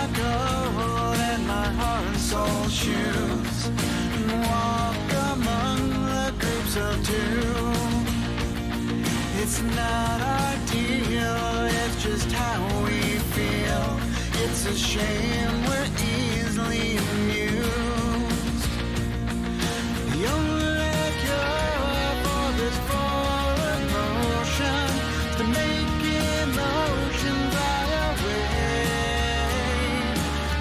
my gold and my heart and soul shoes, and walk among the groups of two. It's not ideal, it's just how we feel. It's a shame we're easily amused. The only cure for this forward motion is to make emotion fly away.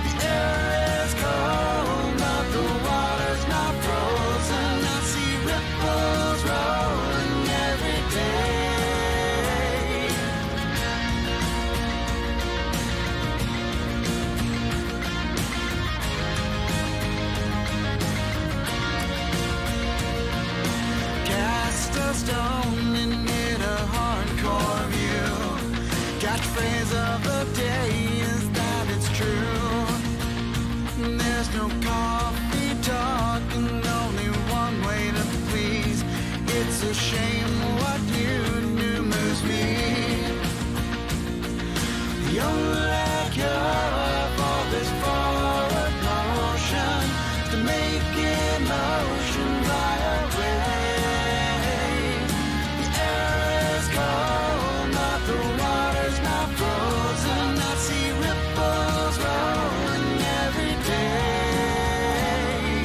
The air is cold, but the water's not frozen. I see ripples rolling every day. Cast a stone and get a hardcore view. Catchphrase of the day is that it's true. There's no coffee talk and only one way to please. It's a shame what you do moves me. The only cure for this forward motion is to make emotion fly away. The air is cold, but the water's not frozen. I see ripples rolling every day.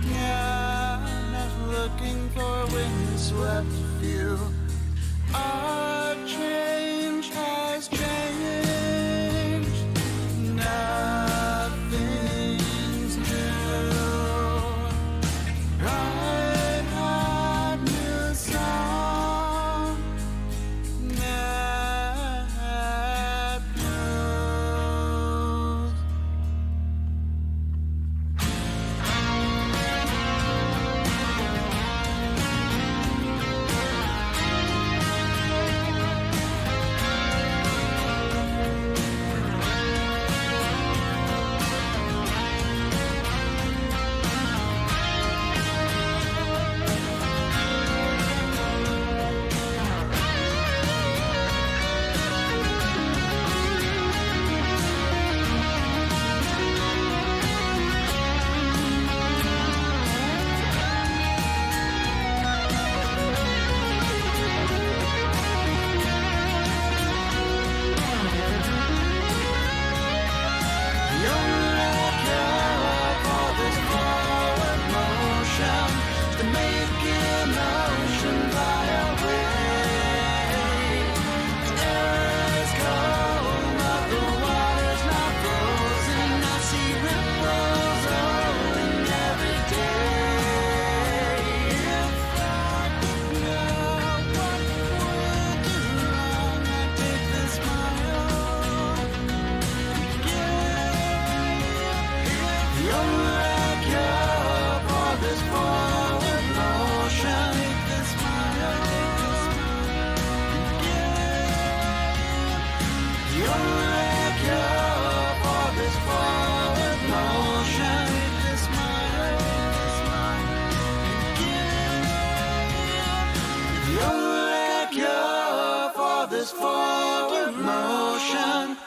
Yeah, never looking for a windswept view. Our change has changed. Nothing's new. I've had new song that knows. The only cure for this forward motion is to make emotion fly away. The air is cold, but the water's not frozen. I see ripples rolling every day. If I know what we'll do wrong, I take the smile. The only cure for this forward motion is the smile. The only cure for this forward motion is the smile. The only cure for this forward motion.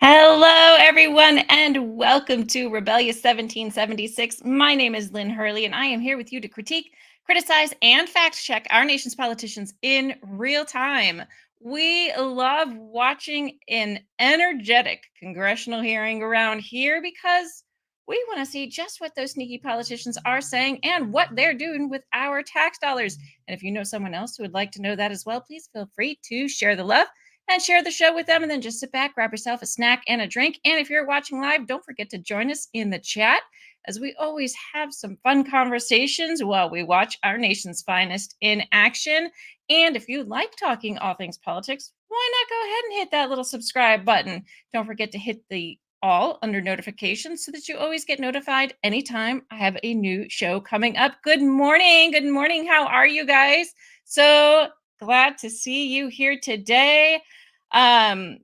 Hello, everyone, and welcome to Rebellious 1776. My name is Lynn Hurley, and I am here with you to critique, criticize, and fact check our nation's politicians in real time. We love watching an energetic congressional hearing around here because we want to see just what those sneaky politicians are saying and what they're doing with our tax dollars. And if you know someone else who would like to know that as well, please feel free to share the love and share the show with them. And then just sit back, grab yourself a snack and a drink. And if you're watching live, don't forget to join us in the chat, as we always have some fun conversations while we watch our nation's finest in action. And if you like talking all things politics, why not go ahead and hit that little subscribe button? Don't forget to hit the all under notifications so that you always get notified anytime I have a new show coming up. Good morning. Good morning. How are you guys? So glad to see you here today.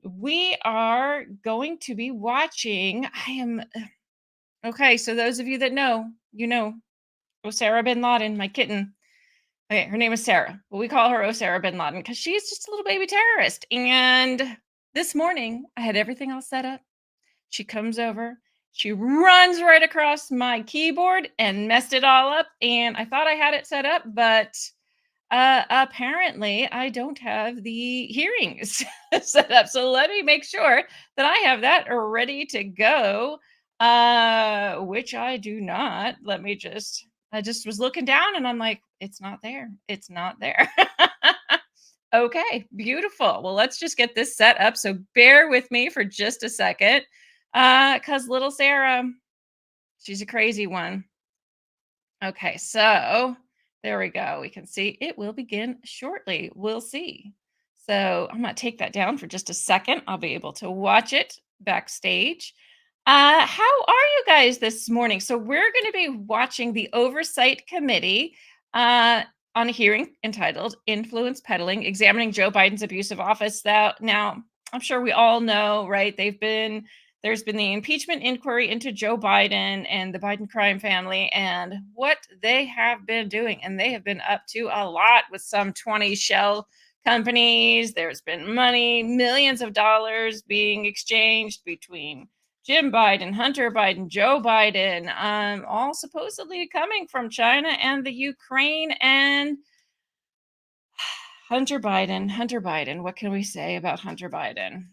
We are going to be watching. Okay. So those of you that know, Osara bin Laden, my kitten. Okay, her name is Sarah, but we call her Osara bin Laden because she's just a little baby terrorist. And this morning, I had everything all set up. She comes over, she runs right across my keyboard and messed it all up. And I thought I had it set up, but apparently I don't have the hearings set up. So let me make sure that I have that ready to go, which I do not. I just was looking down and I'm like, it's not there. It's not there. Okay, beautiful. Well, let's just get this set up. So bear with me for just a second. Cuz little Sarah, she's a crazy one. Okay, so there we go. We can see it will begin shortly. We'll see. So I'm going to take that down for just a second. I'll be able to watch it backstage. How are you guys this morning? So we're going to be watching the Oversight Committee on a hearing entitled Influence Peddling, examining Joe Biden's abuse of office. Now, I'm sure we all know, right? There's been the impeachment inquiry into Joe Biden and the Biden crime family and what they have been doing. And they have been up to a lot with some 20 shell companies. There's been money, millions of dollars being exchanged between Jim Biden, Hunter Biden, Joe Biden, all supposedly coming from China and the Ukraine. And Hunter Biden, what can we say about Hunter Biden?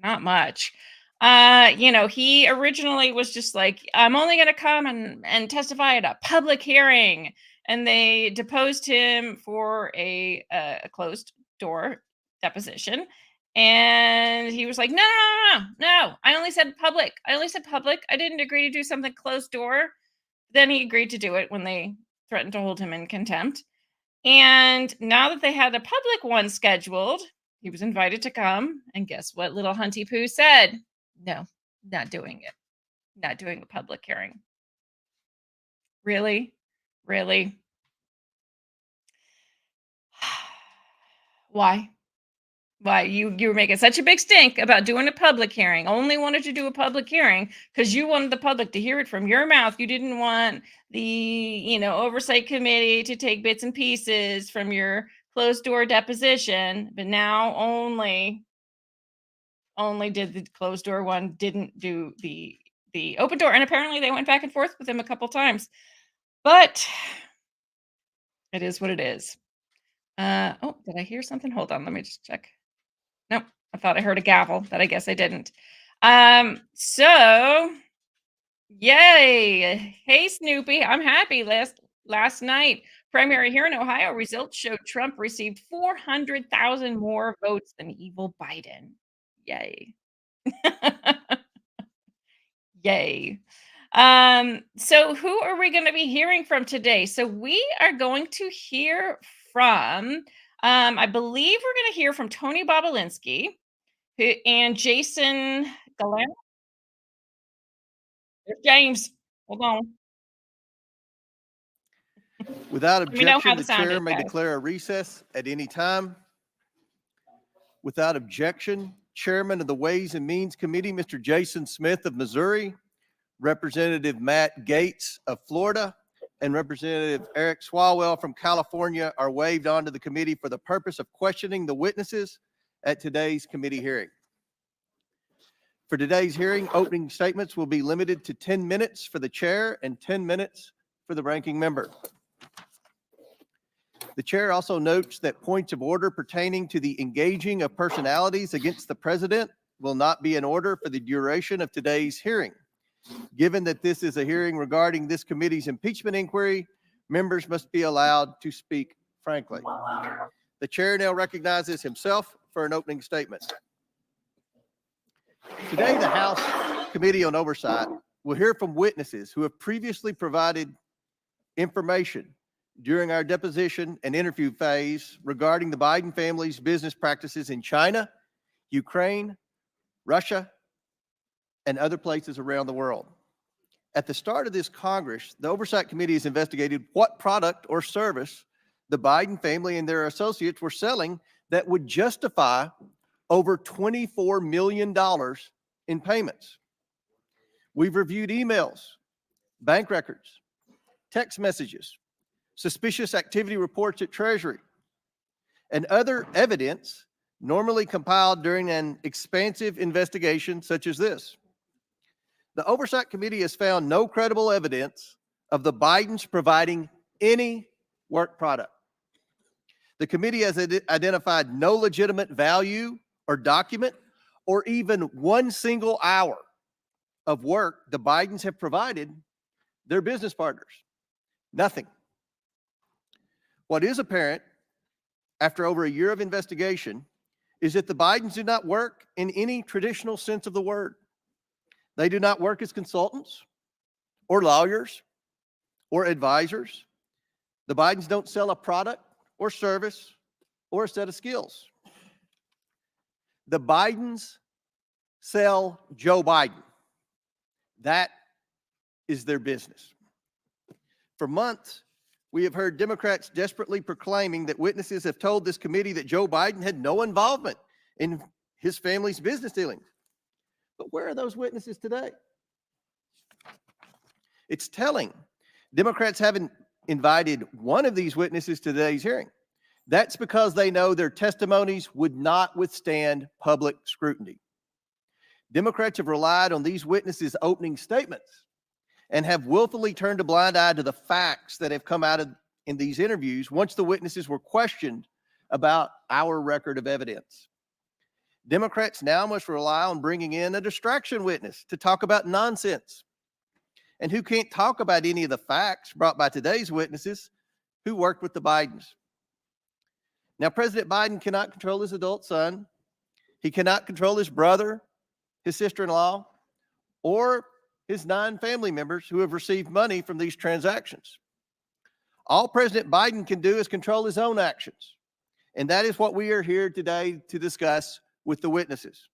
Not much. He originally was just like, I'm only going to come and testify at a public hearing. And they deposed him for a closed door deposition. And he was like, no. I only said public. I didn't agree to do something closed door. Then he agreed to do it when they threatened to hold him in contempt. And now that they had a public one scheduled, he was invited to come. And guess what little Hunty Poo said? No, not doing it. Not doing a public hearing. Really? Really? Why? Why? You were making such a big stink about doing a public hearing. Only wanted to do a public hearing because you wanted the public to hear it from your mouth. You didn't want the, oversight committee to take bits and pieces from your closed door deposition, but now only did the closed door one, didn't do the open door. And apparently they went back and forth with him a couple times. But it is what it is. Oh, did I hear something? Hold on, let me just check. Nope, I thought I heard a gavel, but I guess I didn't. So yay. Hey Snoopy, I'm happy. Last night, primary here in Ohio, results showed Trump received 400,000 more votes than evil Biden. Yay. Yay. So who are we going to be hearing from today? So we are going to hear from, I believe we're going to hear from Tony Bobolinsky and Jason Galan. There's James. Hold on. Without Let me know how objection, the the sound chair is, may guys. declare a recess at any time. Without objection, Chairman of the Ways and Means Committee, Mr. Jason Smith of Missouri, Representative Matt Gaetz of Florida, and Representative Eric Swalwell from California are waived onto the committee for the purpose of questioning the witnesses at today's committee hearing. For today's hearing, opening statements will be limited to 10 minutes for the chair and 10 minutes for the ranking member. The chair also notes that points of order pertaining to the engaging of personalities against the president will not be in order for the duration of today's hearing. Given that this is a hearing regarding this committee's impeachment inquiry, members must be allowed to speak frankly. The chair now recognizes himself for an opening statement. Today, the House Committee on Oversight will hear from witnesses who have previously provided information during our deposition and interview phase regarding the Biden family's business practices in China, Ukraine, Russia, and other places around the world. At the start of this Congress, the Oversight Committee has investigated what product or service the Biden family and their associates were selling that would justify over $24 million in payments. We've reviewed emails, bank records, text messages, suspicious activity reports at Treasury, and other evidence normally compiled during an expansive investigation such as this. The Oversight Committee has found no credible evidence of the Bidens providing any work product. The committee has identified no legitimate value or document or even one single hour of work the Bidens have provided their business partners. Nothing. What is apparent after over a year of investigation is that the Bidens do not work in any traditional sense of the word. They do not work as consultants or lawyers or advisors. The Bidens don't sell a product or service or a set of skills. The Bidens sell Joe Biden. That is their business. For months, we have heard Democrats desperately proclaiming that witnesses have told this committee that Joe Biden had no involvement in his family's business dealings. But where are those witnesses today? It's telling. Democrats haven't invited one of these witnesses to today's hearing. That's because they know their testimonies would not withstand public scrutiny. Democrats have relied on these witnesses' opening statements and have willfully turned a blind eye to the facts that have come out in these interviews once the witnesses were questioned about our record of evidence. Democrats now must rely on bringing in a distraction witness to talk about nonsense, and who can't talk about any of the facts brought by today's witnesses who worked with the Bidens. Now, President Biden cannot control his adult son. He cannot control his brother, his sister-in-law, or his 9 family members who have received money from these transactions. All President Biden can do is control his own actions. And that is what we are here today to discuss with the witnesses.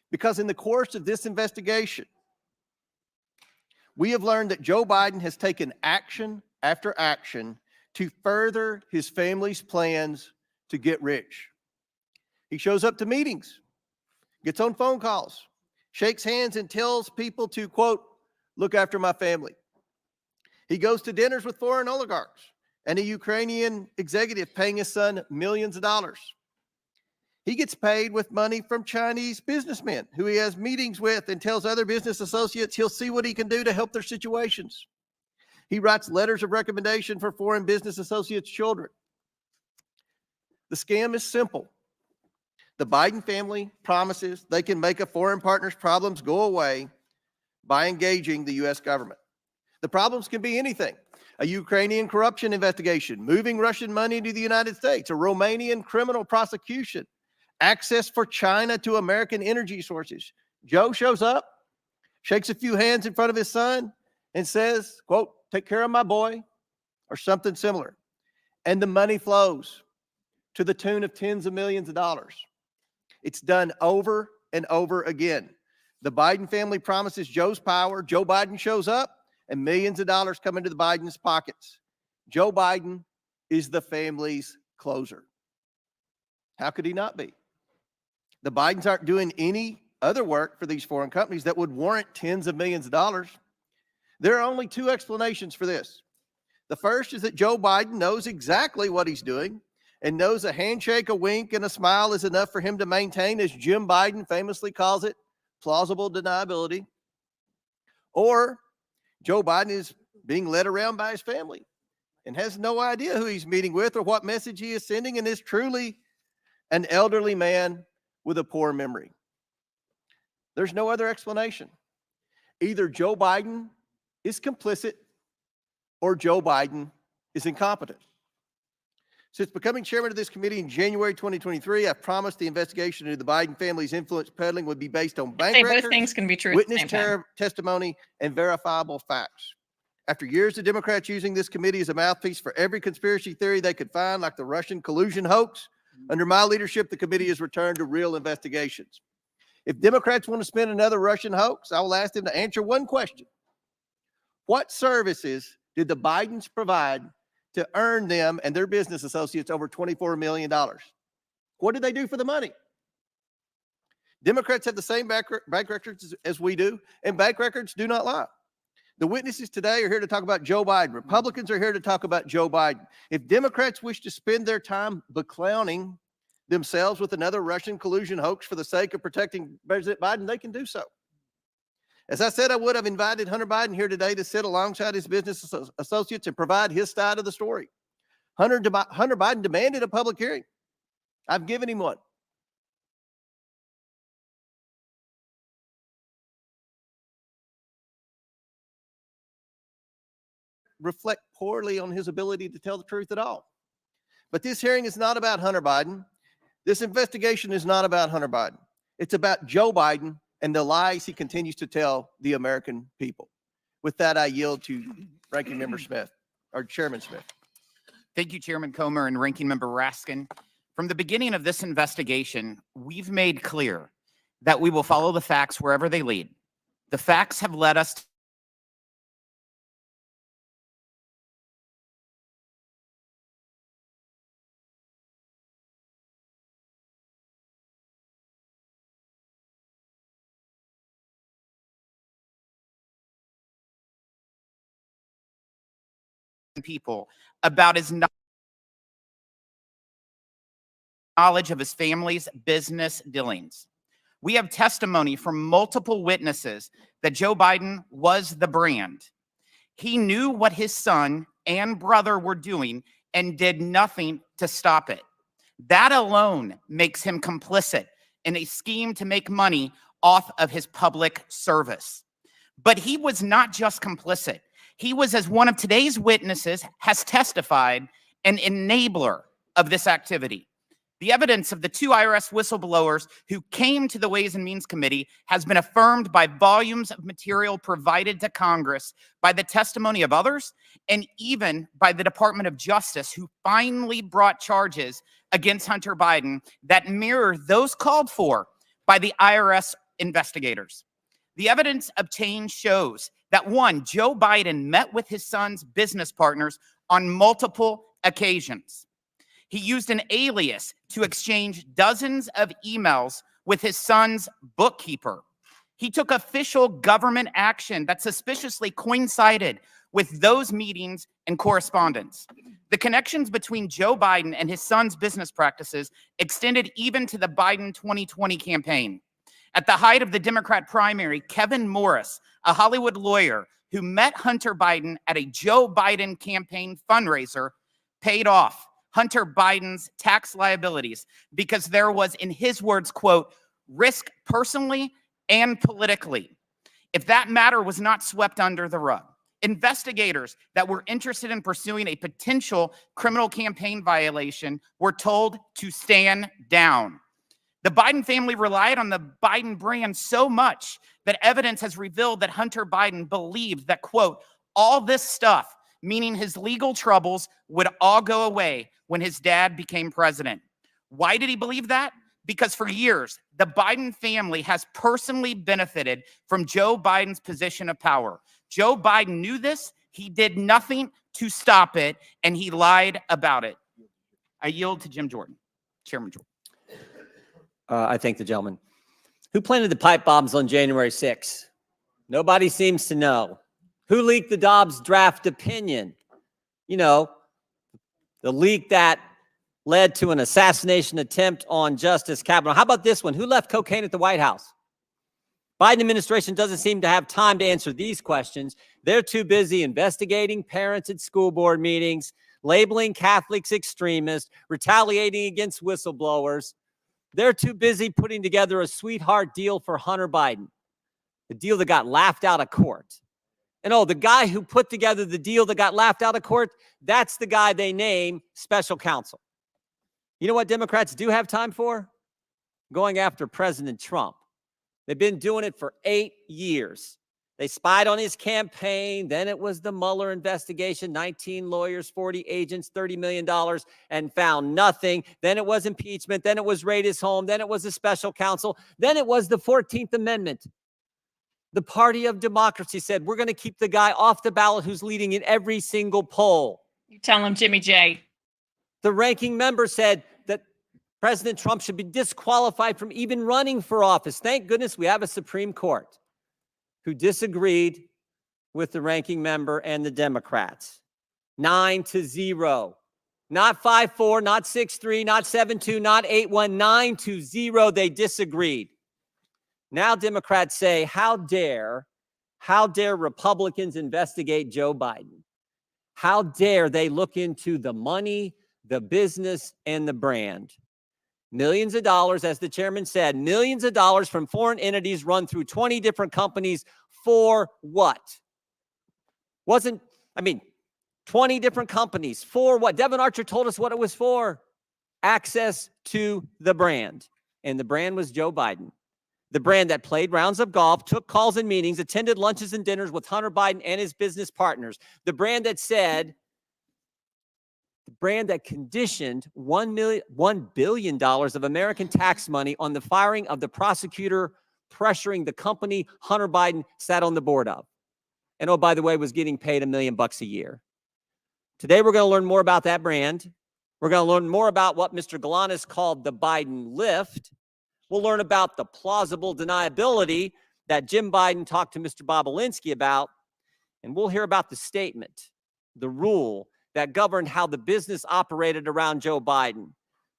Because in the course of this investigation, we have learned that Joe Biden has taken action after action to further his family's plans to get rich. He shows up to meetings, gets on phone calls, shakes hands and tells people to, quote, look after my family. He goes to dinners with foreign oligarchs and a Ukrainian executive paying his son millions of dollars. He gets paid with money from Chinese businessmen who he has meetings with and tells other business associates he'll see what he can do to help their situations. He writes letters of recommendation for foreign business associates' children. The scam is simple. The Biden family promises they can make a foreign partner's problems go away by engaging the U.S. government. The problems can be anything: a Ukrainian corruption investigation, moving Russian money to the United States, a Romanian criminal prosecution, access for China to American energy sources. Joe shows up, shakes a few hands in front of his son, and says, quote, take care of my boy, or something similar. And the money flows to the tune of tens of millions of dollars. It's done over and over again. The Biden family promises Joe's power. Joe Biden shows up, and millions of dollars come into the Biden's pockets. Joe Biden is the family's closer. How could he not be? The Bidens aren't doing any other work for these foreign companies that would warrant tens of millions of dollars. There are only 2 explanations for this. The first is that Joe Biden knows exactly what he's doing and knows a handshake, a wink, and a smile is enough for him to maintain, as Jim Biden famously calls it, plausible deniability. Or Joe Biden is being led around by his family and has no idea who he's meeting with or what message he is sending, and is truly an elderly man with a poor memory. There's no other explanation. Either Joe Biden is complicit or Joe Biden is incompetent. Since becoming chairman of this committee in January 2023, I've promised the investigation into the Biden family's influence peddling would be based on bank records, both things can be true witness testimony, and verifiable facts. After years of Democrats using this committee as a mouthpiece for every conspiracy theory they could find, like the Russian collusion hoax, under my leadership, the committee has returned to real investigations. If Democrats want to spin another Russian hoax, I will ask them to answer one question. What services did the Bidens provide to earn them and their business associates over $24 million? What did they do for the money? Democrats have the same bank records as we do, and bank records do not lie. The witnesses today are here to talk about Joe Biden. Republicans are here to talk about Joe Biden. If Democrats wish to spend their time beclowning themselves with another Russian collusion hoax for the sake of protecting President Biden, they can do so. As I said I would, I've invited Hunter Biden here today to sit alongside his business associates and provide his side of the story. Hunter Biden demanded a public hearing. I've given him one. Reflect poorly on his ability to tell the truth at all. But this hearing is not about Hunter Biden. This investigation is not about Hunter Biden. It's about Joe Biden and the lies he continues to tell the American people. With that, I yield to Ranking Member Smith, or Chairman Smith. Thank you, Chairman Comer and Ranking Member Raskin. From the beginning of this investigation, we've made clear that we will follow the facts wherever they lead. The facts have led us people about his knowledge of his family's business dealings. We have testimony from multiple witnesses that Joe Biden was the brand. He knew what his son and brother were doing and did nothing to stop it. That alone makes him complicit in a scheme to make money off of his public service. But he was not just complicit. He was, as one of today's witnesses has testified, an enabler of this activity. The evidence of the two IRS whistleblowers who came to the Ways and Means Committee has been affirmed by volumes of material provided to Congress, by the testimony of others, and even by the Department of Justice, who finally brought charges against Hunter Biden that mirror those called for by the IRS investigators. The evidence obtained shows that, one, Joe Biden met with his son's business partners on multiple occasions. He used an alias to exchange dozens of emails with his son's bookkeeper. He took official government action that suspiciously coincided with those meetings and correspondence. The connections between Joe Biden and his son's business practices extended even to the Biden 2020 campaign. At the height of the Democrat primary, Kevin Morris, a Hollywood lawyer who met Hunter Biden at a Joe Biden campaign fundraiser, paid off Hunter Biden's tax liabilities because there was, in his words, quote, risk personally and politically. If that matter was not swept under the rug, investigators that were interested in pursuing a potential criminal campaign violation were told to stand down. The Biden family relied on the Biden brand so much that evidence has revealed that Hunter Biden believed that, quote, all this stuff, meaning his legal troubles, would all go away when his dad became president. Why did he believe that? Because for years, the Biden family has personally benefited from Joe Biden's position of power. Joe Biden knew this. He did nothing to stop it, and he lied about it. I yield to Jim Jordan, Chairman Jordan. I thank the gentleman. Who planted the pipe bombs on January 6th? Nobody seems to know. Who leaked the Dobbs draft opinion? You know, the leak that led to an assassination attempt on Justice Kavanaugh. How about this one? Who left cocaine at the White House? Biden administration doesn't seem to have time to answer these questions. They're too busy investigating parents at school board meetings, labeling Catholics extremists, retaliating against whistleblowers. They're too busy putting together a sweetheart deal for Hunter Biden, a deal that got laughed out of court. And oh, the guy who put together the deal that got laughed out of court, that's the guy they name special counsel. You know what Democrats do have time for? Going after President Trump. They've been doing it for 8 years. They spied on his campaign. Then it was the Mueller investigation, 19 lawyers, 40 agents, $30 million, and found nothing. Then it was impeachment. Then it was raid his home. Then it was a special counsel. Then it was the 14th Amendment. The party of democracy said, we're going to keep the guy off the ballot who's leading in every single poll. You tell him, Jimmy J. The ranking member said that President Trump should be disqualified from even running for office. Thank goodness we have a Supreme Court who disagreed with the ranking member and the Democrats. 9-0. Not 5-4, not 6-3, not 7-2, not 8-1, 9-0. They disagreed. Now Democrats say, how dare Republicans investigate Joe Biden? How dare they look into the money, the business, and the brand? Millions of dollars, as the chairman said, millions of dollars from foreign entities run through 20 different companies for what? 20 different companies for what? Devin Archer told us what it was for. Access to the brand. And the brand was Joe Biden. The brand that played rounds of golf, took calls and meetings, attended lunches and dinners with Hunter Biden and his business partners. The brand that said, the brand that conditioned $1 billion of American tax money on the firing of the prosecutor pressuring the company Hunter Biden sat on the board of. And oh, by the way, was getting paid $1 million a year. Today, we're going to learn more about that brand. We're going to learn more about what Mr. Galanis called the Biden lift. We'll learn about the plausible deniability that Jim Biden talked to Mr. Bobulinski about. And we'll hear about the statement, the rule that governed how the business operated around Joe Biden.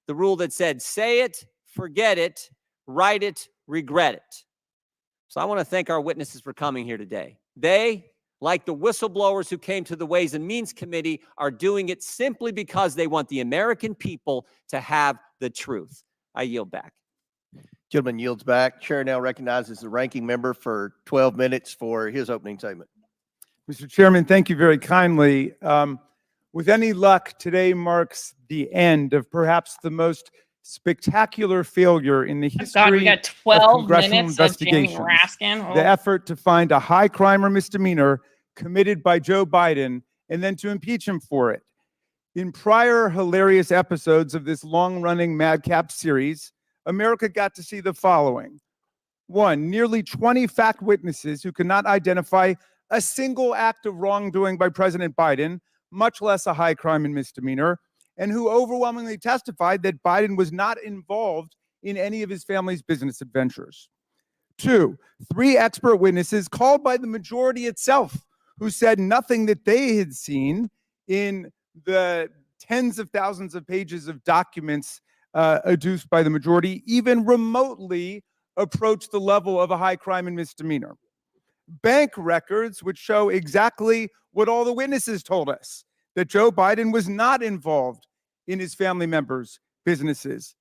The rule that said, say it, forget it, write it, regret it. So I want to thank our witnesses for coming here today. They, like the whistleblowers who came to the Ways and Means Committee, are doing it simply because they want the American people to have the truth. I yield back. Gentleman yields back. Chair now recognizes the ranking member for 12 minutes for his opening statement. Mr. Chairman, thank you very kindly. With any luck, today marks the end of perhaps the most spectacular failure in the history we got of 12 congressional minutes of Jamie investigations. Raskin. Oh. The effort to find a high crime or misdemeanor committed by Joe Biden and then to impeach him for it. In prior hilarious episodes of this long-running madcap series, America got to see the following. 1, nearly 20 fact witnesses who could not identify a single act of wrongdoing by President Biden, much less a high crime and misdemeanor, and who overwhelmingly testified that Biden was not involved in any of his family's business adventures. 2, 3 expert witnesses called by the majority itself who said nothing that they had seen in the tens of thousands of pages of documents adduced by the majority even remotely approached the level of a high crime and misdemeanor. Bank records which show exactly what all the witnesses told us, that Joe Biden was not involved in his family members' businesses.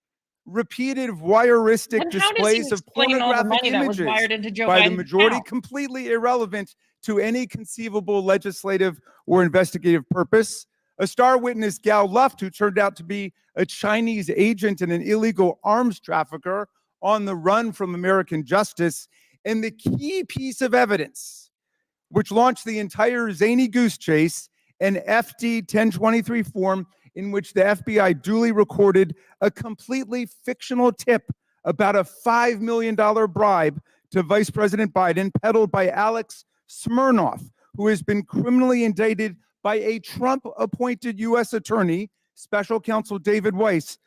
Repeated voyeuristic displays of pornographic images by the majority, completely irrelevant to any conceivable legislative or investigative purpose. A star witness, Gal Luft, who turned out to be a Chinese agent and an illegal arms trafficker on the run from American justice. And the key piece of evidence, which launched the entire zany goose chase, an FD 1023 form in which the FBI duly recorded a completely fictional tip about a $5 million bribe to Vice President Biden, peddled by Alex Smirnoff, who has been criminally indicted by a Trump-appointed U.S. attorney, Special Counsel David Weiss,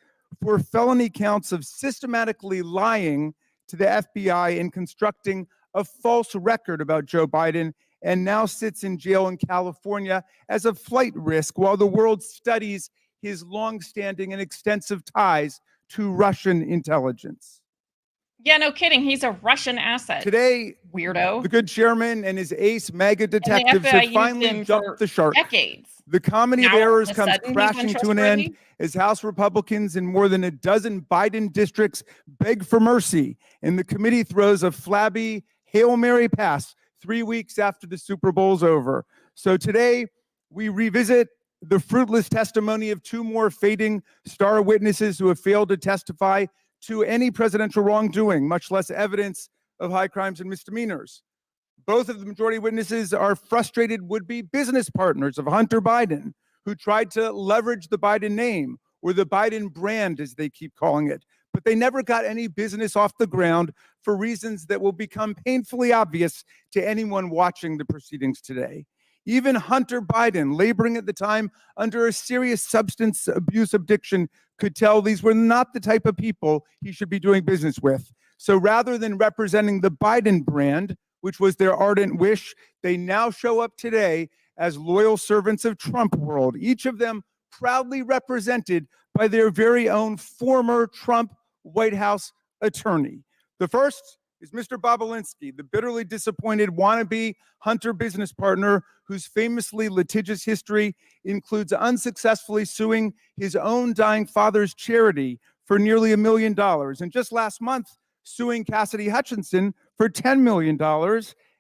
for felony counts of systematically lying to the FBI and constructing a false record about Joe Biden, and now sits in jail in California as a flight risk while the world studies his longstanding and extensive ties to Russian intelligence. Yeah, no kidding. He's a Russian asset. Today, weirdo. The good chairman and his ace MAGA detectives have finally jumped the shark. Decades. The comedy of errors comes crashing to an end as House Republicans in more than a dozen Biden districts beg for mercy, and the committee throws a flabby Hail Mary pass 3 weeks after the Super Bowl's over. So today, we revisit the fruitless testimony of 2 more fading star witnesses who have failed to testify to any presidential wrongdoing, much less evidence of high crimes and misdemeanors. Both of the majority witnesses are frustrated would-be business partners of Hunter Biden who tried to leverage the Biden name, or the Biden brand, as they keep calling it. But they never got any business off the ground for reasons that will become painfully obvious to anyone watching the proceedings today. Even Hunter Biden, laboring at the time under a serious substance abuse addiction, could tell these were not the type of people he should be doing business with. So rather than representing the Biden brand, which was their ardent wish, they now show up today as loyal servants of Trump world, each of them proudly represented by their very own former Trump White House attorney. The first is Mr. Bobulinski, the bitterly disappointed wannabe Hunter business partner whose famously litigious history includes unsuccessfully suing his own dying father's charity for nearly $1 million, and just last month suing Cassidy Hutchinson for $10 million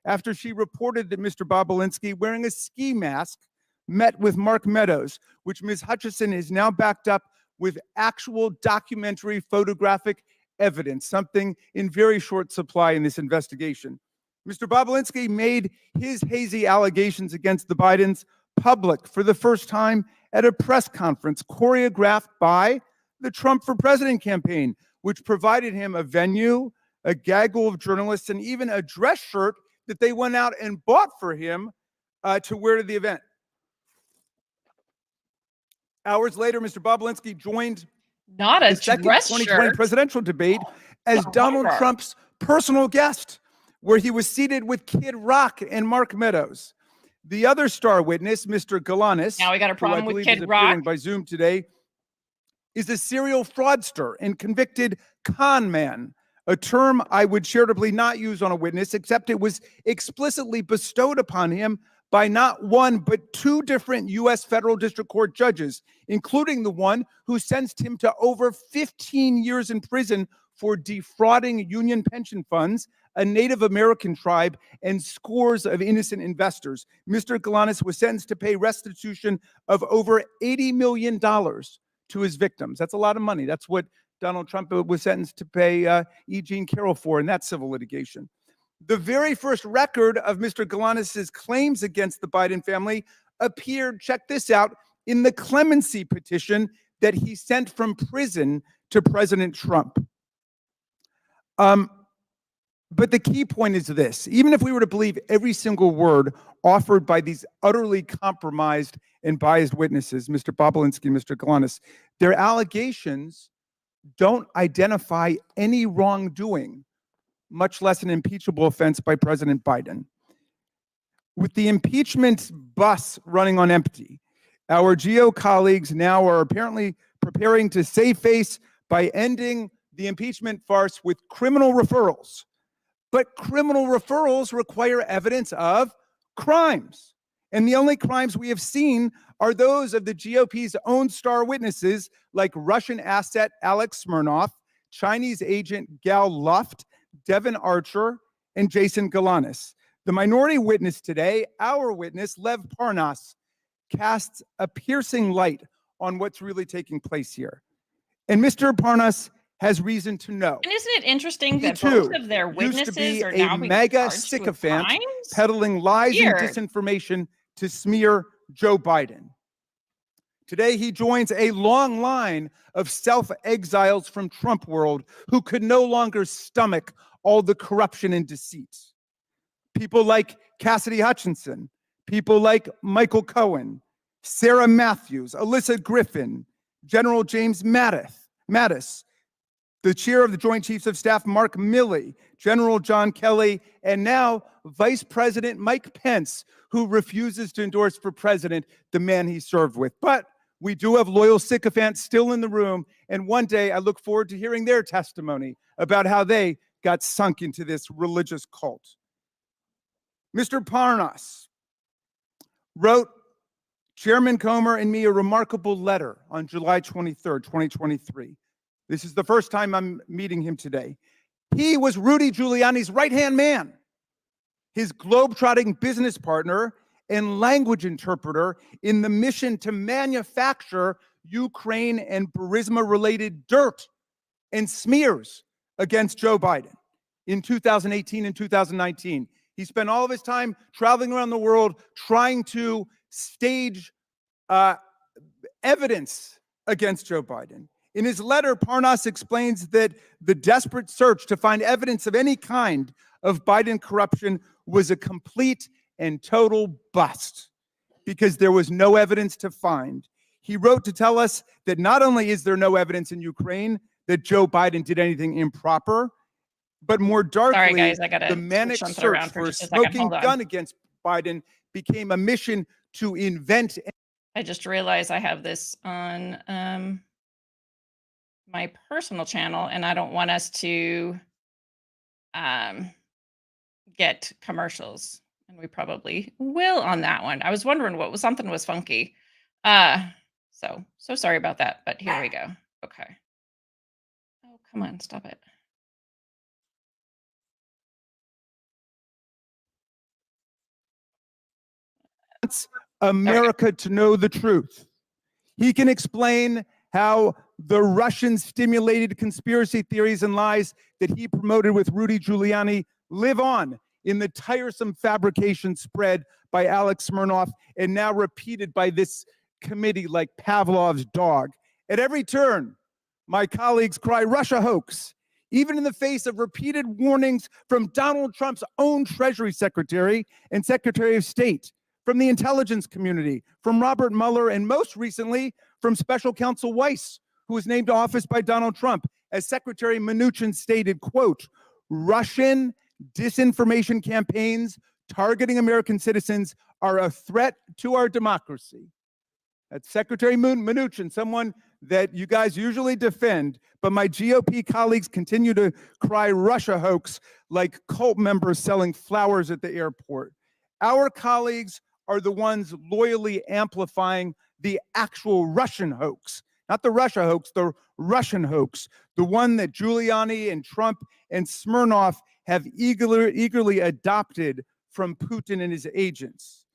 after she reported that Mr. Bobulinski, wearing a ski mask, met with Mark Meadows, which Ms. Hutchinson is now backed up with actual documentary photographic evidence, something in very short supply in this investigation. Mr. Bobulinski made his hazy allegations against the Bidens public for the first time at a press conference choreographed by the Trump for President campaign, which provided him a venue, a gaggle of journalists, and even a dress shirt that they went out and bought for him to wear to the event. Hours later, Mr. Bobulinski joined Not a the second dress 2020 shirt. presidential debate as Donald Whatever. Trump's personal guest, where he was seated with Kid Rock and Mark Meadows. The other star witness, Mr. Galanis, Now we got a who I problem with believe Kid is appearing Rock. by Zoom today, is a serial fraudster and convicted con man, a term I would charitably not use on a witness, except it was explicitly bestowed upon him by not one, but two different U.S. federal district court judges, including the one who sentenced him to over 15 years in prison for defrauding union pension funds, a Native American tribe, and scores of innocent investors. Mr. Galanis was sentenced to pay restitution of over $80 million to his victims. That's a lot of money. That's what Donald Trump was sentenced to pay E. Jean Carroll for in that civil litigation. The very first record of Mr. Galanis' claims against the Biden family appeared, check this out, in the clemency petition that he sent from prison to President Trump. But the key point is this: even if we were to believe every single word offered by these utterly compromised and biased witnesses, Mr. Bobulinski and Mr. Galanis, their allegations don't identify any wrongdoing, much less an impeachable offense by President Biden. With the impeachment bus running on empty, our GO colleagues now are apparently preparing to save face by ending the impeachment farce with criminal referrals. But criminal referrals require evidence of crimes. And the only crimes we have seen are those of the GOP's own star witnesses, like Russian asset Alex Smirnov, Chinese agent Gal Luft, Devin Archer, and Jason Galanis. The minority witness today, our witness, Lev Parnas, casts a piercing light on what's really taking place here. And Mr. Parnas has reason to know. And isn't it interesting He that too both of their used witnesses to be are a now being mega charged with sycophant crimes? peddling lies Weird. and disinformation to smear Joe Biden. Today, he joins a long line of self-exiles from Trump world who could no longer stomach all the corruption and deceit. People like Cassidy Hutchinson, people like Michael Cohen, Sarah Matthews, Alyssa Griffin, General James Mattis, the chair of the Joint Chiefs of Staff, Mark Milley, General John Kelly, and now Vice President Mike Pence, who refuses to endorse for president the man he served with. But we do have loyal sycophants still in the room, and one day I look forward to hearing their testimony about how they got sunk into this religious cult. Mr. Parnas wrote Chairman Comer and me a remarkable letter on July 23rd, 2023. This is the first time I'm meeting him today. He was Rudy Giuliani's right-hand man, his globe-trotting business partner and language interpreter in the mission to manufacture Ukraine and Burisma-related dirt and smears against Joe Biden in 2018 and 2019. He spent all of his time traveling around the world trying to stage evidence against Joe Biden. In his letter, Parnas explains that the desperate search to find evidence of any kind of Biden corruption was a complete and total bust because there was no evidence to find. He wrote to tell us that not only is there no evidence in Ukraine that Joe Biden did anything improper, but more darkly, Sorry, guys, I gotta the manic switch something search around for for a just a second. smoking Hold on. gun against Biden became a mission to invent. I just realized I have this on my personal channel, and I don't want us to get commercials, and we probably will on that one. I was wondering what was something was funky. So sorry about that, but here we go. Okay. Oh, come on, stop it. America to know the truth. He can explain how the Russian stimulated conspiracy theories and lies that he promoted with Rudy Giuliani live on in the tiresome fabrication spread by Alex Smirnoff and now repeated by this committee like Pavlov's dog. At every turn, my colleagues cry Russia hoax, even in the face of repeated warnings from Donald Trump's own Treasury Secretary and Secretary of State, from the intelligence community, from Robert Mueller, and most recently from Special Counsel Weiss, who was named to office by Donald Trump. As Secretary Mnuchin stated, quote, Russian disinformation campaigns targeting American citizens are a threat to our democracy. That's Secretary Mnuchin, someone that you guys usually defend, but my GOP colleagues continue to cry Russia hoax like cult members selling flowers at the airport. Our colleagues are the ones loyally amplifying the actual Russian hoax, not the Russia hoax, the Russian hoax, the one that Giuliani and Trump and Smirnoff have eagerly adopted from Putin and his agents.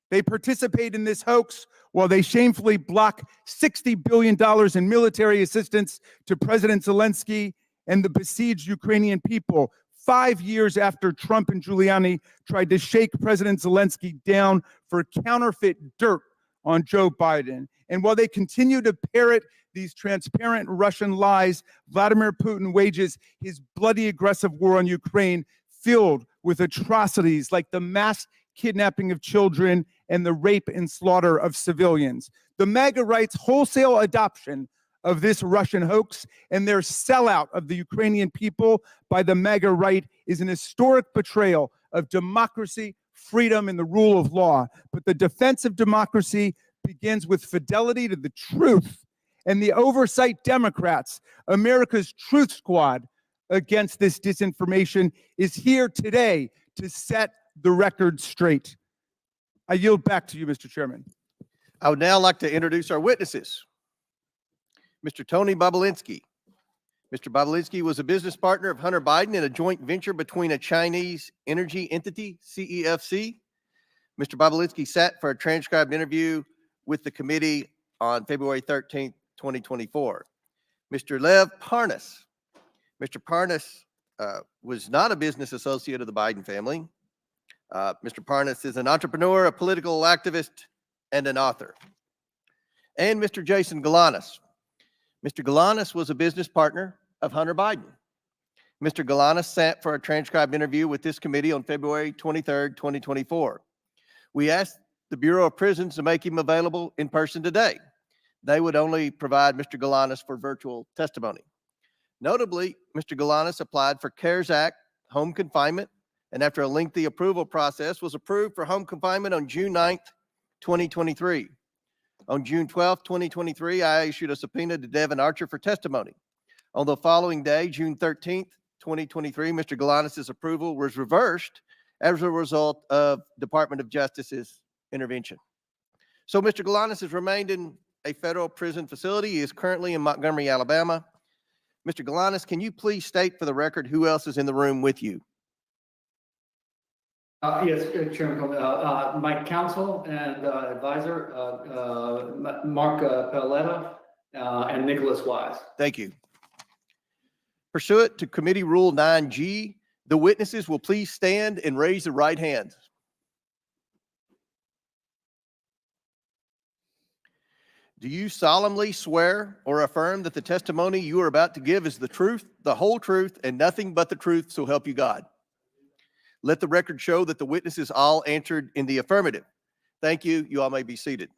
They participate in this hoax while they shamefully block $60 billion in military assistance to President Zelensky and the besieged Ukrainian people, 5 years after Trump and Giuliani tried to shake President Zelensky down for counterfeit dirt on Joe Biden. And while they continue to parrot these transparent Russian lies, Vladimir Putin wages his bloody aggressive war on Ukraine filled with atrocities like the mass kidnapping of children and the rape and slaughter of civilians. The MAGA right's wholesale adoption of this Russian hoax and their sellout of the Ukrainian people by the MAGA right is an historic betrayal of democracy, freedom, and the rule of law. But the defense of democracy begins with fidelity to the truth. And the Oversight Democrats, America's truth squad against this disinformation, is here today to set the record straight. I yield back to you, Mr. Chairman. I would now like to introduce our witnesses. Mr. Tony Bobulinski. Mr. Bobulinski was a business partner of Hunter Biden in a joint venture between a Chinese energy entity, CEFC. Mr. Bobulinski sat for a transcribed interview with the committee on February 13th, 2024. Mr. Lev Parnas. Mr. Parnas was not a business associate of the Biden family. Mr. Parnas is an entrepreneur, a political activist, and an author. And Mr. Jason Galanis. Mr. Galanis was a business partner of Hunter Biden. Mr. Galanis sat for a transcribed interview with this committee on February 23rd, 2024. We asked the Bureau of Prisons to make him available in person today. They would only provide Mr. Galanis for virtual testimony. Notably, Mr. Galanis applied for CARES Act home confinement, and after a lengthy approval process, was approved for home confinement on June 9th, 2023. On June 12th, 2023, I issued a subpoena to Devin Archer for testimony. On the following day, June 13th, 2023, Mr. Galanis' approval was reversed as a result of Department of Justice's intervention. So Mr. Galanis has remained in a federal prison facility. He is currently in Montgomery, Alabama. Mr. Galanis, can you please state for the record who else is in the room with you? Yes, Chairman, my counsel and advisor, Mark Paletta, and Nicholas Wise. Thank you. Pursuant to Committee Rule 9G, The witnesses will please stand and raise their right hands. Do you solemnly swear or affirm that the testimony you are about to give is the truth, the whole truth, and nothing but the truth, so help you God? Let the record show that the witnesses all answered in the affirmative. Thank you. You all may be seated.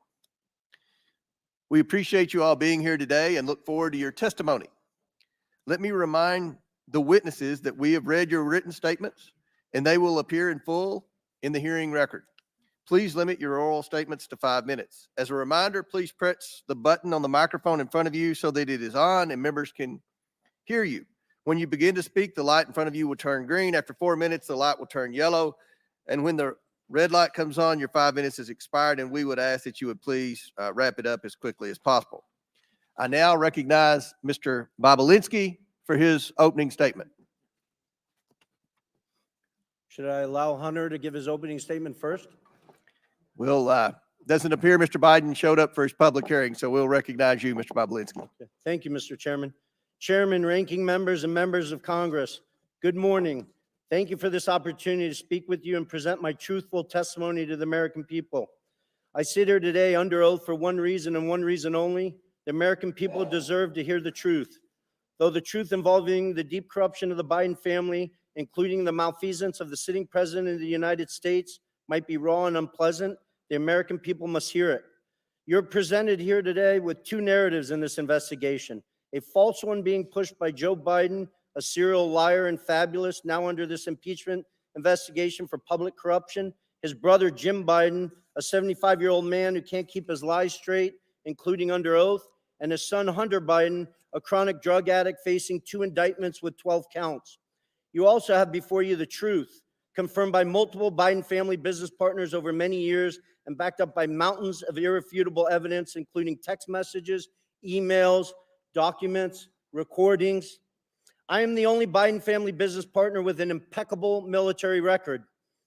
We appreciate you all being here today and look forward to your testimony. Let me remind the witnesses that we have read your written statements and they will appear in full in the hearing record. Please limit your oral statements to 5 minutes. As a reminder, please press the button on the microphone in front of you so that it is on and members can hear you. When you begin to speak, the light in front of you will turn green. After 4 minutes, the light will turn yellow. And when the red light comes on, your 5 minutes is expired, and we would ask that you would please wrap it up as quickly as possible. I now recognize Mr. Bobulinski for his opening statement. Should I allow Hunter to give his opening statement first? Doesn't appear Mr. Biden showed up for his public hearing, so we'll recognize you, Mr. Bobulinski. Thank you, Mr. Chairman. Chairman, ranking members, and members of Congress, good morning. Thank you for this opportunity to speak with you and present my truthful testimony to the American people. I sit here today under oath for one reason and one reason only. The American people deserve to hear the truth. Though the truth involving the deep corruption of the Biden family, including the malfeasance of the sitting president of the United States, might be raw and unpleasant, the American people must hear it. You're presented here today with two narratives in this investigation. A false one being pushed by Joe Biden, a serial liar and fabulous, now under this impeachment investigation for public corruption. His brother, Jim Biden, a 75-year-old man who can't keep his lies straight, including under oath. And his son, Hunter Biden, a chronic drug addict facing 2 indictments with 12 counts. You also have before you the truth, confirmed by multiple Biden family business partners over many years and backed up by mountains of irrefutable evidence, including text messages, emails, documents, recordings. I am the only Biden family business partner with an impeccable military record.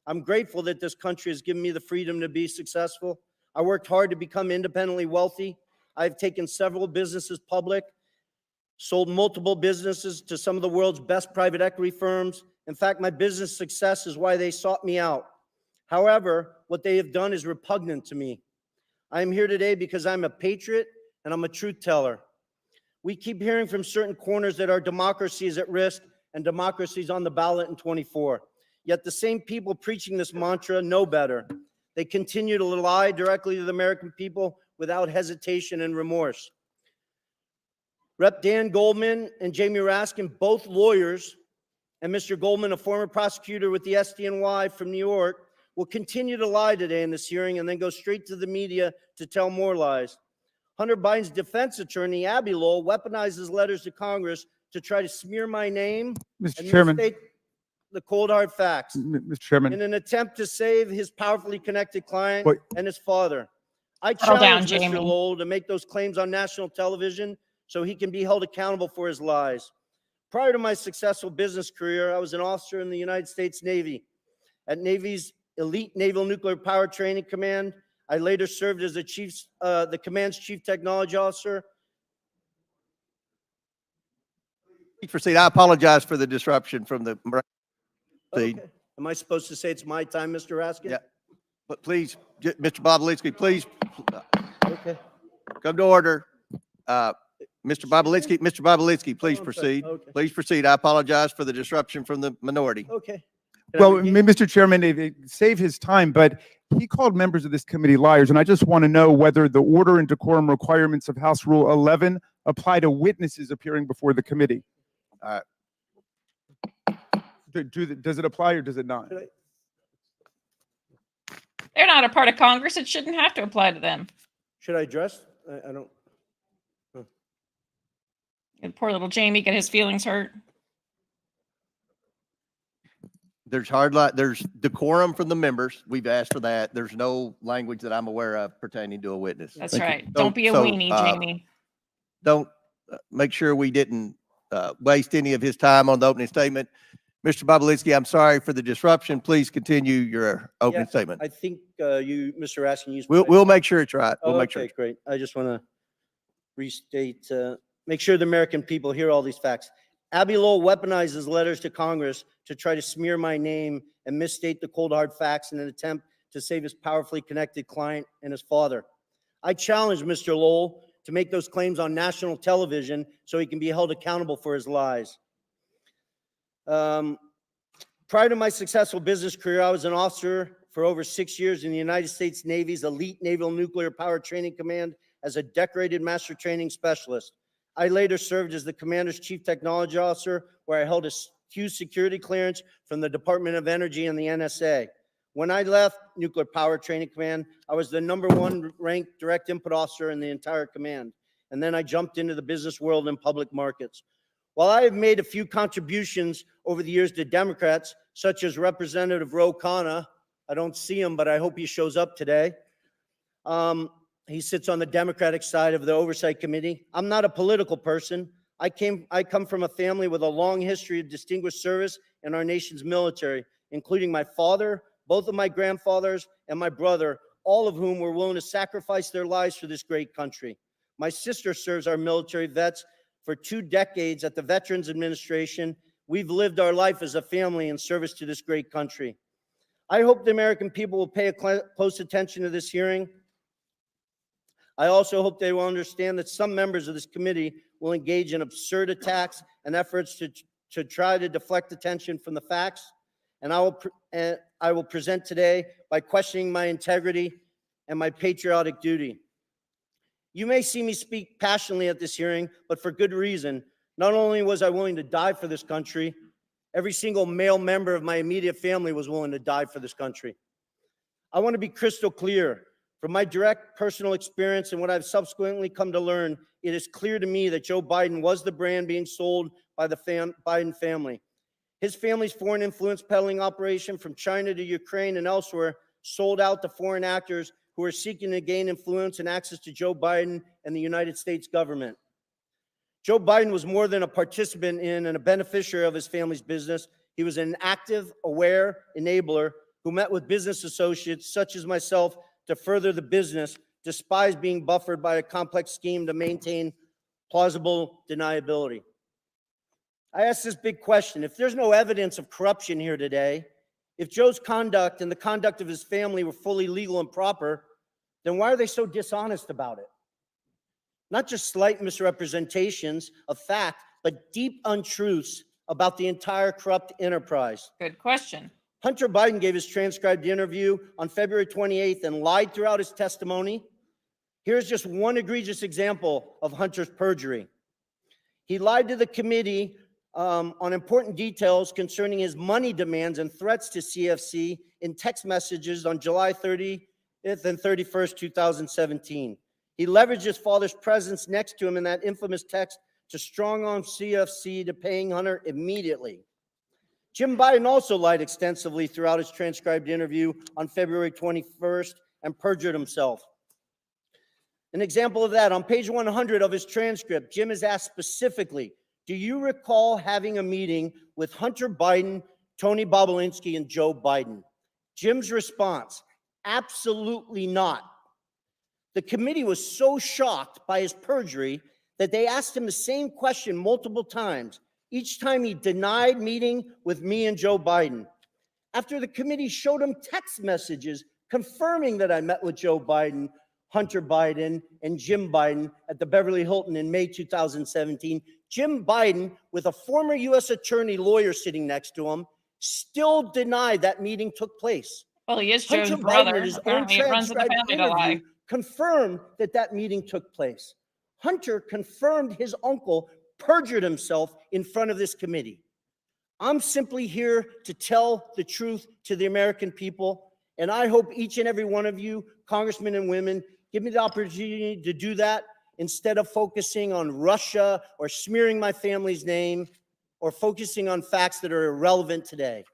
I'm grateful that this country has given me the freedom to be successful. I worked hard to become independently wealthy. I've taken several businesses public, sold multiple businesses to some of the world's best private equity firms. In fact, my business success is why they sought me out. However, what they have done is repugnant to me. I am here today because I'm a patriot and I'm a truth teller. We keep hearing from certain corners that our democracy is at risk and democracy is on the ballot in 24. Yet the same people preaching this mantra know better. They continue to lie directly to the American people without hesitation and remorse. Rep. Dan Goldman and Jamie Raskin, both lawyers, and Mr. Goldman, a former prosecutor with the SDNY from New York, will continue to lie today in this hearing and then go straight to the media to tell more lies. Hunter Biden's defense attorney, Abby Lowell, weaponizes letters to Congress to try to smear my name Mr. Chairman, misstate the cold hard facts Mr. Chairman, in an attempt to save his powerfully connected client Wait. and his father. I Settle down, challenge Mr. Jamie. Lowell to make those claims on national television so he can be held accountable for his lies. Prior to my successful business career, I was an officer in the United States Navy. At Navy's elite Naval Nuclear Power Training Command, I later served as the command's chief technology officer. Please proceed. I apologize for the disruption from the Okay. Am I supposed to say it's my time, Mr. Raskin? Yeah. But please, Mr. Bobulinski, please Okay. come to order. Mr. Bobulinski, please I'm sorry. proceed. Okay. Please proceed. I apologize for the disruption from the minority. Okay. Can I well, begin? Mr. Chairman, save his time, but he called members of this committee liars, and I just want to know whether the order and decorum requirements of House Rule 11 apply to witnesses appearing before the committee. All right. Does it apply or does it not? They're not a part of Congress. It shouldn't have to apply to them. Should I address? I don't. And poor little Jamie get his feelings hurt. There's decorum from the members. We've asked for that. There's no language that I'm aware of pertaining to a witness. That's Thank you. right. Don't be a weenie, Jamie. Don't make sure we didn't waste any of his time on the opening statement. Mr. Bobulinski, I'm sorry for the disruption. Please continue your opening statement. I think you, Mr. Raskin, used. We'll make sure it's right. We'll Oh, make sure. okay, great. I just want to restate, make sure the American people hear all these facts. Abby Lowell weaponized his letters to Congress to try to smear my name and misstate the cold hard facts in an attempt to save his powerfully connected client and his father. I challenge Mr. Lowell to make those claims on national television so he can be held accountable for his lies. Prior to my successful business career, I was an officer for over 6 years in the United States Navy's elite Naval Nuclear Power Training Command as a decorated master training specialist. I later served as the commander's chief technology officer, where I held a huge security clearance from the Department of Energy and the NSA. When I left Nuclear Power Training Command, I was the #1 ranked direct input officer in the entire command. And then I jumped into the business world and public markets. While I have made a few contributions over the years to Democrats, such as Representative Ro Khanna, I don't see him, but I hope he shows up today. He sits on the Democratic side of the Oversight Committee. I'm not a political person. I come from a family with a long history of distinguished service in our nation's military, including my father, both of my grandfathers, and my brother, all of whom were willing to sacrifice their lives for this great country. My sister serves our military vets for 2 decades at the Veterans Administration. We've lived our life as a family in service to this great country. I hope the American people will pay close attention to this hearing. I also hope they will understand that some members of this committee will engage in absurd attacks and efforts to try to deflect attention from the facts. And I will present today by questioning my integrity and my patriotic duty. You may see me speak passionately at this hearing, but for good reason. Not only was I willing to die for this country, every single male member of my immediate family was willing to die for this country. I want to be crystal clear. From my direct personal experience and what I've subsequently come to learn, it is clear to me that Joe Biden was the brand being sold by the Biden family. His family's foreign influence peddling operation from China to Ukraine and elsewhere sold out to foreign actors who are seeking to gain influence and access to Joe Biden and the United States government. Joe Biden was more than a participant in and a beneficiary of his family's business. He was an active, aware enabler who met with business associates such as myself to further the business, despite being buffered by a complex scheme to maintain plausible deniability. I ask this big question. If there's no evidence of corruption here today, if Joe's conduct and the conduct of his family were fully legal and proper, then why are they so dishonest about it? Not just slight misrepresentations of fact, but deep untruths about the entire corrupt enterprise. Good question. Hunter Biden gave his transcribed interview on February 28th and lied throughout his testimony. Here's just one egregious example of Hunter's perjury. He lied to the committee on important details concerning his money demands and threats to CFC in text messages on July 30th and 31st, 2017. He leveraged his father's presence next to him in that infamous text to strong-arm CFC to paying Hunter immediately. Jim Biden also lied extensively throughout his transcribed interview on February 21st and perjured himself. An example of that, on page 100 of his transcript, Jim is asked specifically, do you recall having a meeting with Hunter Biden, Tony Bobulinski, and Joe Biden? Jim's response, absolutely not. The committee was so shocked by his perjury that they asked him the same question multiple times. Each time he denied meeting with me and Joe Biden. After the committee showed him text messages confirming that I met with Joe Biden, Hunter Biden, and Jim Biden at the Beverly Hilton in May 2017, Jim Biden, with a former U.S. attorney lawyer sitting next to him, still denied that meeting took place. Well, he is Joe's Hunter brother. Biden, in his own Apparently, it runs in the transcribed family to lie. interview, confirmed that that meeting took place. Hunter confirmed his uncle perjured himself in front of this committee. I'm simply here to tell the truth to the American people, and I hope each and every one of you, congressmen and women, give me the opportunity to do that instead of focusing on Russia or smearing my family's name or focusing on facts that are irrelevant today.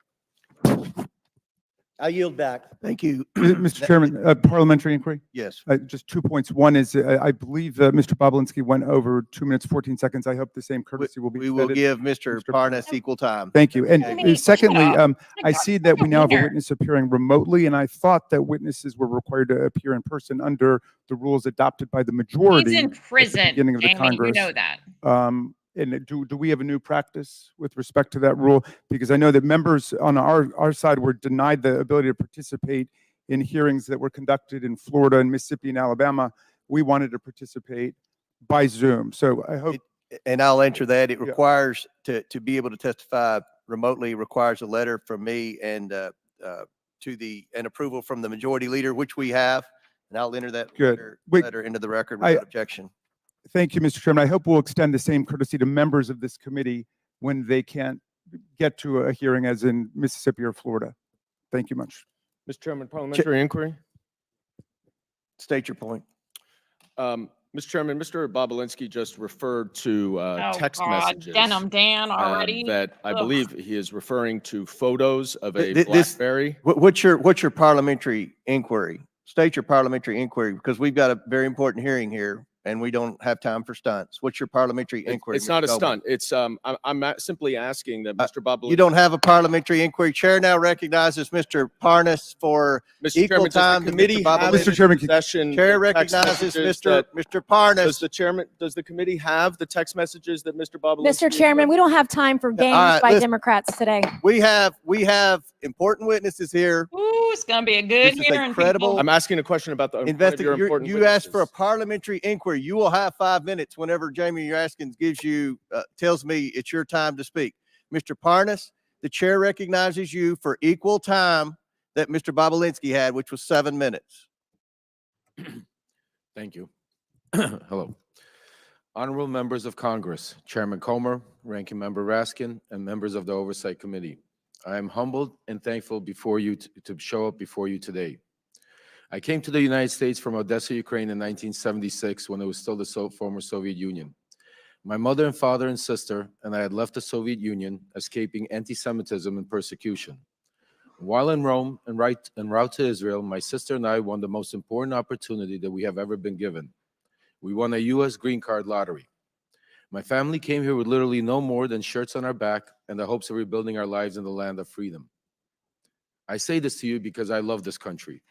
I yield back. Thank you. Mr. Chairman, parliamentary inquiry. Yes. Just 2 points. One is, I believe Mr. Bobulinski went over 2 minutes, 14 seconds. I hope the same courtesy will be We will extended. give Mr. Parnas equal time. Thank you. And Okay. secondly, Shut I see that we now have a Here. witness appearing remotely, and I thought that witnesses were required to appear in person under the rules adopted by the majority. He's in prison, beginning of the Jamie. You Congress. know that. And do we have a new practice with respect to that rule? Because I know that members on our side were denied the ability to participate in hearings that were conducted in Florida and Mississippi and Alabama. We wanted to participate by Zoom. So I hope. And I'll answer that. It Yeah. requires to be able to testify remotely requires a letter from me and an approval from the majority leader, which we have. And I'll enter that Good. letter into the record without objection. Thank you, Mr. Chairman. I hope we'll extend the same courtesy to members of this committee when they can't get to a hearing as in Mississippi or Florida. Thank you much. Mr. Chairman, parliamentary inquiry. State your point. Mr. Chairman, Mr. Bobulinski just referred to Oh, text God. messages Denim Dan already. that I Ugh. believe he is referring to photos of a This- BlackBerry. What's your parliamentary inquiry? State your parliamentary inquiry, because we've got a very important hearing here and we don't have time for stunts. What's your parliamentary inquiry? It's not a Mr. Goldman? stunt. It's I'm simply asking that Mr. Bobulinski. You don't have a parliamentary inquiry. Chair now recognizes Mr. Parnas for Mr. equal Chairman, does the time to committee Mr. have Bobulinski. Mr. Chairman, possession Chair of text recognizes messages Mr. Parnas. Does the committee have the text messages that Mr. Bobulinski? Mr. Chairman, we don't have time for games right, by listen. Democrats today. We have important witnesses here. Ooh, it's gonna be a This good is a hearing. credible- people. I'm asking a question about the one of your important You asked for a witnesses. parliamentary inquiry. You will have 5 minutes whenever Jamie Yaskins tells me it's your time to speak. Mr. Parnas, the chair recognizes you for equal time that Mr. Bobulinski had, which was 7 minutes. Thank you. Hello. Honorable members of Congress, Chairman Comer, Ranking Member Raskin, and members of the Oversight Committee. I am humbled and thankful before you to show up before you today. I came to the United States from Odessa, Ukraine in 1976 when it was still the former Soviet Union. My mother and father and sister and I had left the Soviet Union, escaping anti-Semitism and persecution. While in Rome en route to Israel, my sister and I won the most important opportunity that we have ever been given. We won a U.S. green card lottery. My family came here with literally no more than shirts on our back and the hopes of rebuilding our lives in the land of freedom. I say this to you because I love this country.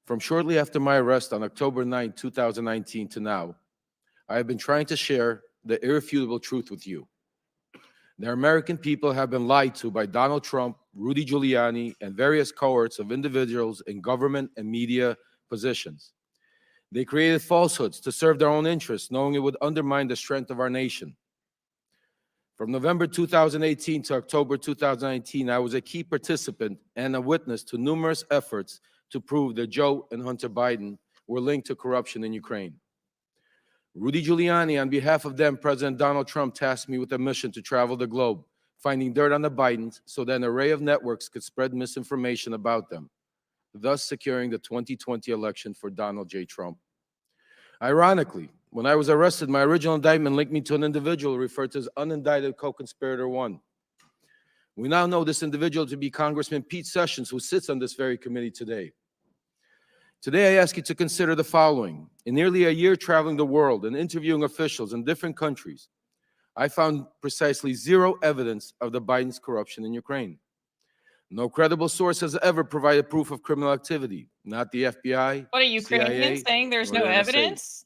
From shortly after my arrest on October 9, 2019 to now, I have been trying to share the irrefutable truth with you. The American people have been lied to by Donald Trump, Rudy Giuliani, and various cohorts of individuals in government and media positions. They created falsehoods to serve their own interests, knowing it would undermine the strength of our nation. From November 2018 to October 2019, I was a key participant and a witness to numerous efforts to prove that Joe and Hunter Biden were linked to corruption in Ukraine. Rudy Giuliani, on behalf of then President Donald Trump, tasked me with a mission to travel the globe, finding dirt on the Bidens so that an array of networks could spread misinformation about them, thus securing the 2020 election for Donald J. Trump. Ironically, when I was arrested, my original indictment linked me to an individual referred to as unindicted co-conspirator 1. We now know this individual to be Congressman Pete Sessions, who sits on this very committee today. Today, I ask you to consider the following. In nearly a year traveling the world and interviewing officials in different countries, I found precisely zero evidence of the Biden's corruption in Ukraine. No credible source has ever provided proof of criminal activity, not the FBI. What are Ukrainians CIA, saying? There's or no the NSA. evidence.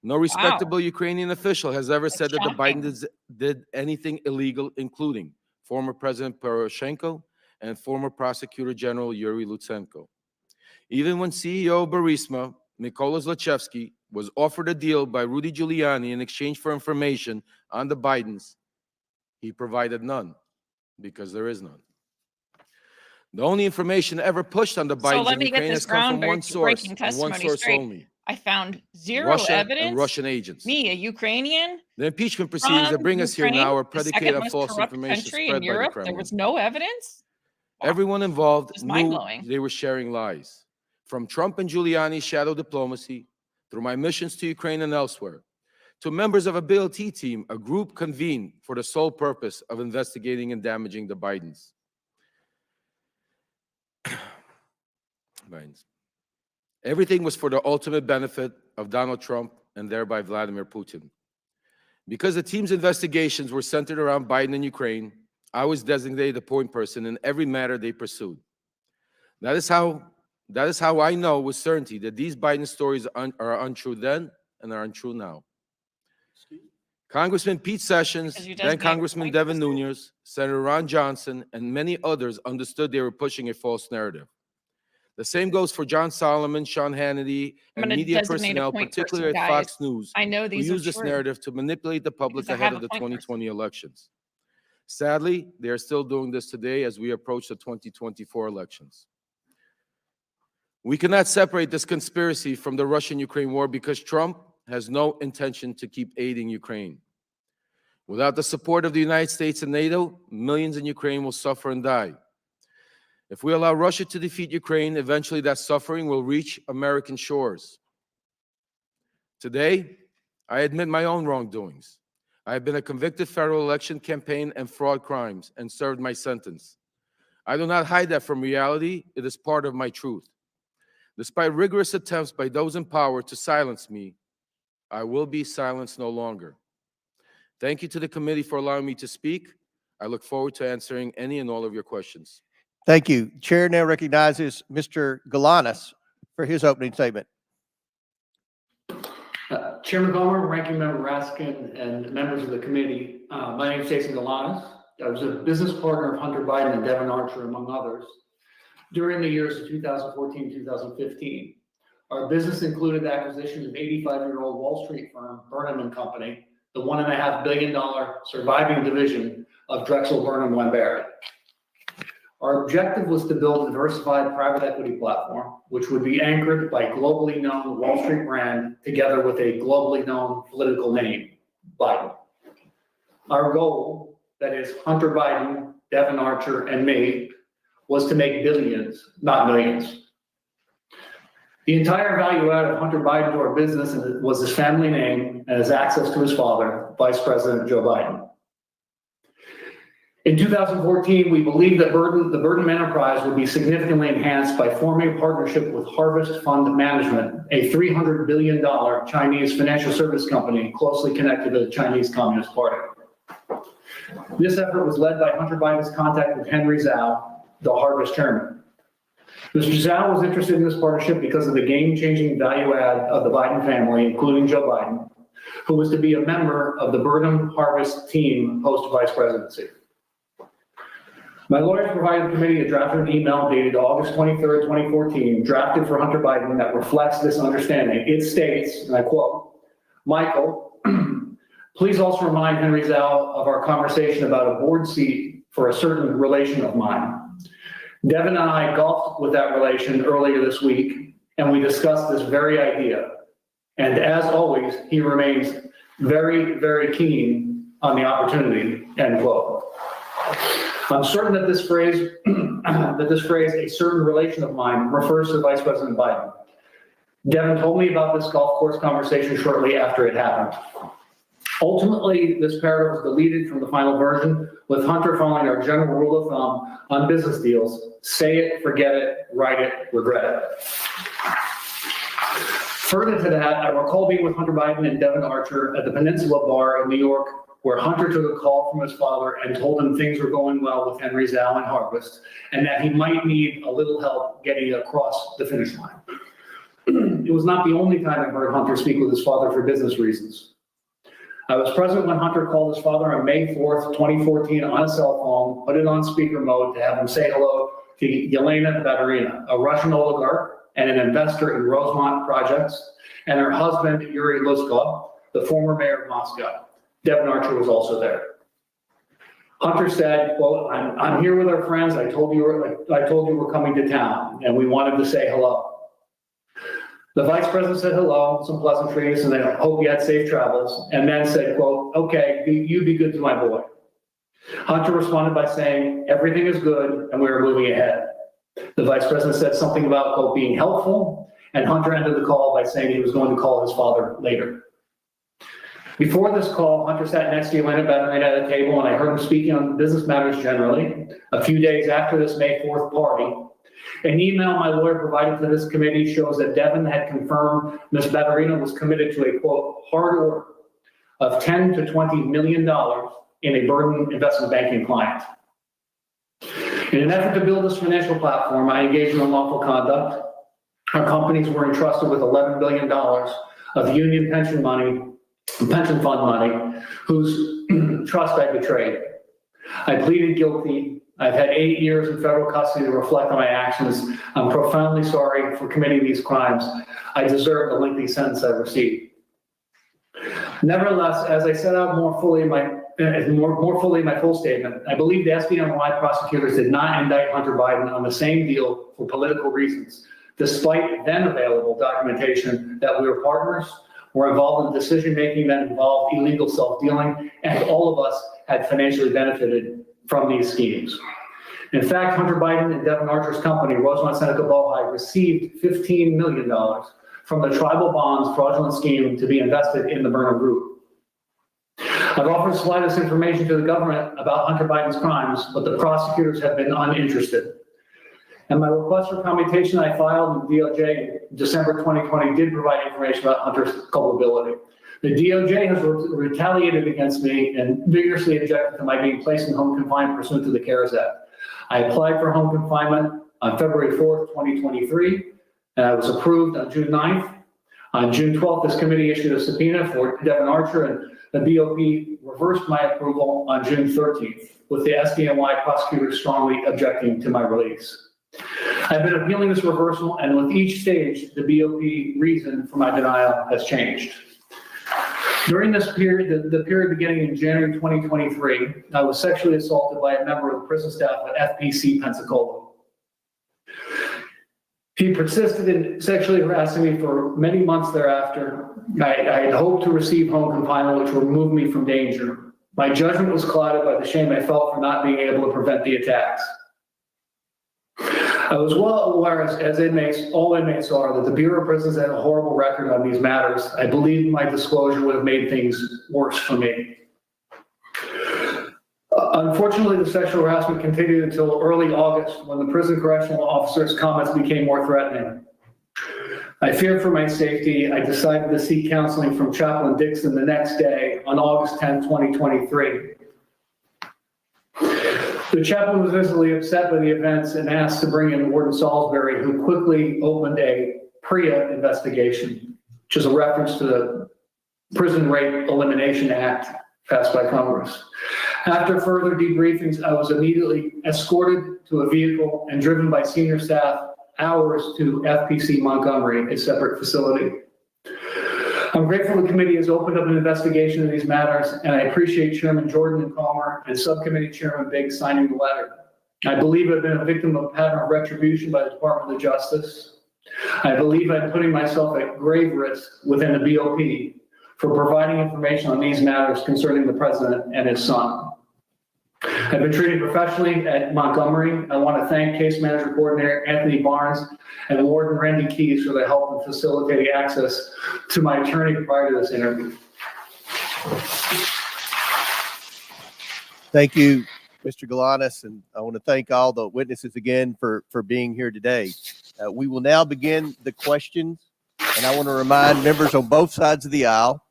No respectable Ukrainian official has ever said that the shocking. Biden did anything illegal, including former President Poroshenko and former Prosecutor General Yuri Lutsenko. Even when CEO of Burisma, Mykola Zlochevsky, was offered a deal by Rudy Giuliani in exchange for information on the Bidens, he provided none, because there is none. The only information ever pushed on the So Bidens let in me get Ukraine this has come from one source, groundbreaking and one testimony source straight. only: I found zero Russia evidence. and Russian agents. Me, a Ukrainian, The impeachment proceedings that from bring us here Ukraine, now are the predicated second on most false corrupt information country spread in by the Europe. There Kremlin. was no evidence. Wow. Everyone involved Just knew mind-blowing. they were sharing lies. From Trump and Giuliani's shadow diplomacy, through my missions to Ukraine and elsewhere, to members of a BLT team, a group convened for the sole purpose of investigating and damaging the Bidens. Everything was for the ultimate benefit of Donald Trump and thereby Vladimir Putin. Because the team's investigations were centered around Biden and Ukraine, I was designated the point person in every matter they pursued. That is how I know with certainty that these Biden stories are untrue then and are untrue now. Congressman Pete Sessions, Because you just then made Congressman point Devin percent. Nunes, Senator Ron Johnson, and many others understood they were pushing a false narrative. The same goes for John Solomon, Sean Hannity, I'm and going to media designate a personnel, point particularly person, at guys. Fox News, I know who these are used this true narrative to manipulate the public because I ahead have of a the point person. 2020 elections. Sadly, they are still doing this today as we approach the 2024 elections. We cannot separate this conspiracy from the Russian-Ukraine war because Trump has no intention to keep aiding Ukraine. Without the support of the United States and NATO, millions in Ukraine will suffer and die. If we allow Russia to defeat Ukraine, eventually that suffering will reach American shores. Today, I admit my own wrongdoings. I have been a convicted federal election campaign and fraud crimes and served my sentence. I do not hide that from reality. It is part of my truth. Despite rigorous attempts by those in power to silence me, I will be silenced no longer. Thank you to the committee for allowing me to speak. I look forward to answering any and all of your questions. Thank you. Chair now recognizes Mr. Galanis for his opening statement. Chairman Comer, Ranking Member Raskin, and members of the committee, my name is Jason Galanis. I was a business partner of Hunter Biden and Devin Archer, among others, during the years of 2014, 2015. Our business included the acquisition of 85-year-old Wall Street firm, Burnham & Company, the $1.5 billion surviving division of Drexel Burnham Lambert. Our objective was to build a diversified private equity platform, which would be anchored by globally known Wall Street brand together with a globally known political name, Biden. Our goal, that is Hunter Biden, Devin Archer, and me, was to make billions, not millions. The entire value add of Hunter Biden to our business was his family name and his access to his father, Vice President Joe Biden. In 2014, we believed that the Burnham enterprise would be significantly enhanced by forming a partnership with Harvest Fund Management, a $300 billion Chinese financial service company closely connected to the Chinese Communist Party. This effort was led by Hunter Biden's contact with Henry Zhao, the Harvest chairman. Mr. Zhao was interested in this partnership because of the game-changing value add of the Biden family, including Joe Biden, who was to be a member of the Burnham Harvest team post-vice presidency. My lawyers provided the committee a drafted email dated August 23rd, 2014, drafted for Hunter Biden that reflects this understanding. It states, and I quote, "Michael, please also remind Henry Zhao of our conversation about a board seat for a certain relation of mine. Devin and I golfed with that relation earlier this week, and we discussed this very idea. And as always, he remains very, very keen on the opportunity," end quote. I'm certain that this phrase, a certain relation of mine, refers to Vice President Biden. Devin told me about this golf course conversation shortly after it happened. Ultimately, this paragraph was deleted from the final version, with Hunter following our general rule of thumb on business deals: say it, forget it, write it, regret it. Further to that, I recall being with Hunter Biden and Devin Archer at the Peninsula Bar in New York, where Hunter took a call from his father and told him things were going well with Henry Zhao and Harvest, and that he might need a little help getting across the finish line. It was not the only time I heard Hunter speak with his father for business reasons. I was present when Hunter called his father on May 4th, 2014 on a cell phone, put it on speaker mode to have him say hello to Yelena Baturina, a Russian oligarch and an investor in Rosemont projects, and her husband, Yuri Luzkov, the former mayor of Moscow. Devin Archer was also there. Hunter said, quote, I'm here with our friends. I told you we're coming to town, and we wanted to say hello. The vice president said hello, some pleasantries, and I hope you had safe travels, and then said, quote, okay, you be good to my boy. Hunter responded by saying, everything is good, and we are moving ahead. The vice president said something about, quote, being helpful, and Hunter ended the call by saying he was going to call his father later. Before this call, Hunter sat next to Yelena Baturina at a table, and I heard him speaking on business matters generally. A few days after this May 4th party, an email my lawyer provided to this committee shows that Devin had confirmed Ms. Baturina was committed to a, quote, hard order of $10 to $20 million in a Burden investment banking client. In an effort to build this financial platform, I engaged in unlawful conduct. Our companies were entrusted with $11 billion of union pension money pension fund money, whose trust I betrayed. I pleaded guilty. I've had 8 years in federal custody to reflect on my actions. I'm profoundly sorry for committing these crimes. I deserve the lengthy sentence I received. Nevertheless, as I set out more fully in my full statement, I believe the SDNY prosecutors did not indict Hunter Biden on the same deal for political reasons, despite then available documentation that we were partners, were involved in decision-making that involved illegal self-dealing, and all of us had financially benefited from these schemes. In fact, Hunter Biden and Devin Archer's company, Rosemont Seneca Bohai, received $15 million from the tribal bonds fraudulent scheme to be invested in the Burnham Group. I've offered to supply this information to the government about Hunter Biden's crimes, but the prosecutors have been uninterested. And my request for commutation I filed in DOJ in December 2020 did provide information about Hunter's culpability. The DOJ has retaliated against me and vigorously objected to my being placed in home confinement pursuant to the CARES Act. I applied for home confinement on February 4th, 2023, and I was approved on June 9th. On June 12th, this committee issued a subpoena for Devin Archer, and the BOP reversed my approval on June 13th, with the SDNY prosecutors strongly objecting to my release. I've been appealing this reversal, and with each stage, the BOP reason for my denial has changed. During this period, the period beginning in January 2023, I was sexually assaulted by a member of the prison staff at FPC Pensacola. He persisted in sexually harassing me for many months thereafter. I had hoped to receive home confinement, which would remove me from danger. My judgment was clouded by the shame I felt for not being able to prevent the attacks. I was well aware, as inmates, all inmates are, that the Bureau of Prisons had a horrible record on these matters. I believe my disclosure would have made things worse for me. Unfortunately, the sexual harassment continued until early August, when the prison correctional officer's comments became more threatening. I feared for my safety. I decided to seek counseling from Chaplain Dixon the next day on August 10, 2023. The chaplain was visibly upset by the events and asked to bring in Warden Salisbury, who quickly opened a PREA investigation, which is a reference to the Prison Rape Elimination Act passed by Congress. After further debriefings, I was immediately escorted to a vehicle and driven by senior staff hours to FPC Montgomery, a separate facility. I'm grateful the committee has opened up an investigation of these matters, and I appreciate Chairman Jordan and Calmer and Subcommittee Chairman Biggs signing the letter. I believe I've been a victim of a pattern of retribution by the Department of Justice. I believe I'm putting myself at grave risk within the BOP for providing information on these matters concerning the president and his son. I've been treated professionally at Montgomery. I want to thank Case Manager Coordinator Anthony Barnes and Warden Randy Keys for their help in facilitating access to my attorney prior to this interview. Thank you, Mr. Galanis, and I want to thank all the witnesses again for being here today. We will now begin the questions, and I want to remind members on both sides of the aisle,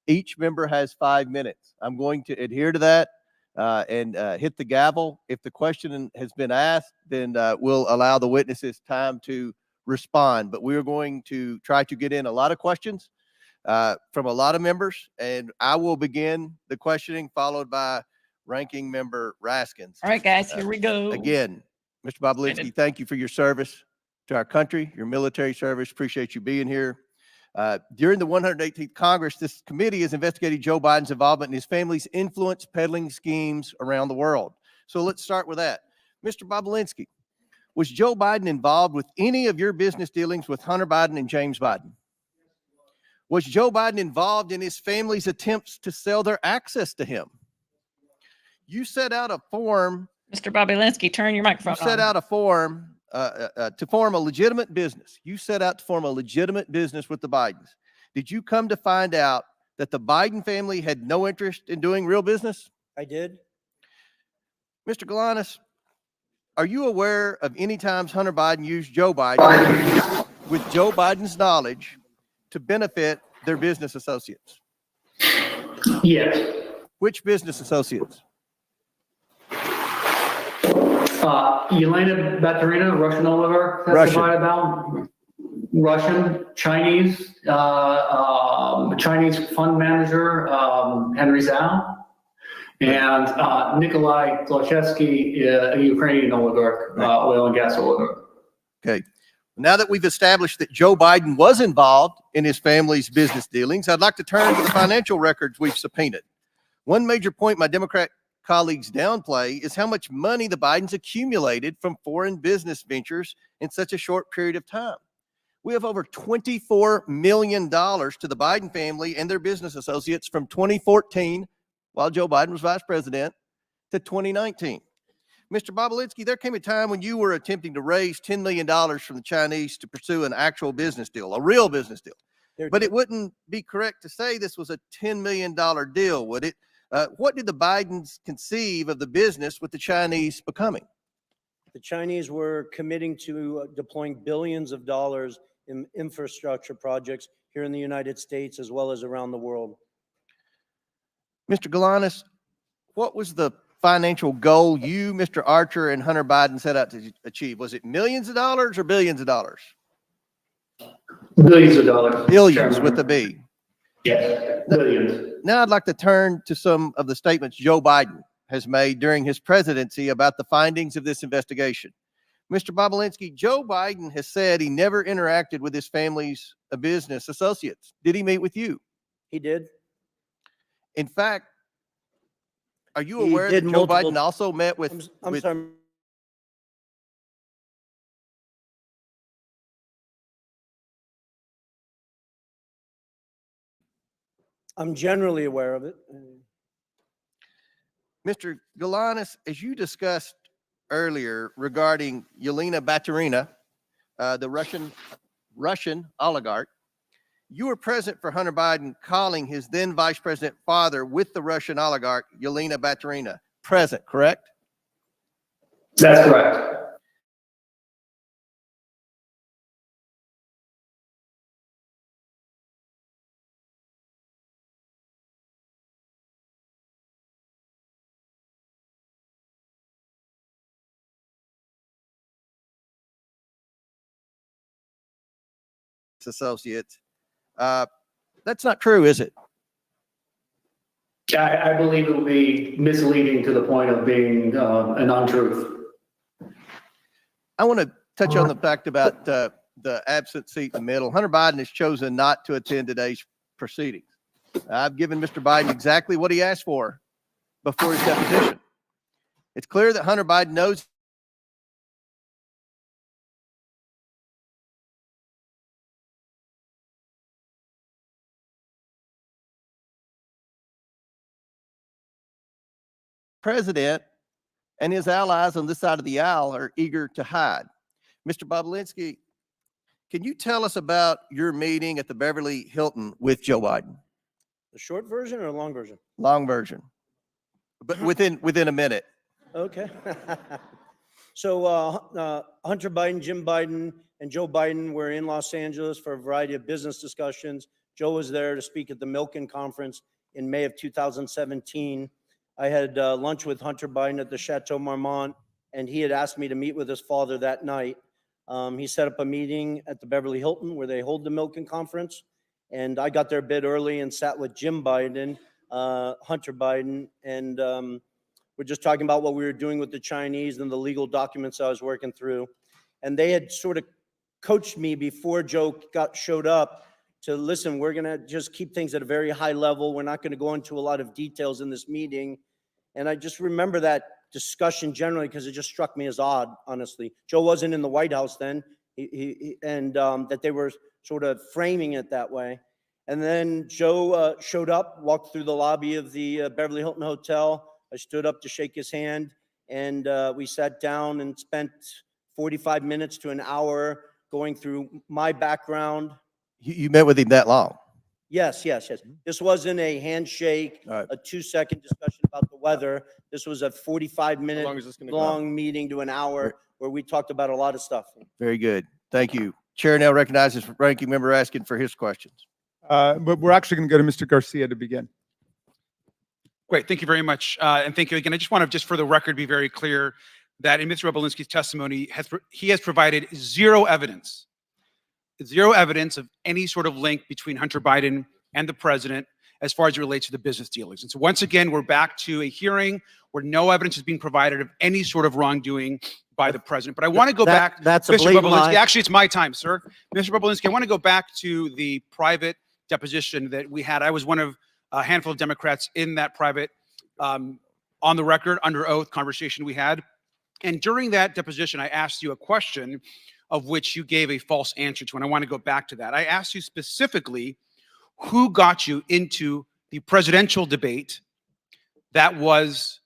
each member has 5 minutes. I'm going to adhere to that. And hit the gavel. If the question has been asked, then we'll allow the witnesses time to respond. But we are going to try to get in a lot of questions from a lot of members, and I will begin the questioning, followed by Ranking Member Raskins. All right, guys, here we go. Again, Mr. Bobulinski, thank you for your service to our country, your military service. Appreciate you being here. During the 118th Congress, this committee has investigated Joe Biden's involvement in his family's influence peddling schemes around the world. So let's start with that. Mr. Bobulinski, was Joe Biden involved with any of your business dealings with Hunter Biden and James Biden? Was Joe Biden involved in his family's attempts to sell their access to him? You set out a form. Mr. Bobulinski, turn your microphone on. You set out a form to form a legitimate business. You set out to form a legitimate business with the Bidens. Did you come to find out that the Biden family had no interest in doing real business? I did. Mr. Galanis, are you aware of any times Hunter Biden used Joe Biden with Joe Biden's knowledge to benefit their business associates? Yes. Which business associates? Elena Baturina, Russian oligarch, testified about. Russian, Chinese, Chinese fund manager, Henry Zhao, and Nikolai Zlochevsky, a Ukrainian oligarch, oil and gas oligarch. Okay. Now that we've established that Joe Biden was involved in his family's business dealings, I'd like to turn to the financial records we've subpoenaed. One major point my Democrat colleagues downplay is how much money the Bidens accumulated from foreign business ventures in such a short period of time. We have over $24 million to the Biden family and their business associates from 2014, while Joe Biden was vice president, to 2019. Mr. Bobulinski, there came a time when you were attempting to raise $10 million from the Chinese to pursue an actual business deal, a real business deal. But it wouldn't be correct to say this was a $10 million deal, would it? What did the Bidens conceive of the business with the Chinese becoming? The Chinese were committing to deploying billions of dollars in infrastructure projects here in the United States as well as around the world. Mr. Galanis, what was the financial goal you, Mr. Archer, and Hunter Biden set out to achieve? Was it millions of dollars or billions of dollars? Billions of dollars. Billions Chairman. with a B. Yes, billions. Now I'd like to turn to some of the statements Joe Biden has made during his presidency about the findings of this investigation. Mr. Bobulinski, Joe Biden has said he never interacted with his family's business associates. Did he meet with you? He did. In fact, are you He aware did that Joe multiple- Biden also met with? I'm with- sorry. I'm generally aware of it. Mr. Galanis, as you discussed earlier regarding Yelena Baturina, the Russian oligarch, you were present for Hunter Biden calling his then vice president father with the Russian oligarch Yelena Baturina. Present, correct? That's correct. Associates. That's not true, is it? I believe it will be misleading to the point of being an untruth. I want to touch on the fact about the absent seat in the middle. Hunter Biden has chosen not to attend today's proceedings. I've given Mr. Biden exactly what he asked for before his deposition. It's clear that Hunter Biden knows president and his allies on this side of the aisle are eager to hide. Mr. Bobulinski, can you tell us about your meeting at the Beverly Hilton with Joe Biden? The short version or the long version? Long version, but within a minute. Okay. So Hunter Biden, Jim Biden, and Joe Biden were in Los Angeles for a variety of business discussions. Joe was there to speak at the Milken Conference in May of 2017. I had lunch with Hunter Biden at the Chateau Marmont, and he had asked me to meet with his father that night. He set up a meeting at the Beverly Hilton where they hold the Milken Conference, and I got there a bit early and sat with Jim Biden, Hunter Biden, and we're just talking about what we were doing with the Chinese and the legal documents I was working through. And they had sort of coached me before Joe showed up to listen, we're going to just keep things at a very high level. We're not going to go into a lot of details in this meeting. And I just remember that discussion generally because it just struck me as odd, honestly. Joe wasn't in the White House then, and that they were sort of framing it that way. And then Joe showed up, walked through the lobby of the Beverly Hilton Hotel. I stood up to shake his hand, and we sat down and spent 45 minutes to an hour going through my background. You met with him that long? Yes. This wasn't a handshake, All right. a 2-second discussion about the weather. This was a 45-minute long is this gonna go? long meeting to an hour where we talked about a lot of stuff. Very good. Thank you. Chair now recognizes ranking member asking for his questions. But we're actually going to go to Mr. Garcia to begin. Great, thank you very much. And thank you again. I just want to, just for the record, be very clear that in Mr. Bobulinski's testimony, he has provided zero evidence zero evidence of any sort of link between Hunter Biden and the president as far as it relates to the business dealings. And so once again, we're back to a hearing where no evidence is being provided of any sort of wrongdoing by the president. But I want to go back, That's a Mr. blatant Bobulinski. lie. Actually, it's my time, sir. Mr. Bobulinski, I want to go back to the private deposition that we had. I was one of a handful of Democrats in that private, on the record, under oath conversation we had. And during that deposition, I asked you a question of which you gave a false answer to, and I want to go back to that. I asked you specifically who got you into the presidential debate that was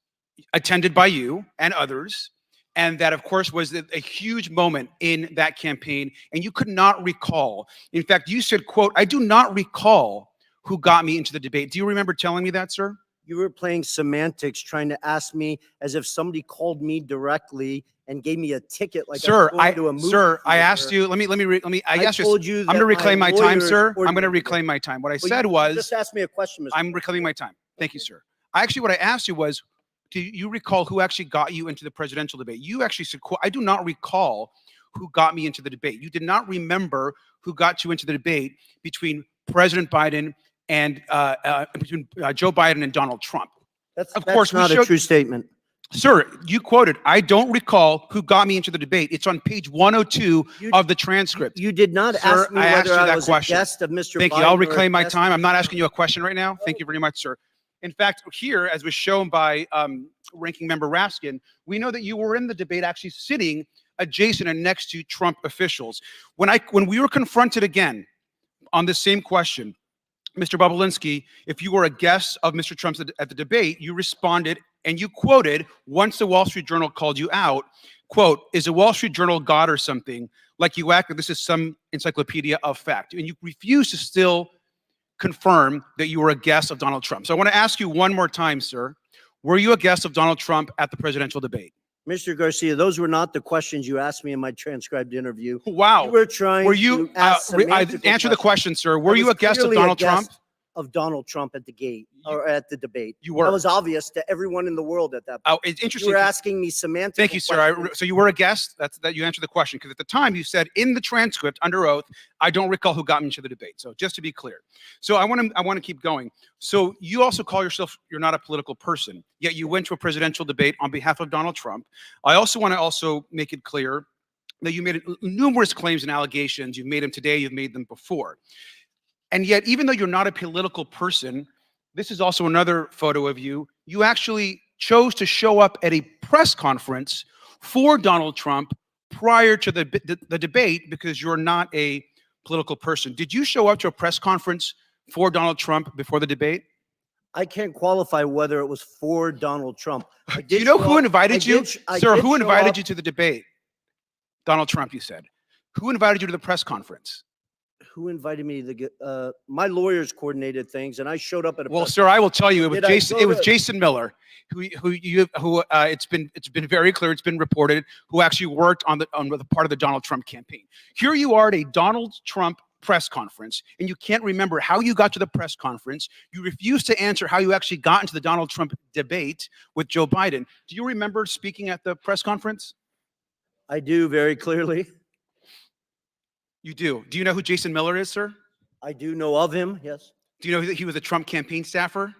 attended by you and others, and that, of course, was a huge moment in that campaign, and you could not recall. In fact, you said, quote, "I do not recall who got me into the debate." Do you remember telling me that, sir? You were playing semantics, trying to ask me as if somebody called me directly and gave me a ticket like Sir, I was going to a movie sir, I theater. asked you, I asked you, told you I'm going to that reclaim my time, lawyers sir. I'm going to ordered me. reclaim my time. What I Well, said you was, just asked me a question, Mr. I'm reclaiming my time. Thank you, sir. Actually, what I asked you was, do you recall who actually got you into the presidential debate? You actually said, quote, "I do not recall who got me into the debate." You did not remember who got you into the debate between President Biden and between Joe Biden and Donald Trump. That's course, we not a showed- true statement. Sir, you quoted, "I don't recall who got me into the debate." It's on page 102 of the transcript. You did not Sir, ask me I asked whether you I that was question. a guest of Mr. Thank Biden you. I'll or a reclaim my guest time. of I'm not Mr. asking you a question right now. Thank you very much, sir. In fact, here, as was shown by Ranking Member Raskin, we know that you were in the debate actually sitting adjacent and next to Trump officials. When we were confronted again on this same question, Mr. Bobulinski, if you were a guest of Mr. Trump's at the debate, you responded and you quoted, once the Wall Street Journal called you out, quote, "Is the Wall Street Journal God or something? Like you act like this is some encyclopedia of fact." And you refuse to still confirm that you were a guest of Donald Trump. So I want to ask you one more time, sir. Were you a guest of Donald Trump at the presidential debate? Mr. Garcia, those were not the questions you asked me in my transcribed interview. Wow. You were trying Were you, to ask semantical answer the question, sir. Were I you was a guest of clearly Donald guest Trump? Of Donald Trump at the gate or at the debate. You were. That was obvious to everyone in the world at that point. Oh, it's interesting. You were asking me semantic. Thank you, sir. So you were a guest. That you answered the question, because at the time you said in the transcript under oath, "I don't recall who got me into the debate." So just to be clear. So I want to keep going. So you also call yourself, you're not a political person, yet you went to a presidential debate on behalf of Donald Trump. I also want to make it clear that you made numerous claims and allegations. You've made them today. You've made them before. And yet, even though you're not a political person, this is also another photo of you. You actually chose to show up at a press conference for Donald Trump prior to the debate because you're not a political person. Did you show up to a press conference for Donald Trump before the debate? I can't qualify whether it was for Donald Trump. Do you know who invited you? Sir, who invited you to the debate? Donald Trump, you said. Who invited you to the press conference? Who invited me to my lawyers coordinated things, and I showed up at a. Well, sir, I will tell you, it was Did I Jason. go It was to- Jason Miller, who it's been very clear, it's been reported, who actually worked on the part of the Donald Trump campaign. Here you are at a Donald Trump press conference, and you can't remember how you got to the press conference. You refuse to answer how you actually got into the Donald Trump debate with Joe Biden. Do you remember speaking at the press conference? I do very clearly. You do. Do you know who Jason Miller is, sir? I do know of him. Yes. Do you know that he was a Trump campaign staffer?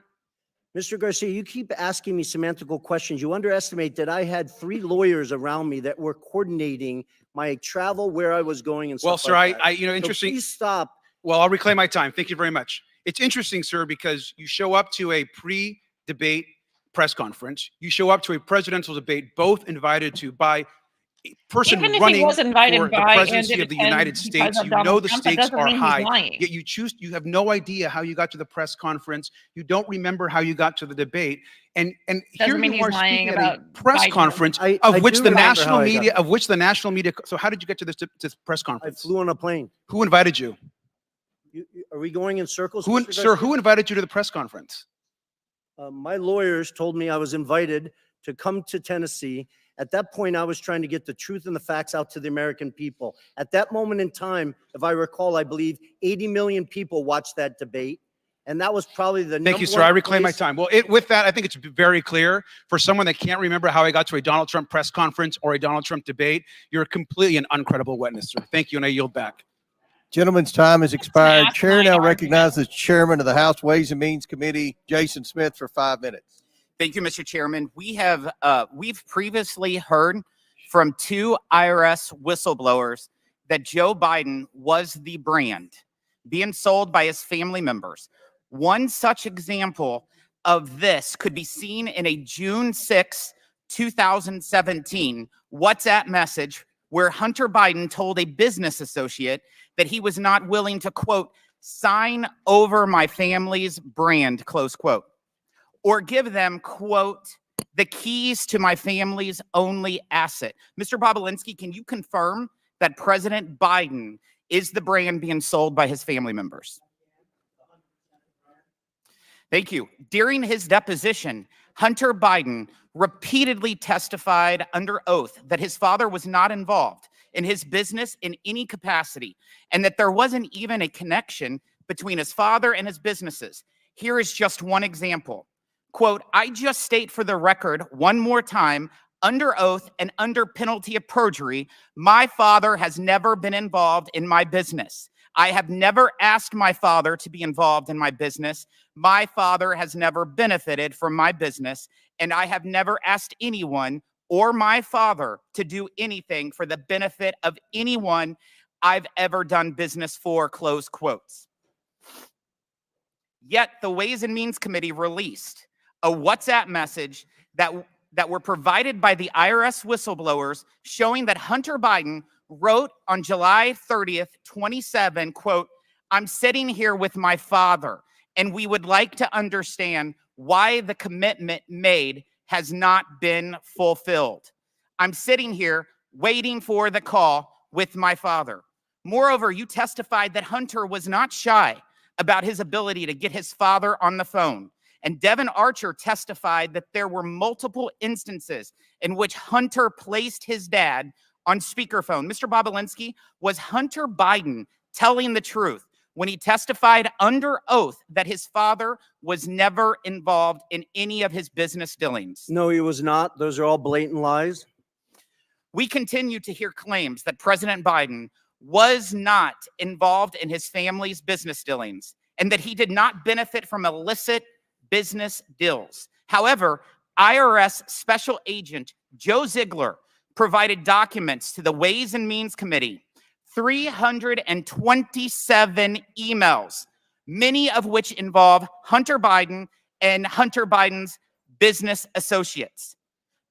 Mr. Garcia, you keep asking me semantical questions. You underestimate that I had 3 lawyers around me that were coordinating my travel, where I was going, and stuff Well, sir, like that. interesting. So please stop. Well, I'll reclaim my time. Thank you very much. It's interesting, sir, because you show up to a pre-debate press conference. You show up to a presidential debate, both invited to by a person Even if he running was invited for the by presidency and of the didn't United attend States. because of You Donald know the Trump, that stakes doesn't are mean he's high, lying. yet you have no idea how you got to the press conference. You don't remember how you got to the debate. And here Doesn't mean you are he's lying speaking at a about press Biden. conference I of which do the remember national how I got media, so how did you get to this press I conference? flew on a plane. Who invited you? Are we going in circles? Who, Mr. sir, Garcia? who invited you to the press conference? My lawyers told me I was invited to come to Tennessee. At that point, I was trying to get the truth and the facts out to the American people. At that moment in time, if I recall, I believe 80 million people watched that debate. And that was probably the Thank you, sir. I reclaim my time. Well, with that, I think it's very clear for someone that can't remember how I got to a Donald Trump press conference or a Donald Trump debate, you're completely an uncredible witness, sir. Thank you, and I yield back. Gentleman's time has to expired. ask Chair my now argument. recognizes Chairman of the House Ways and Means Committee, Jason Smith, for 5 minutes. Thank you, Mr. Chairman. We've previously heard from 2 IRS whistleblowers that Joe Biden was the brand being sold by his family members. One such example of this could be seen in a June 6, 2017 WhatsApp message where Hunter Biden told a business associate that he was not willing to, quote, sign over my family's brand, close quote, or give them, quote, the keys to my family's only asset. Mr. Bobulinski, can you confirm that President Biden is the brand being sold by his family members? Thank you. During his deposition, Hunter Biden repeatedly testified under oath that his father was not involved in his business in any capacity, and that there wasn't even a connection between his father and his businesses. Here is just one example. Quote, I just state for the record one more time, under oath and under penalty of perjury, my father has never been involved in my business. I have never asked my father to be involved in my business. My father has never benefited from my business, and I have never asked anyone or my father to do anything for the benefit of anyone I've ever done business for, close quotes. Yet the Ways and Means Committee released a WhatsApp message that were provided by the IRS whistleblowers showing that Hunter Biden wrote on July 30th, 27, quote, I'm sitting here with my father, and we would like to understand why the commitment made has not been fulfilled. I'm sitting here waiting for the call with my father. Moreover, you testified that Hunter was not shy about his ability to get his father on the phone. And Devin Archer testified that there were multiple instances in which Hunter placed his dad on speakerphone. Mr. Bobulinski, was Hunter Biden telling the truth when he testified under oath that his father was never involved in any of his business dealings? No, he was not. Those are all blatant lies. We continue to hear claims that President Biden was not involved in his family's business dealings and that he did not benefit from illicit business deals. However, IRS Special Agent Joe Ziegler provided documents to the Ways and Means Committee, 327 emails, many of which involve Hunter Biden and Hunter Biden's business associates.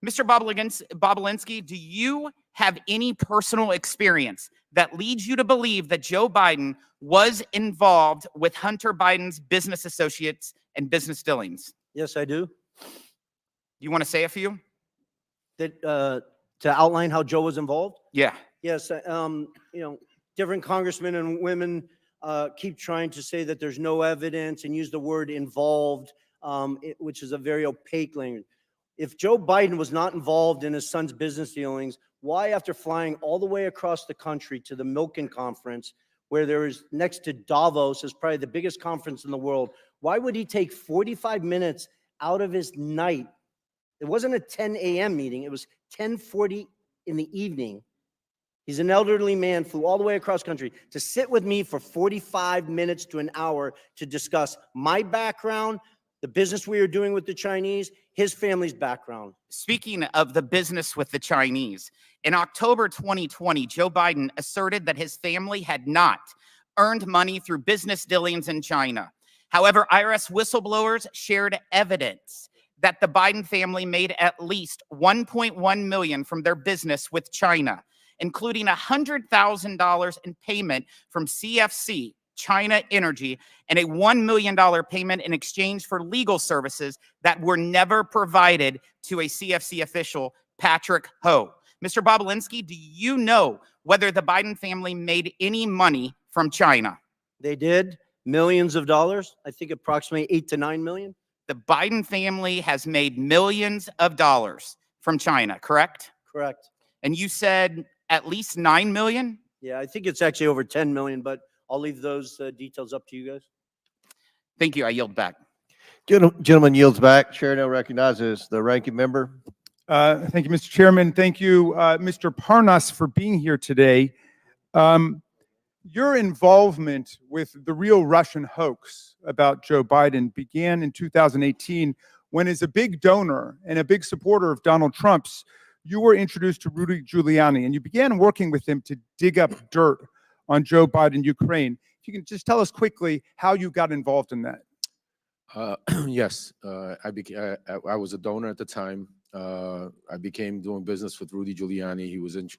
Mr. Bobulinski, do you have any personal experience that leads you to believe that Joe Biden was involved with Hunter Biden's business associates and business dealings? Yes, I do. You want to say a few? That to outline how Joe was involved? Yeah. Yes, different congressmen and women keep trying to say that there's no evidence and use the word involved, which is a very opaque language. If Joe Biden was not involved in his son's business dealings, why, after flying all the way across the country to the Milken Conference, where there is next to Davos, is probably the biggest conference in the world, why would he take 45 minutes out of his night? It wasn't a 10 a.m. meeting. It was 10:40 in the evening. He's an elderly man, flew all the way across country to sit with me for 45 minutes to an hour to discuss my background, the business we were doing with the Chinese, his family's background. Speaking of the business with the Chinese, in October 2020, Joe Biden asserted that his family had not earned money through business dealings in China. However, IRS whistleblowers shared evidence that the Biden family made at least $1.1 million from their business with China, including $100,000 in payment from CFC, China Energy, and a $1 million payment in exchange for legal services that were never provided to a CFC official, Patrick Ho. Mr. Bobulinski, do you know whether the Biden family made any money from China? They did, millions of dollars, I think approximately 8 to 9 million. The Biden family has made millions of dollars from China, correct? Correct. And you said at least 9 million? Yeah, I think it's actually over 10 million, but I'll leave those details up to you guys. Thank you. I yield back. Gentleman yields back. Chair now recognizes the ranking member. Thank you, Mr. Chairman. Thank you, Mr. Parnas, for being here today. Your involvement with the real Russian hoax about Joe Biden began in 2018 when, as a big donor and a big supporter of Donald Trump's, you were introduced to Rudy Giuliani and you began working with him to dig up dirt on Joe Biden, Ukraine. If you can just tell us quickly how you got involved in that. Yes, I was a donor at the time. I became doing business with Rudy Giuliani.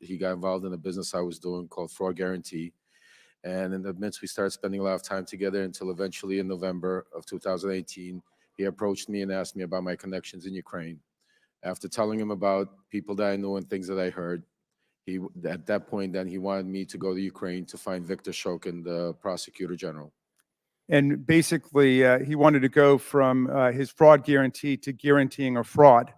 He got involved in a business I was doing called Fraud Guarantee. And in the midst, we started spending a lot of time together until eventually in November of 2018, he approached me and asked me about my connections in Ukraine. After telling him about people that I knew and things that I heard, at that point, then he wanted me to go to Ukraine to find Viktor Shokin, the prosecutor general. And basically, he wanted to go from his fraud guarantee to guaranteeing a fraud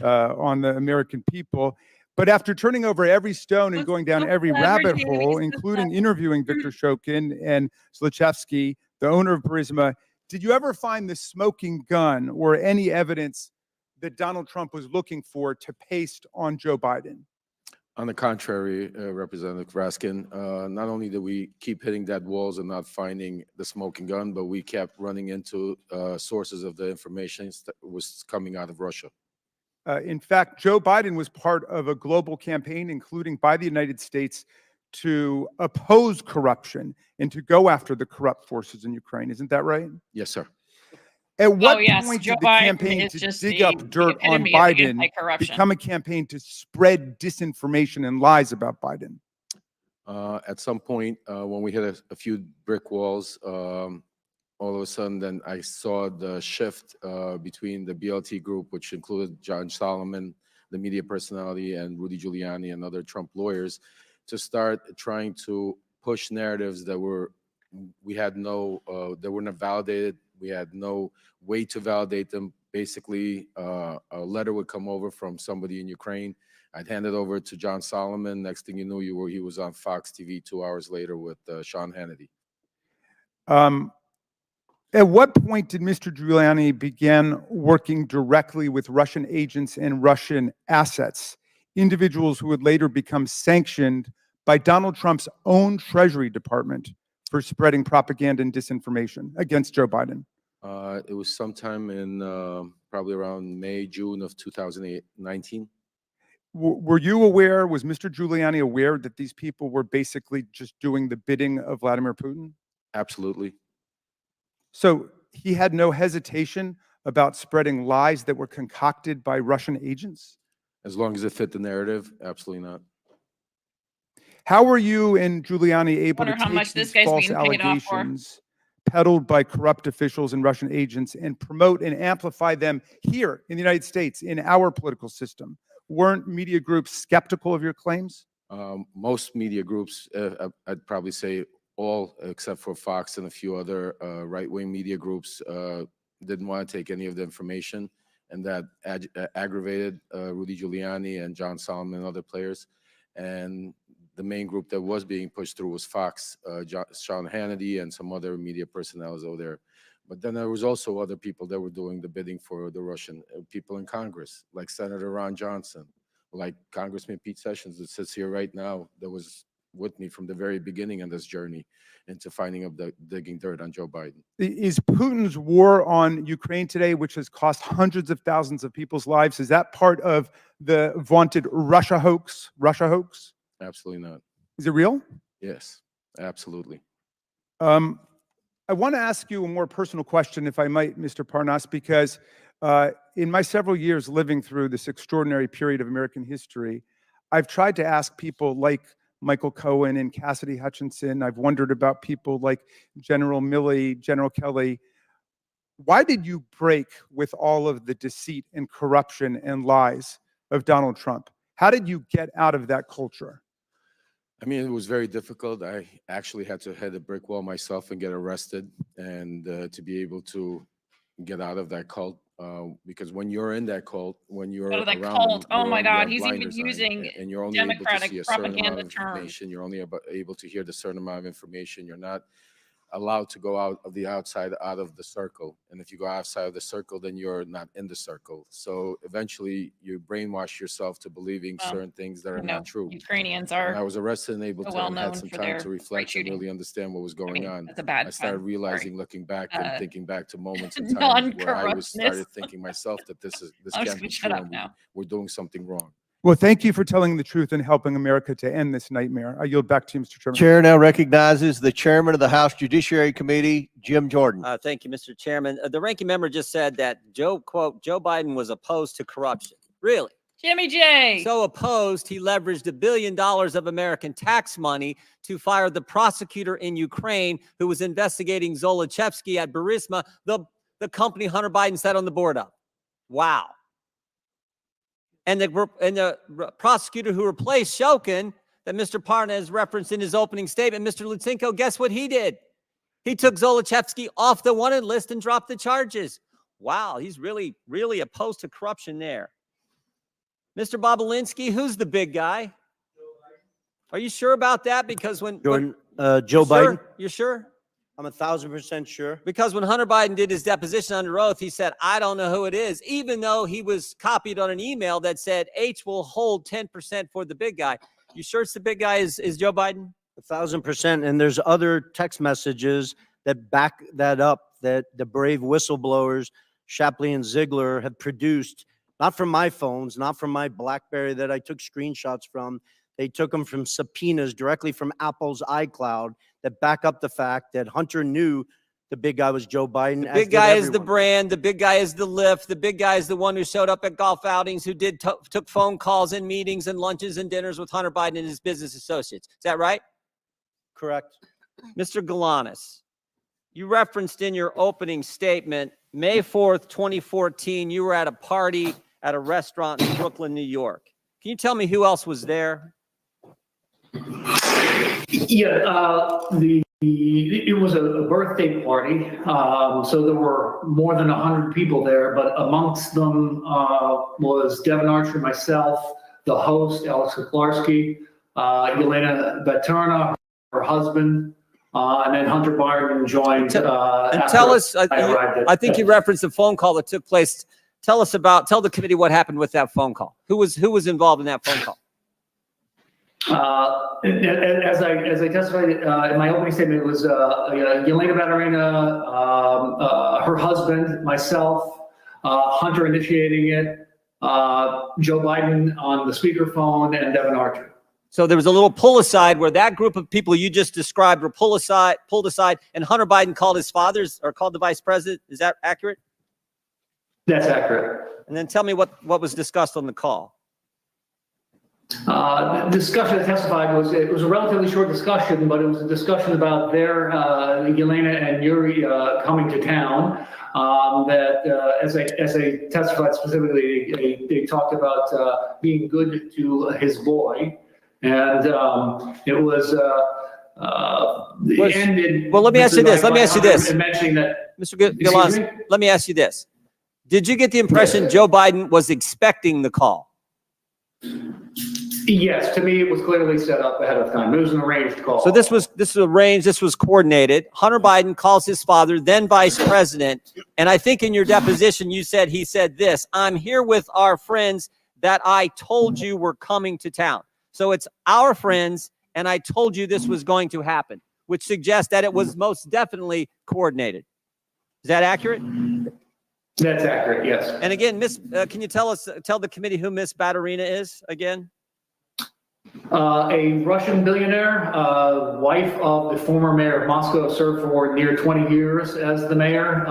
on the American people. But after turning over every stone and going down every rabbit hole, including interviewing Viktor Shokin and Zlochevsky, the owner of Burisma, did you ever find the smoking gun or any evidence that Donald Trump was looking for to paste on Joe Biden? On the contrary, Representative Raskin, not only did we keep hitting dead walls and not finding the smoking gun, but we kept running into sources of the information that was coming out of Russia. In fact, Joe Biden was part of a global campaign, including by the United States, to oppose corruption and to go after the corrupt forces in Ukraine. Isn't that right? Yes, sir. At what yes, point Joe did the Biden campaign is to just dig the up dirt on epitome of Biden anti-corruption. become a campaign to spread disinformation and lies about Biden? At some point, when we hit a few brick walls, all of a sudden, then I saw the shift between the BLT group, which included John Solomon, the media personality, and Rudy Giuliani and other Trump lawyers, to start trying to push narratives that that were not validated. We had no way to validate them. Basically, a letter would come over from somebody in Ukraine. I'd hand it over to John Solomon. Next thing you knew, he was on Fox TV 2 hours later with Sean Hannity. At what point did Mr. Giuliani begin working directly with Russian agents and Russian assets, individuals who would later become sanctioned by Donald Trump's own Treasury Department for spreading propaganda and disinformation against Joe Biden? It was sometime in probably around May, June of 2019. Were you aware, was Mr. Giuliani aware that these people were basically just doing the bidding of Vladimir Putin? Absolutely. So he had no hesitation about spreading lies that were concocted by Russian agents? As long as it fit the narrative, absolutely not. How were you and Giuliani able to Wonder how take much this these guy's false being paid off for. allegations peddled by corrupt officials and Russian agents and promote and amplify them here in the United States, in our political system? Weren't media groups skeptical of your claims? Most media groups, I'd probably say all except for Fox and a few other right-wing media groups, didn't want to take any of the information, and that aggravated Rudy Giuliani and John Solomon and other players. And the main group that was being pushed through was Fox, Sean Hannity, and some other media personnel over there. But then there was also other people that were doing the bidding for the Russian people in Congress, like Senator Ron Johnson, like Congressman Pete Sessions that sits here right now, that was with me from the very beginning of this journey into finding up digging dirt on Joe Biden. Is Putin's war on Ukraine today, which has cost hundreds of thousands of people's lives, is that part of the vaunted Russia hoax? Russia hoax? Absolutely not. Is it real? Yes, absolutely. I want to ask you a more personal question, if I might, Mr. Parnas, because in my several years living through this extraordinary period of American history, I've tried to ask people like Michael Cohen and Cassidy Hutchinson. I've wondered about people like General Milley, General Kelly. Why did you break with all of the deceit and corruption and lies of Donald Trump? How did you get out of that culture? I mean, it was very difficult. I actually had to hit a brick wall myself and get arrested, and to be able to get out of that cult. Because when you're in that cult, when you're Go to that around cult. them, Oh my you God, have he's even blinders on, using and you're only able to Democratic see a certain amount propaganda of terms. information. You're only able to hear the certain amount of information. You're not allowed to go out of the circle. And if you go outside of the circle, then you're not in the circle. So eventually you brainwash yourself to believing Well, certain things that are You know, not true. Ukrainians And I are was arrested and able so to well and known had some for time their to right reflect and shooting. really understand what was I going mean, on. that's a bad I started pun. realizing, looking back and Uh, thinking back to moments in time where I was Non-corruptness. started thinking myself that this I'm just can't be gonna shut true up and now. we're doing something wrong. Well, thank you for telling the truth and helping America to end this nightmare. I yield back to you, Mr. Chairman. Chair now recognizes the chairman of the House Judiciary Committee, Jim Jordan. Thank you, Mr. Chairman. The ranking member just said that quote, Joe Biden was opposed to corruption. Really? Jimmy J. So opposed, he leveraged $1 billion of American tax money to fire the prosecutor in Ukraine who was investigating Zolochevsky at Burisma, the company Hunter Biden sat on the board of. Wow. And the prosecutor who replaced Shokin, that Mr. Parnas referenced in his opening statement, Mr. Lutsenko, guess what he did? He took Zolochevsky off the wanted list and dropped the charges. Wow, he's really, really opposed to corruption there. Mr. Bobulinski, who's the big guy? Are you sure about that? Because when Jordan, Joe you're Biden. sure? You're sure? I'm 1,000% sure. Because when Hunter Biden did his deposition under oath, he said, I don't know who it is, even though he was copied on an email that said H will hold 10% for the big guy. You sure it's the big guy is Joe Biden? 1,000%. And there's other text messages that back that up, that the brave whistleblowers, Shapley and Ziegler, have produced, not from my phones, not from my BlackBerry that I took screenshots from. They took them from subpoenas directly from Apple's iCloud that back up the fact that Hunter knew the big guy was Joe Biden. The big guy is the brand. The big guy is the lift. The big guy is the one who showed up at golf outings, who took phone calls and meetings and lunches and dinners with Hunter Biden and his business associates. Is that right? Correct. Mr. Galanis, you referenced in your opening statement, May 4th, 2014, you were at a party at a restaurant in Brooklyn, New York. Can you tell me who else was there? Yeah, it was a birthday party, so there were more than 100 people there, but amongst them was Devin Archer, myself, the host, Alex Kuklarski, Yelena Baturna, her husband, and then Hunter Biden joined. And tell us, I think you referenced a phone call that took place. Tell the committee what happened with that phone call. Who was involved in that phone call? As I testified in my opening statement, it was Yelena Baturina, her husband, myself, Hunter initiating it, Joe Biden on the speakerphone, and Devin Archer. So there was a little pull aside where that group of people you just described were pulled aside, and Hunter Biden called his fathers or called the vice president. Is that accurate? That's accurate. And then tell me what was discussed on the call. The discussion I testified was a relatively short discussion, but it was a discussion about their Yelena and Yuri coming to town. That as I testified specifically, they talked about being good to his boy, and it was. Ended. Well, let me ask you this. Mentioning that, Mr. Galanis, let me ask you this. Did you get the impression Joe Biden was expecting the call? Yes, to me, it was clearly set up ahead of time. It was an arranged call. So this was arranged, this was coordinated. Hunter Biden calls his father, then vice president. And I think in your deposition, he said this, I'm here with our friends that I told you were coming to town. So it's our friends, and I told you this was going to happen, which suggests that it was most definitely coordinated. Is that accurate? That's accurate, yes. And again, can you tell the committee who Miss Baturina is again? A Russian billionaire, wife of the former mayor of Moscow, served for near 20 years as the mayor.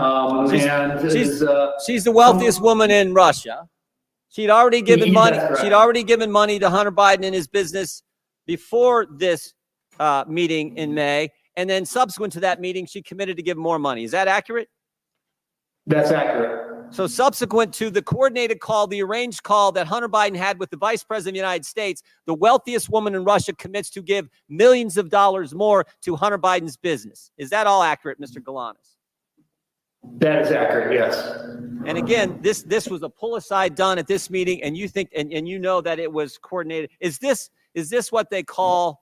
She's the wealthiest woman in Russia. She'd already given money. She'd already given money to Hunter Biden and his business before this meeting in May, and then subsequent to that meeting, she committed to give more money. Is that accurate? That's accurate. So subsequent to the coordinated call, the arranged call that Hunter Biden had with the vice president of the United States, the wealthiest woman in Russia commits to give millions of dollars more to Hunter Biden's business. Is that all accurate, Mr. Galanis? That is accurate, yes. And again, this was a pull aside done at this meeting, and you think and you know that it was coordinated. Is this what they call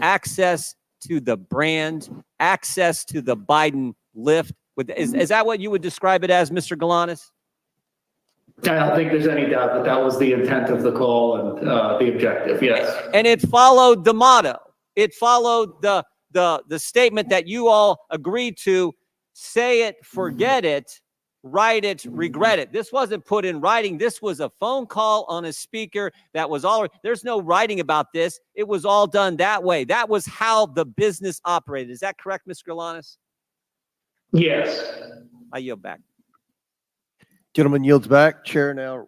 access to the brand, access to the Biden lift. Is that what you would describe it as, Mr. Galanis? I don't think there's any doubt that that was the intent of the call and the objective, yes. And it followed the motto. It followed the statement that you all agreed to: say it, forget it, write it, regret it. This wasn't put in writing. This was a phone call on a speaker that was all, there's no writing about this. It was all done that way. That was how the business operated. Is that correct, Ms. Galanis? Yes. I yield back. Gentleman yields back. Chair now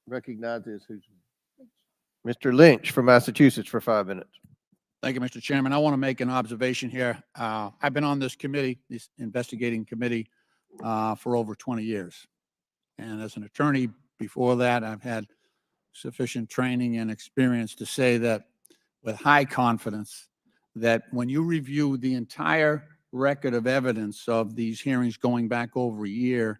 recognizes Mr. Lynch from Massachusetts for 5 minutes. Thank you, Mr. Chairman. I want to make an observation here. I've been on this committee, this investigating committee, for over 20 years. And as an attorney before that, I've had sufficient training and experience to say that with high confidence that when you review the entire record of evidence of these hearings going back over a year,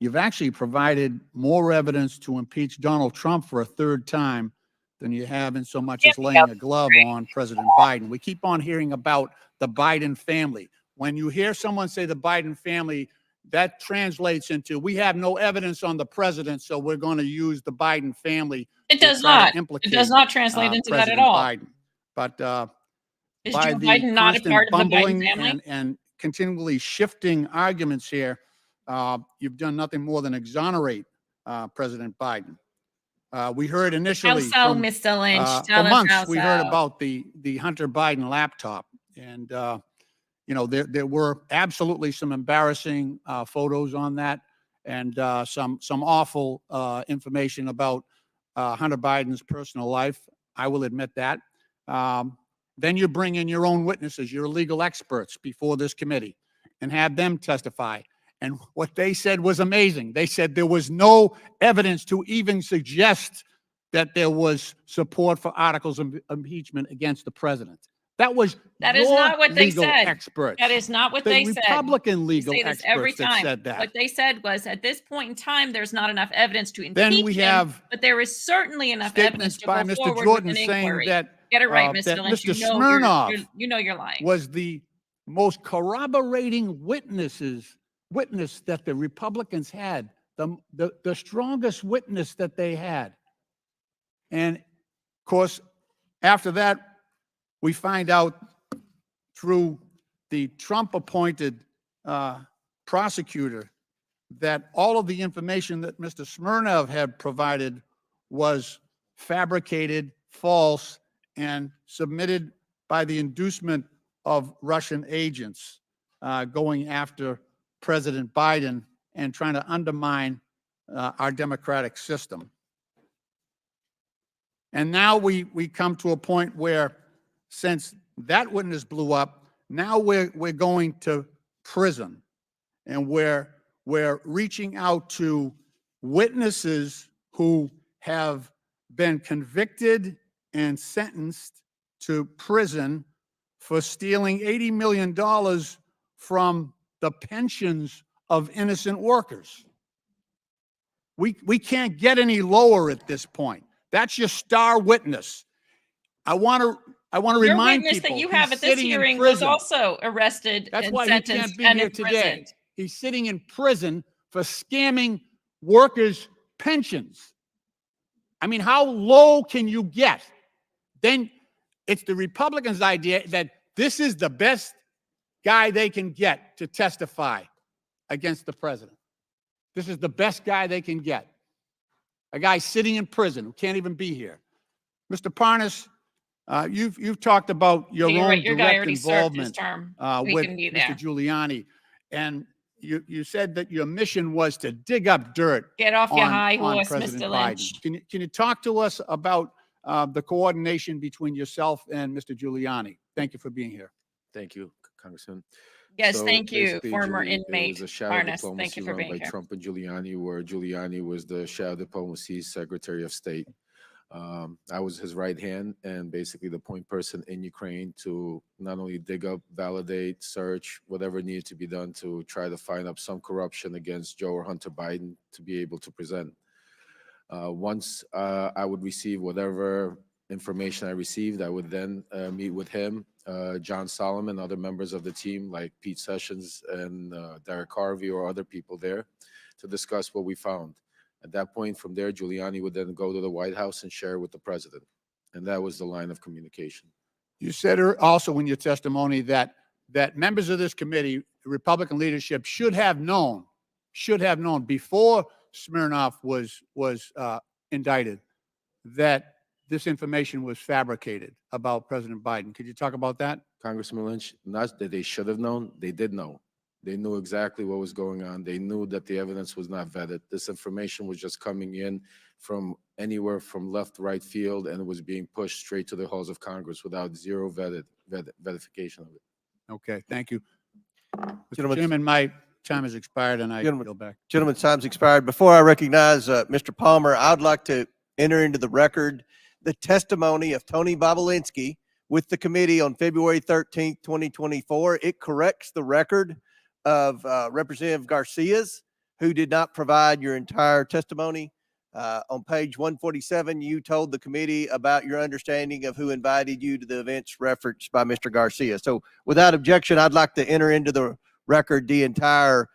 you've actually provided more evidence to impeach Donald Trump for a third time than you have in so much as laying a glove on President Biden. We keep on hearing about the Biden family. When you hear someone say the Biden family, that translates into, we have no evidence on the president, so we're going to use the Biden family. It does not. It does not translate into that at all. Biden. But is by Joe the Biden not a constant part of the Biden bumbling family? and continually shifting arguments here, you've done nothing more than exonerate President Biden. We heard initially How so, from, Mr. Lynch? for Tell us months, how we heard so. about the Hunter Biden laptop. And, you know, there were absolutely some embarrassing photos on that, and some awful information about Hunter Biden's personal life. I will admit that. Then you bring in your own witnesses, your legal experts before this committee, and have them testify. And what they said was amazing. They said there was no evidence to even suggest that there was support for articles of impeachment against the president. That is not what they legal said. experts. That is not what The they said. Republican legal They say this every experts that time. said that. What they said was, at this point in time, there's not enough evidence to impeach Then we him, have but there is certainly enough evidence statements to by go Mr. forward Jordan with an saying inquiry. that, Get it right, that Mr. Lynch. Mr. You know Smirnov you're lying. was the most corroborating witness that the Republicans had, the strongest witness that they had. And of course, after that, we find out through the Trump-appointed prosecutor that all of the information that Mr. Smirnov had provided was fabricated, false, and submitted by the inducement of Russian agents going after President Biden and trying to undermine our democratic system. And now we come to a point where, since that witness blew up, now we're going to prison, and we're reaching out to witnesses who have been convicted and sentenced to prison for stealing $80 million from the pensions of innocent workers. We can't get any lower at this point. That's your star witness. I want to Your remind witness people that you have he's at this sitting in hearing was prison. also arrested That's and why he sentenced can't be and here today. imprisoned. He's sitting in prison for scamming workers' pensions. I mean, how low can you get? Then it's the Republicans' idea that this is the best guy they can get to testify against the president. This is the best guy they can get. A guy sitting in prison who can't even be here. Mr. Parnas, you've talked about your You're own right. Your guy direct already served his involvement term. with We can be there. Mr. Giuliani, and you said that your mission was to dig up dirt. Get off your on high horse, President Mr. Lynch. Biden. Can you talk to us about the coordination between yourself and Mr. Giuliani? Thank you for being here. Thank you, Congressman. Yes, So thank you, basically, former Julie, it inmate was a shadow Parnas. diplomacy Thank you for run being by here. Trump and Giuliani, where Giuliani was the shadow diplomacy Secretary of State. I was his right hand and basically the point person in Ukraine to not only dig up, validate, search, whatever needed to be done to try to find up some corruption against Joe or Hunter Biden to be able to present. Once I would receive whatever information I received, I would then meet with him, John Solomon, other members of the team like Pete Sessions and Derek Harvey or other people there to discuss what we found. At that point, from there, Giuliani would then go to the White House and share with the president. And that was the line of communication. You said also in your testimony that members of this committee, Republican leadership, should have known before Smirnoff was indicted that this information was fabricated about President Biden. Could you talk about that? Congressman Lynch, not that they should have known, they did know. They knew exactly what was going on. They knew that the evidence was not vetted. This information was just coming in from anywhere from left, right field, and it was being pushed straight to the halls of Congress without zero verification of it. Okay, thank you. Mr. Gentlemen- Chairman, my time has expired and I Gentlemen- go back. Gentlemen's time's expired. Before I recognize Mr. Palmer, I'd like to enter into the record the testimony of Tony Bobulinski with the committee on February 13th, 2024. It corrects the record of Representative Garcia's, who did not provide your entire testimony. On page 147, you told the committee about your understanding of who invited you to the events referenced by Mr. Garcia. So without objection, I'd like to enter into the record the entire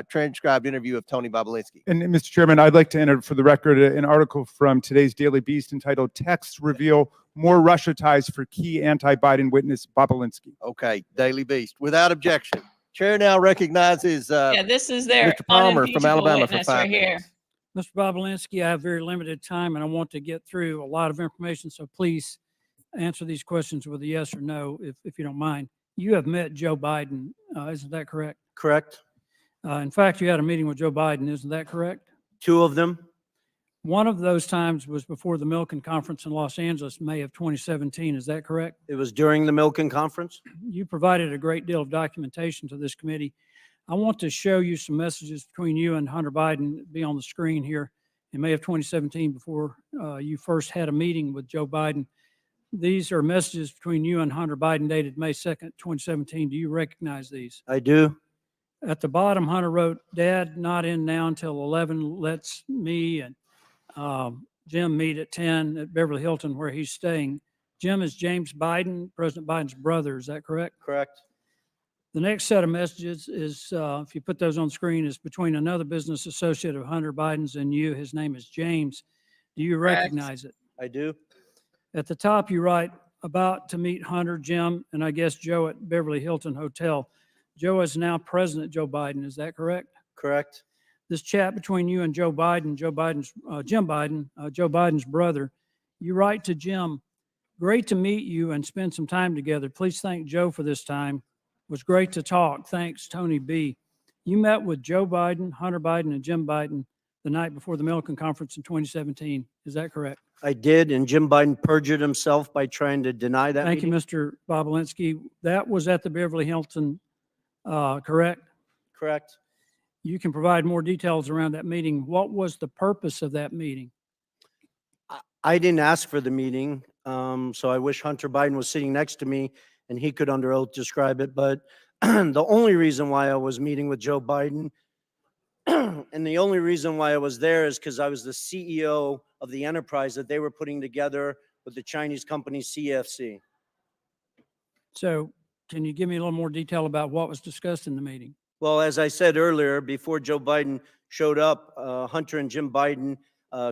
transcribed interview of Tony Bobulinski. And Mr. Chairman, I'd like to enter for the record an article from today's Daily Beast entitled "Texts Reveal More Russia Ties for Key Anti-Biden Witness Bobulinski." Okay, Daily Beast. Without objection. Chair now recognizes Yeah, this is their Mr. Palmer from unimpeachable Alabama for witness 5 right here. minutes. Mr. Bobulinski, I have very limited time and I want to get through a lot of information, so please answer these questions with a yes or no, if you don't mind. You have met Joe Biden, isn't that correct? Correct. In fact, you had a meeting with Joe Biden, isn't that correct? 2 of them. One of those times was before the Milken Conference in Los Angeles, May of 2017, is that correct? It was during the Milken Conference. You provided a great deal of documentation to this committee. I want to show you some messages between you and Hunter Biden, be on the screen here, in May of 2017 before you first had a meeting with Joe Biden. These are messages between you and Hunter Biden dated May 2nd, 2017. Do you recognize these? I do. At the bottom, Hunter wrote, "Dad, not in now until 11. Let's me and Jim meet at 10 at Beverly Hilton where he's staying." Jim is James Biden, President Biden's brother. Is that correct? Correct. The next set of messages is, if you put those on screen, is between another business associate of Hunter Biden's and you. His name is James. Do you Correct. recognize it? I do. At the top, you write, "About to meet Hunter, Jim, and I guess Joe at Beverly Hilton Hotel." Joe is now President Joe Biden. Is that correct? Correct. This chat between you and Joe Biden, Joe Biden's brother, you write to Jim, "Great to meet you and spend some time together. Please thank Joe for this time. Was great to talk. Thanks, Tony B." You met with Joe Biden, Hunter Biden, and Jim Biden the night before the Milken Conference in 2017. Is that correct? I did, and Jim Biden perjured himself by trying to deny that Thank you, meeting. Mr. Bobulinski. That was at the Beverly Hilton, correct? Correct. You can provide more details around that meeting. What was the purpose of that meeting? I didn't ask for the meeting, so I wish Hunter Biden was sitting next to me and he could under oath describe it. But the only reason why I was meeting with Joe Biden and the only reason why I was there is because I was the CEO of the enterprise that they were putting together with the Chinese company CFC. So can you give me a little more detail about what was discussed in the meeting? Well, as I said earlier, before Joe Biden showed up, Hunter and Jim Biden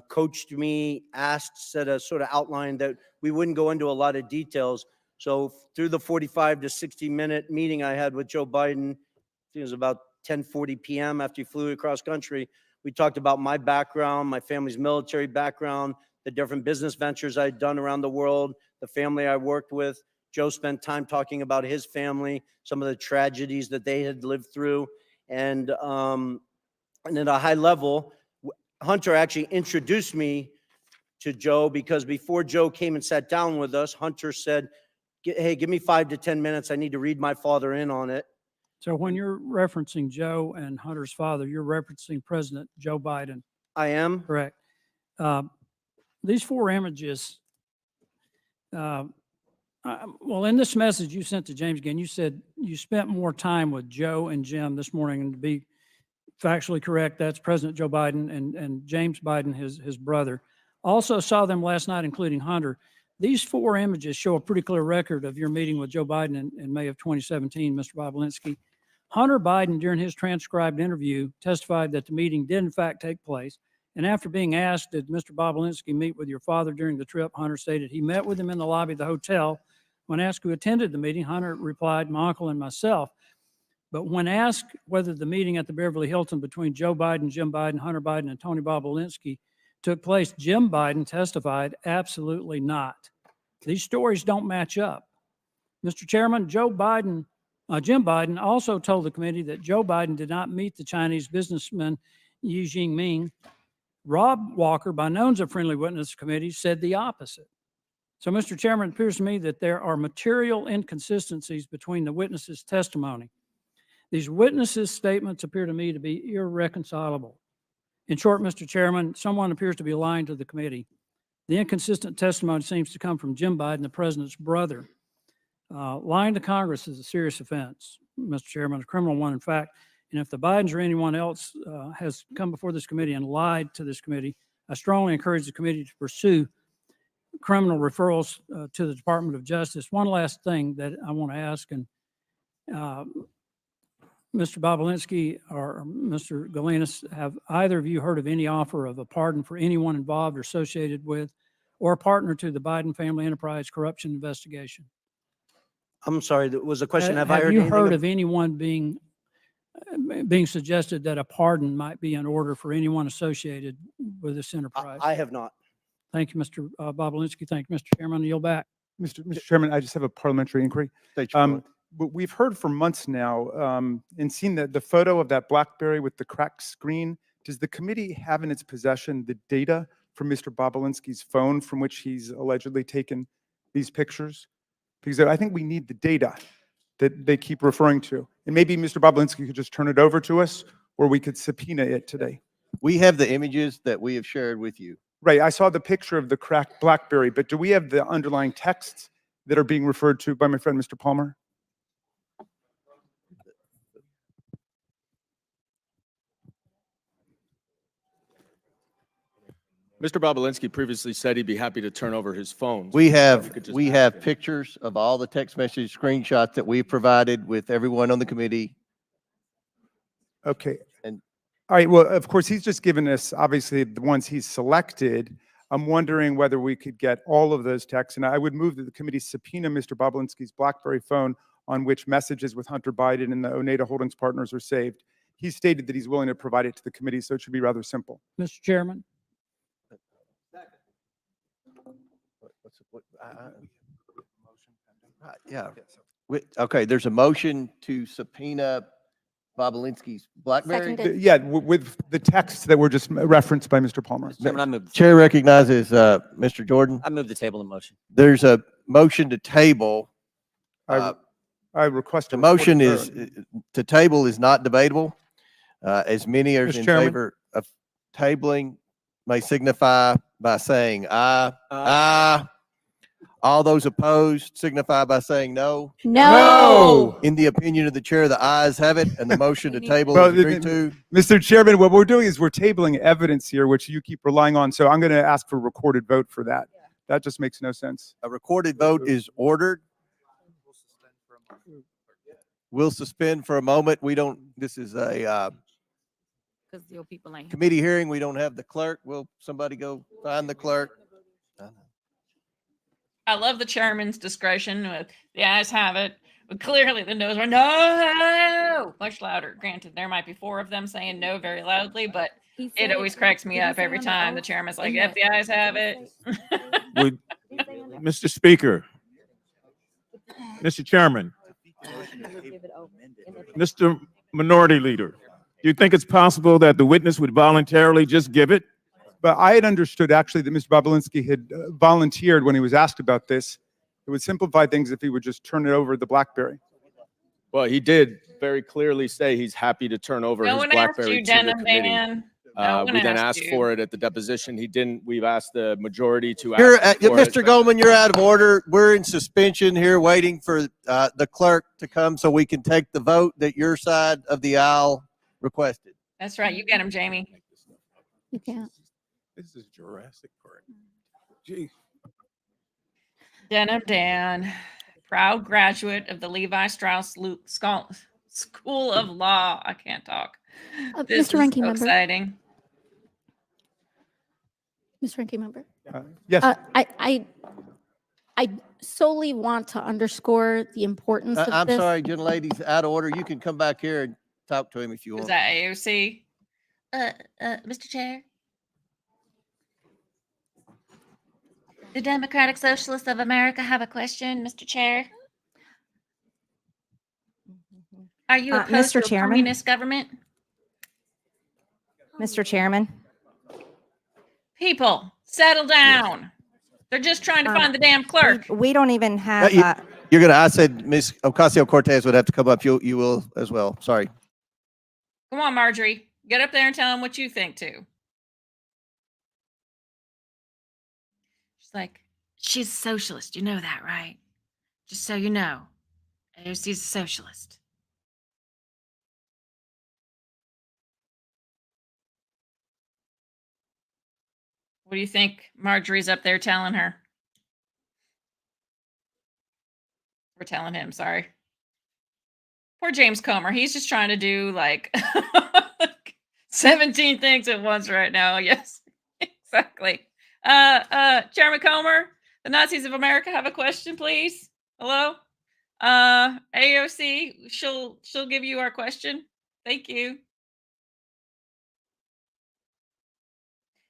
coached me, asked, said a sort of outline that we wouldn't go into a lot of details. So through the 45 to 60-minute meeting I had with Joe Biden, I think it was about 10:40 p.m. after he flew across country, we talked about my background, my family's military background, the different business ventures I'd done around the world, the family I worked with. Joe spent time talking about his family, some of the tragedies that they had lived through. And at a high level, Hunter actually introduced me to Joe because before Joe came and sat down with us, Hunter said, "Hey, give me 5 to 10 minutes. I need to read my father in on it." So when you're referencing Joe and Hunter's father, you're referencing President Joe Biden. I am. Correct. These 4 images, well, in this message you sent to James again, you said you spent more time with Joe and Jim this morning, and to be factually correct, that's President Joe Biden and James Biden, his brother. Also saw them last night, including Hunter. These 4 images show a pretty clear record of your meeting with Joe Biden in May of 2017, Mr. Bobulinski. Hunter Biden, during his transcribed interview, testified that the meeting did in fact take place. And after being asked, did Mr. Bobulinski meet with your father during the trip, Hunter stated he met with him in the lobby of the hotel. When asked who attended the meeting, Hunter replied, my uncle and myself. But when asked whether the meeting at the Beverly Hilton between Joe Biden, Jim Biden, Hunter Biden, and Tony Bobulinski took place, Jim Biden testified, absolutely not. These stories don't match up. Mr. Chairman, Jim Biden also told the committee that Joe Biden did not meet the Chinese businessman Xi Jinping. Rob Walker, by known as a friendly witness committee, said the opposite. So, Mr. Chairman, it appears to me that there are material inconsistencies between the witnesses' testimony. These witnesses' statements appear to me to be irreconcilable. In short, Mr. Chairman, someone appears to be lying to the committee. The inconsistent testimony seems to come from Jim Biden, the president's brother. Lying to Congress is a serious offense, Mr. Chairman, a criminal one, in fact. And if the Bidens or anyone else has come before this committee and lied to this committee, I strongly encourage the committee to pursue criminal referrals to the Department of Justice. One last thing that I want to ask, and Mr. Bobulinski or Mr. Galinas, have either of you heard of any offer of a pardon for anyone involved or associated with or a partner to the Biden family enterprise corruption investigation? I'm sorry, that was a question. Have I Have heard you anything heard of anyone being suggested that a pardon might be in order for anyone associated with this enterprise? I have not. Thank you, Mr. Bobulinski. Thank you, Mr. Chairman. I yield back. Mr. Chairman, I just have a parliamentary inquiry. State your point. But we've heard for months now and seen the photo of that BlackBerry with the cracked screen. Does the committee have in its possession the data from Mr. Bobulinski's phone from which he's allegedly taken these pictures? Because I think we need the data that they keep referring to. And maybe Mr. Bobulinski could just turn it over to us, or we could subpoena it today. We have the images that we have shared with you. Right, I saw the picture of the cracked BlackBerry, but do we have the underlying texts that are being referred to by my friend, Mr. Palmer? Mr. Bobulinski previously said he'd be happy to turn over his phones. We You have could just we ask have him. pictures of all the text message screenshots that we've provided with everyone on the committee. Okay. And- All right, well, of course, he's just given us, obviously, the ones he's selected. I'm wondering whether we could get all of those texts, and I would move that the committee subpoena Mr. Bobulinski's BlackBerry phone on which messages with Hunter Biden and the Oneida Holdings partners are saved. He stated that he's willing to provide it to the committee, so it should be rather simple. Mr. Chairman. Yeah. Okay, there's a motion to subpoena Bobulinski's BlackBerry. Seconded. Yeah, with the texts that were just referenced by Mr. Palmer. Mr. Chairman, I move, Chair recognizes Mr. Jordan. I move the table in motion. There's a motion to table. I request. The a recorded motion is vote. to table is not debatable. As many are Mr. in Chairman. favor of tabling may signify by saying aye. Aye. All those opposed signify by saying no. No. In the opinion of the chair, the ayes have it, and the motion to table Well, is agreed to. Mr. Chairman, what we're doing is we're tabling evidence here, which you keep relying on. So I'm going to ask for a recorded vote for that. That just makes no sense. A recorded vote is ordered. We'll suspend for a moment. We don't, this is a Because the old people ain't. committee hearing. We don't have the clerk. Will somebody go find the clerk? I love the chairman's discretion with the ayes have it, but clearly the no's were no, much louder. Granted, there might be 4 of them saying no very loudly, but it always cracks me up every time the chairman's like, "Yep, the ayes have it." Would, Mr. Speaker, Mr. Chairman, Mr. Minority Leader, do you think it's possible that the witness would voluntarily just give it? But I had understood actually that Mr. Bobulinski had volunteered when he was asked about this. It would simplify things if he would just turn it over the BlackBerry. Well, he did very clearly say he's happy to turn over No his one asked BlackBerry you, to the Denham committee. man. No one We then asked asked you. for it at the deposition. He didn't. We've asked the majority to You're, ask for it. Mr. Goldman, you're out of order. We're in suspension here, waiting for the clerk to come so we can take the vote that your side of the aisle requested. That's right. You get him, Jamie. You can't. This is Jurassic Park. Gee. Denham Dan, proud graduate of the Levi Strauss School of Law. I can't talk. This Mr. is Ranking so Member. exciting. Mr. Ranking Member. Yes. I solely want to underscore the importance of I'm this. sorry, gentlelady's out of order. You can come back here and talk to him if you Is want. that AOC? Mr. Chair. The Democratic Socialists of America have a question, Mr. Chair. Are you opposed Mr. to a Chairman? communist government? Mr. Chairman, People, settle down. They're just trying to find the damn clerk. we don't even have, You're gonna, I said Ms. Ocasio-Cortez would have to come up. You will as well. Sorry. Come on, Marjorie. Get up there and tell them what you think, too. She's like, she's a socialist. You know that, right? Just so you know. AOC's a socialist. What do you think Marjorie's up there telling her? We're telling him, sorry. Poor James Comer. He's just trying to do like 17 things at once right now. Yes, exactly. Chairman Comer, the Nazis of America have a question, please. Hello? AOC, she'll give you our question. Thank you.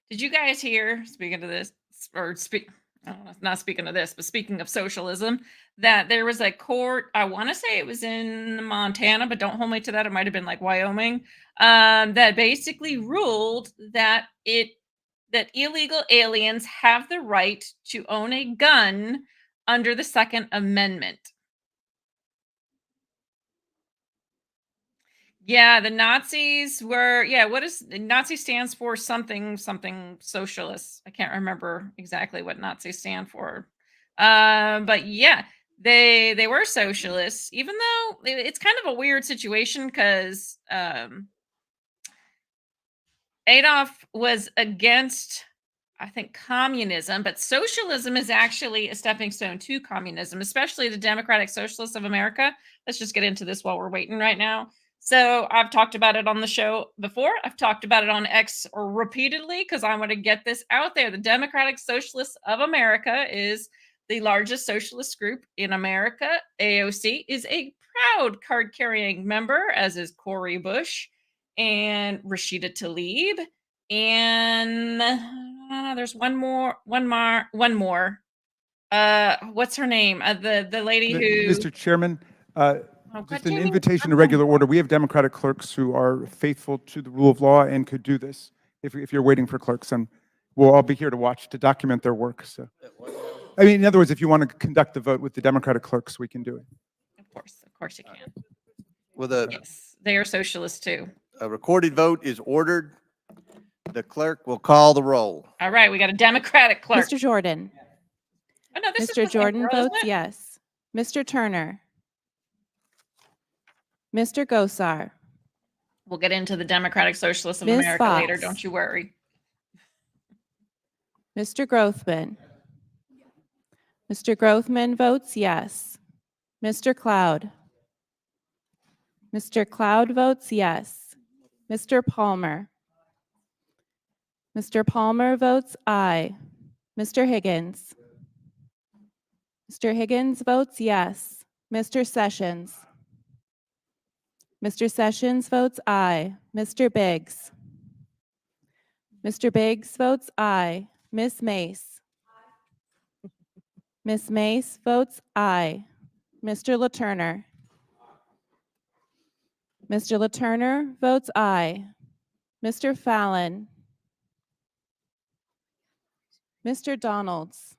Did you guys hear, speaking of this, or not speaking of this, but speaking of socialism, that there was a court, I want to say it was in Montana, but don't hold me to that. It might have been like Wyoming, that basically ruled that illegal aliens have the right to own a gun under the Second Amendment. Yeah, the Nazis were, what is Nazi stands for? Something socialist. I can't remember exactly what Nazi stand for. But yeah, they were socialists, even though it's kind of a weird situation because Adolf was against, I think, communism, but socialism is actually a stepping stone to communism, especially the Democratic Socialists of America. Let's just get into this while we're waiting right now. So I've talked about it on the show before. I've talked about it on X repeatedly because I want to get this out there. The Democratic Socialists of America is the largest socialist group in America. AOC is a proud card-carrying member, as is Cori Bush and Rashida Tlaib. And there's one more. What's her name? The lady who... Mr. Chairman, just an damn it. invitation to regular order. We have Democratic clerks who are faithful to the rule of law and could do this if you're waiting for clerks, and we'll all be here to watch, to document their work. So, I mean, in other words, if you want to conduct the vote with the Democratic clerks, we can do it. Of course you can. Yes, they are socialists too. A recorded vote is ordered. The clerk will call the roll. All right, we got a Democratic clerk. Mr. Jordan. Oh, no, this is Mr. the same Jordan girl, isn't votes it? yes. Mr. Turner. Mr. Gosar. We'll get into the Democratic Socialists of Ms. America Fox. later. Don't you worry. Mr. Grothman. Mr. Grothman votes yes. Mr. Cloud. Mr. Cloud votes yes. Mr. Palmer. Mr. Palmer votes aye. Mr. Higgins. Mr. Higgins votes yes. Mr. Sessions. Mr. Sessions votes aye. Mr. Biggs. Mr. Biggs votes aye. Ms. Mace. Ms. Mace votes aye. Mr. LaTurner. Mr. LaTurner votes aye. Mr. Fallon. Mr. Donalds.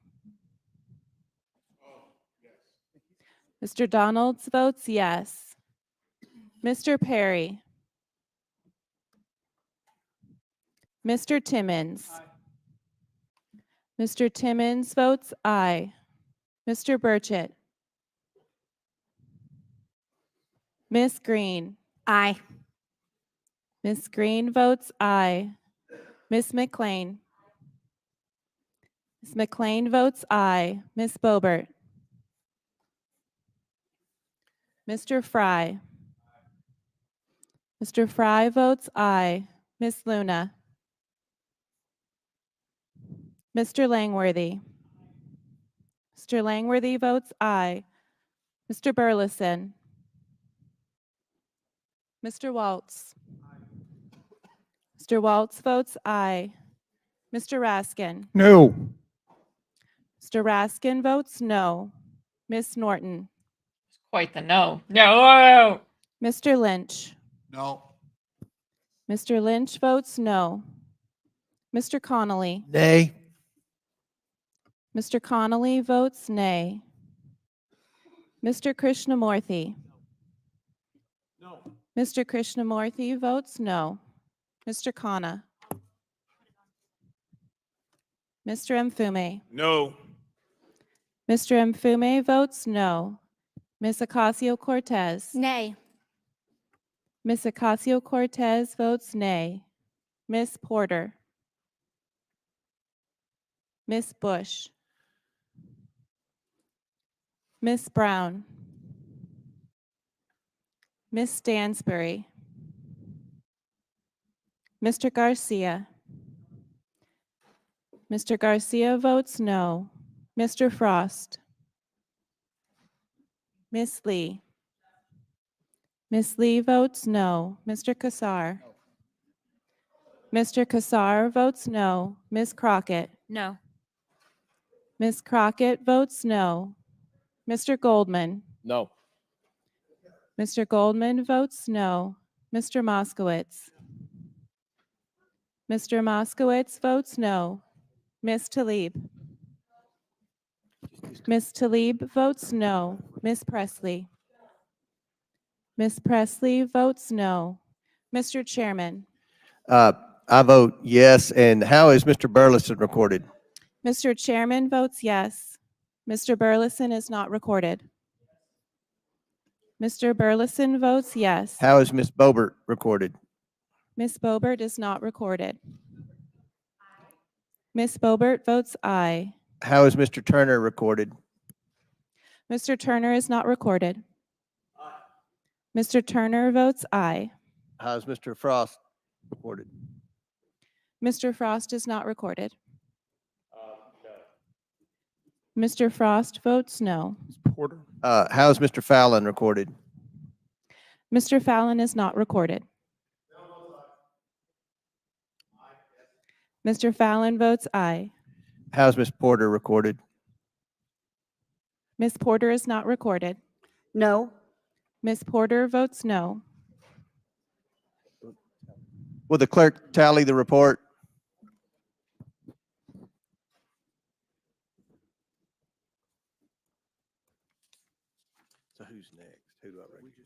Mr. Donalds votes yes. Mr. Perry. Mr. Timmons. Mr. Timmons votes aye. Mr. Burchett. Ms. Green. Aye. Ms. Green votes aye. Ms. McLean. Ms. McLean votes aye. Ms. Boebert. Mr. Fry. Mr. Fry votes aye. Ms. Luna. Mr. Langworthy. Mr. Langworthy votes aye. Mr. Burleson. Mr. Waltz. Mr. Waltz votes aye. Mr. Raskin. No. Mr. Raskin votes no. Ms. Norton. Quite the no. No. Mr. Lynch. No. Mr. Lynch votes no. Mr. Connolly. Nay. Mr. Connolly votes nay. Mr. Krishnamurthy. No. Mr. Krishnamurthy votes no. Mr. Khanna. Mr. Mfume. No. Mr. Mfume votes no. Ms. Ocasio-Cortez. Nay. Ms. Ocasio-Cortez votes nay. Ms. Porter. Ms. Bush. Ms. Brown. Ms. Stansbury. Mr. Garcia. Mr. Garcia votes no. Mr. Frost. Ms. Lee. Ms. Lee votes no. Mr. Kassar. Mr. Kassar votes no. Ms. Crockett. No. Ms. Crockett votes no. Mr. Goldman. No. Mr. Goldman votes no. Mr. Moskowitz. Mr. Moskowitz votes no. Ms. Tlaib. Ms. Tlaib votes no. Ms. Presley. Ms. Presley votes no. Mr. Chairman. I vote yes. And how is Mr. Burleson recorded? Mr. Chairman votes yes. Mr. Burleson is not recorded. Mr. Burleson votes yes. How is Ms. Boebert recorded? Ms. Boebert is not recorded. Ms. Boebert votes aye. How is Mr. Turner recorded? Mr. Turner is not recorded. Mr. Turner votes aye. How is Mr. Frost recorded? Mr. Frost is not recorded. Mr. Frost votes no. Porter. How is Mr. Fallon recorded? Mr. Fallon is not recorded. Mr. Fallon votes aye. How is Ms. Porter recorded? Ms. Porter is not recorded. No. Ms. Porter votes no. Will the clerk tally the report? So who's next? Who do I recognize?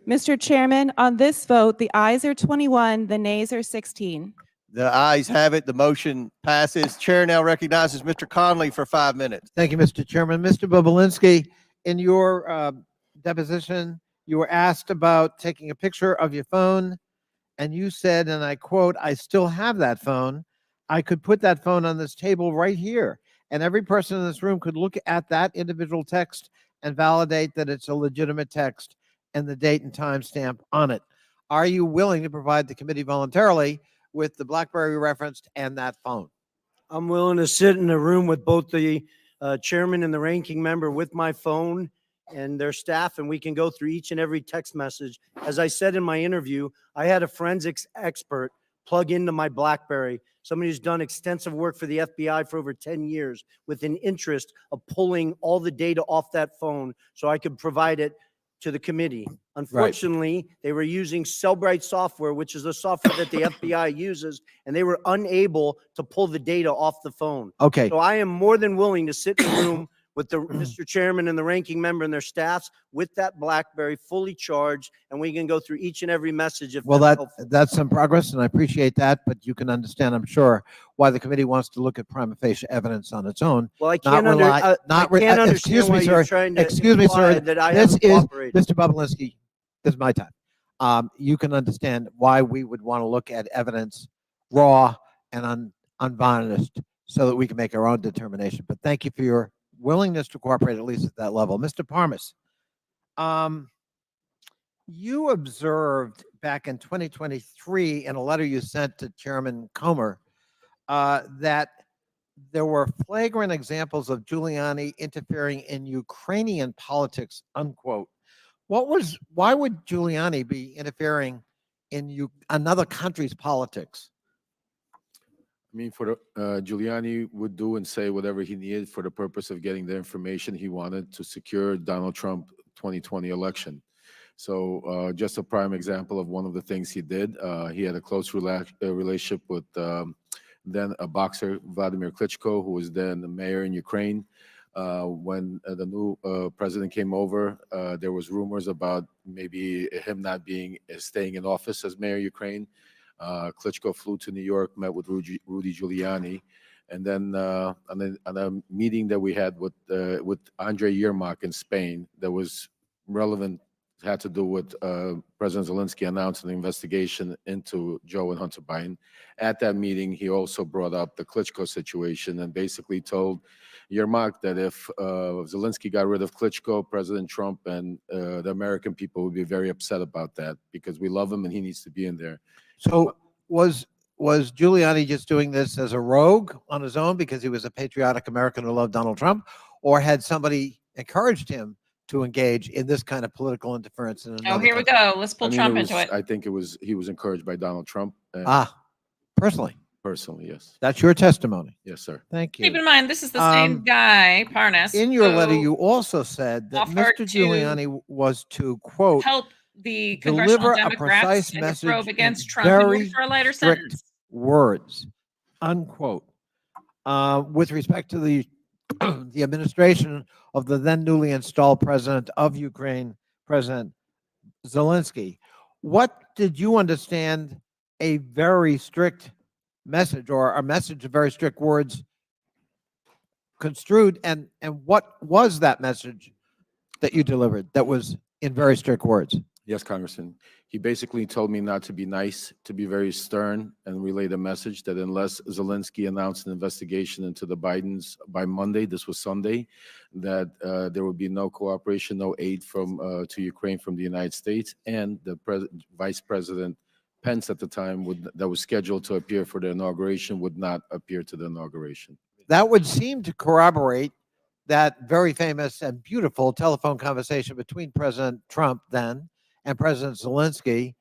Mr. Chairman, on this vote, the ayes are 21, the nays are 16. The ayes have it. The motion passes. Chair now recognizes Mr. Connolly for 5 minutes. Thank you, Mr. Chairman. Mr. Bobulinski, in your deposition, you were asked about taking a picture of your phone, and you said, and I quote, "I still have that phone. I could put that phone on this table right here, and every person in this room could look at that individual text and validate that it's a legitimate text and the date and time stamp on it." Are you willing to provide the committee voluntarily with the BlackBerry referenced and that phone? I'm willing to sit in a room with both the chairman and the ranking member with my phone and their staff, and we can go through each and every text message. As I said in my interview, I had a forensics expert plug into my BlackBerry, somebody who's done extensive work for the FBI for over 10 years with an interest of pulling all the data off that phone so I could provide it to the committee. Unfortunately, they were using Cellbrite software, which is the software that the FBI uses, and they were unable to pull the data off the phone. Okay. So I am more than willing to sit in a room with the Mr. Chairman and the ranking member and their staffs with that BlackBerry fully charged, and we can go through each and every message if Well, that's helpful. that's some progress, and I appreciate that, but you can understand, I'm sure, why the committee wants to look at prima facie evidence on its own. Well, I not can't, rely- not I re- can't excuse understand why me, you're sir. trying to Excuse me, imply sir. that I This haven't is, cooperated. Mr. Bobulinski, this is my time. You can understand why we would want to look at evidence raw and unvarnished so that we can make our own determination. But thank you for your willingness to cooperate, at least at that level. Mr. Parmas, you observed back in 2023 in a letter you sent to Chairman Comer that there were flagrant examples of Giuliani interfering in Ukrainian politics, unquote. Why would Giuliani be interfering in another country's politics? I mean, Giuliani would do and say whatever he needed for the purpose of getting the information he wanted to secure Donald Trump 2020 election. So just a prime example of one of the things he did. He had a close relationship with then a boxer, Vladimir Klitschko, who was then the mayor in Ukraine. When the new president came over, there was rumors about maybe him not staying in office as mayor of Ukraine. Klitschko flew to New York, met with Rudy Giuliani, and then on a meeting that we had with Andrei Yermak in Spain that was relevant, had to do with President Zelensky announced an investigation into Joe and Hunter Biden. At that meeting, he also brought up the Klitschko situation and basically told Yermak that if Zelensky got rid of Klitschko, President Trump and the American people would be very upset about that because we love him and he needs to be in there. So was Giuliani just doing this as a rogue on his own because he was a patriotic American who loved Donald Trump, or had somebody encouraged him to engage in this kind of political interference in another Here we country? go. Let's pull Trump into it. I think he was encouraged by Donald Trump. Personally? Personally, yes. That's your testimony? Yes, sir. Thank you. Keep in mind, this is the same guy, Parnas. In your letter, who you also said that offered Mr. Giuliani was to, quote, help the deliver congressional a Democrats precise in his message probe in against Trump in order very for a lighter strict sentence. words, unquote. With respect to the administration of the then newly installed president of Ukraine, President Zelensky. What did you understand a very strict message, or a message of very strict words construed, and what was that message that you delivered that was in very strict words? Yes, Congressman. He basically told me not to be nice, to be very stern, and relay the message that unless Zelensky announced an investigation into the Bidens by Monday, this was Sunday, that there would be no cooperation, no aid to Ukraine from the United States, and the Vice President Pence at the time that was scheduled to appear for the inauguration would not appear to the inauguration. That would seem to corroborate that very famous and beautiful telephone conversation between President Trump then and President Zelensky,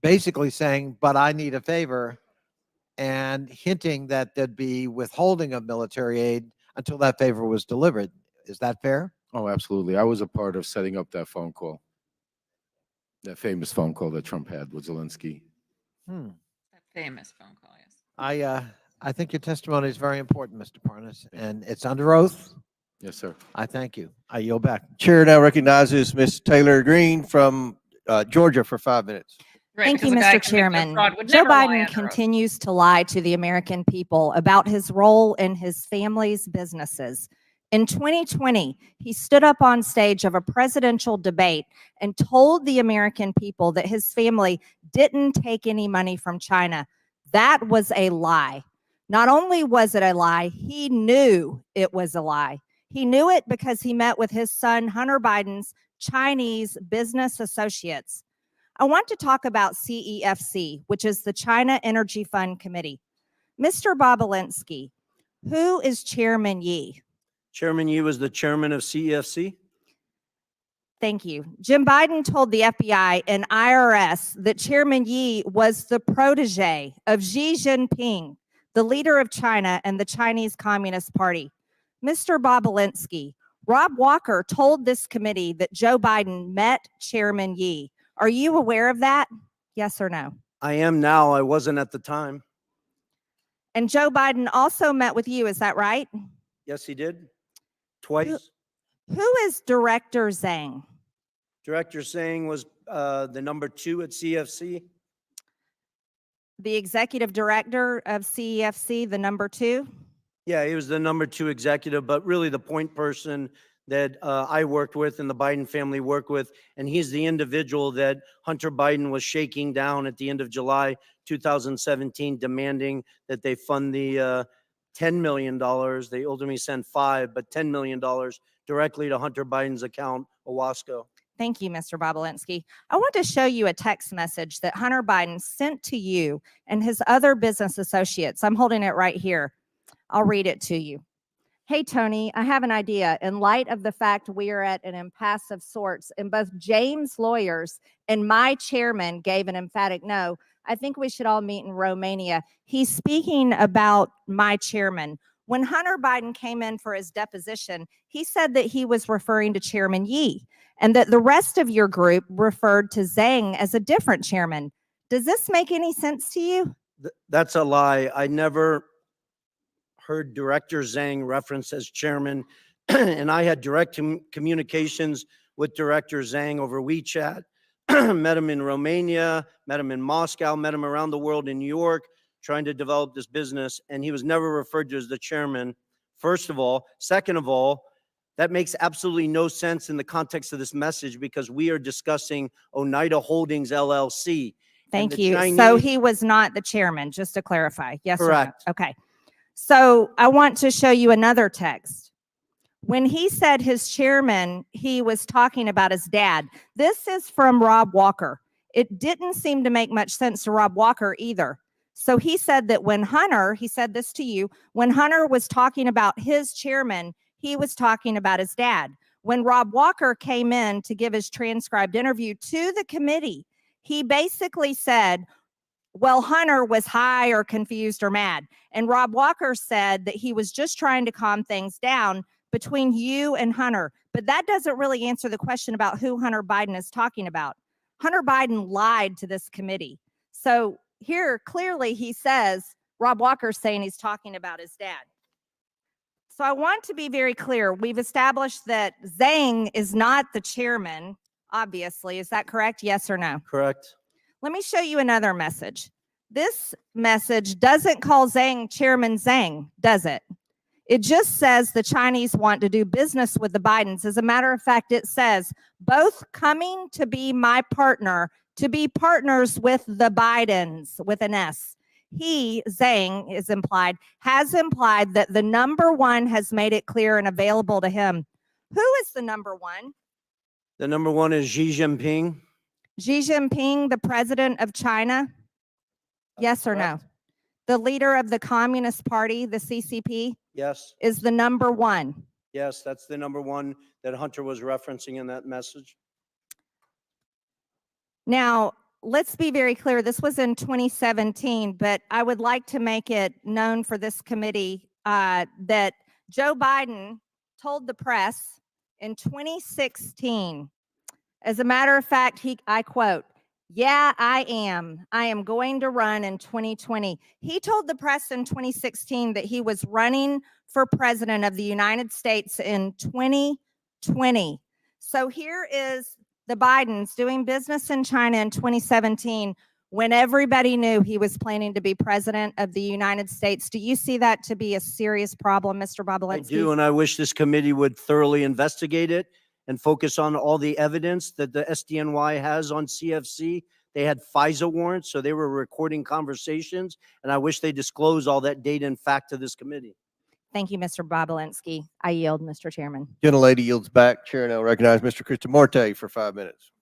basically saying, but I need a favor, and hinting that there'd be withholding of military aid until that favor was delivered. Is that fair? Oh, absolutely. I was a part of setting up that phone call, that famous phone call that Trump had with Zelensky. That famous phone call, yes. I think your testimony is very important, Mr. Parnas, and it's under oath. Yes, sir. I thank you. I yield back. Chair now recognizes Ms. Taylor Greene from Georgia for 5 minutes. Thank you, Mr. Chairman. Joe Biden continues to lie to the American people about his role in his family's businesses. In 2020, he stood up on stage of a presidential debate and told the American people that his family didn't take any money from China. That was a lie. Not only was it a lie, he knew it was a lie. He knew it because he met with his son, Hunter Biden's Chinese business associates. I want to talk about CEFC, which is the China Energy Fund Committee. Mr. Bobulinski, who is Chairman Yi? Chairman Yi was the chairman of CEFC. Thank you. Jim Biden told the FBI and IRS that Chairman Yi was the protege of Xi Jinping, the leader of China and the Chinese Communist Party. Mr. Bobulinski, Rob Walker told this committee that Joe Biden met Chairman Yi. Are you aware of that? Yes or no? I am now. I wasn't at the time. And Joe Biden also met with you, is that right? Yes, he did. twice. Who is Director Zhang? Director Zhang was the number 2 at CFC. The executive director of CEFC, the number 2? Yeah, he was the number 2 executive, but really the point person that I worked with and the Biden family worked with. And he's the individual that Hunter Biden was shaking down at the end of July 2017, demanding that they fund the $10 million. They ultimately sent 5, but $10 million directly to Hunter Biden's account, Owasco. Thank you, Mr. Bobulinski. I want to show you a text message that Hunter Biden sent to you and his other business associates. I'm holding it right here. I'll read it to you. Hey, Tony, I have an idea. In light of the fact we are at an impasse of sorts, and both James' lawyers and my chairman gave an emphatic no, I think we should all meet in Romania. He's speaking about my chairman. When Hunter Biden came in for his deposition, he said that he was referring to Chairman Yi and that the rest of your group referred to Zhang as a different chairman. Does this make any sense to you? That's a lie. I never heard Director Zhang referenced as chairman, and I had direct communications with Director Zhang over WeChat. Met him in Romania, met him in Moscow, met him around the world in New York, trying to develop this business, and he was never referred to as the chairman, first of all. Second of all, that makes absolutely no sense in the context of this message because we are discussing Oneida Holdings, LLC. Thank you. So he was not the chairman, just to clarify. Yes Correct. or no? Okay. So I want to show you another text. When he said his chairman, he was talking about his dad. This is from Rob Walker. It didn't seem to make much sense to Rob Walker either. So he said that when Hunter, he said this to you, when Hunter was talking about his chairman, he was talking about his dad. When Rob Walker came in to give his transcribed interview to the committee, he basically said, well, Hunter was high or confused or mad. And Rob Walker said that he was just trying to calm things down between you and Hunter. But that doesn't really answer the question about who Hunter Biden is talking about. Hunter Biden lied to this committee. So here, clearly, he says, Rob Walker's saying he's talking about his dad. So I want to be very clear. We've established that Zhang is not the chairman, obviously. Is that correct? Yes or no? Correct. Let me show you another message. This message doesn't call Zhang Chairman Zhang, does it? It just says the Chinese want to do business with the Bidens. As a matter of fact, it says both coming to be my partner, to be partners with the Bidens, with an S. He, Zhang, is implied, has implied that the number one has made it clear and available to him. Who is the number one? The number 1 is Xi Jinping. Xi Jinping, the president of China? Yes or no? The leader of the Communist Party, the CCP? Yes. Is the number one. Yes, that's the number 1 that Hunter was referencing in that message. Now, let's be very clear. This was in 2017, but I would like to make it known for this committee that Joe Biden told the press in 2016, as a matter of fact, I quote, yeah, I am going to run in 2020. He told the press in 2016 that he was running for president of the United States in 2020. So here is the Bidens doing business in China in 2017 when everybody knew he was planning to be president of the United States. Do you see that to be a serious problem, Mr. Bobulinski? I do, and I wish this committee would thoroughly investigate it and focus on all the evidence that the SDNY has on CFC. They had FISA warrants, so they were recording conversations, and I wish they disclose all that data and fact to this committee. Thank you, Mr. Bobulinski. I yield, Mr. Chairman. Gentlelady yields back. Chair now recognize Mr. Kristamorte for 5 minutes.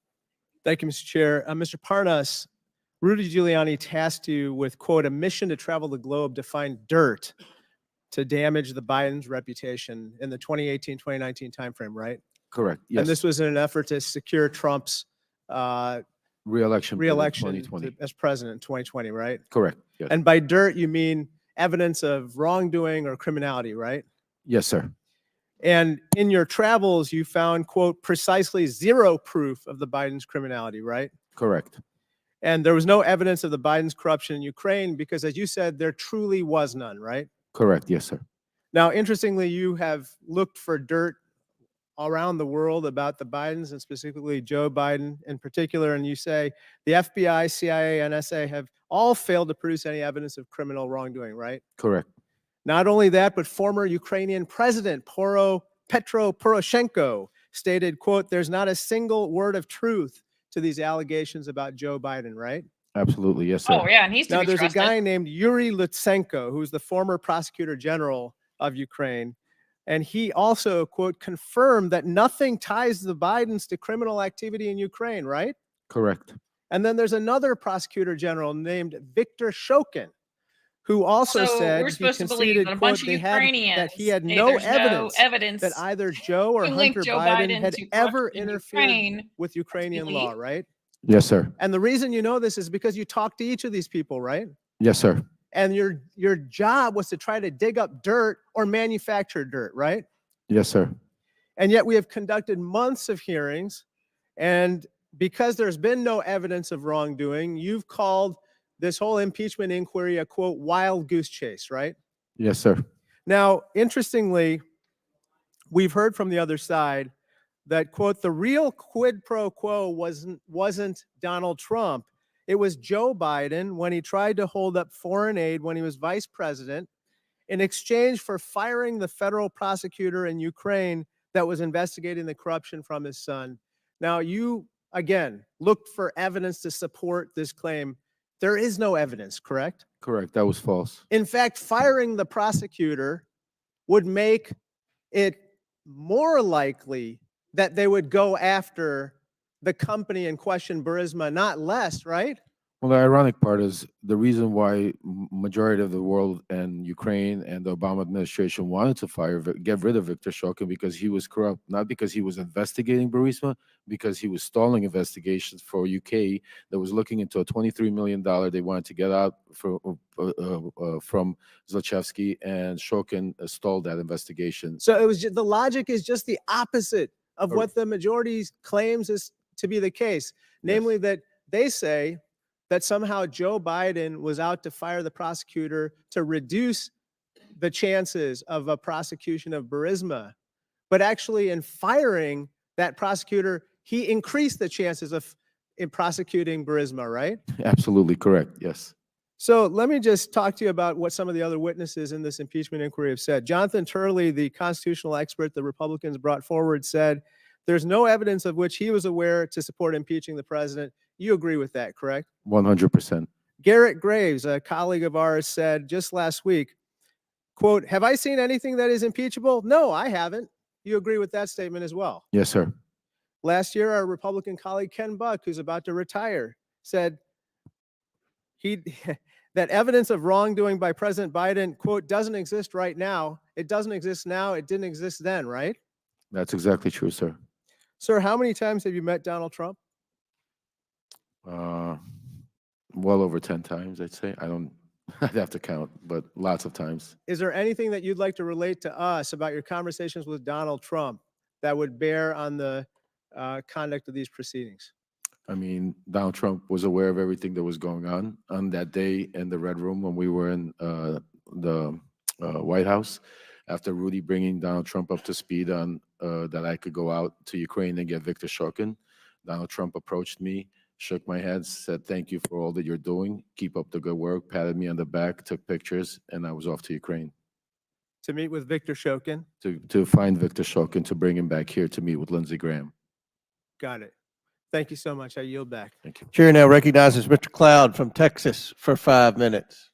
Thank you, Mr. Chair. Mr. Parnas, Rudy Giuliani tasked you with, quote, a mission to travel the globe to find dirt to damage the Biden's reputation in the 2018-2019 timeframe, right? Correct. Yes. And this was in an effort to secure Trump's Re-election. re-election 2020. as president in 2020, right? Correct. Yes. And by dirt, you mean evidence of wrongdoing or criminality, right? Yes, sir. And in your travels, you found, quote, precisely zero proof of the Biden's criminality, right? Correct. And there was no evidence of the Biden's corruption in Ukraine because, as you said, there truly was none, right? Correct. Yes, sir. Now, interestingly, you have looked for dirt around the world about the Bidens and specifically Joe Biden in particular, and you say the FBI, CIA, NSA have all failed to produce any evidence of criminal wrongdoing, right? Correct. Not only that, but former Ukrainian President Petro Poroshenko stated, quote, "There's not a single word of truth to these allegations about Joe Biden," right? Absolutely. Yes, sir. Oh, yeah, and he's to Now, be there's trusted. a guy named Yuri Lutsenko, who's the former prosecutor general of Ukraine. And he also, quote, confirmed that nothing ties the Bidens to criminal activity in Ukraine, right? Correct. And then there's another prosecutor general named Viktor Shokin, who also So said we're he supposed to believe conceded, that a quote, bunch of Ukrainians that he had say no there's no evidence that either Joe or to link Hunter Joe Biden Biden had to ever corruption in interfered Ukraine with Ukrainian law, believe? right? Yes, sir. And the reason you know this is because you talked to each of these people, right? Yes, sir. And your job was to try to dig up dirt or manufacture dirt, right? Yes, sir. And yet we have conducted months of hearings, and because there's been no evidence of wrongdoing, you've called this whole impeachment inquiry a, quote, wild goose chase, right? Yes, sir. Now, interestingly, we've heard from the other side that, quote, the real quid pro quo wasn't Donald Trump. It was Joe Biden when he tried to hold up foreign aid when he was vice president in exchange for firing the federal prosecutor in Ukraine that was investigating the corruption from his son. Now, you, again, looked for evidence to support this claim. There is no evidence, correct? Correct. That was false. In fact, firing the prosecutor would make it more likely that they would go after the company in question, Burisma, not less, right? Well, the ironic part is the reason why majority of the world and Ukraine and the Obama administration wanted to get rid of Viktor Shokin because he was corrupt, not because he was investigating Burisma, because he was stalling investigations for UK that was looking into a $23 million they wanted to get out from Zlochevsky, and Shokin stalled that investigation. So it was the logic is just the opposite of what the majority claims is to be the case, namely that they say that somehow Joe Biden was out to fire the prosecutor to reduce the chances of a prosecution of Burisma. But actually, in firing that prosecutor, he increased the chances of prosecuting Burisma, right? Absolutely correct. Yes. So let me just talk to you about what some of the other witnesses in this impeachment inquiry have said. Jonathan Hurley, the constitutional expert the Republicans brought forward, said there's no evidence of which he was aware to support impeaching the president. You agree with that, correct? 100%. Garrett Graves, a colleague of ours, said just last week, quote, "Have I seen anything that is impeachable? No, I haven't." You agree with that statement as well? Yes, sir. Last year, our Republican colleague Ken Buck, who's about to retire, said that evidence of wrongdoing by President Biden, quote, "doesn't exist right now. It doesn't exist now. It didn't exist then," right? That's exactly true, sir. Sir, how many times have you met Donald Trump? Well over 10 times, I'd say. I'd have to count, but lots of times. Is there anything that you'd like to relate to us about your conversations with Donald Trump that would bear on the conduct of these proceedings? I mean, Donald Trump was aware of everything that was going on that day in the Red Room when we were in the White House. After Rudy bringing Donald Trump up to speed on that I could go out to Ukraine and get Viktor Shokin, Donald Trump approached me, shook my hand, said, "Thank you for all that you're doing. Keep up the good work," patted me on the back, took pictures, and I was off to Ukraine. To meet with Viktor Shokin? To find Viktor Shokin, to bring him back here to meet with Lindsey Graham. Got it. Thank you so much. I yield back. Thank you. Chair now recognizes Mr. Cloud from Texas for 5 minutes.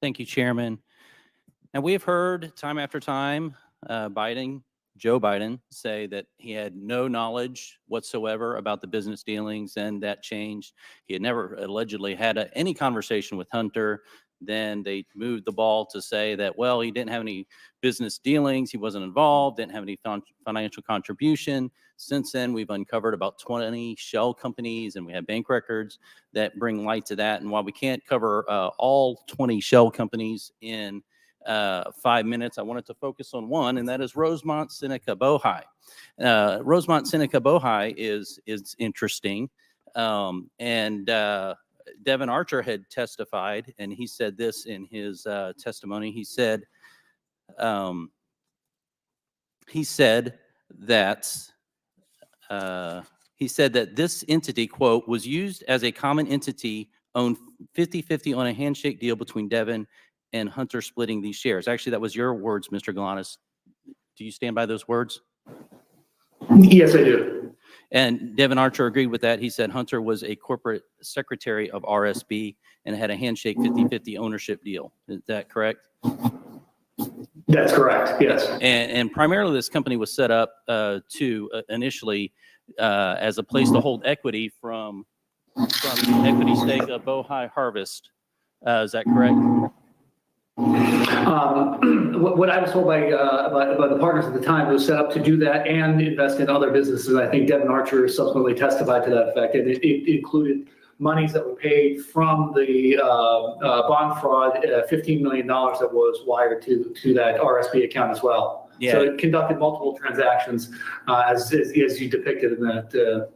Thank you, Chairman. Now, we have heard time after time Joe Biden say that he had no knowledge whatsoever about the business dealings, and that changed. He had never allegedly had any conversation with Hunter. Then they moved the ball to say that, well, he didn't have any business dealings, he wasn't involved, didn't have any financial contribution. Since then, we've uncovered about 20 shell companies, and we have bank records that bring light to that. And while we can't cover all 20 shell companies in 5 minutes, I wanted to focus on one, and that is Rosemont Seneca Bohai. Rosemont Seneca Bohai is interesting, and Devin Archer had testified, and he said this in his testimony. He said, he said that this entity, quote, was used as a common entity owned 50-50 on a handshake deal between Devin and Hunter splitting these shares. Actually, that was your words, Mr. Galanis. Do you stand by those words? Yes, I do. And Devin Archer agreed with that. He said Hunter was a corporate secretary of RSB and had a handshake 50-50 ownership deal. Is that correct? That's correct, yes. And primarily this company was set up to initially as a place to hold equity from the equity stake of Bohai Harvest. Is that correct? What I was told by the partners at the time, it was set up to do that and invest in other businesses. I think Devin Archer subsequently testified to that effect, and it included monies that were paid from the bond fraud, $15 million that was wired to that RSP account as well. Yeah. So it conducted multiple transactions as you depicted in that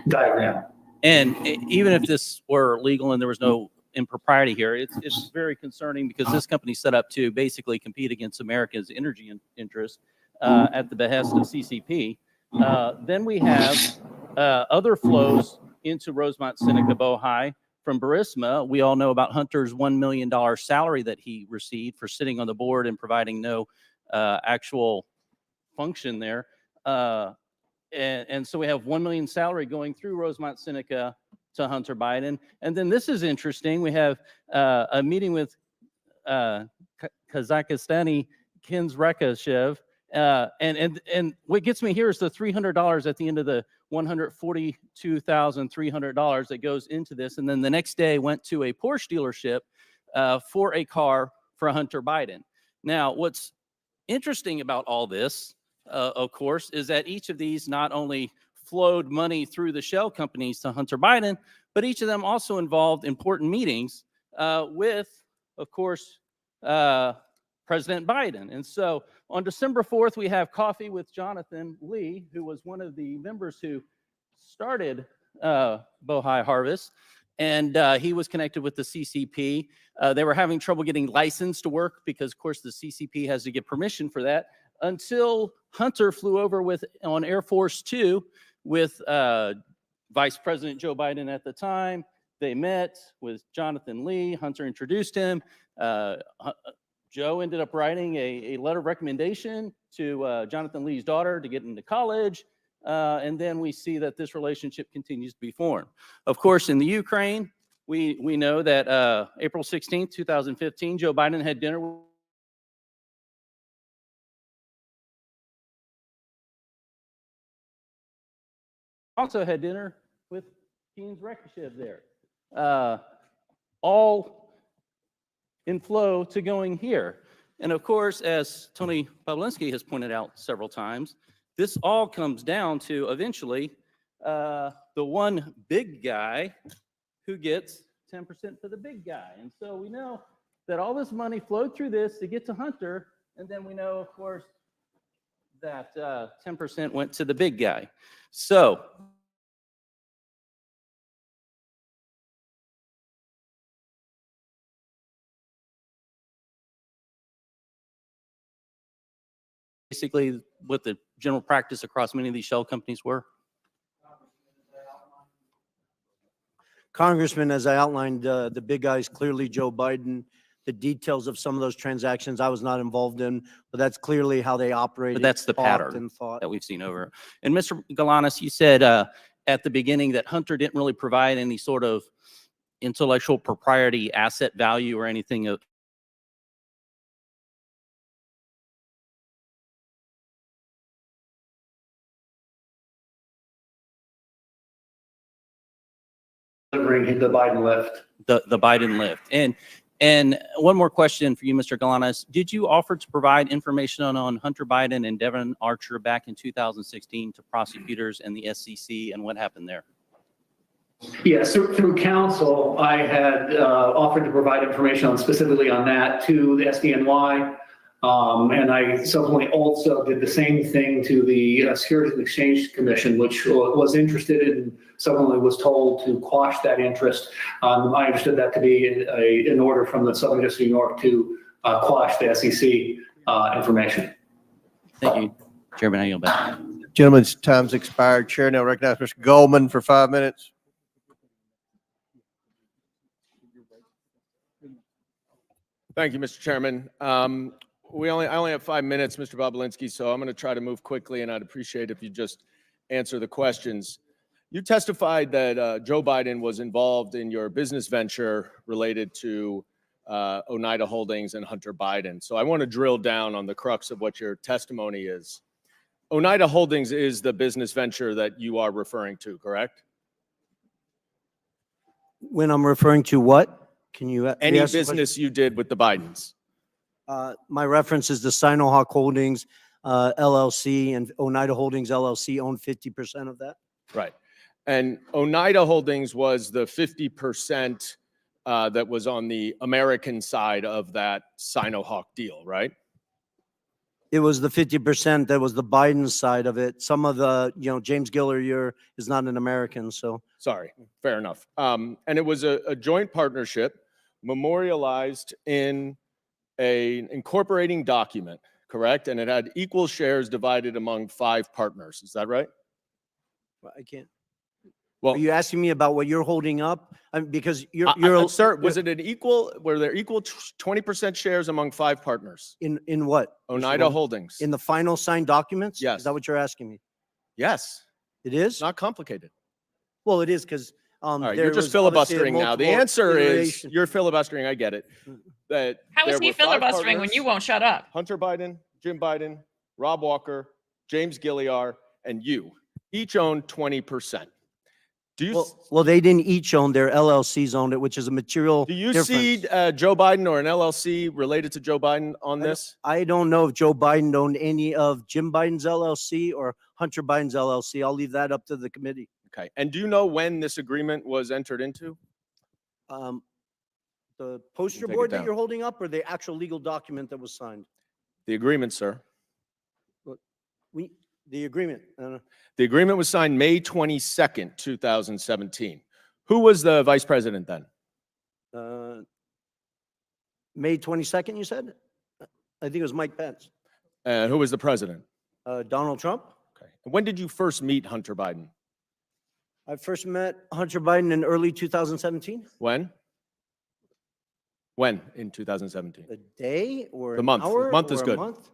diagram. And even if this were legal and there was no impropriety here, it's very concerning because this company set up to basically compete against America's energy interests at the behest of CCP. Then we have other flows into Rosemont Seneca Bohai from Burisma. We all know about Hunter's $1 million salary that he received for sitting on the board and providing no actual function there. And so we have $1 million salary going through Rosemont Seneca to Hunter Biden. And then this is interesting. We have a meeting with Kazakhstani Kens Rekashev. And what gets me here is the $300 at the end of the $142,300 that goes into this. And then the next day went to a Porsche dealership for a car for Hunter Biden. Now, what's interesting about all this, of course, is that each of these not only flowed money through the shell companies to Hunter Biden, but each of them also involved important meetings with, of course, President Biden. And so on December 4th, we have coffee with Jonathan Lee, who was one of the members who started Bohai Harvest. And he was connected with the CCP. They were having trouble getting licensed to work because, of course, the CCP has to get permission for that, until Hunter flew over on Air Force Two with Vice President Joe Biden at the time. They met with Jonathan Lee. Hunter introduced him. Joe ended up writing a letter of recommendation to Jonathan Lee's daughter to get into college. And then we see that this relationship continues to be formed. Of course, in the Ukraine, we know that April 16th, 2015, Joe Biden had dinner with also had dinner with Kens Rekashev there. All in flow to going here. And of course, as Tony Pawlinski has pointed out several times, this all comes down to eventually the one big guy who gets 10% for the big guy. And so we know that all this money flowed through this to get to Hunter. And then we know, of course, that 10% went to the big guy. So basically what the general practice across many of these shell companies were? Congressman, as I outlined, the big guy is clearly Joe Biden. The details of some of those transactions I was not involved in, but that's clearly how they operated. But that's the pattern that we've seen over. And Mr. Galanis, you said at the beginning that Hunter didn't really provide any sort of intellectual propriety asset value or anything of delivering the Biden lift. the Biden lift. And one more question for you, Mr. Galanis. Did you offer to provide information on Hunter Biden and Devin Archer back in 2016 to prosecutors and the SEC, and what happened there? Yes, through counsel, I had offered to provide information specifically on that to the SDNY. And I subsequently also did the same thing to the Securities and Exchange Commission, which was interested in, subsequently was told to quash that interest. I understood that to be an order from the Southern District of New York quash the SEC information. Thank you, Chairman. I yield back. Gentleman's time's expired. Chair now recognizes Mr. Goldman for 5 minutes. Thank you, Mr. Chairman. I only have 5 minutes, Mr. Bobulinski, so I'm going to try to move quickly, and I'd appreciate if you just answer the questions. You testified that Joe Biden was involved in your business venture related to Oneida Holdings and Hunter Biden. So I want to drill down on the crux of what your testimony is. Oneida Holdings is the business venture that you are referring to, correct? When I'm referring to what? Can you Any re-ask the question? business you did with the Bidens? My reference is the Sinohawk Holdings LLC, and Oneida Holdings LLC own 50% of that. Right. And Oneida Holdings was the 50% that was on the American side of that Sinohawk deal, right? It was the 50% that was the Biden side of it. Some of the, James Gilliar is not an American, so. Sorry, fair enough. And it was a joint partnership memorialized in an incorporating document, correct? And it had equal shares divided among 5 partners. Is that right? I can't. Well, are you asking me about what you're holding up? Because you're sir, was it an equal, were there equal 20% shares among 5 partners? In what? Oneida Holdings. In the final signed documents? Yes. Is that what you're asking me? Yes. It is? Not complicated. Well, it is because all right, you're just filibustering now. The answer is you're filibustering. I get it. That How is there he were 5 filibustering when partners, you won't shut up? Hunter Biden, Jim Biden, Rob Walker, James Gilliar, and you each own 20%. Do you well, they didn't each own, their LLCs owned it, which is a material do you difference. see Joe Biden or an LLC related to Joe Biden on this? I don't know if Joe Biden owned any of Jim Biden's LLC or Hunter Biden's LLC. I'll leave that up to the committee. Okay. And do you know when this agreement was entered into? The poster Take it board that down. you're holding up, or the actual legal document that was signed? The agreement, sir. The agreement. The agreement was signed May 22nd, 2017. Who was the vice president then? May 22nd, you said? I think it was Mike Pence. Who was the president? Donald Trump. Okay. And when did you first meet Hunter Biden? I first met Hunter Biden in early 2017. When? When in 2017? A day or The an month. hour Month is or a good. month?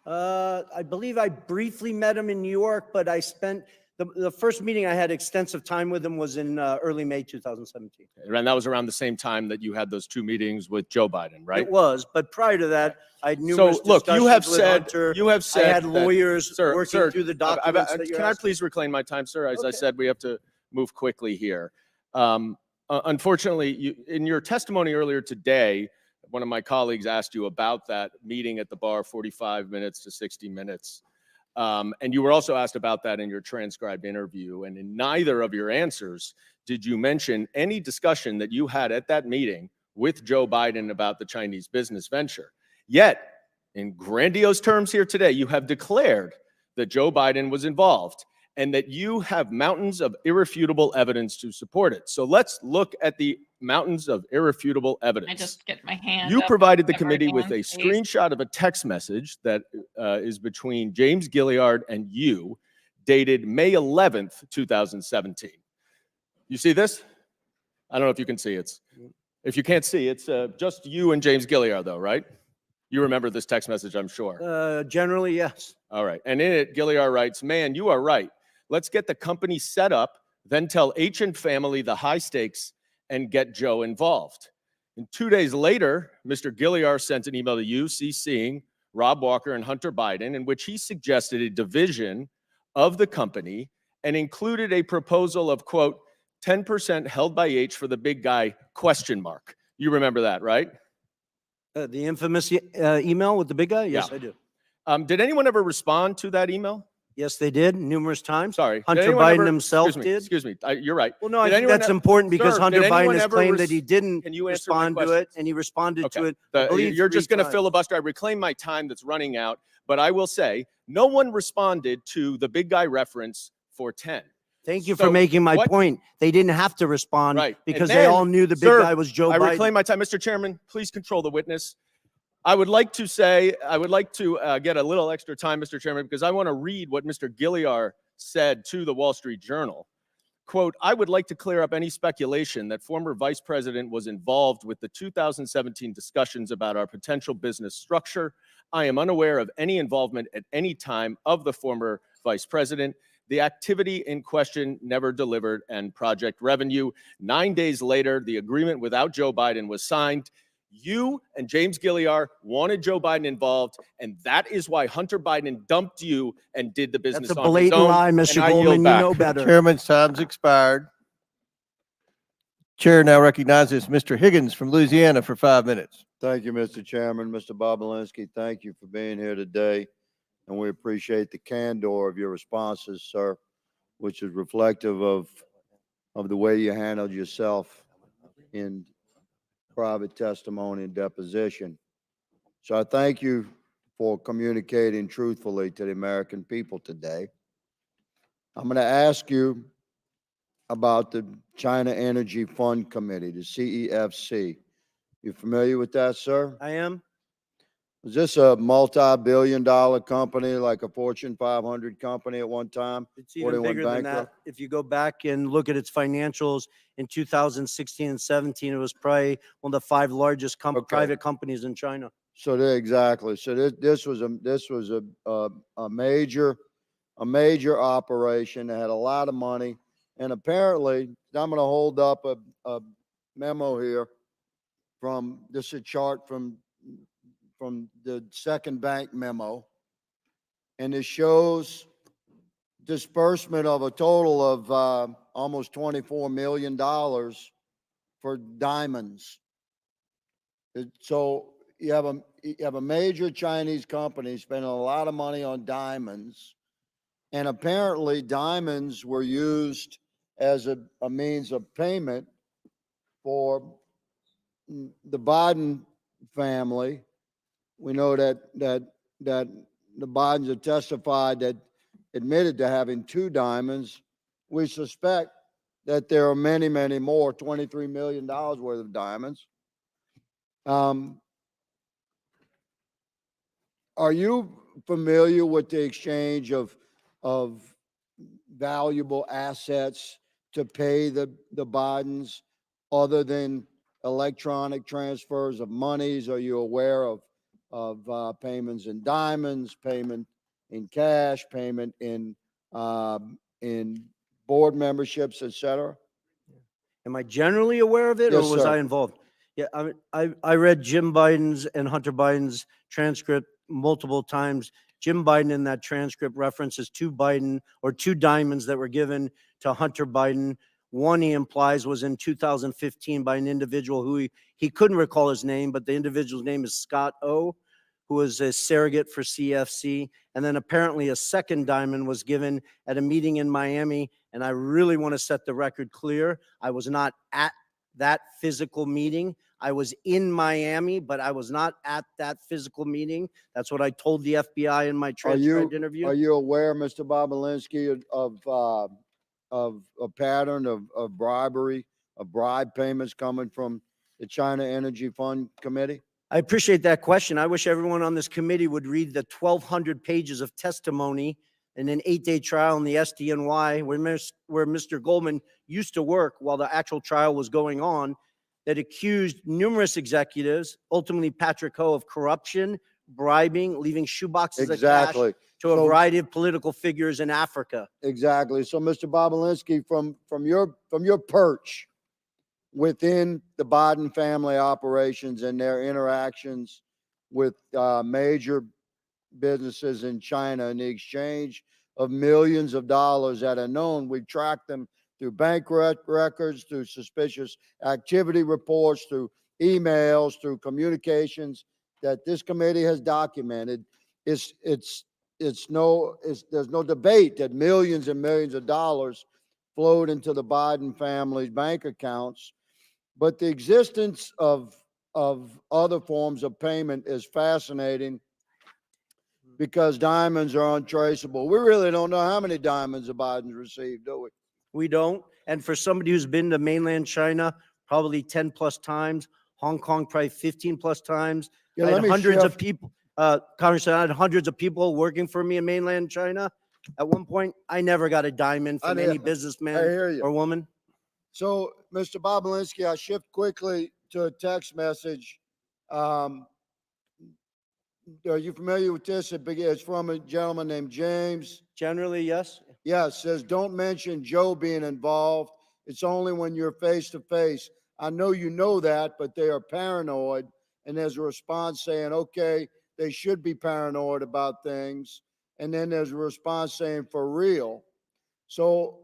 I believe I briefly met him in New York, but I spent the first meeting I had extensive time with him was in early May 2017. And that was around the same time that you had those 2 meetings with Joe Biden, right? It was, but prior to that, I had So numerous look, you have discussions with said Hunter. you have said I had that- lawyers Sir, working through the documents that you're can I asking. please reclaim my time, sir? As I Okay. said, we have to move quickly here. Unfortunately, in your testimony earlier today, one of my colleagues asked you about that meeting at the bar, 45 minutes to 60 minutes. And you were also asked about that in your transcribed interview. And in neither of your answers did you mention any discussion that you had at that meeting with Joe Biden about the Chinese business venture. Yet, in grandiose terms here today, you have declared that Joe Biden was involved and that you have mountains of irrefutable evidence to support it. So let's look at the mountains of irrefutable evidence. I just get my hand You up provided the at committee my with a hands, please. screenshot of a text message that is between James Gilliard and you, dated May 11th, 2017. You see this? I don't know if you can see it. If you can't see, it's just you and James Gilliard, though, right? You remember this text message, I'm sure. Generally, yes. All right. And in it, Gilliard writes, "Man, you are right. Let's get the company set up, then tell H and family the high stakes and get Joe involved." And 2 days later, Mr. Gilliard sent an email to you, CCing Rob Walker and Hunter Biden, in which he suggested a division of the company and included a proposal of, quote, 10% held by H for the big guy, question mark. You remember that, right? The infamous email with the big guy? Yes, Yeah. I do. Did anyone ever respond to that email? Yes, they did numerous times. Sorry. Did Hunter anyone Biden ever- himself excuse me, did. Excuse me. You're right. Well, no, I Did think anyone that's e- important because Sir, Hunter did Biden anyone has ever claimed that he didn't Can you answer my respond to it, questions? and he responded to Okay. it. I believe You're just 3 going to times. filibuster. I reclaim my time that's running out, but I will say no one responded to the big guy reference for 10. Thank you So for making my what- point. They didn't have to respond Right. And because they then, all knew the big sir, guy was Joe I Biden. reclaim my time. Mr. Chairman, please control the witness. I would like to get a little extra time, Mr. Chairman, because I want to read what Mr. Gilliar said to the Wall Street Journal. Quote, I would like to clear up any speculation that former Vice President was involved with the 2017 discussions about our potential business structure. I am unaware of any involvement at any time of the former Vice President. The activity in question never delivered and project revenue. 9 days later, the agreement without Joe Biden was signed. You and James Gilliar wanted Joe Biden involved, and that is why Hunter Biden dumped you and did the business That's a on his blatant own. lie, And Mr. I yield Goldman. You back. know better. Chairman's time's expired. Chair now recognizes Mr. Higgins from Louisiana for 5 minutes. Thank you, Mr. Chairman. Mr. Bobolinsky, thank you for being here today. And we appreciate the candor of your responses, sir, which is reflective of the way you handled yourself in private testimony and deposition. So I thank you for communicating truthfully to the American people today. I'm going to ask you about the China Energy Fund Committee, the CEFC. You familiar with that, sir? I am. Was this a multi-billion-dollar company, like a Fortune 500 company at one time? It's even bigger than that. If you go back and look at its financials in 2016 and 17, it was probably one of the 5 largest private companies in China. So exactly. So this was a major operation that had a lot of money, and apparently, I'm going to hold up a memo here from this is a chart from the second bank memo, and it shows disbursement of a total of almost $24 million for diamonds. So you have a major Chinese company spending a lot of money on diamonds, and apparently diamonds were used as a means of payment for the Biden family. We know that the Bidens have testified that admitted to having 2 diamonds. We suspect that there are many, many more, $23 million worth of diamonds. Are you familiar with the exchange of valuable assets to pay the Bidens other than electronic transfers of monies? Are you aware of payments in diamonds, payment in cash, payment in board memberships, et cetera? Am I generally aware of it, Yes, or was sir. I involved? Yeah, I read Jim Biden's and Hunter Biden's transcript multiple times. Jim Biden in that transcript references 2 diamonds that were given to Hunter Biden. One, he implies, was in 2015 by an individual who he couldn't recall his name, but the individual's name is Scott O., who was a surrogate for CFC. And then apparently a second diamond was given at a meeting in Miami. And I really want to set the record clear. I was not at that physical meeting. I was in Miami, but I was not at that physical meeting. That's what I told the FBI in my transcribed interview. Are you aware, Mr. Bobolinsky, of a pattern of bribery, of bribe payments coming from the China Energy Fund Committee? I appreciate that question. I wish everyone on this committee would read the 1,200 pages of testimony in an 8-day trial in the SDNY where Mr. Goldman used to work while the actual trial was going on, that accused numerous executives, ultimately Patrick Ho, of corruption, bribing, leaving shoeboxes of cash to a variety of political figures in Africa. Exactly. So, Mr. Bobolinsky, from your perch within the Biden family operations and their interactions with major businesses in China and the exchange of millions of dollars that are known, we've tracked them through bank records, through suspicious activity reports, through emails, through communications that this committee has documented. There's no debate that millions and millions of dollars flowed into the Biden family's bank accounts. But the existence of other forms of payment is fascinating because diamonds are untraceable. We really don't know how many diamonds the Bidens received, do we? We don't. And for somebody who's been to mainland China probably 10 plus times, Hong Kong probably 15 plus times, Yeah, I let had me hundreds of shift. people, Congressman, I had hundreds of people working for me in mainland China. At one point, I never got a diamond I from know. any I businessman hear you. or woman. So, Mr. Bobulinski, I shift quickly to a text message. Are you familiar with this? It's from a gentleman named James. Generally, yes. Yeah, it says, don't mention Joe being involved. It's only when you're face to face. I know you know that, but they are paranoid. And there's a response saying, okay, they should be paranoid about things. And then there's a response saying, for real. So,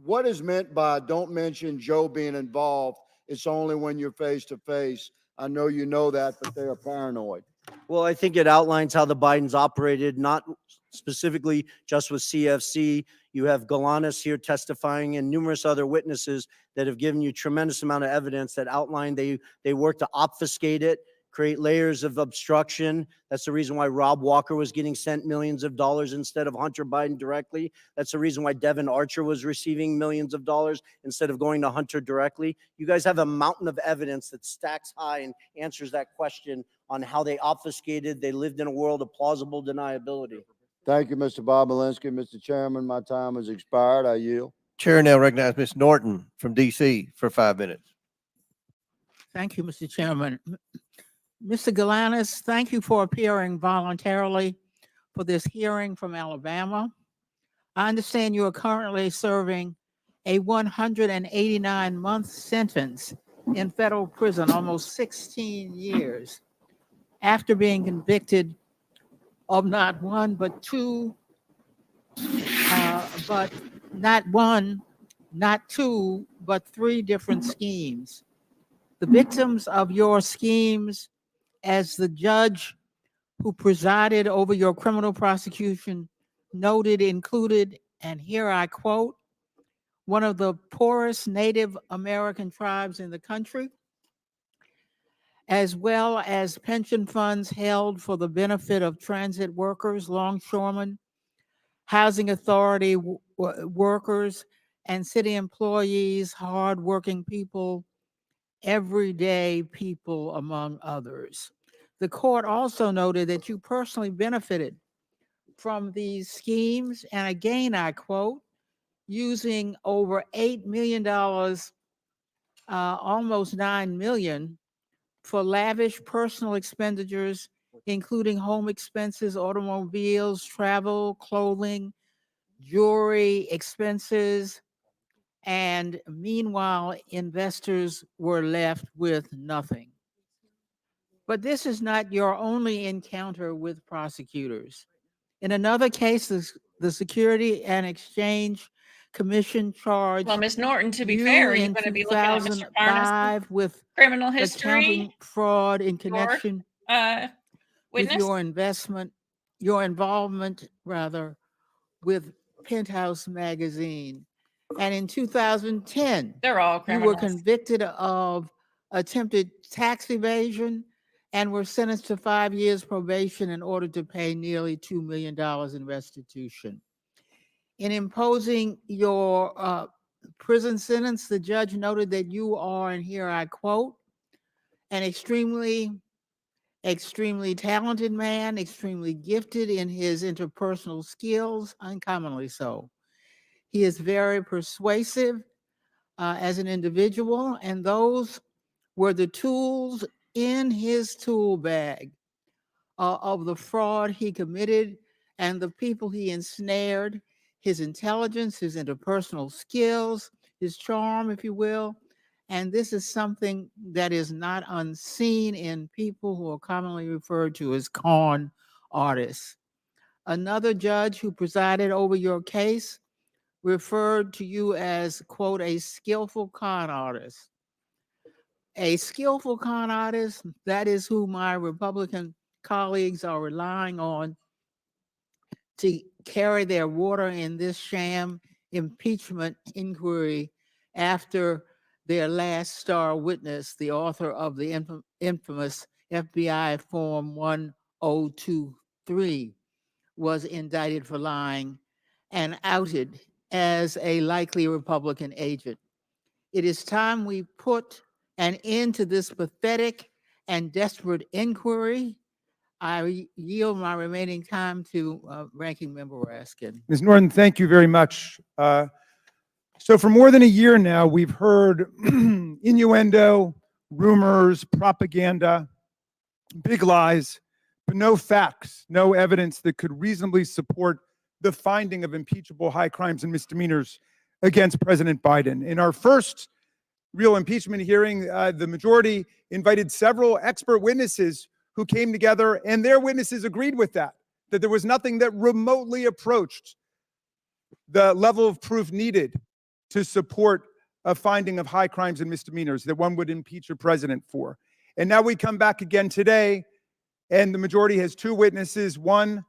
what is meant by don't mention Joe being involved? It's only when you're face to face. I know you know that, but they are paranoid. Well, I think it outlines how the Bidens operated, not specifically just with CFC. You have Galanis here testifying and numerous other witnesses that have given you tremendous amount of evidence that outline they work to obfuscate it, create layers of obstruction. That's the reason why Rob Walker was getting sent millions of dollars instead of Hunter Biden directly. That's the reason why Devin Archer was receiving millions of dollars instead of going to Hunter directly. You guys have a mountain of evidence that stacks high and answers that question on how they obfuscated. They lived in a world of plausible deniability. Thank you, Mr. Bobulinski. Mr. Chairman, my time has expired. I yield. Chair now recognizes Ms. Norton from DC for 5 minutes. Thank you, Mr. Chairman. Mr. Galanis, thank you for appearing voluntarily for this hearing from Alabama. I understand you are currently serving a 189-month sentence in federal prison, almost 16 years, after being convicted of not one, but two, but not one, not two, but three different schemes. The victims of your schemes, as the judge who presided over your criminal prosecution noted, included, and here I quote, one of the poorest Native American tribes in the country, as well as pension funds held for the benefit of transit workers, longshoremen, housing authority workers, and city employees, hardworking people, everyday people, among others. The court also noted that you personally benefited from these schemes, and again, I quote, using over $8 million, almost $9 million, for lavish personal expenditures, including home expenses, automobiles, travel, clothing, jewelry expenses, and meanwhile, investors were left with nothing. But this is not your only encounter with prosecutors. In another case, the Security and Exchange Commission charged Well, Ms. Norton, to be you fair, are you in going to be looking at Mr. Parnas' 2005 with criminal history accounting fraud in or connection with witness? your involvement rather, with Penthouse magazine. And in 2010, They're all you were criminals. convicted of attempted tax evasion and were sentenced to 5 years probation in order to pay nearly $2 million in restitution. In imposing your prison sentence, the judge noted that you are, and here I quote, an extremely talented man, extremely gifted in his interpersonal skills, uncommonly so. He is very persuasive as an individual, and those were the tools in his tool bag of the fraud he committed and the people he ensnared, his intelligence, his interpersonal skills, his charm, if you will. And this is something that is not unseen in people who are commonly referred to as con artists. Another judge who presided over your case referred to you as, quote, a skillful con artist. A skillful con artist, that is who my Republican colleagues are relying on to carry their water in this sham impeachment inquiry after their last star witness, the author of the infamous FBI Form 1023, was indicted for lying and outed as a likely Republican agent. It is time we put an end to this pathetic and desperate inquiry. I yield my remaining time to Ranking Member Raskin. Ms. Norton, thank you very much. So for more than a year now, we've heard innuendo, rumors, propaganda, big lies, but no facts, no evidence that could reasonably support the finding of impeachable high crimes and misdemeanors against President Biden. In our first real impeachment hearing, the majority invited several expert witnesses who came together, and their witnesses agreed with that there was nothing that remotely approached the level of proof needed to support a finding of high crimes and misdemeanors that one would impeach a president for. And now we come back again today, and the majority has two witnesses. One,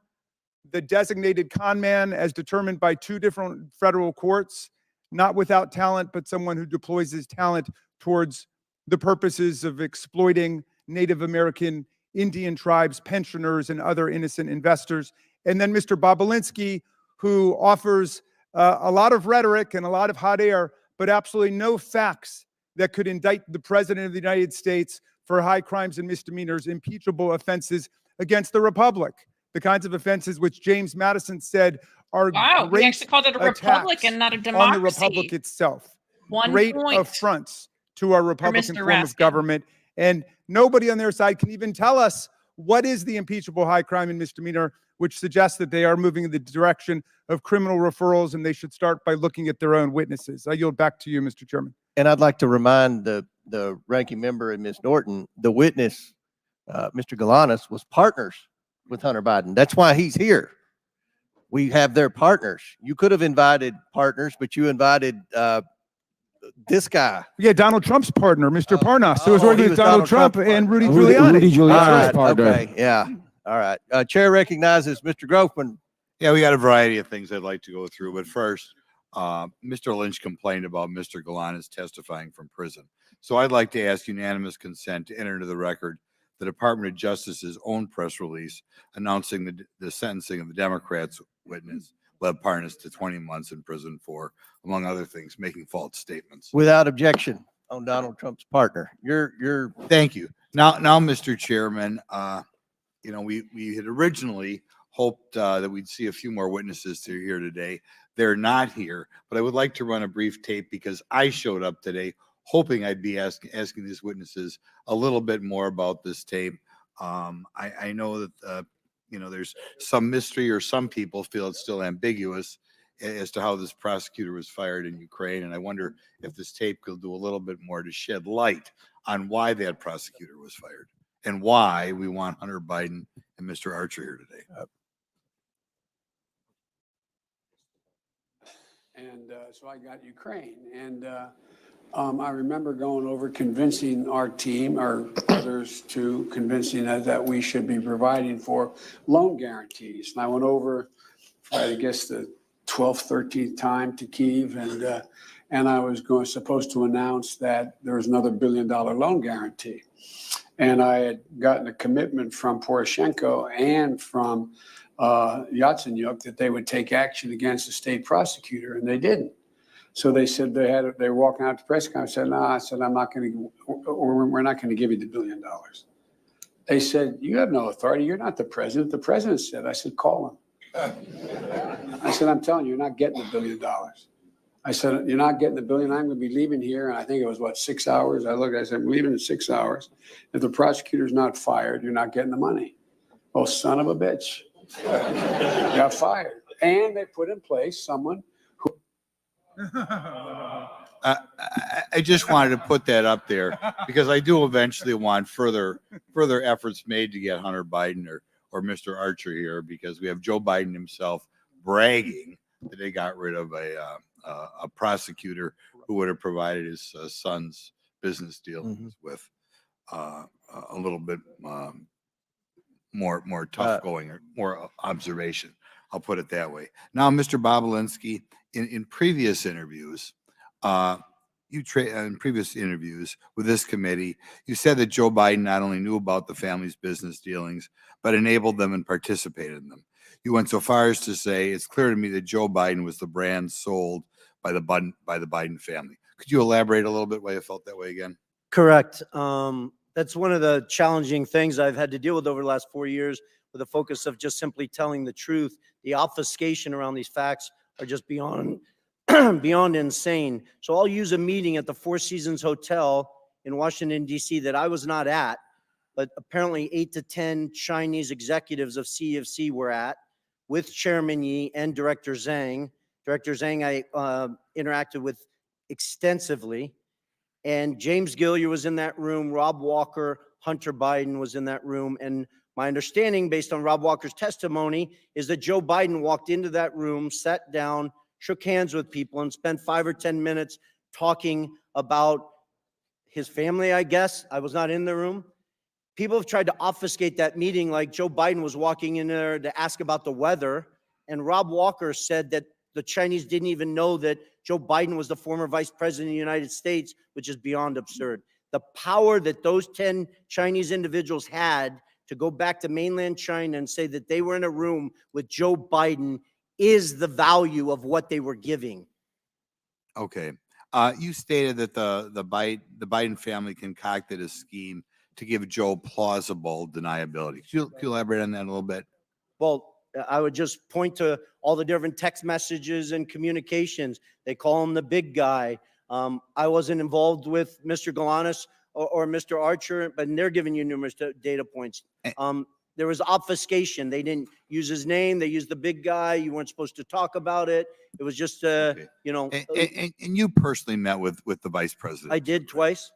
the designated con man as determined by two different federal courts, not without talent, but someone who deploys his talent towards the purposes of exploiting Native American Indian tribes, pensioners, and other innocent investors. And then Mr. Bobulinski, who offers a lot of rhetoric and a lot of hot air, but absolutely no facts that could indict the President of the United States for high crimes and misdemeanors, impeachable offenses against the Republic, the kinds of offenses which James Madison said are Wow, great he actually called it a republic and not a democracy. on the Republic itself. 1 Great point affronts to our Republican Mr. form of Raskin. government. And nobody on their side can even tell us what is the impeachable high crime and misdemeanor, which suggests that they are moving in the direction of criminal referrals, and they should start by looking at their own witnesses. I yield back to you, Mr. Chairman. And I'd like to remind the ranking member and Ms. Norton, the witness, Mr. Galanis, was partners with Hunter Biden. That's why he's here. We have their partners. You could have invited partners, but you invited this guy. Yeah, Donald Trump's partner, Mr. Parnas, who was Oh, working he with was Donald Trump Trump's and Rudy partner. Giuliani. Rudy Giuliani's Right, partner. okay, yeah. All right. Chair recognizes Mr. Groffman. Yeah, we got a variety of things I'd like to go through, but first, Mr. Lynch complained about Mr. Galanis testifying from prison. So I'd like to ask unanimous consent to enter into the record the Department of Justice's own press release announcing the sentencing of the Democrats' witness, Lev Parnas, to 20 months in prison for, among other things, making false statements. Without objection on Donald Trump's partner. You're Thank you. Now, Mr. Chairman, you know, we had originally hoped that we'd see a few more witnesses to here today. They're not here, but I would like to run a brief tape because I showed up today hoping I'd be asking these witnesses a little bit more about this tape. I know that, you know, there's some mystery, or some people feel it's still ambiguous as to how this prosecutor was fired in Ukraine. And I wonder if this tape could do a little bit more to shed light on why that prosecutor was fired and why we want Hunter Biden and Mr. Archer here today. And so I got Ukraine. And I remember going over convincing our team, or others, to convincing us that we should be providing for loan guarantees. And I went over, I guess, the 12th, 13th time to Kyiv, and I was supposed to announce that there was another $1 billion loan guarantee. And I had gotten a commitment from Poroshenko and from Yatsenyuk that they would take action against the state prosecutor, and they didn't. So they said they were walking out to press conference. I said, no, I said, I'm not going to, or we're not going to give you the $1 billion. They said, you have no authority. You're not the president. The president said. I said, call him. I said, I'm telling you, you're not getting the $1 billion. I said, you're not getting the $1 billion. I'm going to be leaving here. And I think it was, 6 hours? I looked, I said, I'm leaving in 6 hours. If the prosecutor's not fired, you're not getting the money. Oh, son of a bitch. Got fired. And they put in place someone who. I just wanted to put that up there because I do eventually want further efforts made to get Hunter Biden or Mr. Archer here, because we have Joe Biden himself bragging that they got rid of a prosecutor who would have provided his son's business dealings with a little bit more tough going, or more observation. I'll put it that way. Now, Mr. Bobulinski, in previous interviews, in previous interviews with this committee, you said that Joe Biden not only knew about the family's business dealings, but enabled them and participated in them. You went so far as to say, it's clear to me that Joe Biden was the brand sold by the Biden family. Could you elaborate a little bit why you felt that way again? Correct. That's one of the challenging things I've had to deal with over the last 4 years, with a focus of just simply telling the truth. The obfuscation around these facts are just beyond beyond insane. So I'll use a meeting at the Four Seasons Hotel in Washington, D.C. that I was not at, but apparently 8 to 10 Chinese executives of CEFC were at, with Chairman Yi and Director Zhang. Director Zhang I interacted with extensively. And James Gilliar was in that room, Rob Walker, Hunter Biden was in that room. And my understanding, based on Rob Walker's testimony, is that Joe Biden walked into that room, sat down, shook hands with people, and spent 5 or 10 minutes talking about his family, I guess. I was not in the room. People have tried to obfuscate that meeting like Joe Biden was walking in there to ask about the weather. And Rob Walker said that the Chinese didn't even know that Joe Biden was the former vice president of the United States, which is beyond absurd. The power that those 10 Chinese individuals had to go back to mainland China and say that they were in a room with Joe Biden is the value of what they were giving. Okay. You stated that the Biden family concocted a scheme to give Joe plausible deniability. Could you elaborate on that a little bit? Well, I would just point to all the different text messages and communications. They call him the big guy. I wasn't involved with Mr. Galanis or Mr. Archer, but they're giving you numerous data points. There was obfuscation. They didn't use his name. They used the big guy. You weren't supposed to talk about it. It was just, you know. And you personally met with the vice president? I did twice.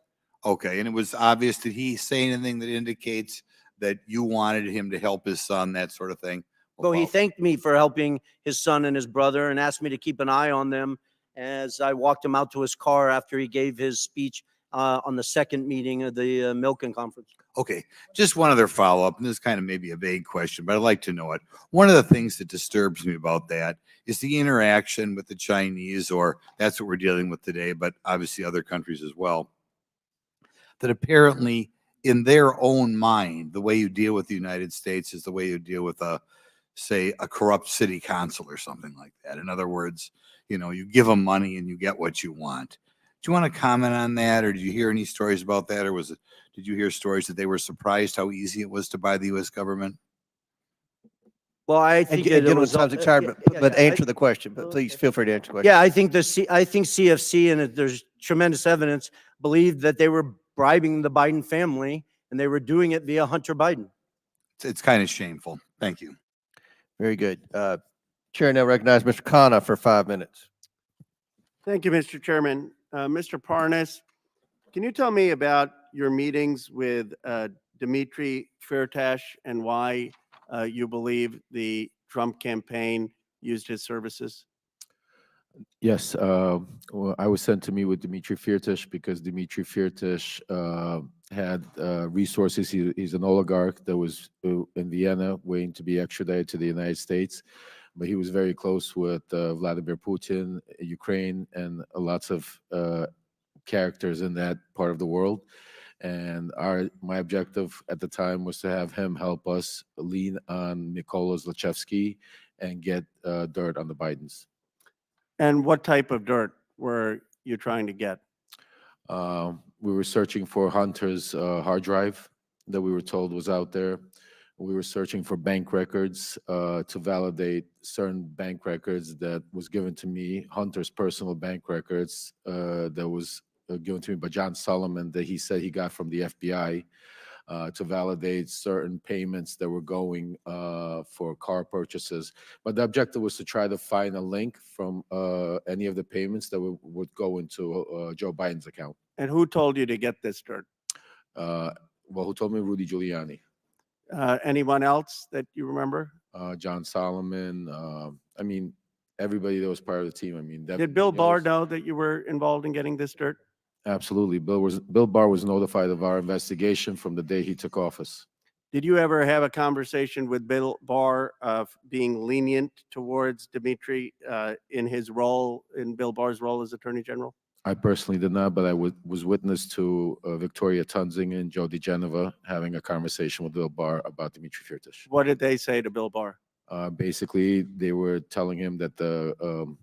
Okay. And it was obvious, did he say anything that indicates that you wanted him to help his son, that sort of thing? Well, he thanked me for helping his son and his brother and asked me to keep an eye on them as I walked him out to his car after he gave his speech on the second meeting of the Milken Conference. Okay, just one other follow-up, and this is kind of maybe a vague question, but I'd like to know it. One of the things that disturbs me about that is the interaction with the Chinese, or that's what we're dealing with today, but obviously other countries as well, that apparently in their own mind, the way you deal with the United States is the way you deal with say a corrupt city council or something like that. In other words, you know, you give them money and you get what you want. Do you want to comment on that, or did you hear any stories about that, or did you hear stories that they were surprised how easy it was to buy the U.S. government? Well, I think it it was was subject, sorry, but answer the question, but please feel free to answer the question. Yeah, I think CFC, and there's tremendous evidence, believed that they were bribing the Biden family, and they were doing it via Hunter Biden. It's kind of shameful. Thank you. Very good. Chair now recognize Mr. Khanna for 5 minutes. Thank you, Mr. Chairman. Mr. Parnas, can you tell me about your meetings with Dmitry Firtash and why you believe the Trump campaign used his services? Yes, well, I was sent to meet with Dmitry Firtash because Dmitry Firtash had resources. He's an oligarch that was in Vienna waiting to be extradited to the United States, but he was very close with Vladimir Putin, Ukraine, and lots of characters in that part of the world. And my objective at the time was to have him help us lean on Mykola Zlochevsky and get dirt on the Bidens. And what type of dirt were you trying to get? We were searching for Hunter's hard drive that we were told was out there. We were searching for bank records to validate certain bank records that was given to me, Hunter's personal bank records that was given to me by John Solomon that he said he got from the FBI to validate certain payments that were going for car purchases. But the objective was to try to find a link from any of the payments that would go into Joe Biden's account. And who told you to get this dirt? Well, who told me? Rudy Giuliani. Anyone else that you remember? John Solomon. I mean, everybody that was part of the team. I mean, Did Bill Barr know that you were involved in getting this dirt? Absolutely. Bill Barr was notified of our investigation from the day he took office. Did you ever have a conversation with Bill Barr of being lenient towards Dmitry in his role, in Bill Barr's role as Attorney General? I personally did not, but I was witness to Victoria Tunzing and Joe DeGeneva having a conversation with Bill Barr about Dmitry Firtash. What did they say to Bill Barr? Basically, they were telling him that the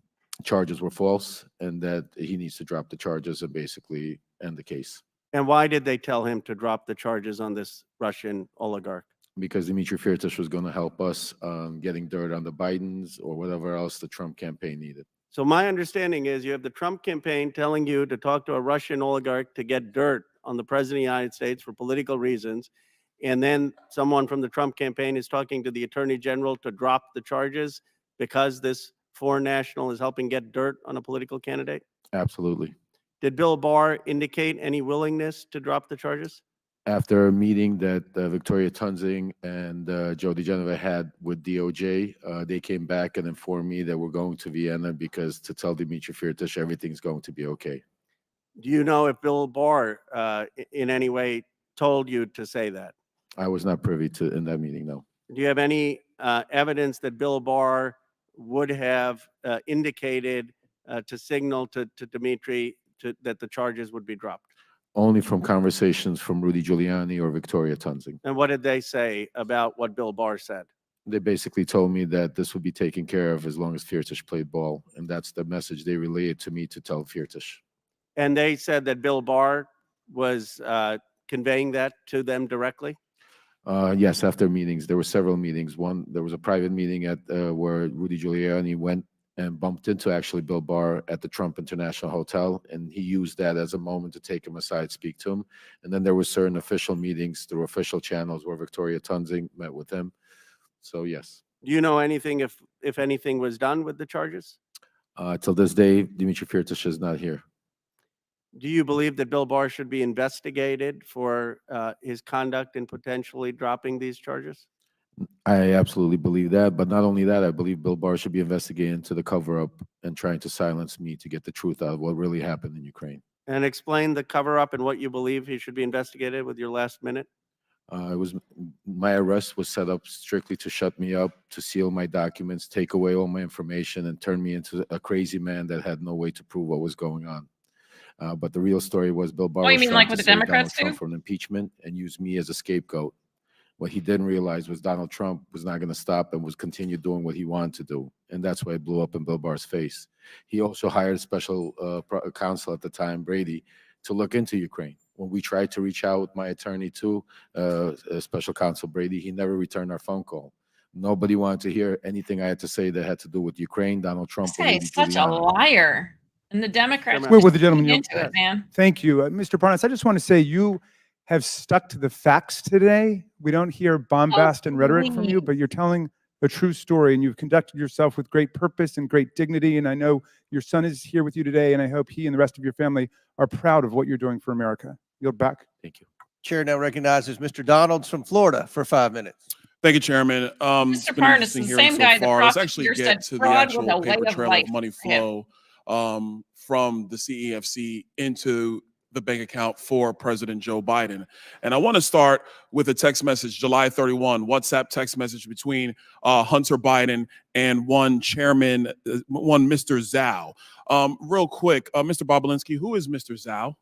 charges were false and that he needs to drop the charges and basically end the case. And why did they tell him to drop the charges on this Russian oligarch? Because Dmitry Firtash was going to help us getting dirt on the Bidens or whatever else the Trump campaign needed. So my understanding is you have the Trump campaign telling you to talk to a Russian oligarch to get dirt on the president of the United States for political reasons. And then someone from the Trump campaign is talking to the attorney general to drop the charges because this foreign national is helping get dirt on a political candidate. Absolutely. Did Bill Barr indicate any willingness to drop the charges? After a meeting that Victoria Tunzing and Joe DeGenova had with DOJ, they came back and informed me that we're going to Vienna because to tell Dmitry Firtash everything's going to be okay. Do you know if Bill Barr in any way told you to say that? I was not privy to in that meeting, no. Do you have any evidence that Bill Barr would have indicated to signal to Dmitry that the charges would be dropped? Only from conversations from Rudy Giuliani or Victoria Tunzing. And what did they say about what Bill Barr said? They basically told me that this would be taken care of as long as Firtash played ball. And that's the message they relayed to me to tell Firtash. And they said that Bill Barr was conveying that to them directly? Yes, after meetings. There were several meetings. One, there was a private meeting at where Rudy Giuliani went and bumped into actually Bill Barr at the Trump International Hotel, and he used that as a moment to take him aside, speak to him. And then there were certain official meetings through official channels where Victoria Tunzing met with him. So yes. Do you know anything if anything was done with the charges? Till this day, Dmitry Firtash is not here. Do you believe that Bill Barr should be investigated for his conduct in potentially dropping these charges? I absolutely believe that, but not only that, I believe Bill Barr should be investigated into the cover-up and trying to silence me to get the truth out of what really happened in Ukraine. And explain the cover-up and what you believe he should be investigated with your last minute. My arrest was set up strictly to shut me up, to seal my documents, take away all my information, and turn me into a crazy man that had no way to prove what was going on. But the real story was Bill Barr Oh, you was mean trying like to what the save Donald Democrats Trump do? from impeachment and use me as a scapegoat. What he didn't realize was Donald Trump was not going to stop and was continue doing what he wanted to do. And that's why it blew up in Bill Barr's face. He also hired special counsel at the time, Brady, to look into Ukraine. When we tried to reach out with my attorney to special counsel Brady, he never returned our phone call. Nobody wanted to hear anything I had to say that had to do with Ukraine, Donald Trump. This guy is such a liar. And the Democrats Wait, are with the gentleman, into it, man. Thank you. Mr. Parnas, I just want to say you have stuck to the facts today. We don't hear bombast and rhetoric from you, but you're telling a true story, and you've conducted yourself with great purpose and great dignity. And I know your son is here with you today, and I hope he and the rest of your family are proud of what you're doing for America. Yield back. Thank you. Chair now recognizes Mr. Donalds from Florida for 5 minutes. Thank you, Chairman. Mr. Parnas, the same guy the Let's actually prosecutor get said to the fraud was actual a way paper of trail life of money for him. flow from the CEFC into the bank account for President Joe Biden. And I want to start with a text message, July 31, WhatsApp text message between Hunter Biden and one chairman, Mr. Zhao. Real quick, Mr. Bobulinski, who is Mr. Zhao?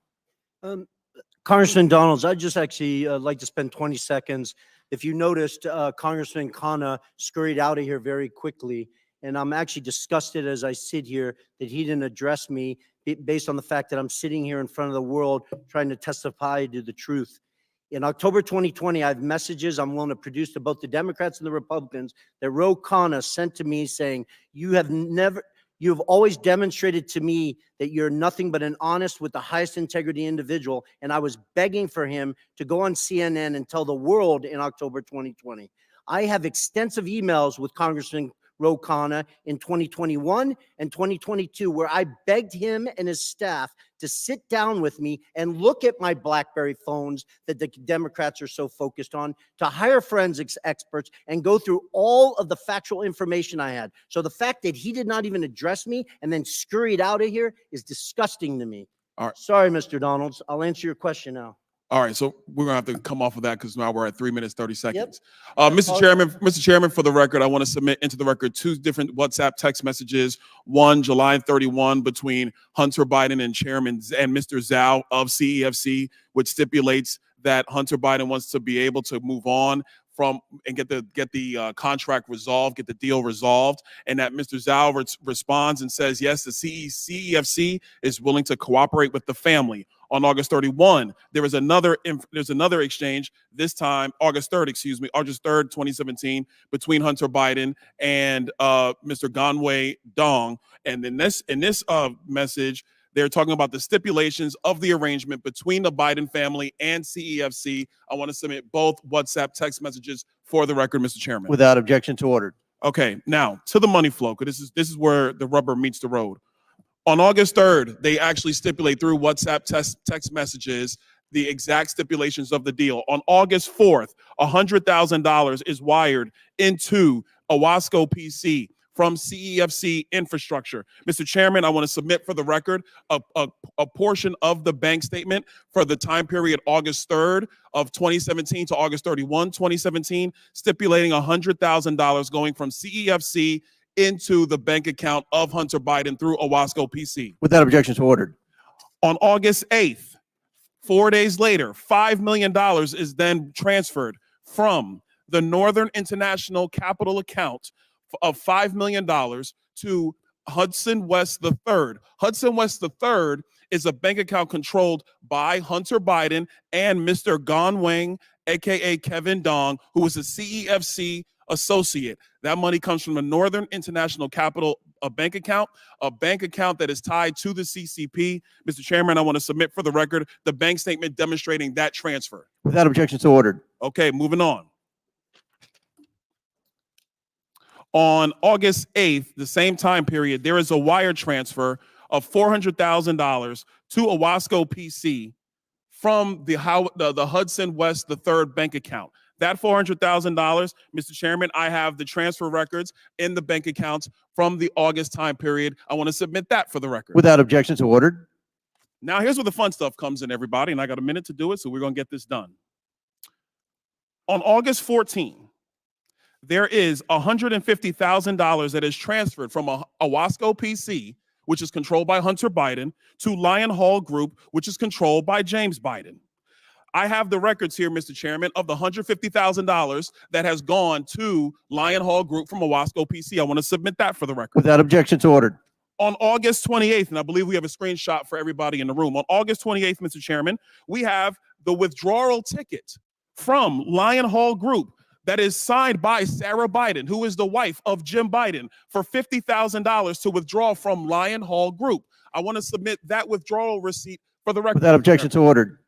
Congressman Donalds, I'd just actually like to spend 20 seconds. If you noticed, Congressman Khanna scurried out of here very quickly, and I'm actually disgusted as I sit here that he didn't address me based on the fact that I'm sitting here in front of the world trying to testify to the truth. In October 2020, I have messages I'm willing to produce to both the Democrats and the Republicans that Ro Khanna sent to me saying, you have always demonstrated to me that you're nothing but an honest with the highest integrity individual. And I was begging for him to go on CNN and tell the world in October 2020. I have extensive emails with Congressman Ro Khanna in 2021 and 2022, where I begged him and his staff to sit down with me and look at my BlackBerry phones that the Democrats are so focused on, to hire forensics experts and go through all of the factual information I had. So the fact that he did not even address me and then scurried out of here is disgusting to me. All right. Sorry, Mr. Donalds. I'll answer your question now. All right, so we're gonna have to come off of that because now we're at 3 minutes, 30 seconds. Yep. Mr. Chairman, for the record, I want to submit into the record 2 different WhatsApp text messages. One, July 31, between Hunter Biden and Mr. Zhao of CEFC, which stipulates that Hunter Biden wants to be able to move on from and get the contract resolved, get the deal resolved, and that Mr. Zhao responds and says, yes, the CEFC is willing to cooperate with the family On August 31, there's another exchange, this time August 3rd, 2017, between Hunter Biden and Mr. Ganwei Dong. And in this message, they're talking about the stipulations of the arrangement between the Biden family and CEFC. I want to submit both WhatsApp text messages for the record, Mr. Chairman. Without objection to order. Okay, now to the money flow, because this is where the rubber meets the road. On August 3rd, they actually stipulate through WhatsApp text messages the exact stipulations of the deal. On August 4th, $100,000 is wired into Owasco PC from CEFC infrastructure. Mr. Chairman, I want to submit for the record a portion of the bank statement for the time period August 3rd of 2017 to August 31, 2017, stipulating $100,000 going from CEFC into the bank account of Hunter Biden through Owasco PC. Without objection to order. On August 8th, 4 days later, $5 million is then transferred from the Northern International Capital account of $5 million to Hudson West III. Hudson West III is a bank account controlled by Hunter Biden and Mr. Ganwei, aka Kevin Dong, who is a CEFC associate. That money comes from the Northern International Capital bank account that is tied to the CCP. Mr. Chairman, I want to submit for the record the bank statement demonstrating that transfer. Without objection to order. Okay, moving on. On August 8th, the same time period, there is a wire transfer of $400,000 to Owasco PC from the Hudson West III bank account. That $400,000, Mr. Chairman, I have the transfer records in the bank accounts from the August time period. I want to submit that for the record. Without objection to order. Now, here's where the fun stuff comes in, everybody, and I got a minute to do it, so we're going to get this done. On August 14th, there is $150,000 that is transferred from Owasco PC, which is controlled by Hunter Biden, to Lion Hall Group, which is controlled by James Biden. I have the records here, Mr. Chairman, of the $150,000 that has gone to Lion Hall Group from Owasco PC. I want to submit that for the record. Without objection to order. On August 28th, and I believe we have a screenshot for everybody in the room. On August 28th, Mr. Chairman, we have the withdrawal ticket from Lion Hall Group that is signed by Sarah Biden, who is the wife of Jim Biden, for $50,000 to withdraw from Lion Hall Group. I want to submit that withdrawal receipt for the record. Without objection to order.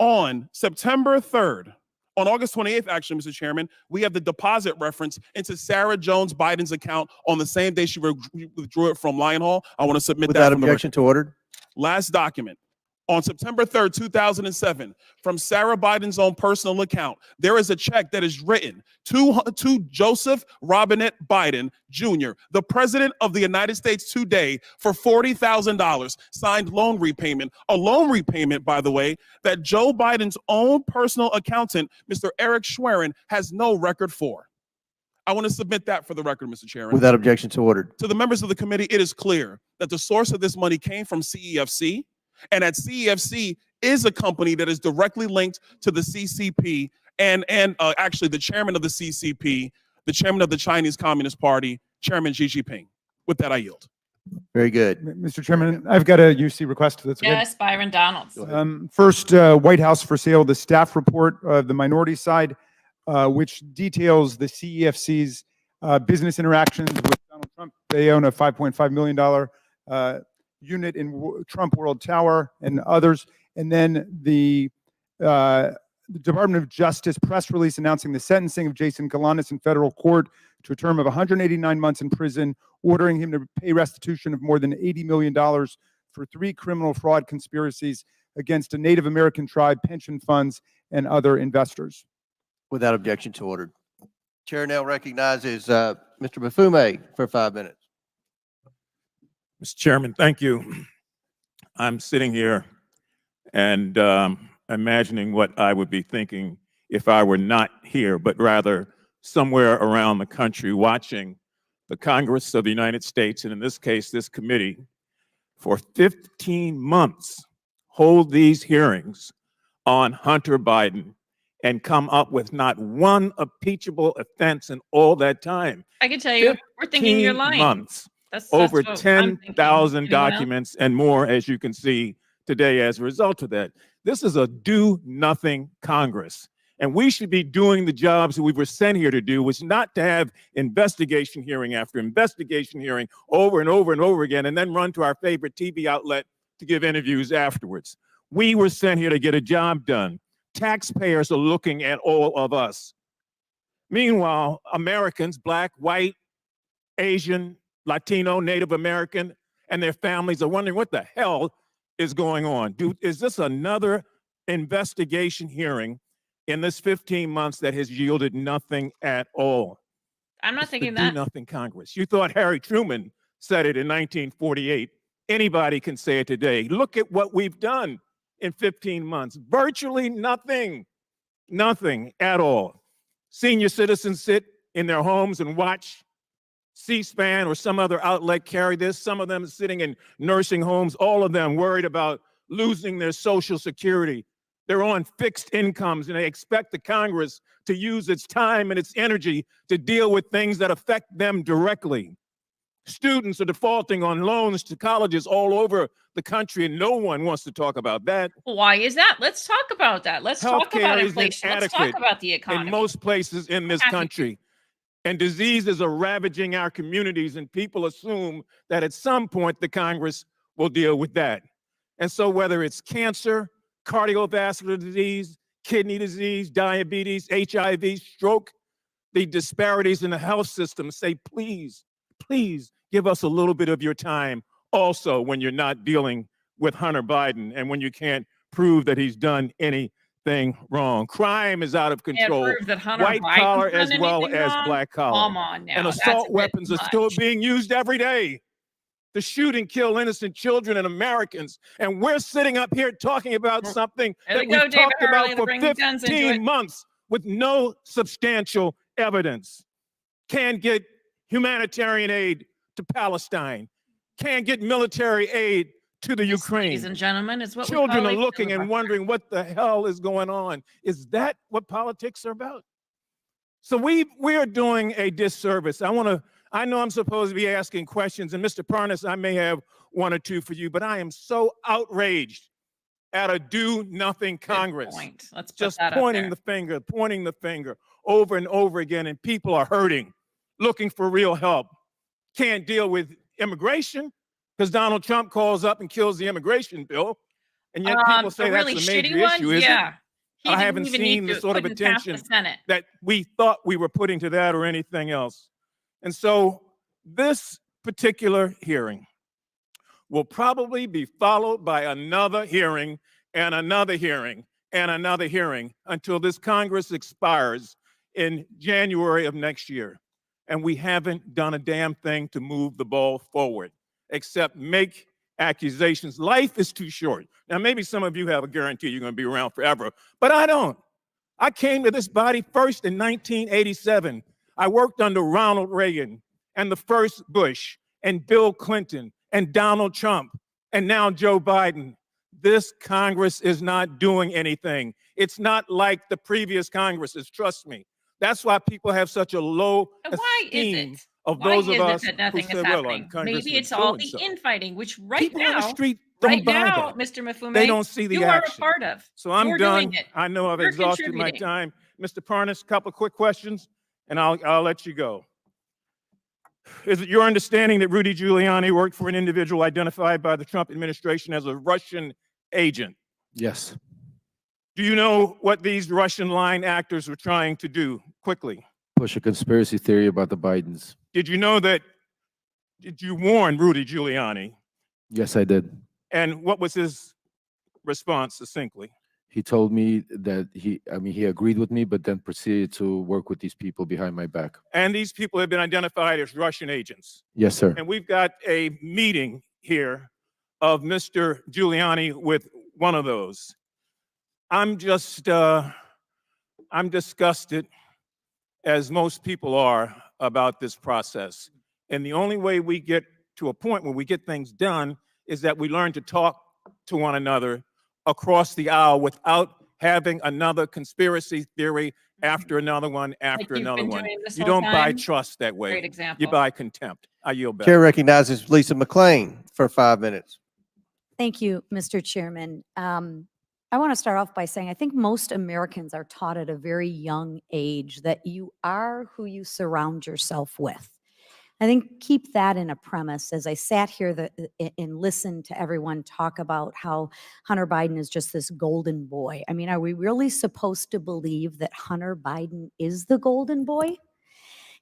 On September 3rd, on August 28th, actually, Mr. Chairman, we have the deposit reference into Sarah Jones Biden's account on the same day she withdrew it from Lion Hall. I want to submit that. Without objection to order. Last document. On September 3rd, 2007, from Sarah Biden's own personal account, there is a check that is written to Joseph Robinette Biden Jr., the President of the United States today, for $40,000, signed loan repayment. A loan repayment, by the way, that Joe Biden's own personal accountant, Mr. Eric Schwerin, has no record for. I want to submit that for the record, Mr. Chairman. Without objection to order. To the members of the committee, it is clear that the source of this money came from CEFC, and that CEFC is a company that is directly linked to the CCP and actually the chairman of the CCP, the chairman of the Chinese Communist Party, Chairman Xi Jinping. With that, I yield. Very good. Mr. Chairman, I've got a UC request. That's okay. Yes, Byron Donalds. First, White House for sale, the staff report of the minority side, which details the CEFC's business interactions with Donald Trump. They own a $5.5 million unit in Trump World Tower and others. And then the Department of Justice press release announcing the sentencing of Jason Galanis in federal court to a term of 189 months in prison, ordering him to pay restitution of more than $80 million for 3 criminal fraud conspiracies against a Native American tribe, pension funds, and other investors. Without objection to order. Chair now recognizes Mr. Bafume for 5 minutes. Mr. Chairman, thank you. I'm sitting here and imagining what I would be thinking if I were not here, but rather somewhere around the country watching the Congress of the United States, and in this case, this committee, for 15 months hold these hearings on Hunter Biden and come up with not one impeachable offense in all that time. I can tell you, we're thinking you're lying. Months. That's Over what I'm thinking. 10,000 Anyone else? documents and more, as you can see, today as a result of that. This is a do-nothing Congress. And we should be doing the jobs that we were sent here to do, which is not to have investigation hearing after investigation hearing over and over and over again, and then run to our favorite TV outlet to give interviews afterwards. We were sent here to get a job done. Taxpayers are looking at all of us. Meanwhile, Americans, Black, white, Asian, Latino, Native American, and their families are wondering what the hell is going on. Is this another investigation hearing in this 15 months that has yielded nothing at all? I'm not It's thinking the that. Do nothing Congress. You thought Harry Truman said it in 1948. Anybody can say it today. Look at what we've done in 15 months. Virtually nothing. Nothing at all. Senior citizens sit in their homes and watch C-SPAN or some other outlet carry this. Some of them sitting in nursing homes, all of them worried about losing their Social Security. They're on fixed incomes, and they expect the Congress to use its time and its energy to deal with things that affect them directly. Students are defaulting on loans to colleges all over the country, and no one wants to talk about that. Why is that? Let's talk about that. Let's talk about Healthcare is inflation. Let's talk inadequate about the economy. in most places in this Happy. country. And diseases are ravaging our communities, and people assume that at some point the Congress will deal with that. And so whether it's cancer, cardiovascular disease, kidney disease, diabetes, HIV, stroke, the disparities in the health system say, please, please give us a little bit of your time also when you're not dealing with Hunter Biden and when you can't prove that he's done anything wrong. Crime is out of control. Prove that Hunter White Biden's collar done as well anything as wrong? black collar. Come on now. And that's assault a bit weapons are still much. being used every day to shoot and kill innocent children and Americans. And we're sitting up here talking about something There that we go, we've David talked Hurley, about they're for bringing guns into 15 it. months with no substantial evidence. Can't get humanitarian aid to Palestine. Can't get military aid to the Ukraine. Ladies and gentlemen, it's what Children we are call looking and wondering what the hell is going on. Is that what politics are about? So we are doing a disservice. I know I'm supposed to be asking questions, and Mr. Parnas, I may have one or two for you, but I am so outraged at a do-nothing Congress. Let's put just that up pointing there. the finger over and over again, and people are hurting, looking for real help. Can't deal with immigration because Donald Trump calls up and kills the immigration bill, and yet people say that's really a major shitty one? issue, isn't Yeah. it? He I didn't haven't even need seen the to. sort of Couldn't pass the attention Senate. that we thought we were putting to that or anything else. And so this particular hearing will probably be followed by another hearing and another hearing and another hearing until this Congress expires in January of next year. And we haven't done a damn thing to move the ball forward, except make accusations. Life is too short. Now, maybe some of you have a guarantee you're going to be around forever, but I don't. I came to this body first in 1987. I worked under Ronald Reagan and the first Bush and Bill Clinton and Donald Trump and now Joe Biden. This Congress is not doing anything. It's not like the previous Congresses, trust me. That's why people have such a low Why is esteem it? of Why those is of it us that who nothing say, is well, happening? our Maybe congressman's it's all doing the so. infighting, which right People on the now, street don't right buy now, that. Mr. Mifune, They don't see the you action. are a part of. So I'm You're done. doing it. I know I've You're exhausted my contributing. time. Mr. Parnas, a couple of quick questions, and I'll let you go. Is it your understanding that Rudy Giuliani worked for an individual identified by the Trump administration as a Russian agent? Yes. Do you know what these Russian line actors were trying to do? Quickly. Push a conspiracy theory about the Bidens. Did you warn Rudy Giuliani? Yes, I did. And what was his response succinctly? He told me that he agreed with me, but then proceeded to work with these people behind my back. And these people have been identified as Russian agents. Yes, sir. And we've got a meeting here of Mr. Giuliani with one of those. I'm disgusted, as most people are, about this process. And the only way we get to a point where we get things done is that we learn to talk to one another across the aisle without having another conspiracy theory after another one after you've another been one. doing this You whole don't buy time? trust that way. Great example. You buy contempt. I yield back. Chair recognizes Lisa McLean for 5 minutes. Thank you, Mr. Chairman. I want to start off by saying I think most Americans are taught at a very young age that you are who you surround yourself with. I think keep that in a premise as I sat here and listened to everyone talk about how Hunter Biden is just this golden boy. I mean, are we really supposed to believe that Hunter Biden is the golden boy?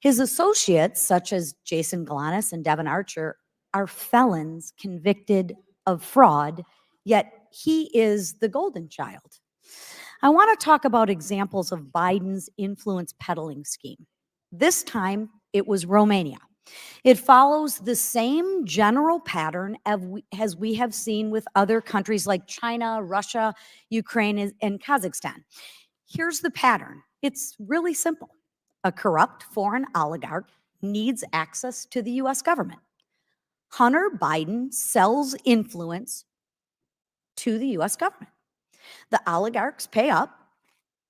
His associates, such as Jason Galanis and Devin Archer, are felons convicted of fraud, yet he is the golden child. I want to talk about examples of Biden's influence peddling scheme. This time, it was Romania. It follows the same general pattern as we have seen with other countries like China, Russia, Ukraine, and Kazakhstan. Here's the pattern. It's really simple. A corrupt foreign oligarch needs access to the US government. Hunter Biden sells influence to the US government. The oligarchs pay up.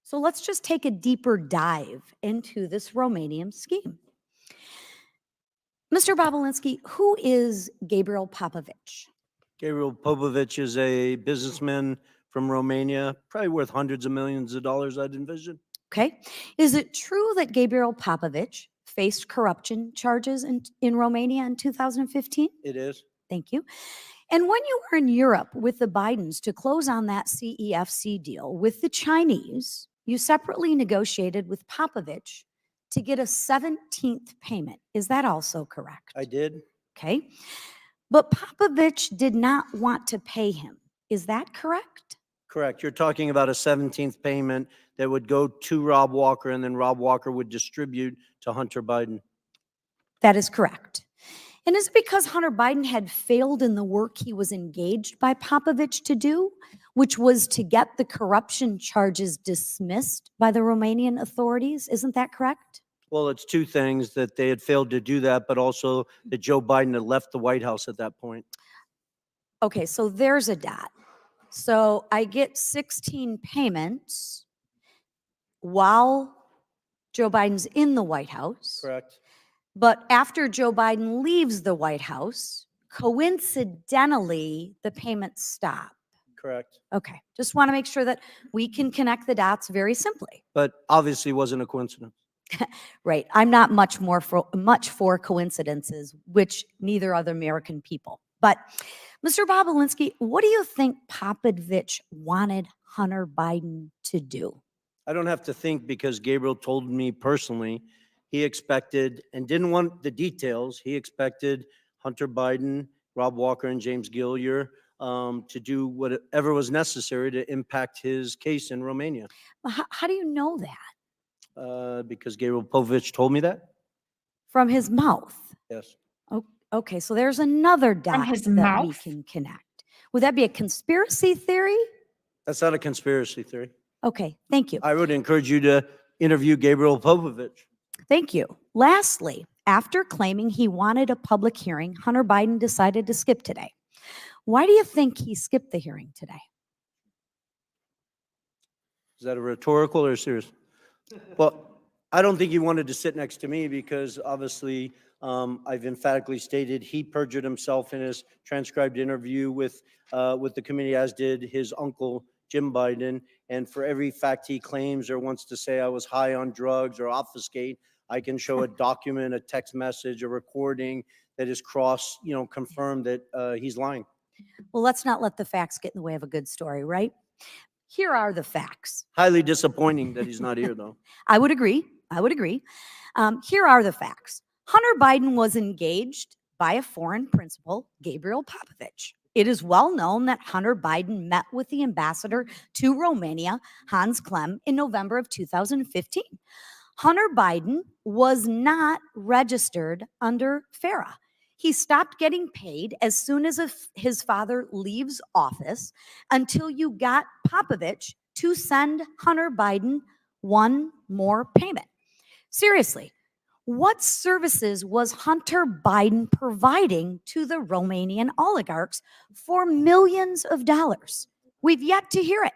So let's just take a deeper dive into this Romanian scheme. Mr. Bobulinski, who is Gabriel Popovich? Gabriel Popovich is a businessman from Romania, probably worth hundreds of millions of dollars, I'd envision. Okay. Is it true that Gabriel Popovich faced corruption charges in Romania in 2015? It is. Thank you. And when you were in Europe with the Bidens to close on that CEFC deal with the Chinese, you separately negotiated with Popovich to get a 17th payment. Is that also correct? I did. Okay. But Popovich did not want to pay him. Is that correct? Correct. You're talking about a 17th payment that would go to Rob Walker, and then Rob Walker would distribute to Hunter Biden. That is correct. And is it because Hunter Biden had failed in the work he was engaged by Popovich to do, which was to get the corruption charges dismissed by the Romanian authorities? Isn't that correct? Well, it's two things, that they had failed to do that, but also that Joe Biden had left the White House at that point. Okay, so there's a dot. So I get 16 payments while Joe Biden's in the White House. Correct. But after Joe Biden leaves the White House, coincidentally, the payments stop. Correct. Okay, just want to make sure that we can connect the dots very simply. But obviously wasn't a coincidence. Right. I'm not much for coincidences, which neither are the American people. But Mr. Bobulinski, what do you think Popovich wanted Hunter Biden to do? I don't have to think, because Gabriel told me personally he expected, and didn't want the details, he expected Hunter Biden, Rob Walker, and James Gillier to do whatever was necessary to impact his case in Romania. How do you know that? Because Gabriel Popovich told me that. From his mouth? Yes. Okay, so there's another dot his that we mouth? can connect. Would that be a conspiracy theory? That's not a conspiracy theory. Okay, thank you. I would encourage you to interview Gabriel Popovich. Thank you. Lastly, after claiming he wanted a public hearing, Hunter Biden decided to skip today. Why do you think he skipped the hearing today? Is that a rhetorical or serious? Well, I don't think he wanted to sit next to me, because obviously I've emphatically stated he perjured himself in his transcribed interview with the committee, as did his uncle, Jim Biden. And for every fact he claims or wants to say I was high on drugs or obfuscate, I can show a document, a text message, a recording that is confirmed that he's lying. Well, let's not let the facts get in the way of a good story, right? Here are the facts. Highly disappointing that he's not here, though. I would agree. Here are the facts. Hunter Biden was engaged by a foreign principal, Gabriel Popovich. It is well known that Hunter Biden met with the ambassador to Romania, Hans Klem, in November of 2015. Hunter Biden was not registered under FARA. He stopped getting paid as soon as his father leaves office until you got Popovich to send Hunter Biden one more payment. Seriously, what services was Hunter Biden providing to the Romanian oligarchs for millions of dollars? We've yet to hear it.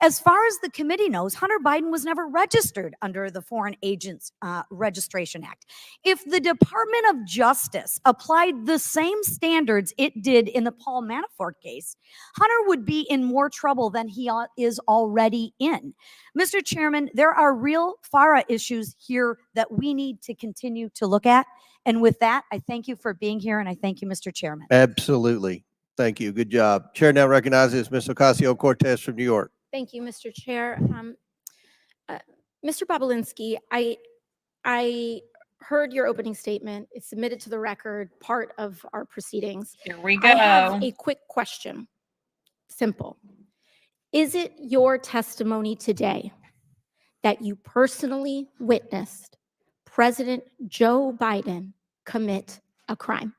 As far as the committee knows, Hunter Biden was never registered under the Foreign Agents Registration Act. If the Department of Justice applied the same standards it did in the Paul Manafort case, Hunter would be in more trouble than he is already in. Mr. Chairman, there are real FARA issues here that we need to continue to look at. And with that, I thank you for being here, and I thank you, Mr. Chairman. Absolutely. Thank you. Good job. Chair now recognizes Ms. Ocasio-Cortez from New York. Thank you, Mr. Chair. Mr. Bobulinski, I heard your opening statement. It's submitted to the record, part of our proceedings. Here we I have go. a quick question. Simple. Is it your testimony today that you personally witnessed President Joe Biden commit a crime?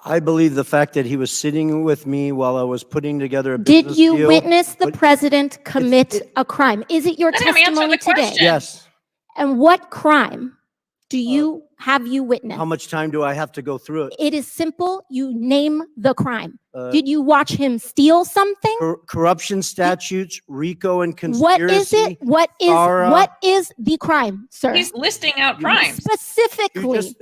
I believe the fact that he was sitting with me while I was putting together a Did business you deal, witness the but president commit a crime? Is it your Let him answer testimony the today? question. Yes. And what crime do you have you witnessed? How much time do I have to go through it? It is simple. You name the crime. Uh, Did you watch him steal something? Corruption statutes, RICO and What conspiracy. is it? What is the crime, sir? He's listing out crimes. Specifically.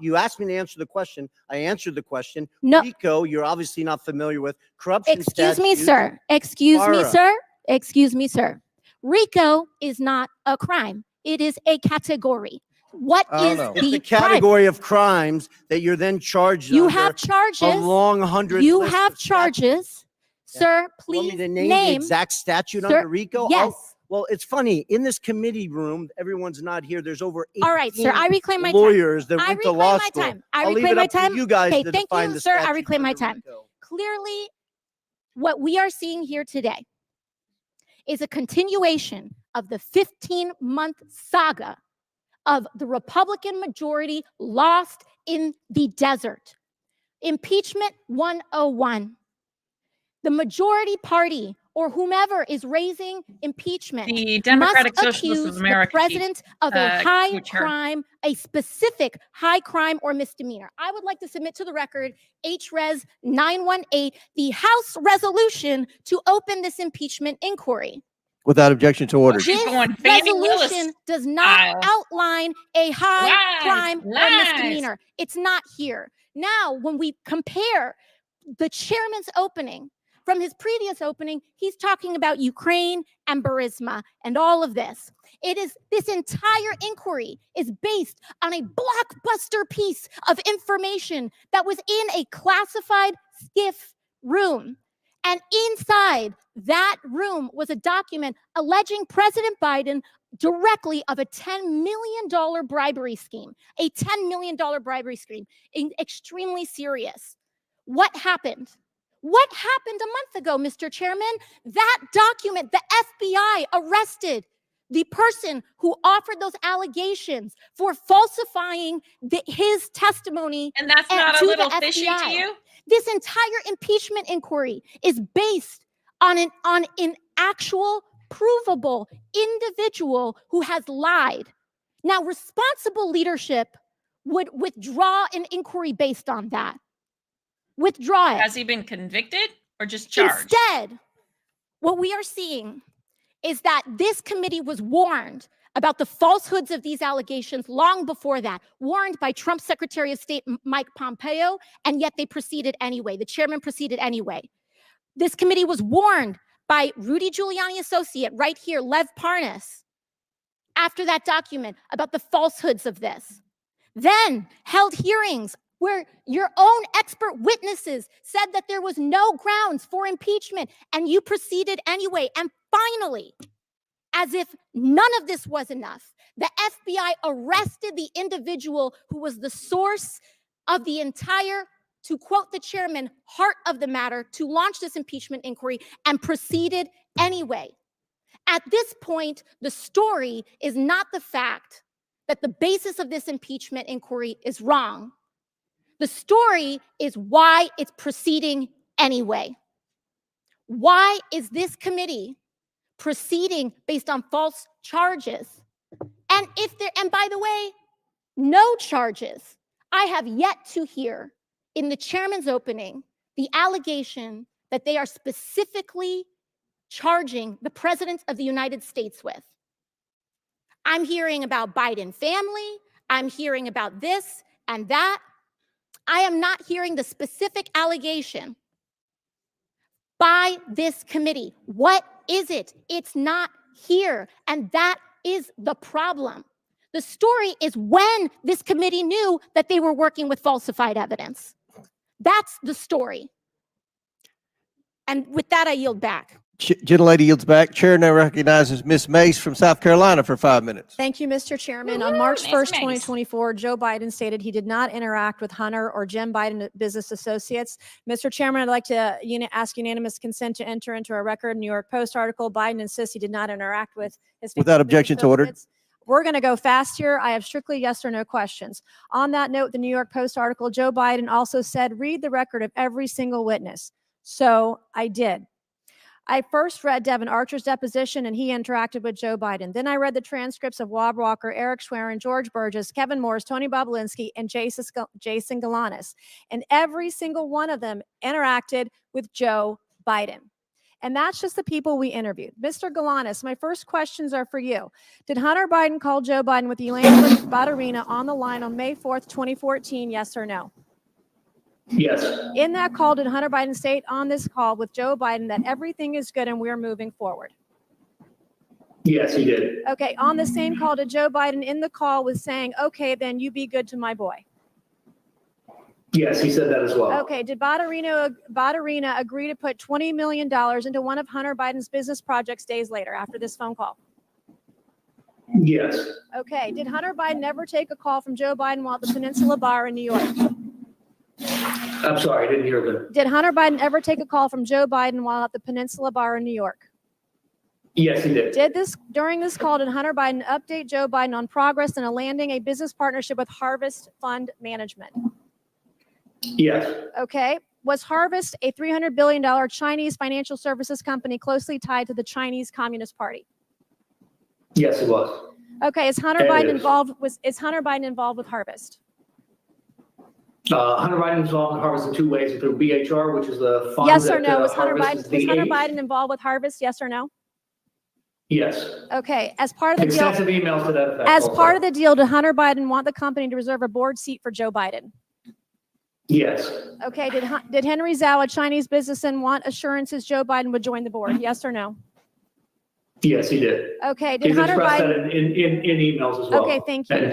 You asked me to answer the question. I answered the question. No. RICO, you're obviously not familiar with. Corruption Excuse me, statutes, sir. Excuse me, FARA. sir. Excuse me, sir. RICO is not a crime. It is a category. What is It's the a category of crimes that you're then charged You under have charges. a long 100 You list have of charges. Sir, You want me please to name, the name. exact statute Sir, under RICO? yes. Well, it's funny. In this committee room, everyone's not here. There's over 18 All right, sir. I reclaim my time. lawyers that I went to reclaim law my school. time. I I'll leave reclaim it my up to time. you guys Okay, to thank define you, the sir. I statutes reclaim my under time. RICO. Clearly, what we are seeing here today is a continuation of the 15-month saga of the Republican majority lost in the desert. Impeachment 101. The majority party or whomever is raising impeachment The Democratic must Socialists of accuse America the president of a high co-chair. crime, a specific high crime or misdemeanor. I would like to submit to the record HRes 918, the House resolution to open this impeachment inquiry. Without objection to order. She's This going Fannie Willis resolution does not style. outline a high Lies, crime or lies. misdemeanor. It's not here. Now, when we compare the chairman's opening from his previous opening, he's talking about Ukraine and Burisma and all of this. This entire inquiry is based on a blockbuster piece of information that was in a classified SCIF room. And inside that room was a document alleging President Biden directly of a $10 million bribery scheme, a $10 million bribery scheme, extremely serious. What happened? What happened a month ago, Mr. Chairman? That document, the FBI arrested the person who offered those allegations for falsifying his testimony. And that's not a to little the fishy to FBI. you? This entire impeachment inquiry is based on an actual provable individual who has lied. Now, responsible leadership would withdraw an inquiry based on that. Withdraw it. Has he been convicted or just charged? Instead, what we are seeing is that this committee was warned about the falsehoods of these allegations long before that, warned by Trump's Secretary of State, Mike Pompeo, and yet they proceeded anyway. The chairman proceeded anyway. This committee was warned by Rudy Giuliani associate right here, Lev Parnas, after that document about the falsehoods of this. Then held hearings where your own expert witnesses said that there was no grounds for impeachment, and you proceeded anyway. And finally, as if none of this was enough, the FBI arrested the individual who was the source of the entire, to quote the chairman, heart of the matter, to launch this impeachment inquiry, and proceeded anyway. At this point, the story is not the fact that the basis of this impeachment inquiry is wrong. The story is why it's proceeding anyway. Why is this committee proceeding based on false charges? And by the way, no charges. I have yet to hear in the chairman's opening the allegation that they are specifically charging the President of the United States with. I'm hearing about Biden family. I'm hearing about this and that. I am not hearing the specific allegation by this committee. What is it? It's not here. And that is the problem. The story is when this committee knew that they were working with falsified evidence. That's the story. And with that, I yield back. Gentlelady yields back. Chair now recognizes Ms. Mace from South Carolina for 5 minutes. Thank you, Mr. Chairman. Woo-hoo, On March Ms. 1st, Mace. 2024, Joe Biden stated he did not interact with Hunter or Jim Biden business associates. Mr. Chairman, I'd like to ask unanimous consent to enter into a record New York Post article. Biden insists he did not interact with his Without business objections ordered. associates. We're going to go fast here. I have strictly yes or no questions. On that note, the New York Post article, Joe Biden also said, read the record of every single witness. So I did. I first read Devin Archer's deposition, and he interacted with Joe Biden. Then I read the transcripts of Wab Walker, Eric Schwerin, George Burgess, Kevin Morris, Tony Bobulinski, and Jason Galanis. And every single one of them interacted with Joe Biden. And that's just the people we interviewed. Mr. Galanis, my first questions are for you. Did Hunter Biden call Joe Biden with Yolanda Badarina on the line on May 4th, 2014, yes or no? Yes. In that call, did Hunter Biden state on this call with Joe Biden that everything is good and we're moving forward? Yes, he did. Okay, on the same call, did Joe Biden in the call was saying, okay, then you be good to my boy? Yes, he said that as well. Okay, did Badarina agree to put $20 million into one of Hunter Biden's business projects days later after this phone call? Yes. Okay, did Hunter Biden ever take a call from Joe Biden while at the Peninsula Bar in New York? I'm sorry, I didn't hear that. Did Hunter Biden ever take a call from Joe Biden while at the Peninsula Bar in New York? Yes, he did. During this call, did Hunter Biden update Joe Biden on progress in landing a business partnership with Harvest Fund Management? Yes. Okay. Was Harvest a $300 billion Chinese financial services company closely tied to the Chinese Communist Party? Yes, it was. Okay. Is Hunter And Biden it is. involved with Harvest? Hunter Biden was involved in Harvest in two ways, through BHR, which is the fund Yes or that, no? Was Hunter Harvest is Biden the Biden involved with Harvest? Yes or no? Yes. Okay. As part of the deal, Extensive emails to that effect. as also. part of the deal, did Hunter Biden want the company to reserve a board seat for Joe Biden? Yes. Okay. Did Henry Zhao, a Chinese businessman, want assurances Joe Biden would join the board? Yes or no? Yes, he did. Okay. He's expressed that in emails as well. Okay, thank you. And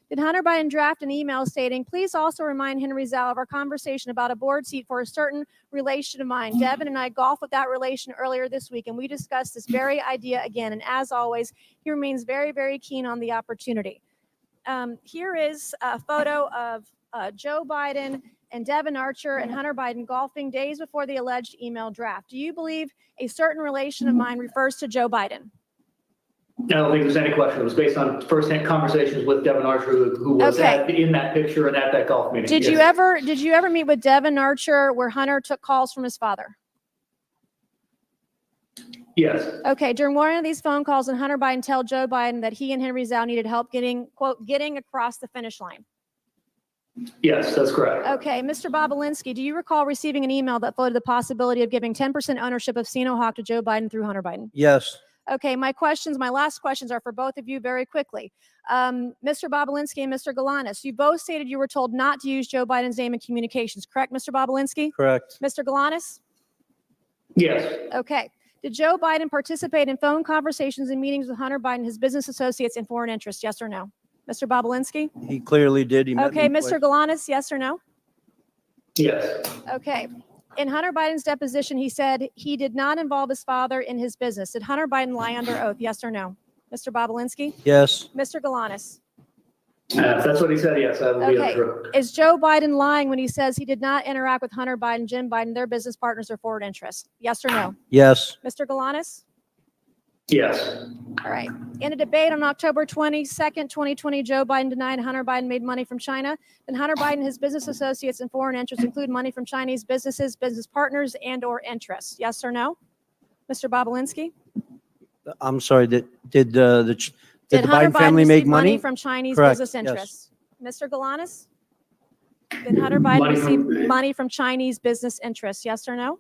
Did Hunter Biden draft an email stating, please also remind Henry Zhao of our conversation about a board seat for a certain relation of mine. Devin and I golfed with that relation earlier this week, and we discussed this very idea again. And as always, he remains very, very keen on the opportunity. Here is a photo of Joe Biden and Devin Archer and Hunter Biden golfing days before the alleged email draft. Do you believe a certain relation of mine refers to Joe Biden? I don't think there's any question. It was based on firsthand conversations with Devin Archer, who was in that picture and at that golf meeting. Did you ever meet with Devin Archer where Hunter took calls from his father? Yes. Okay. During one of these phone calls, and Hunter Biden tell Joe Biden that he and Henry Zhao needed help getting across the finish line. Yes, that's correct. Okay. Mr. Bobulinski, do you recall receiving an email that floated the possibility of giving 10% ownership of Sinohawk to Joe Biden through Hunter Biden? Yes. Okay, my last questions are for both of you very quickly. Mr. Bobulinski and Mr. Galanis, you both stated you were told not to use Joe Biden's name in communications, correct, Mr. Bobulinski? Correct. Mr. Galanis? Yes. Okay. Did Joe Biden participate in phone conversations and meetings with Hunter Biden, his business associates, and foreign interests, yes or no? Mr. Bobulinski? He clearly did. He met Okay, me Mr. Galanis, yes or no? Yes. Okay. In Hunter Biden's deposition, he said he did not involve his father in his business. Did Hunter Biden lie under oath? Yes or no? Mr. Bobulinski? Yes. Mr. Galanis? If that's what he said, yes, that would be Okay. true. Is Joe Biden lying when he says he did not interact with Hunter Biden, Jim Biden, their business partners or forward interests? Yes or no? Yes. Mr. Galanis? Yes. All right. In a debate on October 22nd, 2020, Joe Biden denied Hunter Biden made money from China. Then Hunter Biden, his business associates, and foreign interests include money from Chinese businesses, business partners, and or interests. Yes or no? Mr. Bobulinski? I'm sorry. Did the Did Hunter Biden family receive make money? from Chinese Correct, business yes. interests? Mr. Galanis? Did Hunter Biden Money receive from- money from Chinese business interests? Yes or no?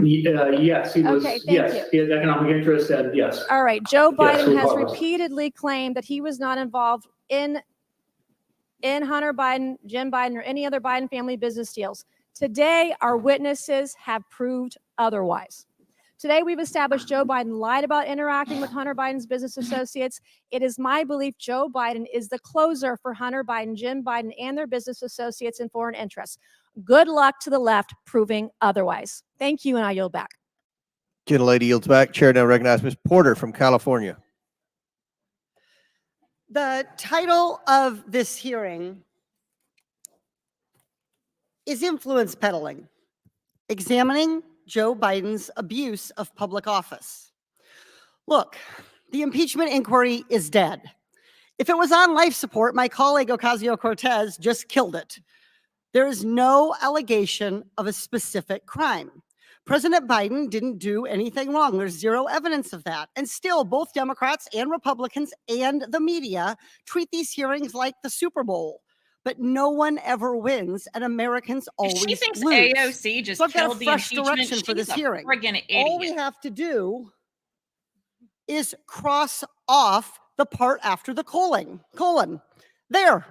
Yes, he was, Okay, thank yes, he had economic interest, and yes. All right. Joe Yes, Biden has regardless. repeatedly claimed that he was not involved in Hunter Biden, Jim Biden, or any other Biden family business deals. Today, our witnesses have proved otherwise. Today, we've established Joe Biden lied about interacting with Hunter Biden's business associates. It is my belief Joe Biden is the closer for Hunter Biden, Jim Biden, and their business associates and foreign interests. Good luck to the left proving otherwise. Thank you, and I yield back. Gentlelady yields back. Chair now recognizes Ms. Porter from California. The title of this hearing is Influence Peddling, Examining Joe Biden's Abuse of Public Office. Look, the impeachment inquiry is dead. If it was on life support, my colleague Ocasio-Cortez just killed it. There is no allegation of a specific crime. President Biden didn't do anything wrong. There's zero evidence of that. And still, both Democrats and Republicans and the media treat these hearings like the Super Bowl. But no one ever wins, and Americans always She thinks lose. AOC just So I've got killed a the fresh impeachment. direction for She's this a hearing. friggin' All we idiot. have to do is cross off the part after the colon. There,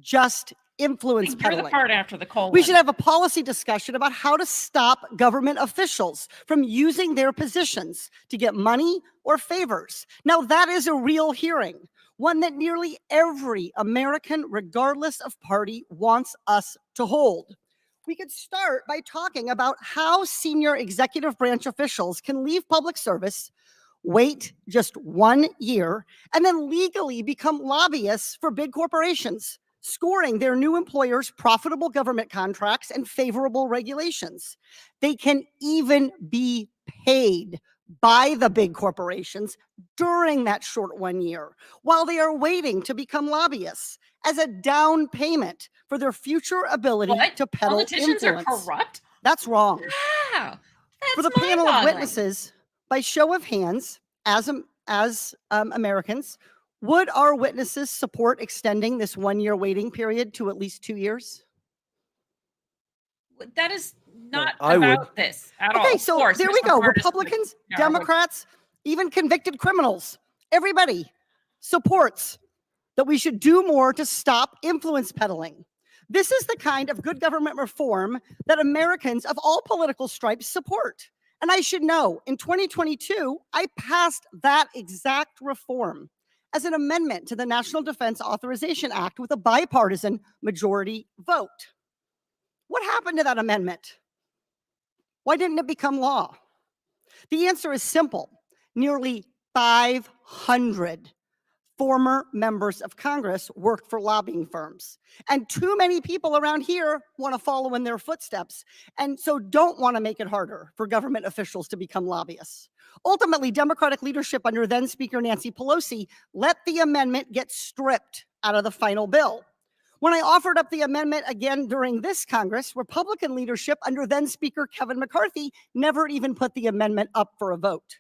just influence You're the peddling. part after the colon. We should have a policy discussion about how to stop government officials from using their positions to get money or favors. Now, that is a real hearing, one that nearly every American, regardless of party, wants us to hold. We could start by talking about how senior executive branch officials can leave public service, wait just 1 year, and then legally become lobbyists for big corporations, scoring their new employers profitable government contracts and favorable regulations. They can even be paid by the big corporations during that short 1 year while they are waiting to become lobbyists as a down payment for their future ability to peddle Politicians influence. are corrupt? That's wrong. Wow. For the panel of witnesses, by show of hands, as Americans, would our witnesses support extending this 1 year waiting period to at least 2 years? That is not I would. about this at all. Okay, Of so course, there we Mr. go. Partisan- Republicans, Yeah, Democrats, even convicted criminals, everybody supports that we should do more to stop influence peddling. This is the kind of good government reform that Americans of all political stripes support. And I should know, in 2022, I passed that exact reform as an amendment to the National Defense Authorization Act with a bipartisan majority vote. What happened to that amendment? Why didn't it become law? The answer is simple. Nearly 500 former members of Congress worked for lobbying firms. And too many people around here want to follow in their footsteps, and so don't want to make it harder for government officials to become lobbyists. Ultimately, Democratic leadership under then Speaker Nancy Pelosi let the amendment get stripped out of the final bill. When I offered up the amendment again during this Congress, Republican leadership under then Speaker Kevin McCarthy never even put the amendment up for a vote.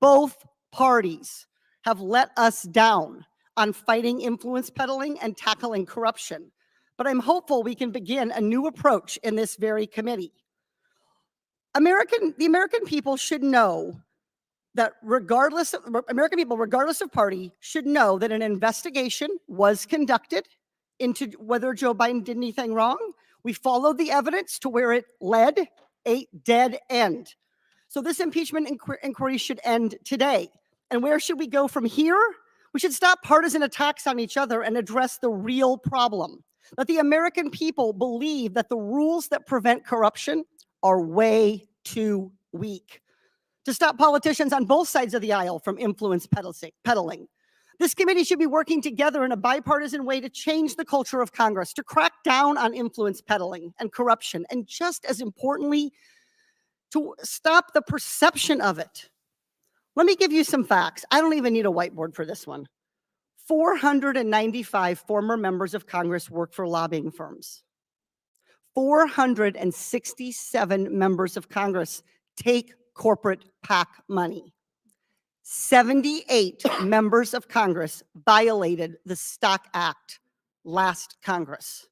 Both parties have let us down on fighting influence peddling and tackling corruption. But I'm hopeful we can begin a new approach in this very committee. The American people should know that regardless of party, should know that an investigation was conducted into whether Joe Biden did anything wrong. We followed the evidence to where it led a dead end. So this impeachment inquiry should end today. And where should we go from here? We should stop partisan attacks on each other and address the real problem, that the American people believe that the rules that prevent corruption are way too weak. To stop politicians on both sides of the aisle from influence peddling. This committee should be working together in a bipartisan way to change the culture of Congress, to crack down on influence peddling and corruption, and just as importantly, to stop the perception of it. Let me give you some facts. I don't even need a whiteboard for this one. 495 former members of Congress work for lobbying firms. 467 members of Congress take corporate PAC money. 78 members of Congress violated the Stock Act last Congress.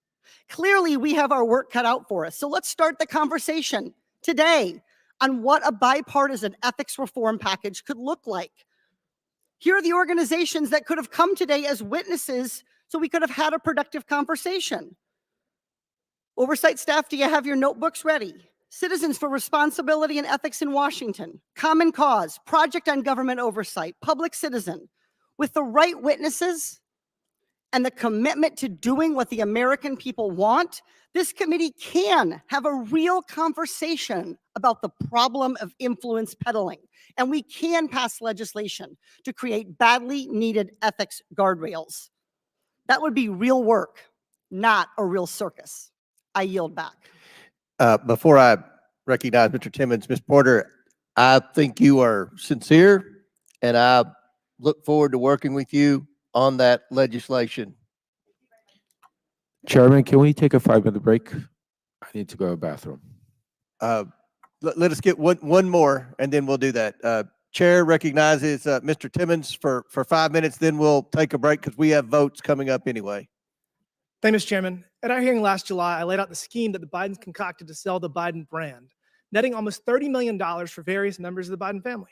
Clearly, we have our work cut out for us. So let's start the conversation today on what a bipartisan ethics reform package could look like. Here are the organizations that could have come today as witnesses so we could have had a productive conversation. Oversight staff, do you have your notebooks ready? Citizens for Responsibility and Ethics in Washington, Common Cause, Project on Government Oversight, Public Citizen. With the right witnesses and the commitment to doing what the American people want, this committee can have a real conversation about the problem of influence peddling. And we can pass legislation to create badly needed ethics guardrails. That would be real work, not a real circus. I yield back. Before I recognize Mr. Timmons, Ms. Porter, I think you are sincere, and I look forward to working with you on that legislation. Chairman, can we take a 5-minute break? I need to go to the bathroom. Let us get one more, and then we'll do that. Chair recognizes Mr. Timmons for 5 minutes, then we'll take a break because we have votes coming up anyway. Thank you, Mr. Chairman. At our hearing last July, I laid out the scheme that the Bidens concocted to sell the Biden brand, netting almost $30 million for various members of the Biden family.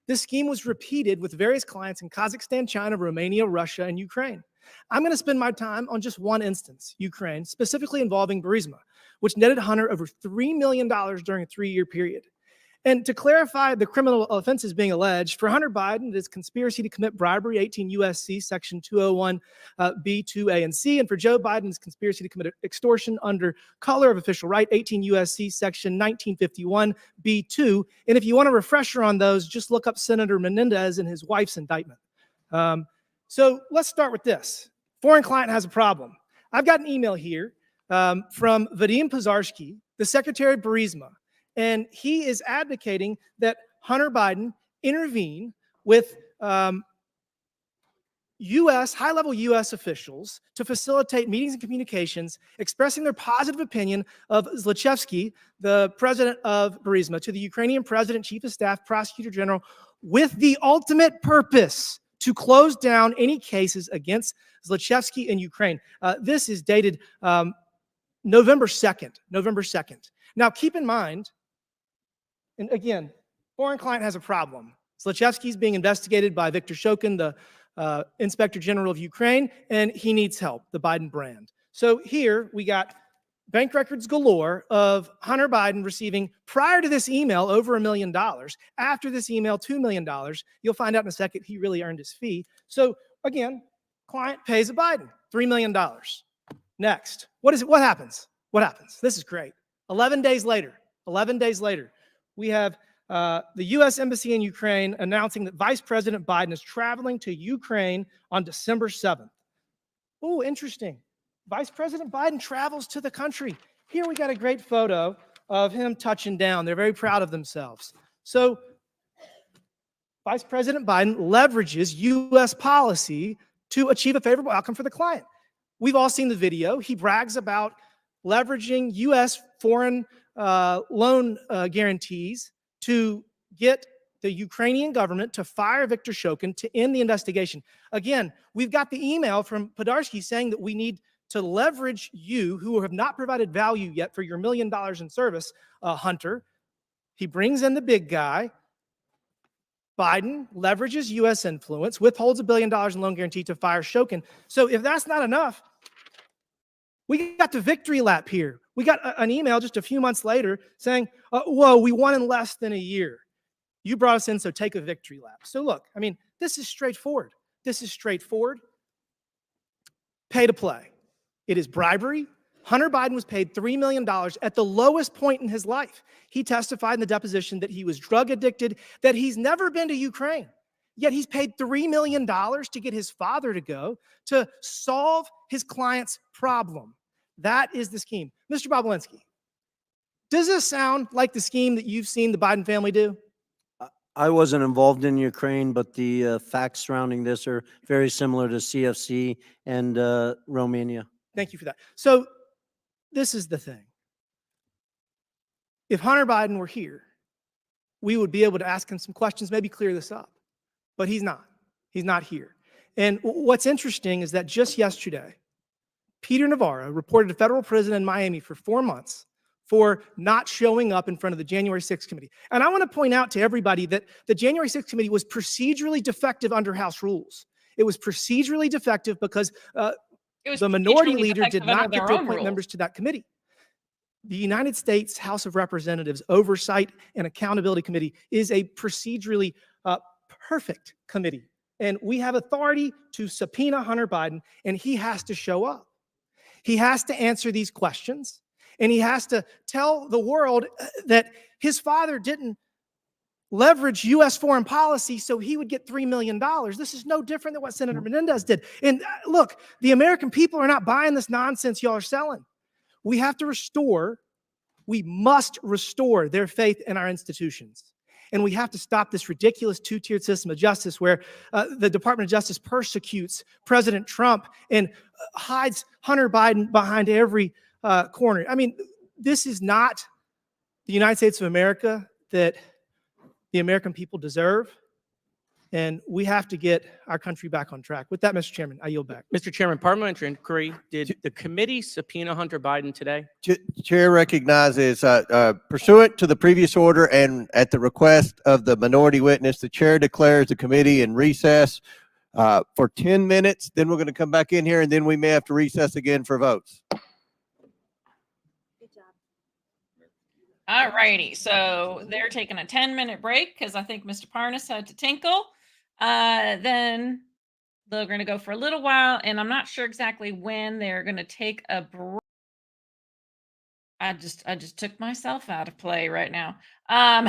This scheme was repeated with various clients in Kazakhstan, China, Romania, Russia, and Ukraine. I'm going to spend my time on just one instance, Ukraine, specifically involving Burisma, which netted Hunter over $3 million during a 3-year period. And to clarify the criminal offenses being alleged, for Hunter Biden, it is conspiracy to commit bribery, 18 U.S.C. section 201 B, 2A, and C. And for Joe Biden, it's conspiracy to commit extortion under color of official right, 18 U.S.C. section 1951 B2. And if you want a refresher on those, just look up Senator Menendez and his wife's indictment. So let's start with this. Foreign client has a problem. I've got an email here from Vadim Pozharsky, the Secretary of Burisma, and he is advocating that Hunter Biden intervene with high-level U.S. officials to facilitate meetings and communications, expressing their positive opinion of Zlochevsky, the president of Burisma, to the Ukrainian president, chief of staff, prosecutor general, with the ultimate purpose to close down any cases against Zlochevsky in Ukraine. This is dated November 2nd. Now, keep in mind, and again, foreign client has a problem. Zlochevsky is being investigated by Viktor Shokin, the Inspector General of Ukraine, and he needs help, the Biden brand. So here we got bank records galore of Hunter Biden receiving, prior to this email, over $1 million. After this email, $2 million. You'll find out in a second he really earned his fee. So again, client pays a Biden $3 million. Next, what happens? What happens? This is great. 11 days later, we have the U.S. Embassy in Ukraine announcing that Vice President Biden is traveling to Ukraine on December 7th. Oh, interesting. Vice President Biden travels to the country. Here we got a great photo of him touching down. They're very proud of themselves. So Vice President Biden leverages U.S. policy to achieve a favorable outcome for the client. We've all seen the video. He brags about leveraging U.S. foreign loan guarantees to get the Ukrainian government to fire Viktor Shokin to end the investigation. Again, we've got the email from Pozharsky saying that we need to leverage you, who have not provided value yet for your $1 million in service, Hunter. He brings in the big guy. Biden leverages U.S. influence, withholds $1 billion in loan guarantee to fire Shokin. So if that's not enough, we got the victory lap here. We got an email just a few months later saying, whoa, we won in less than a year. You brought us in, so take a victory lap. So look, I mean, this is straightforward. Pay to play. It is bribery. Hunter Biden was paid $3 million at the lowest point in his life. He testified in the deposition that he was drug addicted, that he's never been to Ukraine. Yet he's paid $3 million to get his father to go to solve his client's problem. That is the scheme. Mr. Bobulinski, does this sound like the scheme that you've seen the Biden family do? I wasn't involved in Ukraine, but the facts surrounding this are very similar to CFC and Romania. Thank you for that. So this is the thing. If Hunter Biden were here, we would be able to ask him some questions, maybe clear this up. But he's not. He's not here. And what's interesting is that just yesterday, Peter Navarro, reported to federal prison in Miami for 4 months for not showing up in front of the January 6th committee. And I want to point out to everybody that the January 6th committee was procedurally defective under House rules. It was procedurally defective because the minority leader did not get to appoint members to that committee. The United States House of Representatives Oversight and Accountability Committee is a procedurally perfect committee. And we have authority to subpoena Hunter Biden, and he has to show up. He has to answer these questions, and he has to tell the world that his father didn't leverage U.S. foreign policy so he would get $3 million. This is no different than what Senator Menendez did. And look, the American people are not buying this nonsense y'all are selling. We must restore their faith in our institutions. And we have to stop this ridiculous two-tiered system of justice where the Department of Justice persecutes President Trump and hides Hunter Biden behind every corner. I mean, this is not the United States of America that the American people deserve. And we have to get our country back on track. With that, Mr. Chairman, I yield back. Mr. Chairman, parliamentary inquiry. Did the committee subpoena Hunter Biden today? Chair recognizes pursuant to the previous order and at the request of the minority witness, the chair declares the committee in recess for 10 minutes. Then we're going to come back in here and then we may have to recess again for votes. All righty, so they're taking a 10-minute break because I think Mr. Parnas had to tinkle. Then they're going to go for a little while, and I'm not sure exactly when they're going to take a break. I just took myself out of play right now. All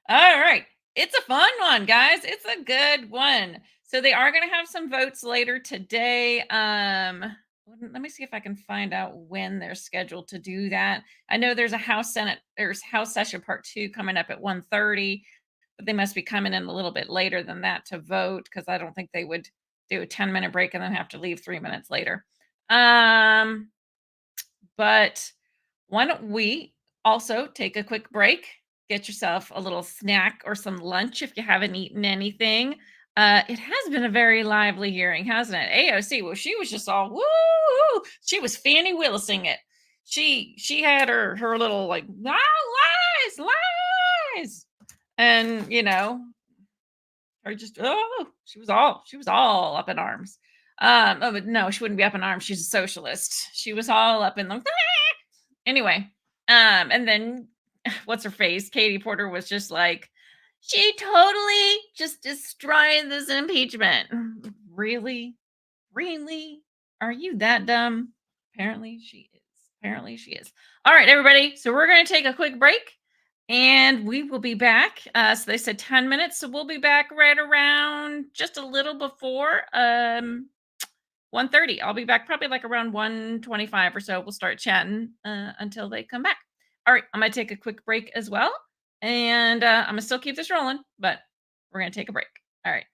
right, it's a fun one, guys. It's a good one. So they are going to have some votes later today. Let me see if I can find out when they're scheduled to do that. I know there's a House session part 2 coming up at 1:30, but they must be coming in a little bit later than that to vote because I don't think they would do a 10-minute break and then have to leave 3 minutes later. But why don't we also take a quick break, get yourself a little snack or some lunch if you haven't eaten anything. It has been a very lively hearing, hasn't it? AOC, well, she was just all woo. She was Fannie Willising it. She had her little like lies, and or just she was all up in arms. But no, she wouldn't be up in arms. She's a socialist. She was all up in them. Anyway, and then what's her face? Katie Porter was just like, she totally just destroyed this impeachment. Really? Really? Are you that dumb? Apparently she is. All right, everybody. So we're going to take a quick break and we will be back. So they said 10 minutes. So we'll be back right around just a little before 1:30. I'll be back probably like around 1:25 or so. We'll start chatting until they come back. All right, I'm going to take a quick break as well. And I'm going to still keep this rolling, but we're going to take a break. All right.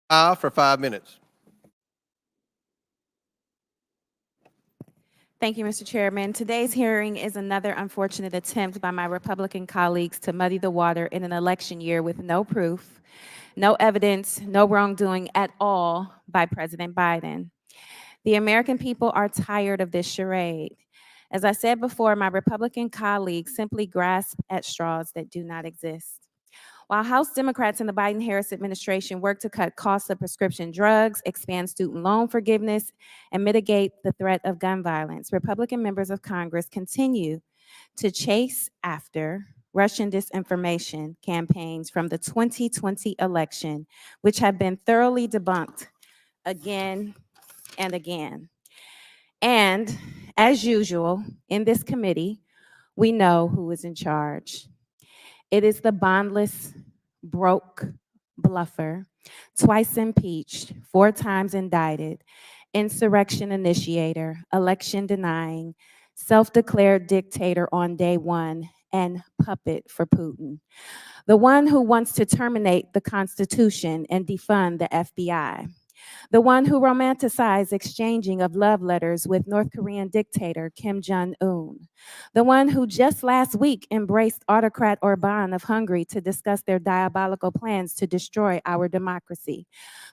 For 5 minutes. Thank you, Mr. Chairman. Today's hearing is another unfortunate attempt by my Republican colleagues to muddy the water in an election year with no proof, no evidence, no wrongdoing at all by President Biden. The American people are tired of this charade. As I said before, my Republican colleagues simply grasp at straws that do not exist. While House Democrats in the Biden-Harris administration work to cut costs of prescription drugs, expand student loan forgiveness, and mitigate the threat of gun violence, Republican members of Congress continue to chase after Russian disinformation campaigns from the 2020 election, which have been thoroughly debunked again and again. And as usual, in this committee, we know who is in charge. It is the bondless, broke bluffer, twice impeached, 4 times indicted, insurrection initiator, election denying, self-declared dictator on day one, and puppet for Putin. The one who wants to terminate the Constitution and defund the FBI. The one who romanticized exchanging of love letters with North Korean dictator Kim Jong-un. The one who just last week embraced autocrat Orbán of Hungary to discuss their diabolical plans to destroy our democracy.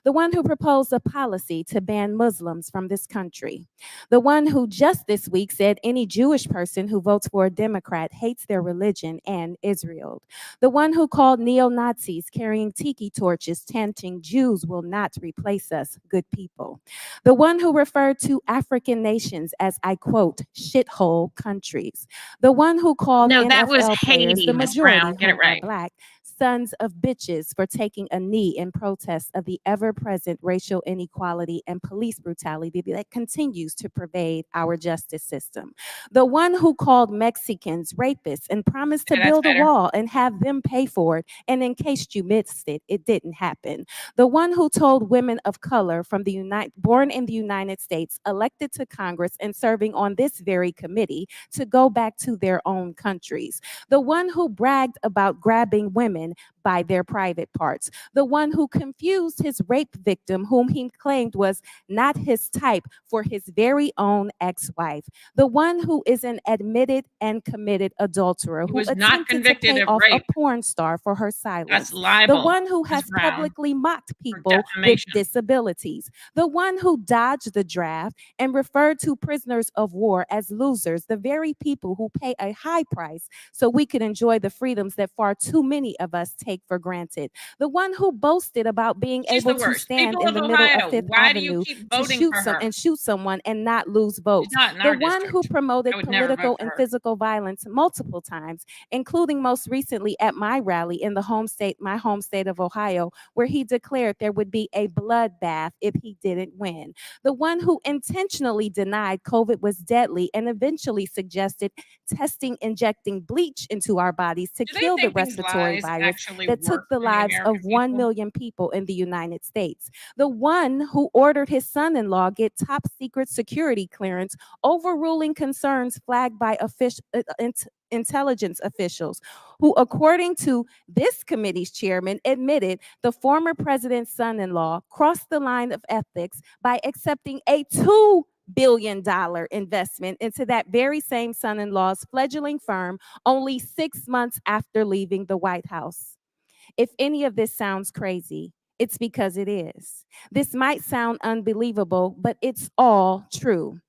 The one who proposed a policy to ban Muslims from this country. The one who just this week said any Jewish person who votes for a Democrat hates their religion and Israel. The one who called neo-Nazis carrying tiki torches chanting Jews will not replace us, good people. The one who referred to African nations as, I quote, shithole countries. The one who called No, that was NFL players, Haiti, the Ms. majority Brown. Get it who are right. Black, sons of bitches for taking a knee in protest of the ever-present racial inequality and police brutality that continues to pervade our justice system. The one who called Mexicans rapists and promised to Okay, that's build a better. wall and have them pay for it, and in case you missed it, it didn't happen. The one who told women of color from the born in the United States, elected to Congress and serving on this very committee, to go back to their own countries. The one who bragged about grabbing women by their private parts. The one who confused his rape victim, whom he claimed was not his type, for his very own ex-wife. The one who is an admitted and committed adulterer, He who was not attempted to convicted pay of off rape. a porn star for her silence. That's The libel, one who Ms. has Brown, publicly mocked people with defamation. disabilities. The one who dodged the draft and referred to prisoners of war as losers, the very people who pay a high price so we could enjoy the freedoms that far too many of us take for granted. The one who boasted about being She's able the to worst. stand People in of the middle Ohio, of Fifth why do you Avenue keep to voting for her? shoot someone and not lose She's votes. not in The our one who district. promoted I would never vote political for and her. physical violence multiple times, including most recently at my rally in my home state of Ohio, where he declared there would be a bloodbath if he didn't win. The one who intentionally denied COVID was deadly and eventually suggested injecting bleach into our bodies to Do they kill the think these respiratory lies virus actually that work took the for the lives American of 1 people? million people in the United States. The one who ordered his son-in-law get top secret security clearance, overruling concerns flagged by intelligence officials, who, according to this committee's chairman, admitted the former president's son-in-law crossed the line of ethics by accepting a $2 billion investment into that very same son-in-law's fledgling firm only 6 months after leaving the White House. If any of this sounds crazy, it's because it is. This might sound unbelievable, but it's all true.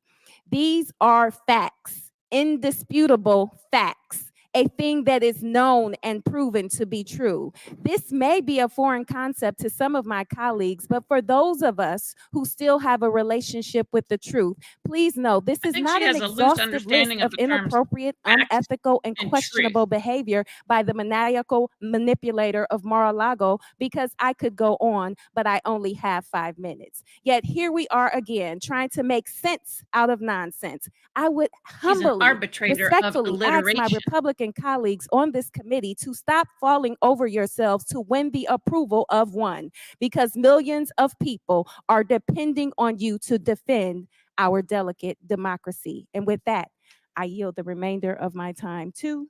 These are facts, indisputable facts, a thing that is known and proven to be true. This may be a foreign concept to some of my colleagues, but for those of us who still have a relationship with the truth, please know this I is think not she an has a loose exhaustive list understanding of of the terms inappropriate, fact unethical, and and questionable truth. behavior by the maniacal manipulator of Mar-a-Lago, because I could go on, but I only have 5 minutes. Yet here we are again, trying to make sense out of nonsense. I would He's an humbly, arbitrator of respectfully ask my alliteration. Republican colleagues on this committee to stop falling over yourselves to win the approval of one, because millions of people are depending on you to defend our delicate democracy. And with that, I yield the remainder of my time to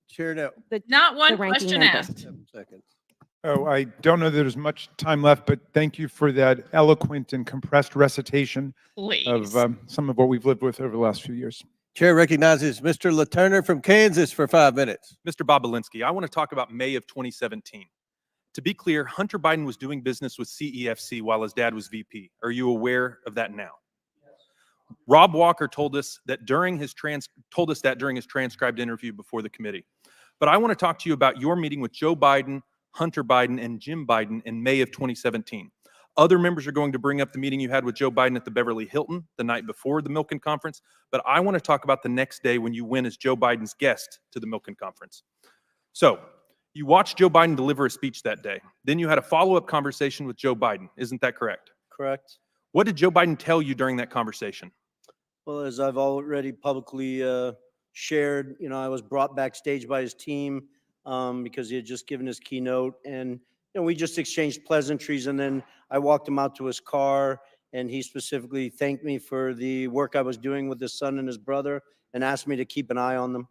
Chair, now, the Not one ranking question member. asked. 7 seconds. Oh, I don't know that there's much time left, but thank you for that eloquent and compressed recitation Please. of some of what we've lived with over the last few years. Chair recognizes Mr. LaTurner from Kansas for 5 minutes. Mr. Bobolinsky, I want to talk about May of 2017. To be clear, Hunter Biden was doing business with CEFC while his dad was VP. Are you aware of that now? Rob Walker told us that during his transcribed interview before the committee. But I want to talk to you about your meeting with Joe Biden, Hunter Biden, and Jim Biden in May of 2017. Other members are going to bring up the meeting you had with Joe Biden at the Beverly Hilton the night before the Milken Conference, but I want to talk about the next day when you went as Joe Biden's guest to the Milken Conference. So, you watched Joe Biden deliver a speech that day. Then you had a follow-up conversation with Joe Biden. Isn't that correct? Correct. What did Joe Biden tell you during that conversation? Well, as I've already publicly shared, I was brought backstage by his team because he had just given his keynote, and we just exchanged pleasantries, and then I walked him out to his car, and he specifically thanked me for the work I was doing with his son and his brother and asked me to keep an eye on them.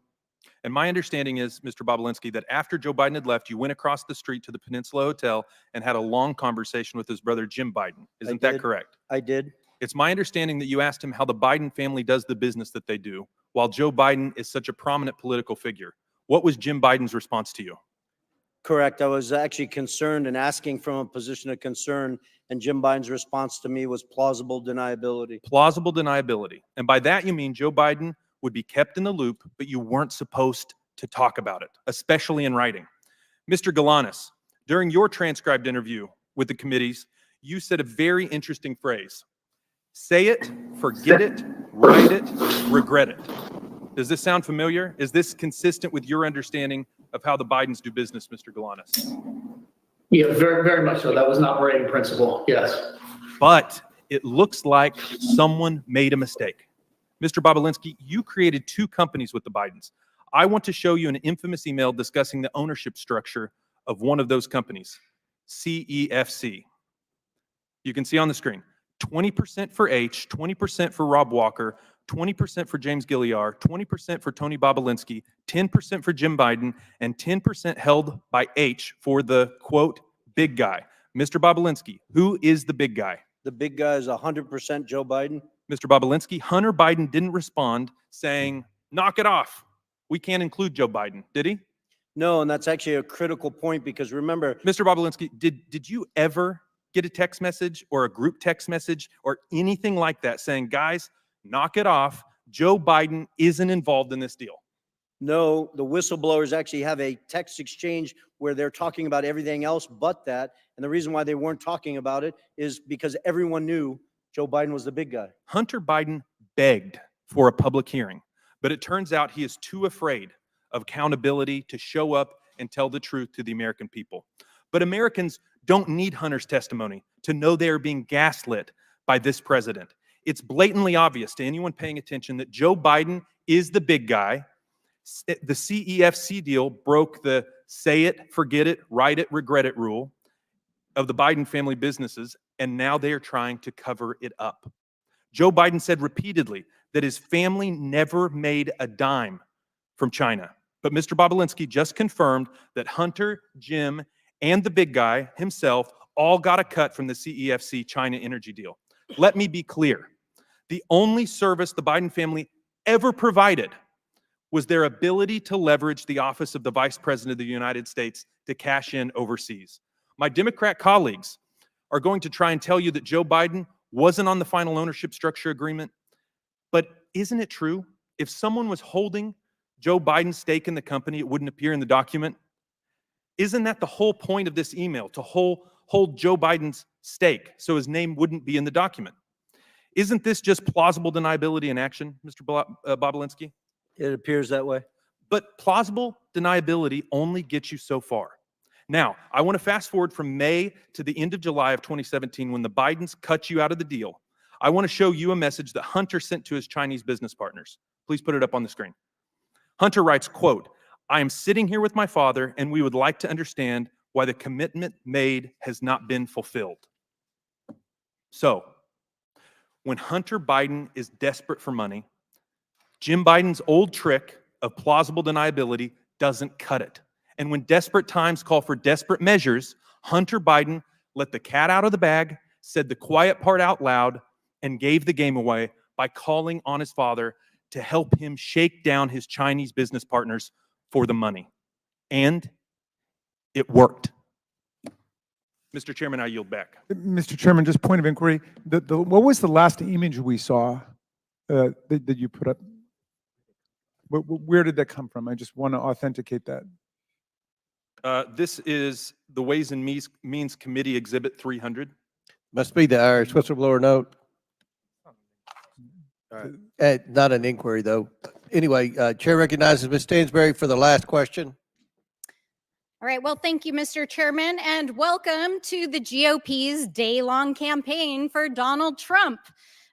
And my understanding is, Mr. Bobolinsky, that after Joe Biden had left, you went across the street to the Peninsula Hotel and had a long conversation with his brother, Jim Biden. Isn't that correct? I did. It's my understanding that you asked him how the Biden family does the business that they do, while Joe Biden is such a prominent political figure. What was Jim Biden's response to you? Correct. I was actually concerned and asking from a position of concern, and Jim Biden's response to me was plausible deniability. Plausible deniability. And by that, you mean Joe Biden would be kept in the loop, but you weren't supposed to talk about it, especially in writing. Mr. Galanis, during your transcribed interview with the committees, you said a very interesting phrase. Say it, forget it, write it, regret it. Does this sound familiar? Is this consistent with your understanding of how the Bidens do business, Mr. Galanis? Yeah, very, very much so. That was an operating principle, yes. But it looks like someone made a mistake. Mr. Bobolinsky, you created 2 companies with the Bidens. I want to show you an infamous email discussing the ownership structure of one of those companies, CEFC. You can see on the screen, 20% for H, 20% for Rob Walker, 20% for James Gilliar, 20% for Tony Bobolinsky, 10% for Jim Biden, and 10% held by H for the, quote, big guy. Mr. Bobolinsky, who is the big guy? The big guy is 100% Joe Biden. Mr. Bobolinsky, Hunter Biden didn't respond saying, knock it off. We can't include Joe Biden, did he? No, and that's actually a critical point because remember, Mr. Bobolinsky, did you ever get a text message or a group text message or anything like that saying, guys, knock it off. Joe Biden isn't involved in this deal? no, the whistleblowers actually have a text exchange where they're talking about everything else but that. And the reason why they weren't talking about it is because everyone knew Joe Biden was the big guy. Hunter Biden begged for a public hearing, but it turns out he is too afraid of accountability to show up and tell the truth to the American people. But Americans don't need Hunter's testimony to know they are being gaslit by this president. It's blatantly obvious to anyone paying attention that Joe Biden is the big guy. The CEFC deal broke the say it, forget it, write it, regret it rule of the Biden family businesses, and now they are trying to cover it up. Joe Biden said repeatedly that his family never made a dime from China. But Mr. Bobolinsky just confirmed that Hunter, Jim, and the big guy himself all got a cut from the CEFC China energy deal. Let me be clear. The only service the Biden family ever provided was their ability to leverage the office of the Vice President of the United States to cash in overseas. My Democrat colleagues are going to try and tell you that Joe Biden wasn't on the final ownership structure agreement. But isn't it true? If someone was holding Joe Biden's stake in the company, it wouldn't appear in the document. Isn't that the whole point of this email, to hold Joe Biden's stake so his name wouldn't be in the document? Isn't this just plausible deniability in action, Mr. Bobolinsky? It appears that way. But plausible deniability only gets you so far. Now, I want to fast forward from May to the end of July of 2017 when the Bidens cut you out of the deal. I want to show you a message that Hunter sent to his Chinese business partners. Please put it up on the screen. Hunter writes, quote, I am sitting here with my father and we would like to understand why the commitment made has not been fulfilled. So, when Hunter Biden is desperate for money, Jim Biden's old trick of plausible deniability doesn't cut it. And when desperate times call for desperate measures, Hunter Biden let the cat out of the bag, said the quiet part out loud, and gave the game away by calling on his father to help him shake down his Chinese business partners for the money. And it worked. Mr. Chairman, I yield back. Mr. Chairman, just point of inquiry. What was the last image we saw that you put up? Where did that come from? I just want to authenticate that. This is the Ways and Means Committee Exhibit 300. Must be the Irish whistleblower note. Not an inquiry, though. Anyway, Chair recognizes Ms. Stansberry for the last question. All right. Well, thank you, Mr. Chairman, and welcome to the GOP's day-long campaign for Donald Trump.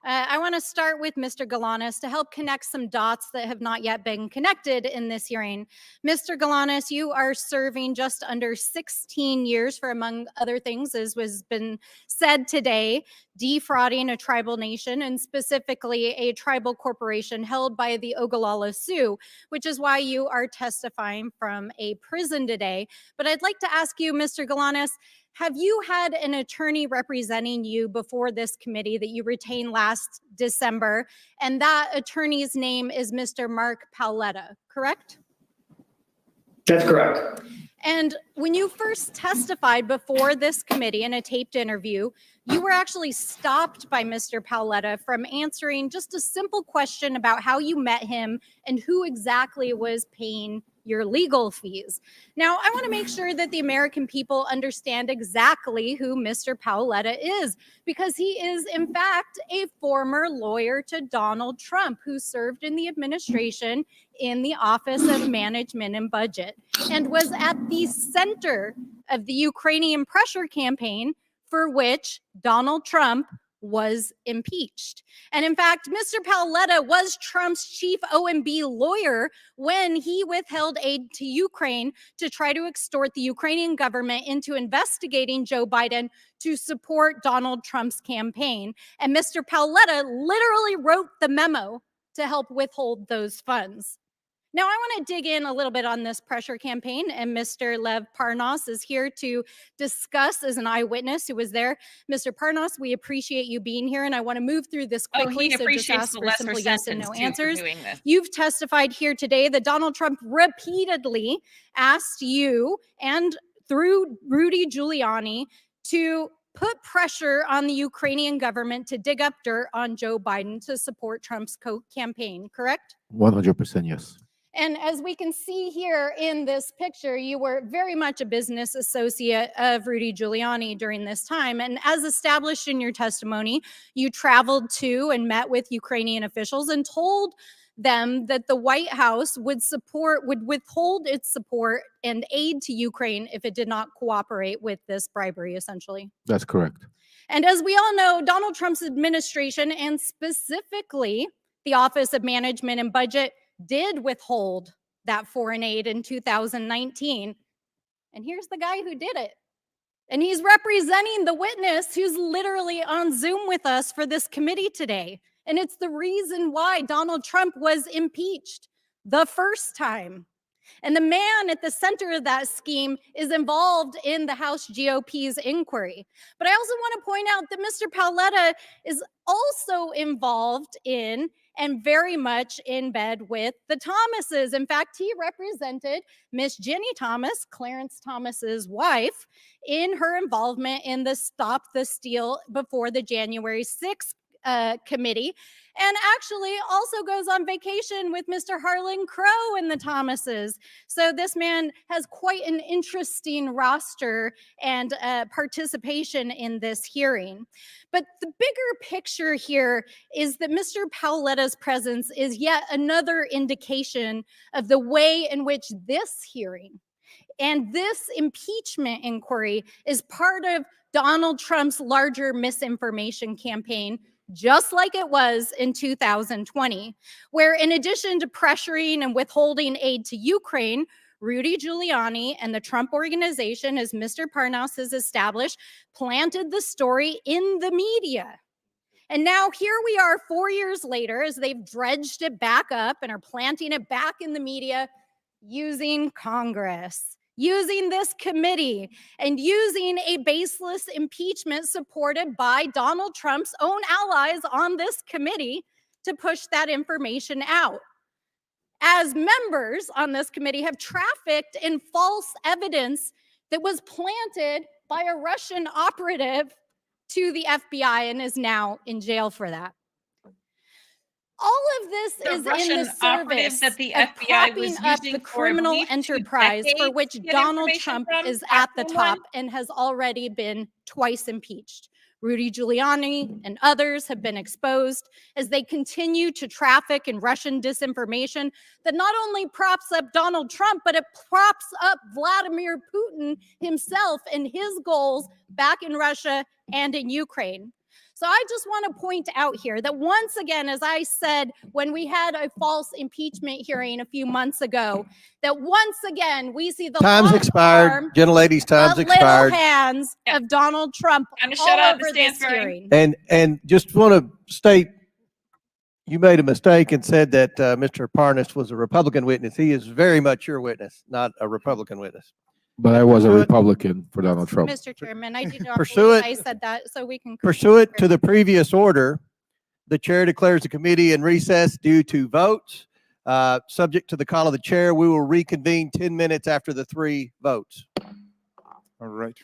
I want to start with Mr. Galanis to help connect some dots that have not yet been connected in this hearing. Mr. Galanis, you are serving just under 16 years for, among other things, as was been said today, defrauding a tribal nation and specifically a tribal corporation held by the Ogallala Sioux, which is why you are testifying from a prison today. But I'd like to ask you, Mr. Galanis, have you had an attorney representing you before this committee that you retained last December? And that attorney's name is Mr. Mark Paoletta, correct? That's correct. And when you first testified before this committee in a taped interview, you were actually stopped by Mr. Paoletta from answering just a simple question about how you met him and who exactly was paying your legal fees. Now, I want to make sure that the American people understand exactly who Mr. Paoletta is, because he is, in fact, a former lawyer to Donald Trump who served in the administration in the Office of Management and Budget and was at the center of the Ukrainian pressure campaign for which Donald Trump was impeached. And in fact, Mr. Paoletta was Trump's chief OMB lawyer when he withheld aid to Ukraine to try to extort the Ukrainian government into investigating Joe Biden to support Donald Trump's campaign. And Mr. Paoletta literally wrote the memo to help withhold those funds. Now, I want to dig in a little bit on this pressure campaign, and Mr. Lev Parnas is here to discuss as an eyewitness who was there. Mr. Parnas, we appreciate you being here, and I want to move through this quickly, so just ask for simple yes and no answers. You've testified here today that Donald Trump repeatedly asked you and through Rudy Giuliani to put pressure on the Ukrainian government to dig up dirt on Joe Biden to support Trump's campaign, correct? 100% yes. And as we can see here in this picture, you were very much a business associate of Rudy Giuliani during this time. And as established in your testimony, you traveled to and met with Ukrainian officials and told them that the White House would withhold its support and aid to Ukraine if it did not cooperate with this bribery, essentially. That's correct. And as we all know, Donald Trump's administration, and specifically the Office of Management and Budget, did withhold that foreign aid in 2019. And here's the guy who did it. And he's representing the witness who's literally on Zoom with us for this committee today. And it's the reason why Donald Trump was impeached the first time. And the man at the center of that scheme is involved in the House GOP's inquiry. But I also want to point out that Mr. Paoletta is also involved in and very much in bed with the Thomases. In fact, he represented Miss Ginny Thomas, Clarence Thomas's wife, in her involvement in the Stop the Steal before the January 6th committee, and actually also goes on vacation with Mr. Harlan Crow and the Thomases. So this man has quite an interesting roster and participation in this hearing. But the bigger picture here is that Mr. Paoletta's presence is yet another indication of the way in which this hearing and this impeachment inquiry is part of Donald Trump's larger misinformation campaign, just like it was in 2020, where in addition to pressuring and withholding aid to Ukraine, Rudy Giuliani and the Trump Organization, as Mr. Parnas has established, planted the story in the media. And now here we are 4 years later, as they've dredged it back up and are planting it back in the media using Congress, using this committee and using a baseless impeachment supported by Donald Trump's own allies on this committee to push that information out. As members on this committee have trafficked in false evidence that was planted by a Russian operative to the FBI and is now in jail for that. All of this The is in Russian the operative service that the of FBI propping was up using the for, I criminal believe, 2 enterprise for decades which to get Donald information Trump from. is That's at the the top one. and has already been twice impeached. Rudy Giuliani and others have been exposed as they continue to traffic in Russian disinformation that not only props up Donald Trump, but it props up Vladimir Putin himself and his goals back in Russia and in Ukraine. So I just want to point out here that once again, as I said, when we had a false impeachment hearing a few months ago, that once again, we see the Time's long expired. arm Gentlelady's time's little expired. hands of Donald Trump Time to all shut up, over Ms. this Stansbury. hearing. And just want to state, you made a mistake and said that Mr. Parnas was a Republican witness. He is very much your witness, not a Republican witness. But I was a Pursuant- Republican for Donald Trump. Mr. Chairman, I did not Pursuant- believe I said that, so we can. Pursuant to the previous order, the chair declares the committee in recess due to votes. Subject to the call of the chair, we will reconvene 10 minutes after the 3 votes. All right.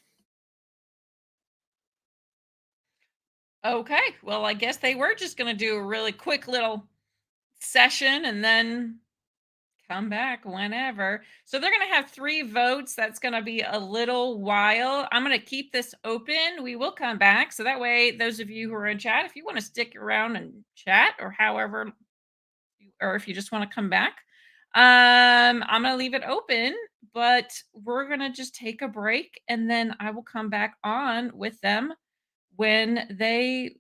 Okay, well, I guess they were just going to do a really quick little session and then come back whenever. So they're going to have 3 votes. That's going to be a little while. I'm going to keep this open. We will come back. So that way, those of you who are in chat, if you want to stick around and chat or however, or if you just want to come back, I'm going to leave it open, but we're going to just take a break and then I will come back on with them when they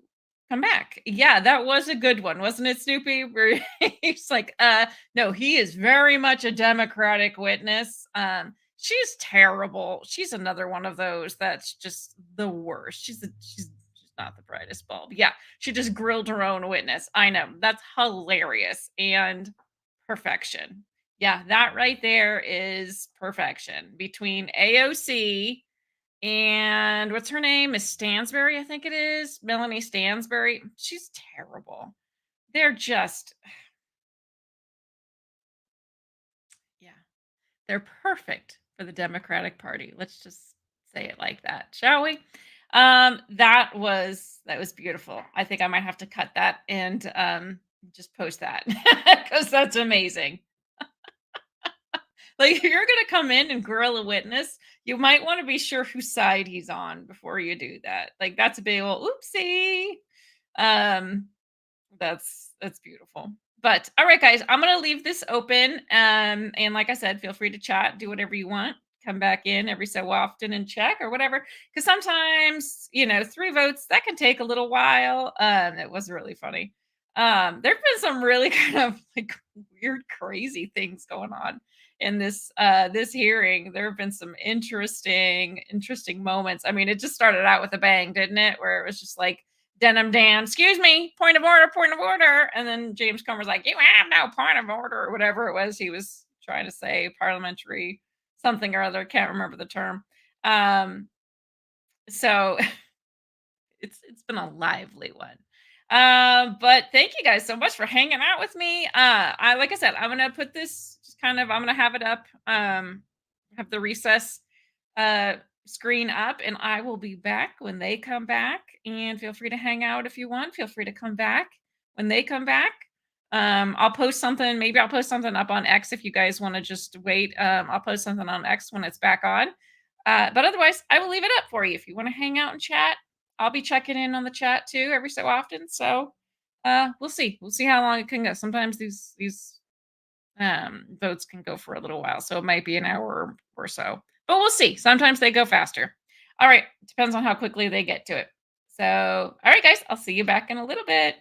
come back. Yeah, that was a good one, wasn't it, Snoopy? Where he's like, no, he is very much a Democratic witness. She's terrible. She's another one of those that's just the worst. She's not the brightest bulb. Yeah, she just grilled her own witness. I know. That's hilarious and perfection. Yeah, that right there is perfection between AOC and what's her name? Miss Stansbury, I think it is. Melanie Stansbury. She's terrible. They're just, yeah, they're perfect for the Democratic Party. Let's just say it like that, shall we? That was beautiful. I think I might have to cut that and just post that because that's amazing. Like, if you're going to come in and grill a witness, you might want to be sure whose side he's on before you do that. Like, that's a big old oopsie. That's beautiful. But all right, guys, I'm going to leave this open. And like I said, feel free to chat, do whatever you want. Come back in every so often and check or whatever. Because sometimes, 3 votes, that can take a little while. It was really funny. There've been some really kind of like weird, crazy things going on in this hearing. There have been some interesting moments. I mean, it just started out with a bang, didn't it? Where it was just like, Denim Dan, excuse me, point of order. And then James Comer's like, you have no point of order, or whatever it was he was trying to say, parliamentary something or other. Can't remember the term. So it's been a lively one. But thank you guys so much for hanging out with me. Like I said, I'm gonna put this I'm gonna have it up, have the recess screen up, and I will be back when they come back. And feel free to hang out if you want. Feel free to come back when they come back. I'll post something. Maybe I'll post something up on X if you guys want to just wait. I'll post something on X when it's back on. But otherwise, I will leave it up for you if you want to hang out and chat. I'll be checking in on the chat too every so often. So we'll see. We'll see how long it can go. Sometimes these votes can go for a little while, so it might be an hour or so. But we'll see. Sometimes they go faster. All right. Depends on how quickly they get to it. So, all right, guys. I'll see you back in a little bit.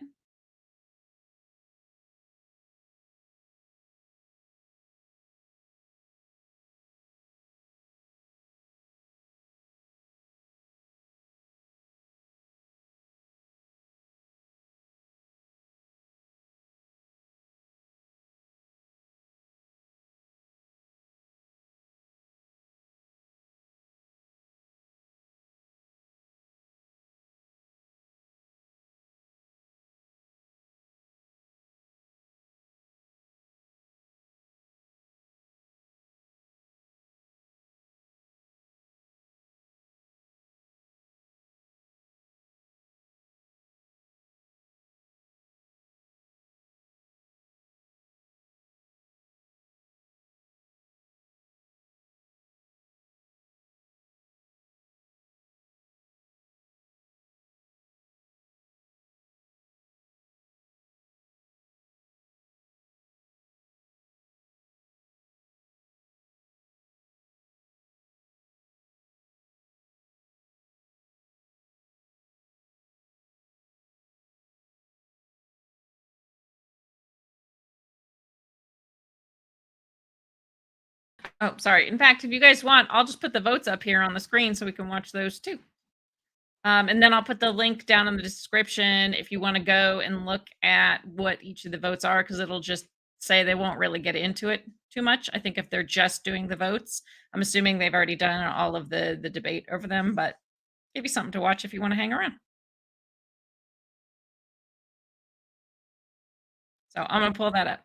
Oh, sorry. In fact, if you guys want, I'll just put the votes up here on the screen so we can watch those too. And then I'll put the link down in the description if you want to go and look at what each of the votes are, because it'll just say they won't really get into it too much. I think if they're just doing the votes, I'm assuming they've already done all of the debate over them, but give you something to watch if you want to hang around. So I'm going to pull that up.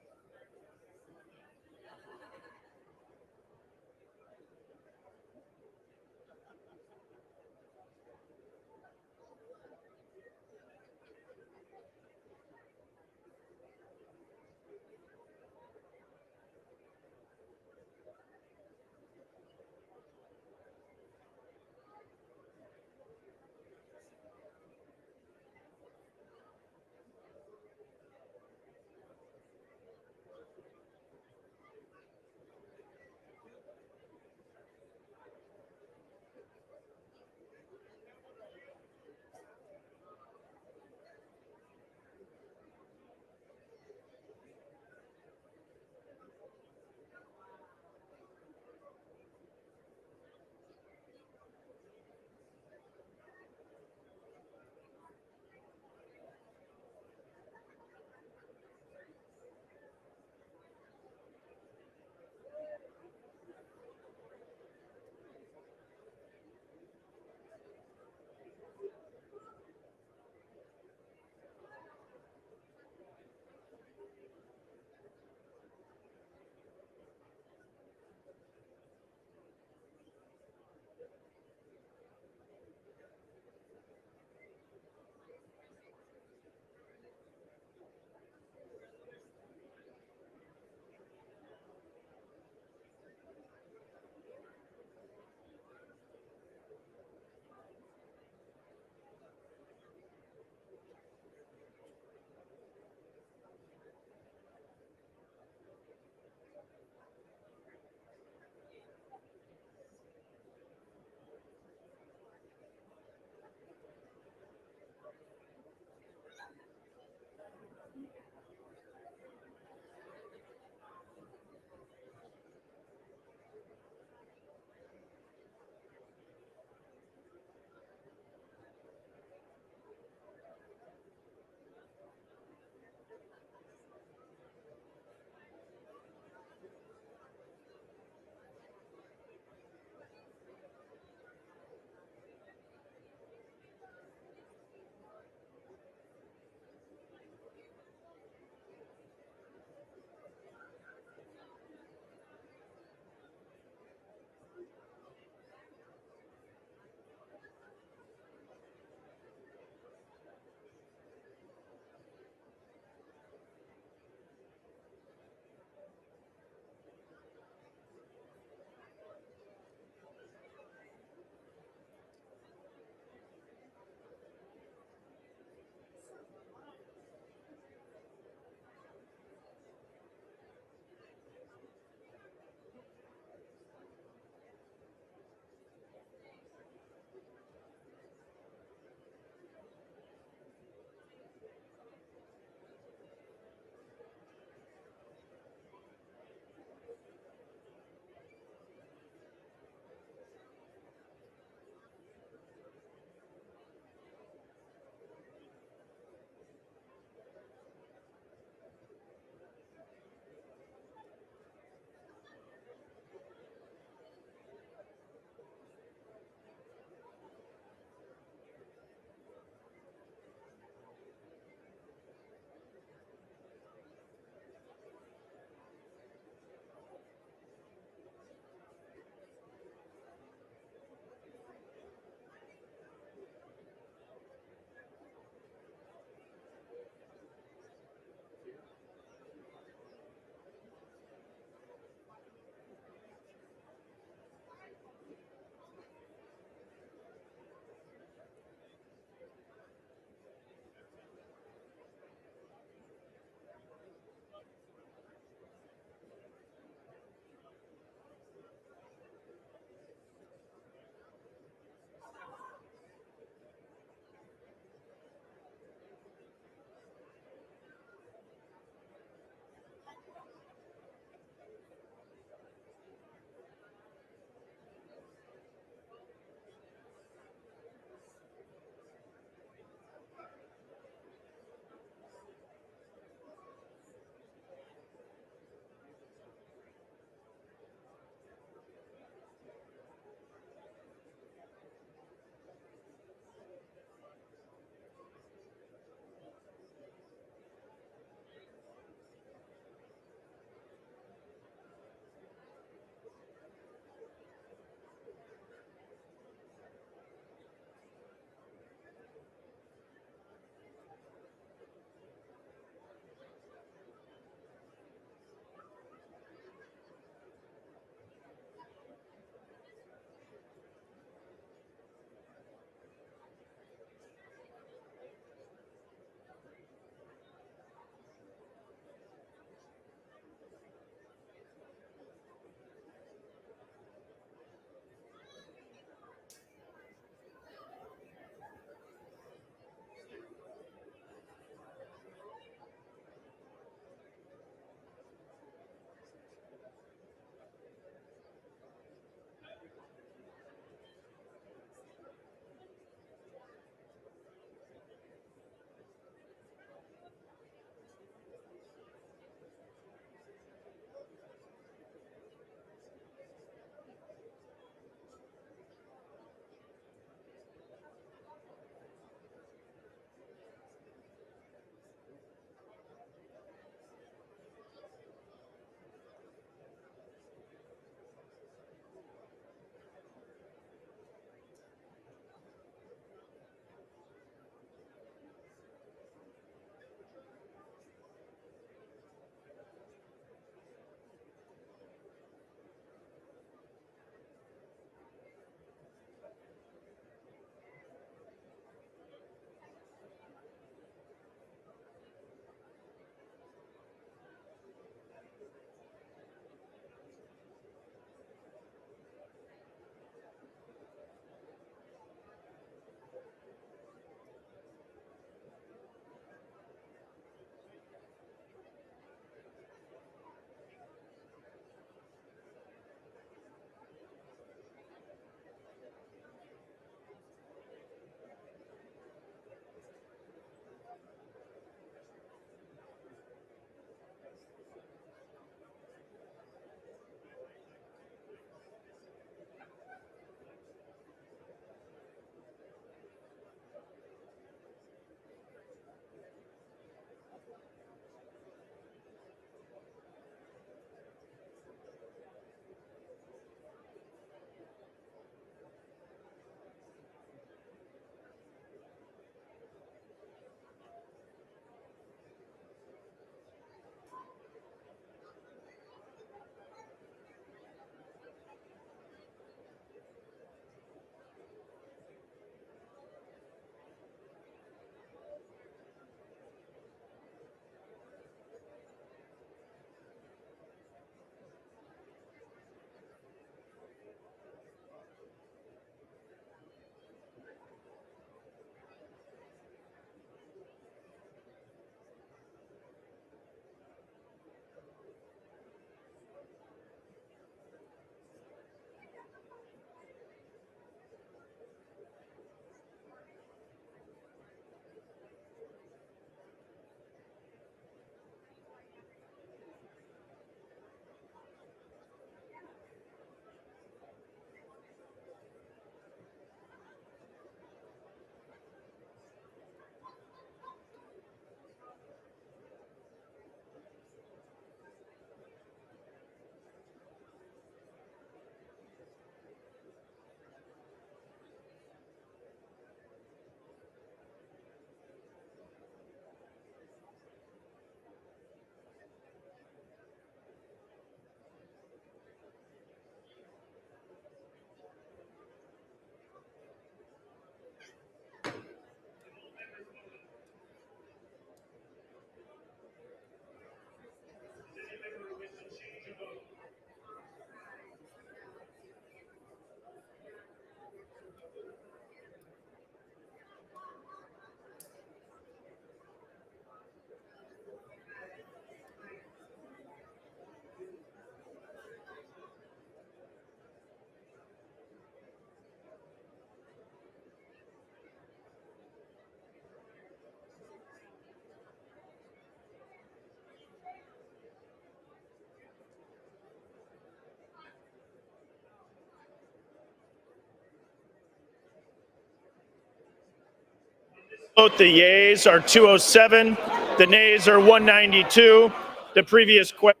Vote, the yeas are 207, the nays are 192. The previous question.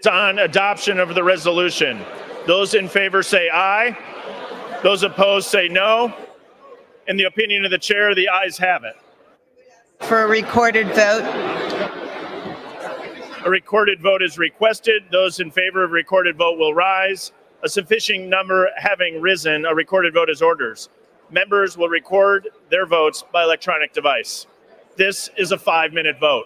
On adoption of the resolution. Those in favor say aye. Those opposed say no. In the opinion of the chair, the ayes have it. For a recorded vote. A recorded vote is requested. Those in favor of recorded vote will rise. A sufficient number having risen, a recorded vote is ordered. Members will record their votes by electronic device. This is a 5-minute vote.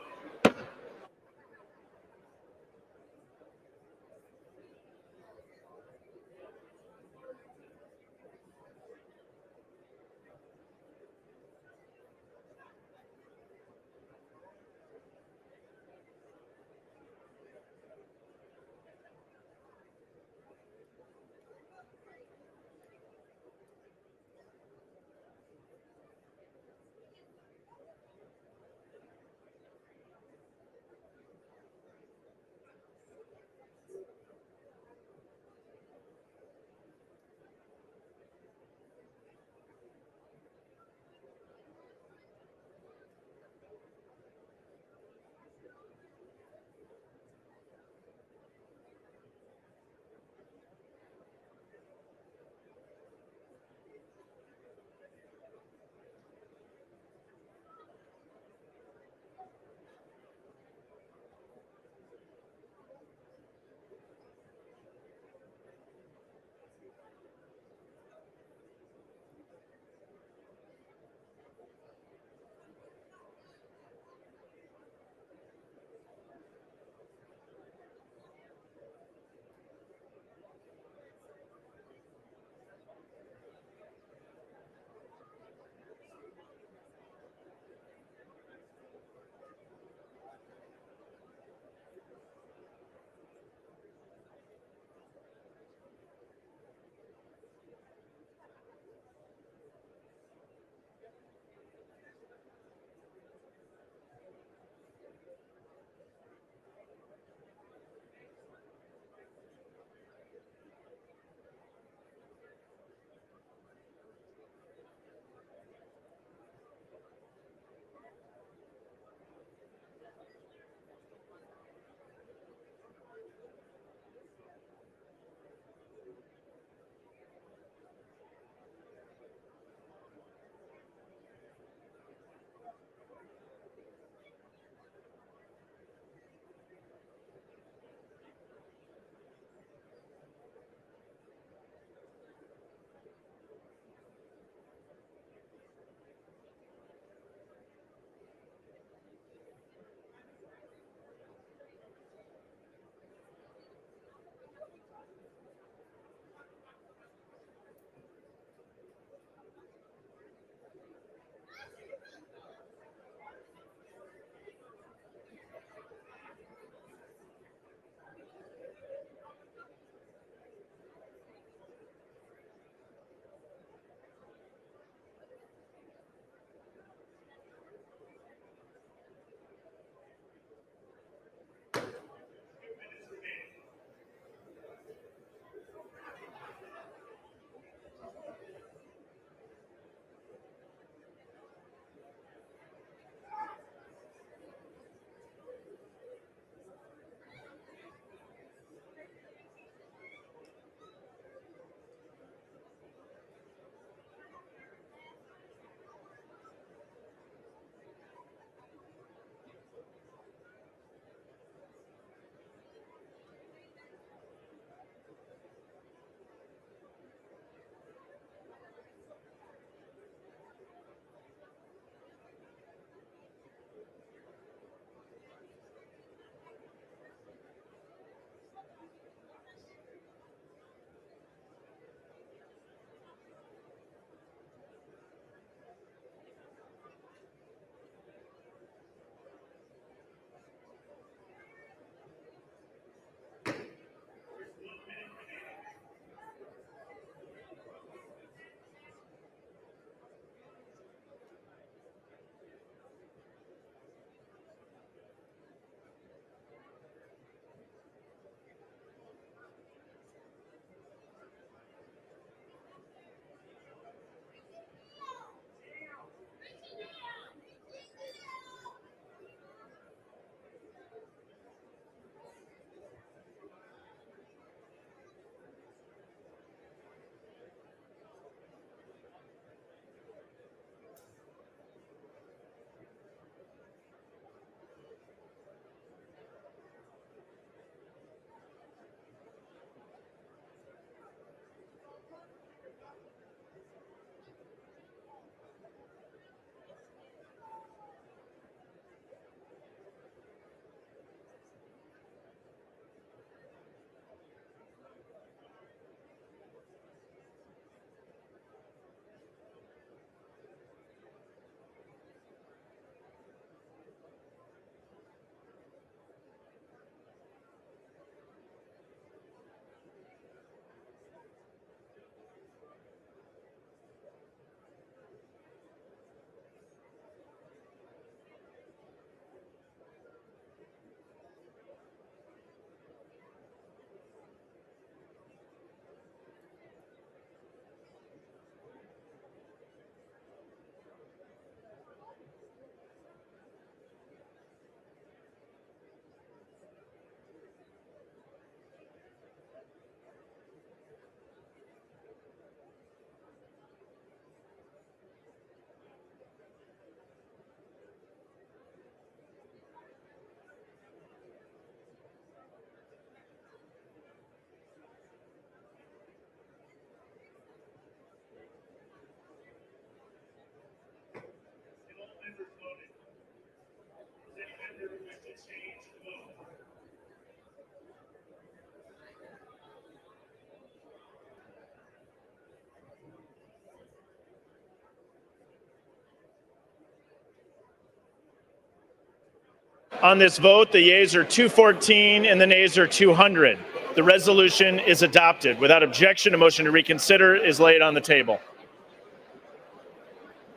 On this vote, the yeas are 214 and the nays are 200. The resolution is adopted. Without objection, a motion to reconsider is laid on the table.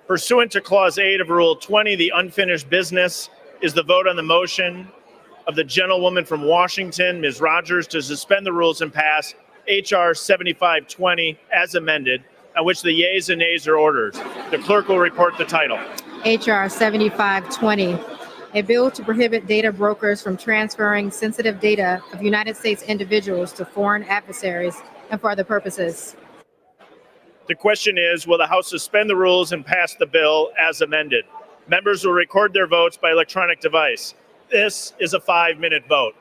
Pursuant to Clause 8 of Rule 20, the unfinished business is the vote on the motion of the gentlewoman from Washington, Ms. Rogers, to suspend the rules and pass H.R. 7520 as amended, on which the yeas and nays are ordered. The clerk will report the title. H.R. 7520, a bill to prohibit data brokers from transferring sensitive data of United States individuals to foreign adversaries and for other purposes. The question is, will the House suspend the rules and pass the bill as amended? Members will record their votes by electronic device. This is a 5-minute vote.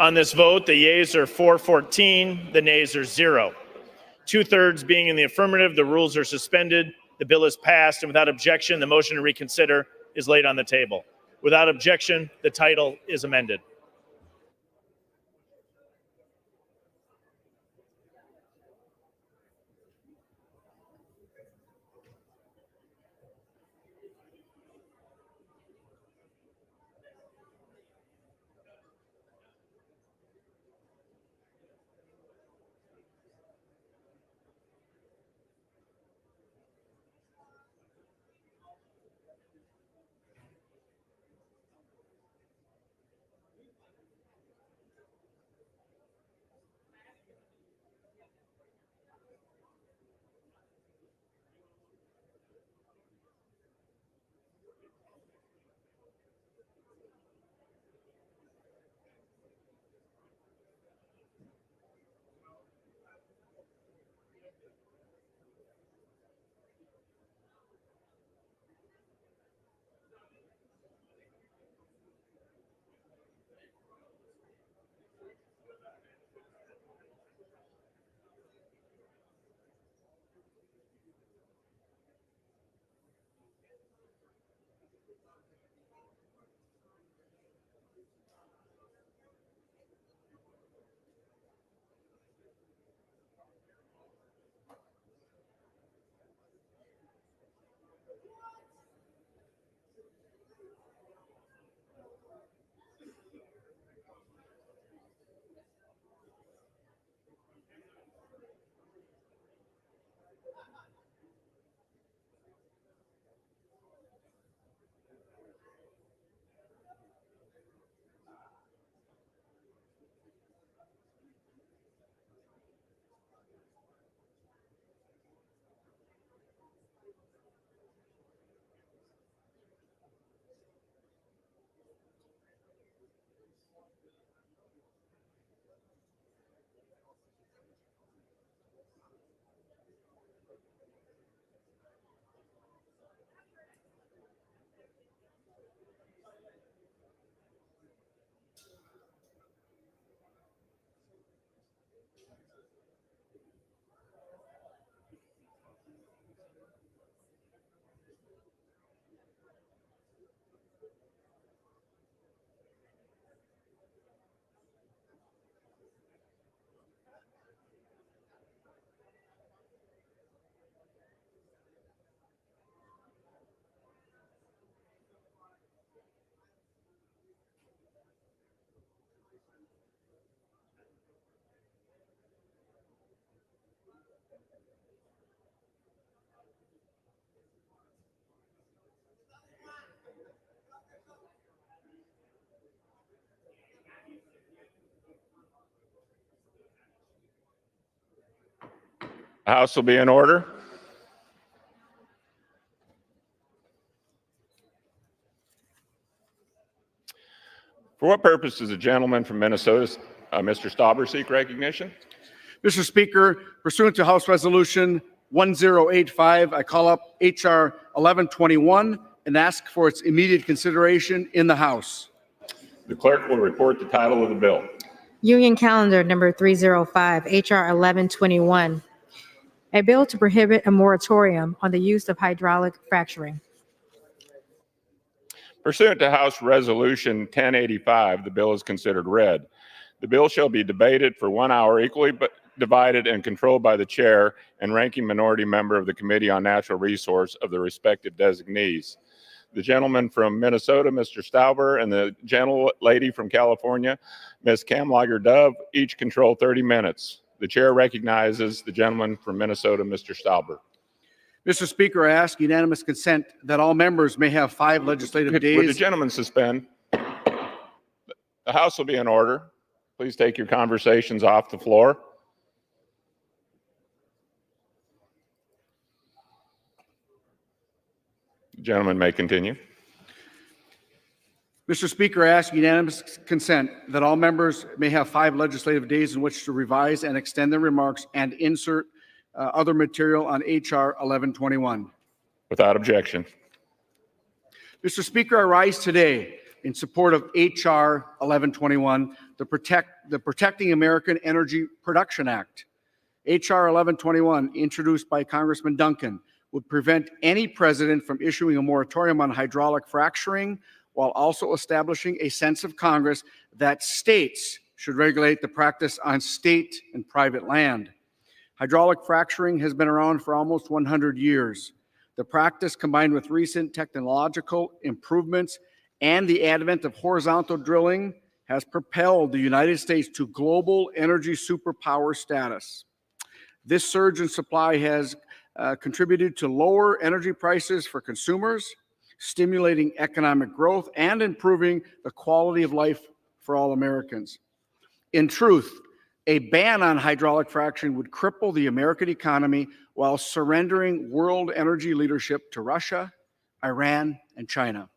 On this vote, the yeas are 414, the nays are 0. 2/3 being in the affirmative, the rules are suspended, the bill is passed, and without objection, the motion to reconsider is laid on the table. Without objection, the title is amended. The House will be in order. For what purpose does the gentleman from Minnesota, Mr. Stauber, seek recognition? Mr. Speaker, pursuant to House Resolution 1085, I call up H.R. 1121 and ask for its immediate consideration in the House. The clerk will report the title of the bill. Union Calendar number 305, H.R. 1121. A bill to prohibit a moratorium on the use of hydraulic fracturing. Pursuant to House Resolution 1085, the bill is considered read. The bill shall be debated for 1 hour, equally divided and controlled by the chair and ranking minority member of the Committee on Natural Resource of the respective designees. The gentleman from Minnesota, Mr. Stauber, and the gentlelady from California, Ms. Kamlager-Dove, each control 30 minutes. The chair recognizes the gentleman from Minnesota, Mr. Stauber. Mr. Speaker, I ask unanimous consent that all members may have 5 legislative days. Would the gentleman suspend? The House will be in order. Please take your conversations off the floor. The gentleman may continue. Mr. Speaker, I ask unanimous consent that all members may have 5 legislative days in which to revise and extend their remarks and insert other material on H.R. 1121. Without objection. Mr. Speaker, I rise today in support of H.R. 1121, the Protecting American Energy Production Act. H.R. 1121, introduced by Congressman Duncan, would prevent any president from issuing a moratorium on hydraulic fracturing while also establishing a sense of Congress that states should regulate the practice on state and private land. Hydraulic fracturing has been around for almost 100 years. The practice, combined with recent technological improvements and the advent of horizontal drilling, has propelled the United States to global energy superpower status. This surge in supply has contributed to lower energy prices for consumers, stimulating economic growth and improving the quality of life for all Americans. In truth, a ban on hydraulic fracturing would cripple the American economy while surrendering world energy leadership to Russia, Iran, and China.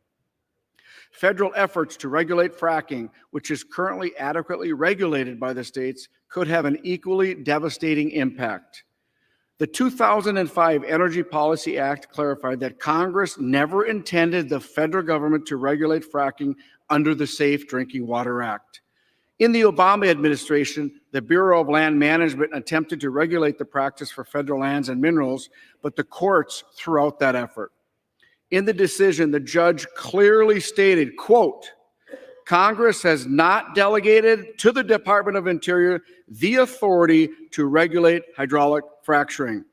Federal efforts to regulate fracking, which is currently adequately regulated by the states, could have an equally devastating impact. The 2005 Energy Policy Act clarified that Congress never intended the federal government to regulate fracking under the Safe Drinking Water Act. In the Obama administration, the Bureau of Land Management attempted to regulate the practice for federal lands and minerals, but the courts threw out that effort. In the decision, the judge clearly stated, quote, Congress has not delegated to the Department of Interior the authority to regulate hydraulic fracturing.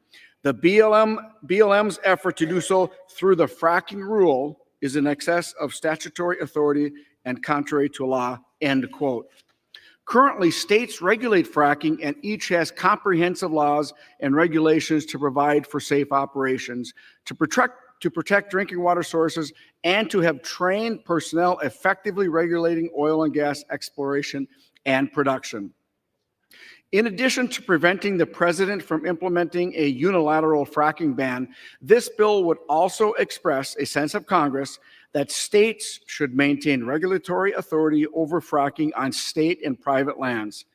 The BLM's effort to do so through the fracking rule is in excess of statutory authority and contrary to law, end quote. Currently, states regulate fracking and each has comprehensive laws and regulations to provide for safe operations, to protect drinking water sources, and to have trained personnel effectively regulating oil and gas exploration and production. In addition to preventing the president from implementing a unilateral fracking ban, this bill would also express a sense of Congress that states should maintain regulatory authority over fracking on state and private lands.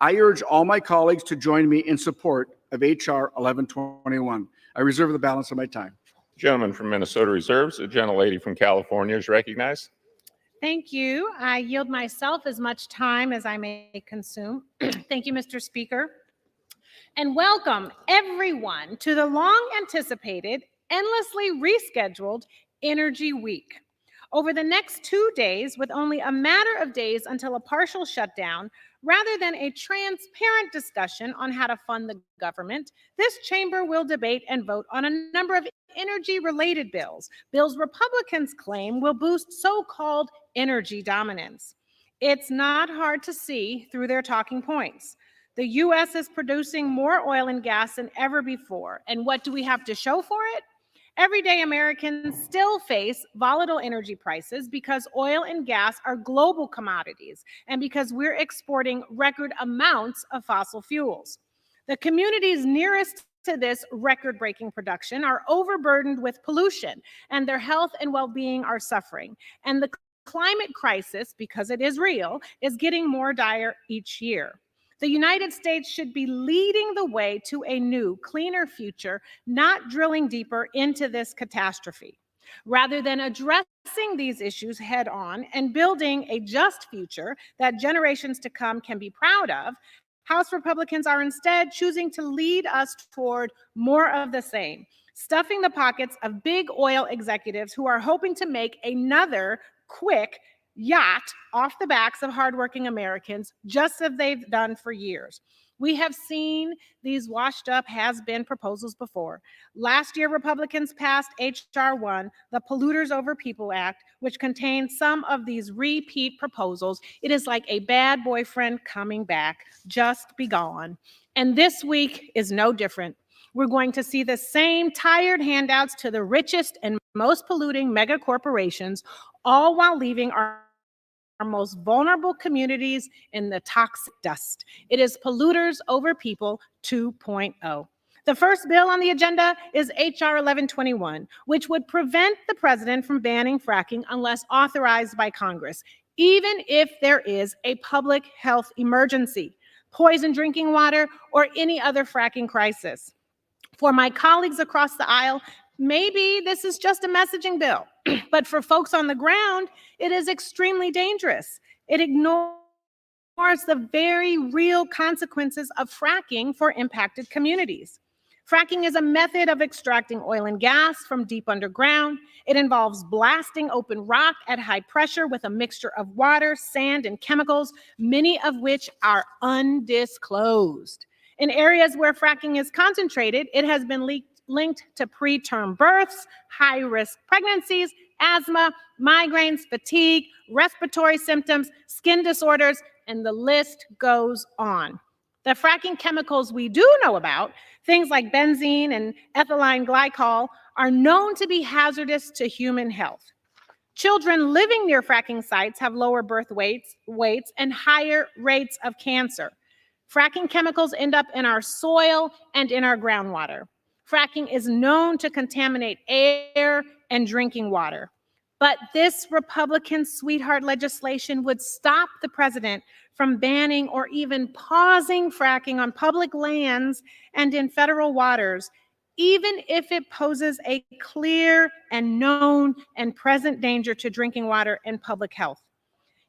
I urge all my colleagues to join me in support of H.R. 1121. I reserve the balance of my time. Gentleman from Minnesota reserves. The gentlelady from California is recognized. Thank you. I yield myself as much time as I may consume. Thank you, Mr. Speaker. And welcome everyone to the long anticipated, endlessly rescheduled Energy Week. Over the next 2 days, with only a matter of days until a partial shutdown, rather than a transparent discussion on how to fund the government, this chamber will debate and vote on a number of energy-related bills Republicans claim will boost so-called energy dominance. It's not hard to see through their talking points. The U.S. is producing more oil and gas than ever before. And what do we have to show for it? Everyday Americans still face volatile energy prices because oil and gas are global commodities and because we're exporting record amounts of fossil fuels. The communities nearest to this record-breaking production are overburdened with pollution, and their health and well-being are suffering. And the climate crisis, because it is real, is getting more dire each year. The United States should be leading the way to a new, cleaner future, not drilling deeper into this catastrophe. Rather than addressing these issues head on and building a just future that generations to come can be proud of, House Republicans are instead choosing to lead us toward more of the same, stuffing the pockets of big oil executives who are hoping to make another quick yacht off the backs of hardworking Americans, just as they've done for years. We have seen these washed up has-been proposals before. Last year, Republicans passed H.R. 1, the Polluters Over People Act, which contains some of these repeat proposals. It is like a bad boyfriend coming back, just be gone. And this week is no different. We're going to see the same tired handouts to the richest and most polluting mega corporations, all while leaving our most vulnerable communities in the toxic dust. It is Polluters Over People 2.0. The first bill on the agenda is H.R. 1121, which would prevent the president from banning fracking unless authorized by Congress, even if there is a public health emergency, poison drinking water, or any other fracking crisis. For my colleagues across the aisle, maybe this is just a messaging bill, but for folks on the ground, it is extremely dangerous. It ignores the very real consequences of fracking for impacted communities. Fracking is a method of extracting oil and gas from deep underground. It involves blasting open rock at high pressure with a mixture of water, sand, and chemicals, many of which are undisclosed. In areas where fracking is concentrated, it has been linked to preterm births, high-risk pregnancies, asthma, migraines, fatigue, respiratory symptoms, skin disorders, and the list goes on. The fracking chemicals we do know about, things like benzene and ethylene glycol, are known to be hazardous to human health. Children living near fracking sites have lower birth weights and higher rates of cancer. Fracking chemicals end up in our soil and in our groundwater. Fracking is known to contaminate air and drinking water. But this Republican sweetheart legislation would stop the president from banning or even pausing fracking on public lands and in federal waters, even if it poses a clear and known and present danger to drinking water and public health.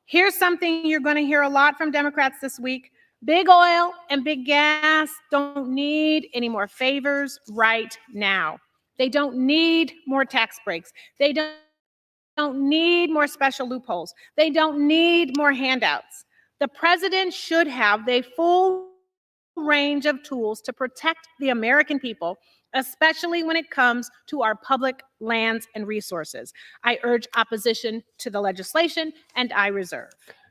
Here's something you're going to hear a lot from Democrats this week. Big oil and big gas don't need any more favors right now. They don't need more tax breaks. They don't need more special loopholes. They don't need more handouts. The president should have the full range of tools to protect the American people, especially when it comes to our public lands and resources. I urge opposition to the legislation, and I reserve.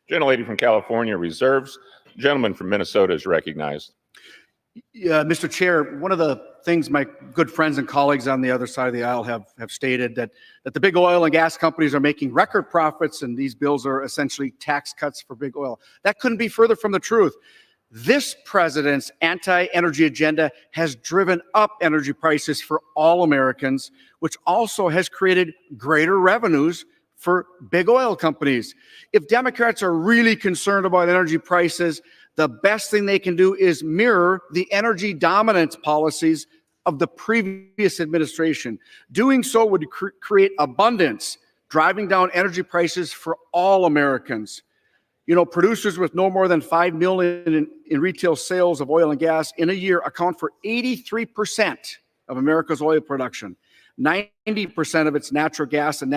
Gentlelady from California reserves. Gentleman from Minnesota is recognized. Mr. Chair, one of the things my good friends and colleagues on the other side of the aisle have stated that the big oil and gas companies are making record profits and these bills are essentially tax cuts for big oil. That couldn't be further from the truth. This president's anti-energy agenda has driven up energy prices for all Americans, which also has created greater revenues for big oil companies. If Democrats are really concerned about energy prices, the best thing they can do is mirror the energy dominance policies of the previous administration. Doing so would create abundance, driving down energy prices for all Americans. You know, producers with no more than 5 million in retail sales of oil and gas in a year account for 83% of America's oil production, 90% of its natural gas and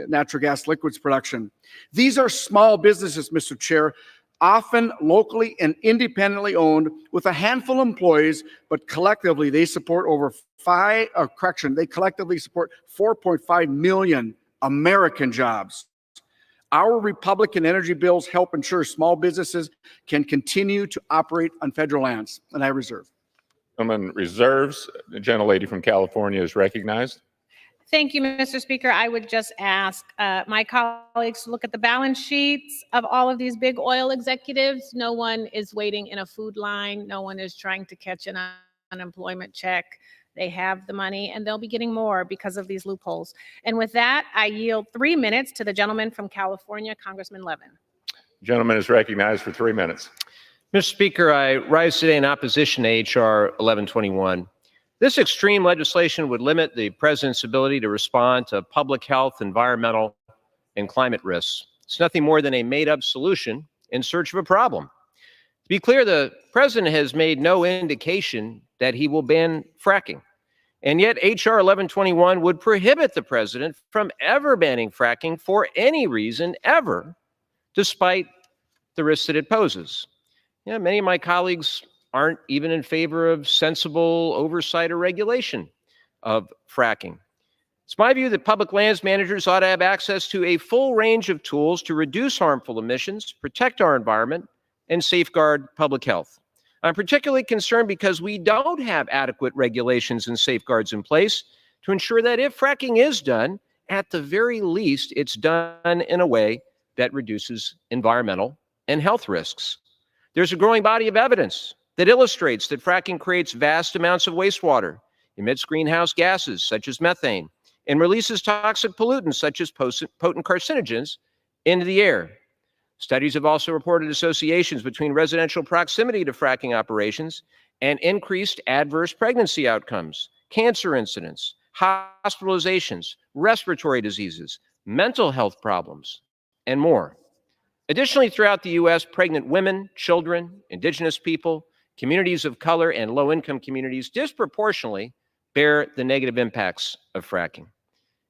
natural gas liquids production. These are small businesses, Mr. Chair, often locally and independently owned with a handful of employees, but collectively they support they collectively support 4.5 million American jobs. Our Republican energy bills help ensure small businesses can continue to operate on federal lands, and I reserve. Gentleman reserves. The gentlelady from California is recognized. Thank you, Mr. Speaker. I would just ask my colleagues to look at the balance sheets of all of these big oil executives. No one is waiting in a food line. No one is trying to catch an unemployment check. They have the money and they'll be getting more because of these loopholes. And with that, I yield 3 minutes to the gentleman from California, Congressman Levin. Gentleman is recognized for 3 minutes. Mr. Speaker, I rise today in opposition to H.R. 1121. This extreme legislation would limit the president's ability to respond to public health, environmental, and climate risks. It's nothing more than a made-up solution in search of a problem. To be clear, the president has made no indication that he will ban fracking. And yet, H.R. 1121 would prohibit the president from ever banning fracking for any reason ever, despite the risks that it poses. Yeah, many of my colleagues aren't even in favor of sensible oversight or regulation of fracking. It's my view that public lands managers ought to have access to a full range of tools to reduce harmful emissions, protect our environment, and safeguard public health. I'm particularly concerned because we don't have adequate regulations and safeguards in place to ensure that if fracking is done, at the very least, it's done in a way that reduces environmental and health risks. There's a growing body of evidence that illustrates that fracking creates vast amounts of wastewater, emits greenhouse gases such as methane, and releases toxic pollutants such as potent carcinogens into the air. Studies have also reported associations between residential proximity to fracking operations and increased adverse pregnancy outcomes, cancer incidents, hospitalizations, respiratory diseases, mental health problems, and more. Additionally, throughout the U.S., pregnant women, children, indigenous people, communities of color, and low-income communities disproportionately bear the negative impacts of fracking.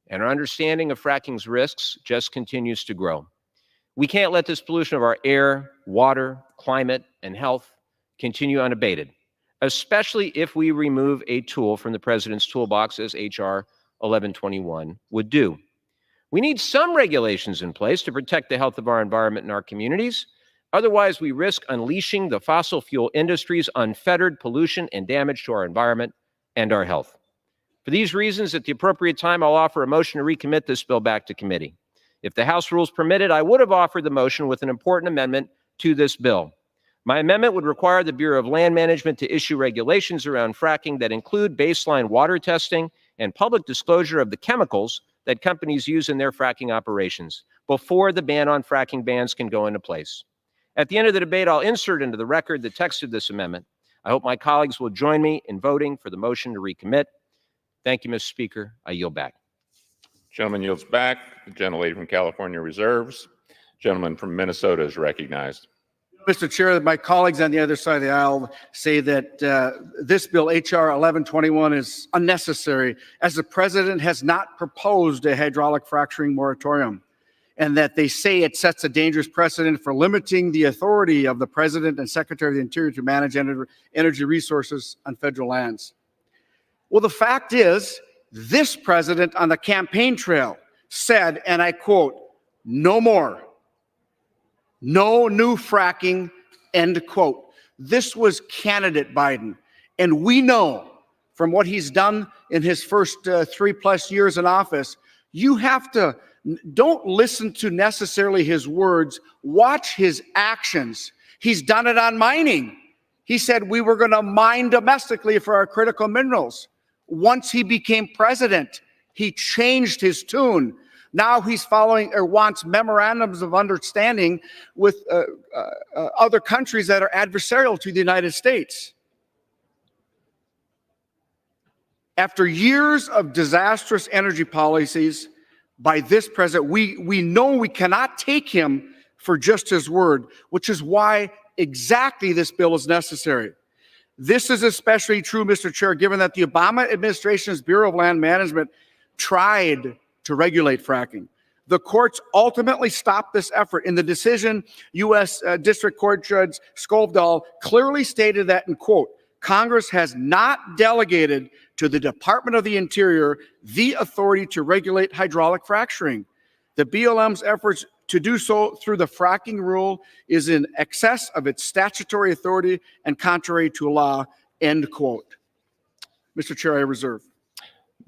And our understanding of fracking's risks just continues to grow. We can't let this pollution of our air, water, climate, and health continue unabated, especially if we remove a tool from the president's toolbox, as H.R. 1121 would do. We need some regulations in place to protect the health of our environment and our communities. Otherwise, we risk unleashing the fossil fuel industry's unfettered pollution and damage to our environment and our health. For these reasons, at the appropriate time, I'll offer a motion to recommit this bill back to committee. If the House rules permitted, I would have offered the motion with an important amendment to this bill. My amendment would require the Bureau of Land Management to issue regulations around fracking that include baseline water testing and public disclosure of the chemicals that companies use in their fracking operations before the ban on fracking bans can go into place. At the end of the debate, I'll insert into the record the text of this amendment. I hope my colleagues will join me in voting for the motion to recommit. Thank you, Mr. Speaker. I yield back. Gentleman yields back. The gentlelady from California reserves. Gentleman from Minnesota is recognized. Mr. Chair, my colleagues on the other side of the aisle say that this bill, H.R. 1121, is unnecessary as the president has not proposed a hydraulic fracturing moratorium, and that they say it sets a dangerous precedent for limiting the authority of the president and secretary of the interior to manage energy resources on federal lands. Well, the fact is, this president on the campaign trail said, and I quote, "No more. No new fracking," end quote. This was candidate Biden. And we know from what he's done in his first 3+ years in office, don't listen to necessarily his words, watch his actions. He's done it on mining. He said we were going to mine domestically for our critical minerals. Once he became president, he changed his tune. Now he's following or wants memorandums of understanding with other countries that are adversarial to the United States. After years of disastrous energy policies by this president, we know we cannot take him for just his word, which is why exactly this bill is necessary. This is especially true, Mr. Chair, given that the Obama administration's Bureau of Land Management tried to regulate fracking. The courts ultimately stopped this effort. In the decision, U.S. District Court Judge Skovdahl clearly stated that, and quote, "Congress has not delegated to the Department of the Interior the authority to regulate hydraulic fracturing. The BLM's efforts to do so through the fracking rule is in excess of its statutory authority and contrary to law," end quote. Mr. Chair, I reserve.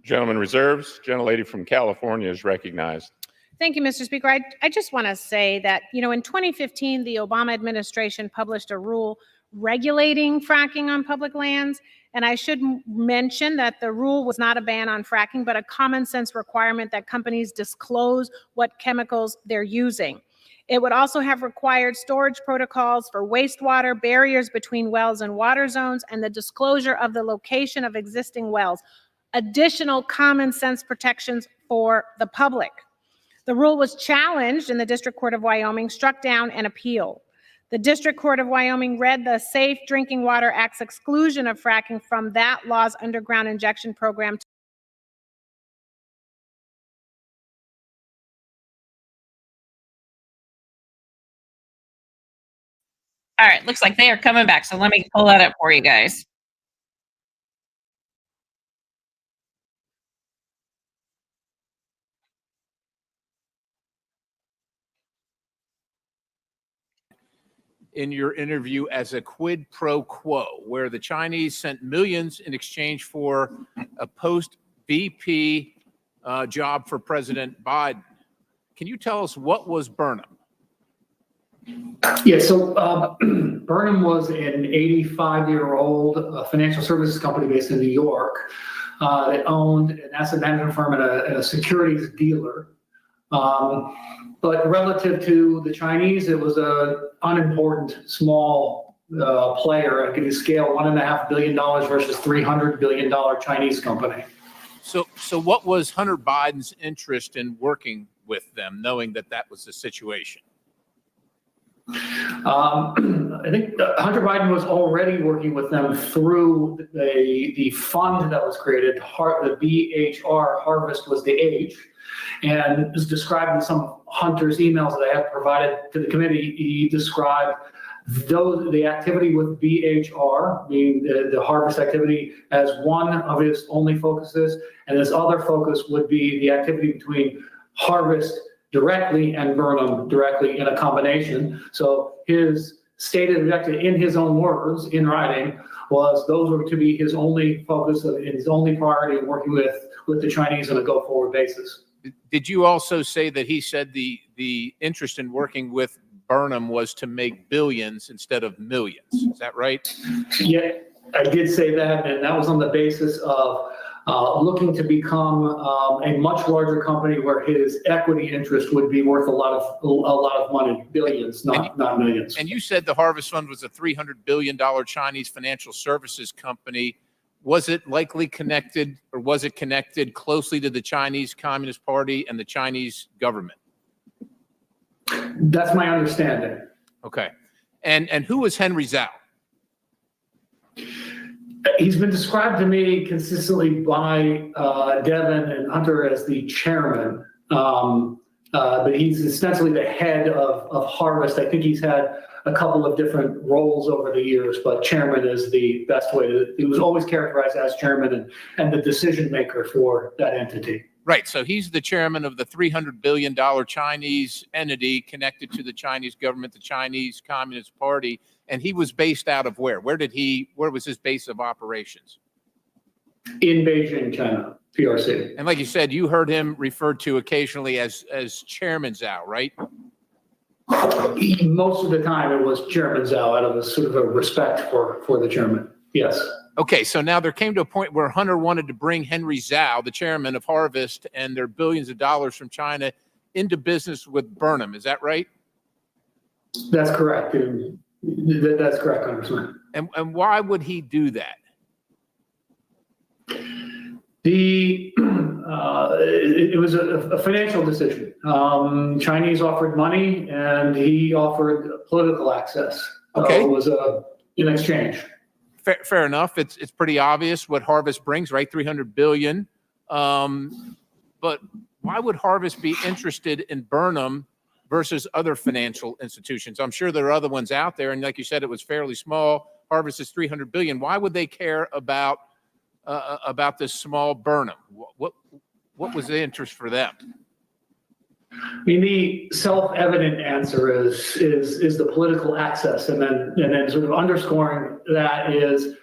Gentleman reserves. Gentlelady from California is recognized. Thank you, Mr. Speaker. I just want to say that, in 2015, the Obama administration published a rule regulating fracking on public lands. And I should mention that the rule was not a ban on fracking, but a common sense requirement that companies disclose what chemicals they're using. It would also have required storage protocols for wastewater, barriers between wells and water zones, and the disclosure of the location of existing wells. Additional common sense protections for the public. The rule was challenged in the District Court of Wyoming, struck down, and appealed. The District Court of Wyoming read the Safe Drinking Water Act's exclusion of fracking from that law's underground injection program. All right, looks like they are coming back. So let me pull that up for you guys. In your interview as a quid pro quo, where the Chinese sent millions in exchange for a post-VP job for President Biden. Can you tell us what was Burnham? Yeah, so Burnham was an 85-year-old financial services company based in New York that owned an asset management firm and a securities dealer. But relative to the Chinese, it was an unimportant small player. I give you scale, $1.5 billion versus $300 billion Chinese company. So what was Hunter Biden's interest in working with them, knowing that that was the situation? I think Hunter Biden was already working with them through the fund that was created. The BHR, Harvest was the H, and is described in some of Hunter's emails that I have provided to the committee. He described the activity with BHR, being the harvest activity, as one of his only focuses, and his other focus would be the activity between Harvest directly and Burnham directly in a combination. So his stated objective, in his own words, in writing, was those were to be his only focus, his only priority of working with the Chinese on a go-forward basis. Did you also say that he said the interest in working with Burnham was to make billions instead of millions? Is that right? Yeah, I did say that, and that was on the basis of looking to become a much larger company where his equity interest would be worth a lot of money, billions, not millions. And you said the Harvest Fund was a $300 billion Chinese financial services company. Was it likely connected, or was it connected closely to the Chinese Communist Party and the Chinese government? That's my understanding. Okay. And who was Henry Zhao? He's been described to me consistently by Devin and Hunter as the chairman, but he's essentially the head of Harvest. I think he's had a couple of different roles over the years, but chairman is the best way. He was always characterized as chairman and the decision maker for that entity. Right. So he's the chairman of the $300 billion Chinese entity connected to the Chinese government, the Chinese Communist Party. And he was based out of where? Where was his base of operations? In Beijing, China, PRC. And like you said, you heard him referred to occasionally as Chairman Zhao, right? Most of the time it was Chairman Zhao, out of a sort of a respect for the chairman. Yes. Okay, so now there came to a point where Hunter wanted to bring Henry Zhao, the chairman of Harvest, and their billions of dollars from China into business with Burnham. Is that right? That's correct. That's correct, Congressman. And why would he do that? It was a financial decision. Chinese offered money, and he offered political access. Okay. It was in exchange. Fair enough. It's pretty obvious what Harvest brings, right? $300 billion. But why would Harvest be interested in Burnham versus other financial institutions? I'm sure there are other ones out there, and like you said, it was fairly small. Harvest is $300 billion. Why would they care about this small Burnham? What was the interest for them? I mean, the self-evident answer is the political access, and then sort of underscoring that is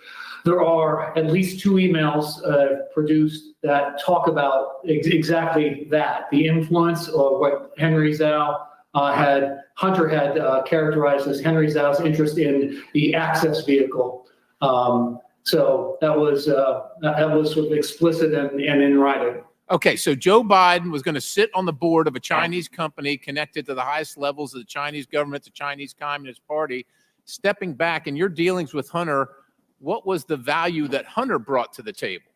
there are at least two emails produced that talk about exactly that, the influence of what Henry Zhao Hunter had characterized as Henry Zhao's interest in the access vehicle. So that was sort of explicit and in writing. Okay, so Joe Biden was going to sit on the board of a Chinese company connected to the highest levels of the Chinese government, the Chinese Communist Party. Stepping back in your dealings with Hunter, what was the value that Hunter brought to the table?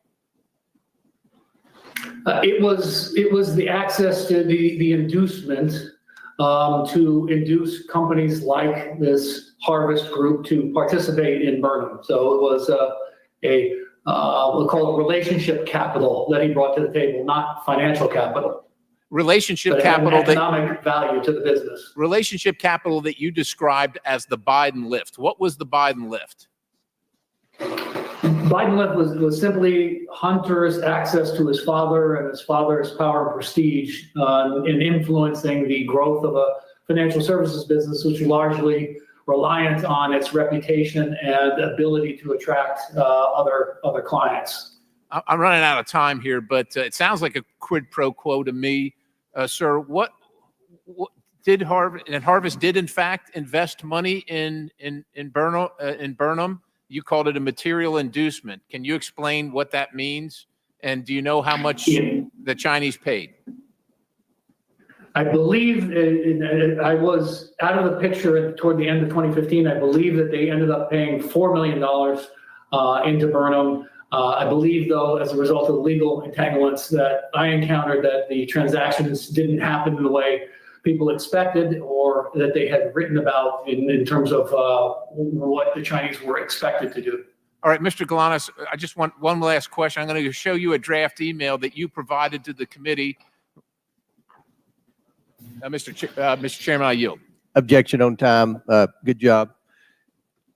It was the access to the inducement to induce companies like this Harvest Group to participate in Burnham. So it was we'll call it relationship capital that he brought to the table, not financial capital. Relationship capital, economic value to the business. Relationship capital that you described as the Biden lift. What was the Biden lift? Biden lift was simply Hunter's access to his father and his father's power and prestige in influencing the growth of a financial services business, which is largely reliant on its reputation and ability to attract other clients. I'm running out of time here, but it sounds like a quid pro quo to me, sir. What did Harvest did in fact invest money in Burnham? You called it a material inducement. Can you explain what that means? And do you know how much the Chinese paid? I believe I was out of the picture toward the end of 2015. I believe that they ended up paying $4 million into Burnham. I believe, though, as a result of the legal entanglements that I encountered, that the transactions didn't happen in the way people expected or that they had written about in terms of what the Chinese were expected to do. All right, Mr. Galanis, I just want one last question. I'm going to show you a draft email that you provided to the committee. Mr. Chairman, I yield. Objection on time. Good job.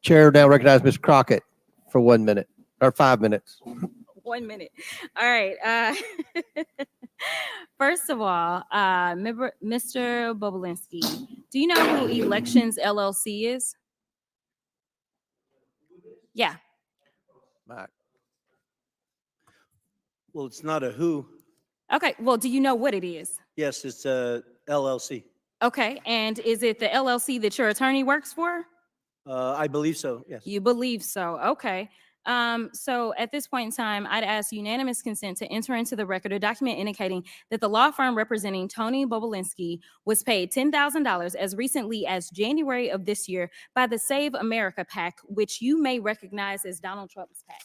Chair now recognize Ms. Crockett for 1 minute or 5 minutes. 1 minute. All right. First of all, Mr. Bobulinski, do you know who Elections LLC is? Yeah. Well, it's not a who. Okay. Well, do you know what it is? Yes, it's a LLC. Okay. And is it the LLC that your attorney works for? I believe so, yes. You believe so. Okay. So at this point in time, I'd ask unanimous consent to enter into the record a document indicating that the law firm representing Tony Bobulinski was paid $10,000 as recently as January of this year by the Save America PAC, which you may recognize as Donald Trump's PAC.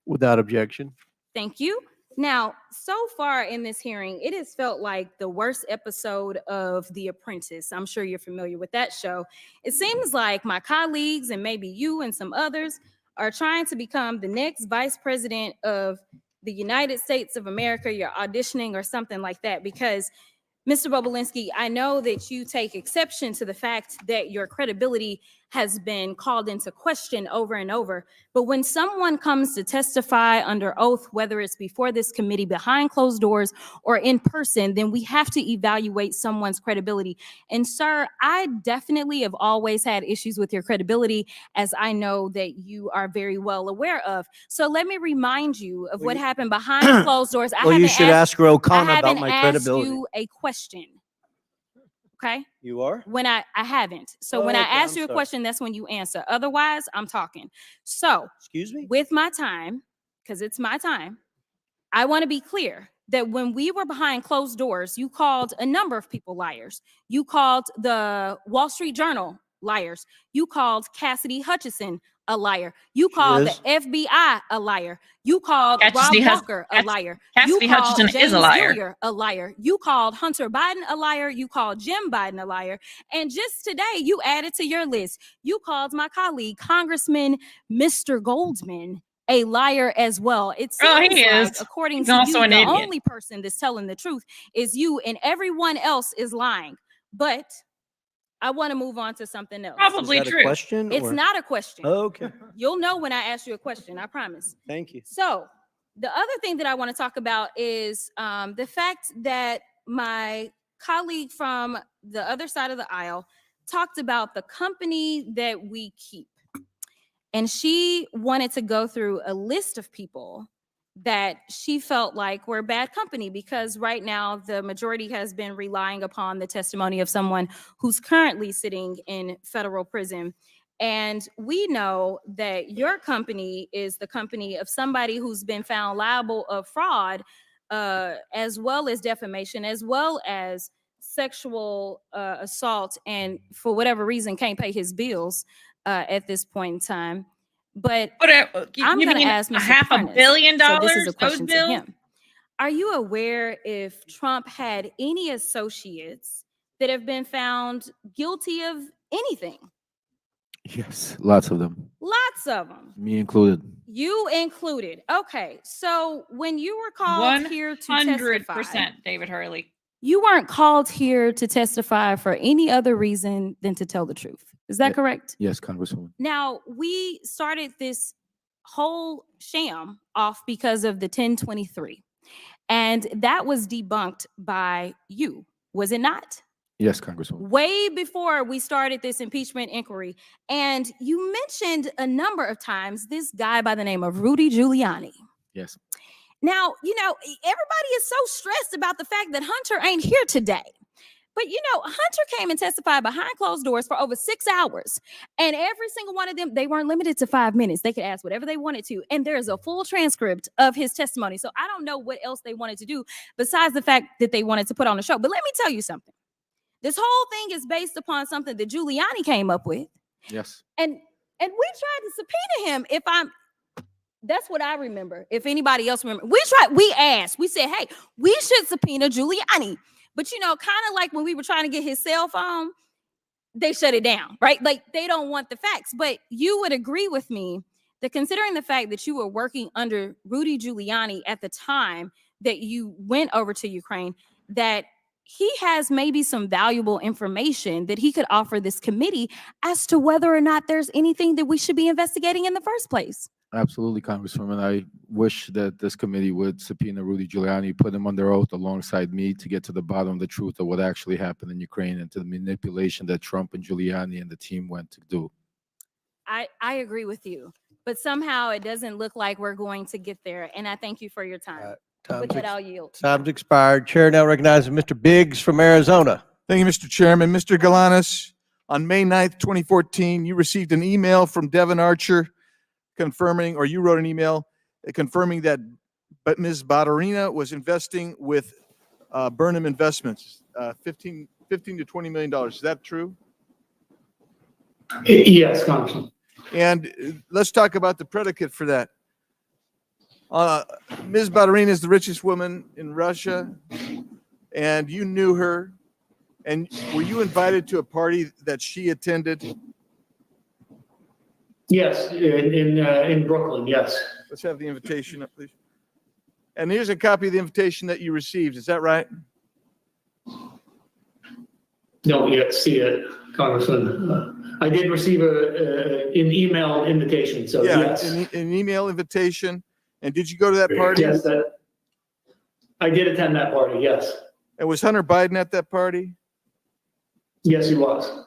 Without objection. Thank you. Now, so far in this hearing, it has felt like the worst episode of The Apprentice. I'm sure you're familiar with that show. It seems like my colleagues and maybe you and some others are trying to become the next vice president of the United States of America. You're auditioning or something like that, because Mr. Bobulinski, I know that you take exception to the fact that your credibility has been called into question over and over. But when someone comes to testify under oath, whether it's before this committee, behind closed doors, or in person, then we have to evaluate someone's credibility. And sir, I definitely have always had issues with your credibility, as I know that you are very well aware of. So let me remind you of what happened behind closed doors. Well, you should ask Ro-Khanna about my I haven't credibility. asked you a question. Okay. You are? When I haven't. So Oh, when I okay, ask I'm you a sorry. question, that's when you answer. Otherwise, I'm talking. So Excuse me? with my time, because it's my time, I want to be clear that when we were behind closed doors, you called a number of people liars. You called the Wall Street Journal liars. You called Cassidy Hutchinson a liar. You called the FBI a liar. You called Cassidy Rob Walker a liar. Cassidy You called Hutchinson is James a liar. Hillier a liar. You called Hunter Biden a liar. You called Jim Biden a liar. And just today, you added to your list, you called my colleague, Congressman Mr. Goldman, a liar as well. It Oh, seems he like, is. according He's to also you, an the idiot. only person that's telling the truth is you, and everyone else is lying. But I want to move on to something else. Probably Is that true. a question? It's or- not a question. Okay, You'll know when I ask you a question, I promise. thank you. So the other thing that I want to talk about is the fact that my colleague from the other side of the aisle talked about the company that we keep. And she wanted to go through a list of people that she felt like were bad company, because right now the majority has been relying upon the testimony of someone who's currently sitting in federal prison. And we know that your company is the company of somebody who's been found liable of fraud, as well as defamation, as well as sexual assault, and for whatever reason can't pay his bills at this point in time. But I'm you going to mean ask Mr. $500 Prentice, million? so this is a Those question to bills? him. Are you aware if Trump had any associates that have been found guilty of anything? Yes, lots of them, Lots of them. me included. You included. Okay. So when you were called here to testify, 100%, David Hurley. you weren't called here to testify for any other reason than to tell the truth. Is that Yeah. correct? Yes, Congresswoman. Now, we started this whole sham off because of the 1023, and that was debunked by you, was it not? Yes, Congresswoman. Way before we started this impeachment inquiry. And you mentioned a number of times this guy by the name of Rudy Giuliani. Yes. Now, everybody is so stressed about the fact that Hunter ain't here today. But Hunter came and testified behind closed doors for over 6 hours. And every single one of them, they weren't limited to 5 minutes. They could ask whatever they wanted to. And there's a full transcript of his testimony. So I don't know what else they wanted to do besides the fact that they wanted to put on a show. But let me tell you something. This whole thing is based upon something that Giuliani came up with. Yes. And we tried to subpoena him. That's what I remember. If anybody else remember, we asked, we said, hey, we should subpoena Giuliani. But kind of like when we were trying to get his cell phone, they shut it down, right? Like they don't want the facts. But you would agree with me that considering the fact that you were working under Rudy Giuliani at the time that you went over to Ukraine, that he has maybe some valuable information that he could offer this committee as to whether or not there's anything that we should be investigating in the first place. Absolutely, Congresswoman. I wish that this committee would subpoena Rudy Giuliani, put him under oath alongside me to get to the bottom of the truth of what actually happened in Ukraine and to the manipulation that Trump and Giuliani and the team went to do. I agree with you, but somehow it doesn't look like we're going to get there. And I thank you for your time. With that, I'll yield. Time's expired. Chair now recognizes Mr. Biggs from Arizona. Thank you, Mr. Chairman. Mr. Galanis, on May 9th, 2014, you received an email from Devin Archer confirming, or you wrote an email confirming that Ms. Badarina was investing with Burnham Investments, $15 to $20 million. Is that true? Yes, Congressman. And let's talk about the predicate for that. Ms. Badarina is the richest woman in Russia, and you knew her. And were you invited to a party that she attended? Yes, in Brooklyn, yes. Let's have the invitation up, please. And here's a copy of the invitation that you received. Is that right? Don't yet see it, Congressman. I did receive an email invitation, so Yeah, yes. an email invitation. And did you go to that party? Yes, I did attend that party, yes. And was Hunter Biden at that party? Yes, he was.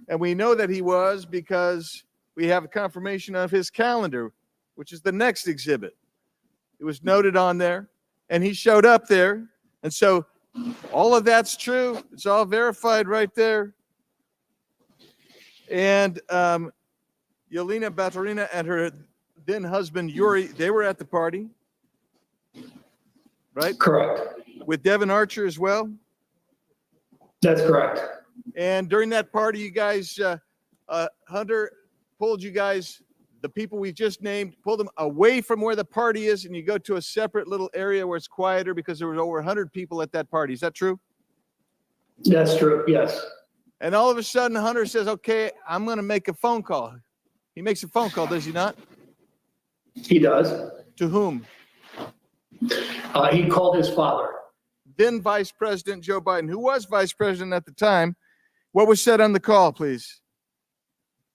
And we know that he was because we have a confirmation of his calendar, which is the next exhibit. It was noted on there, and he showed up there. And so all of that's true. It's all verified right there. And Yelena Baturina and her then husband Yuri, they were at the party, right? Correct. With Devin Archer as well? That's correct. And during that party, you guys, Hunter pulled you guys, the people we just named, pulled them away from where the party is, and you go to a separate little area where it's quieter because there were over 100 people at that party. Is that true? That's true, yes. And all of a sudden, Hunter says, okay, I'm going to make a phone call. He makes a phone call, does he not? He does. To whom? He called his father. Then Vice President Joe Biden, who was Vice President at the time. What was said on the call, please?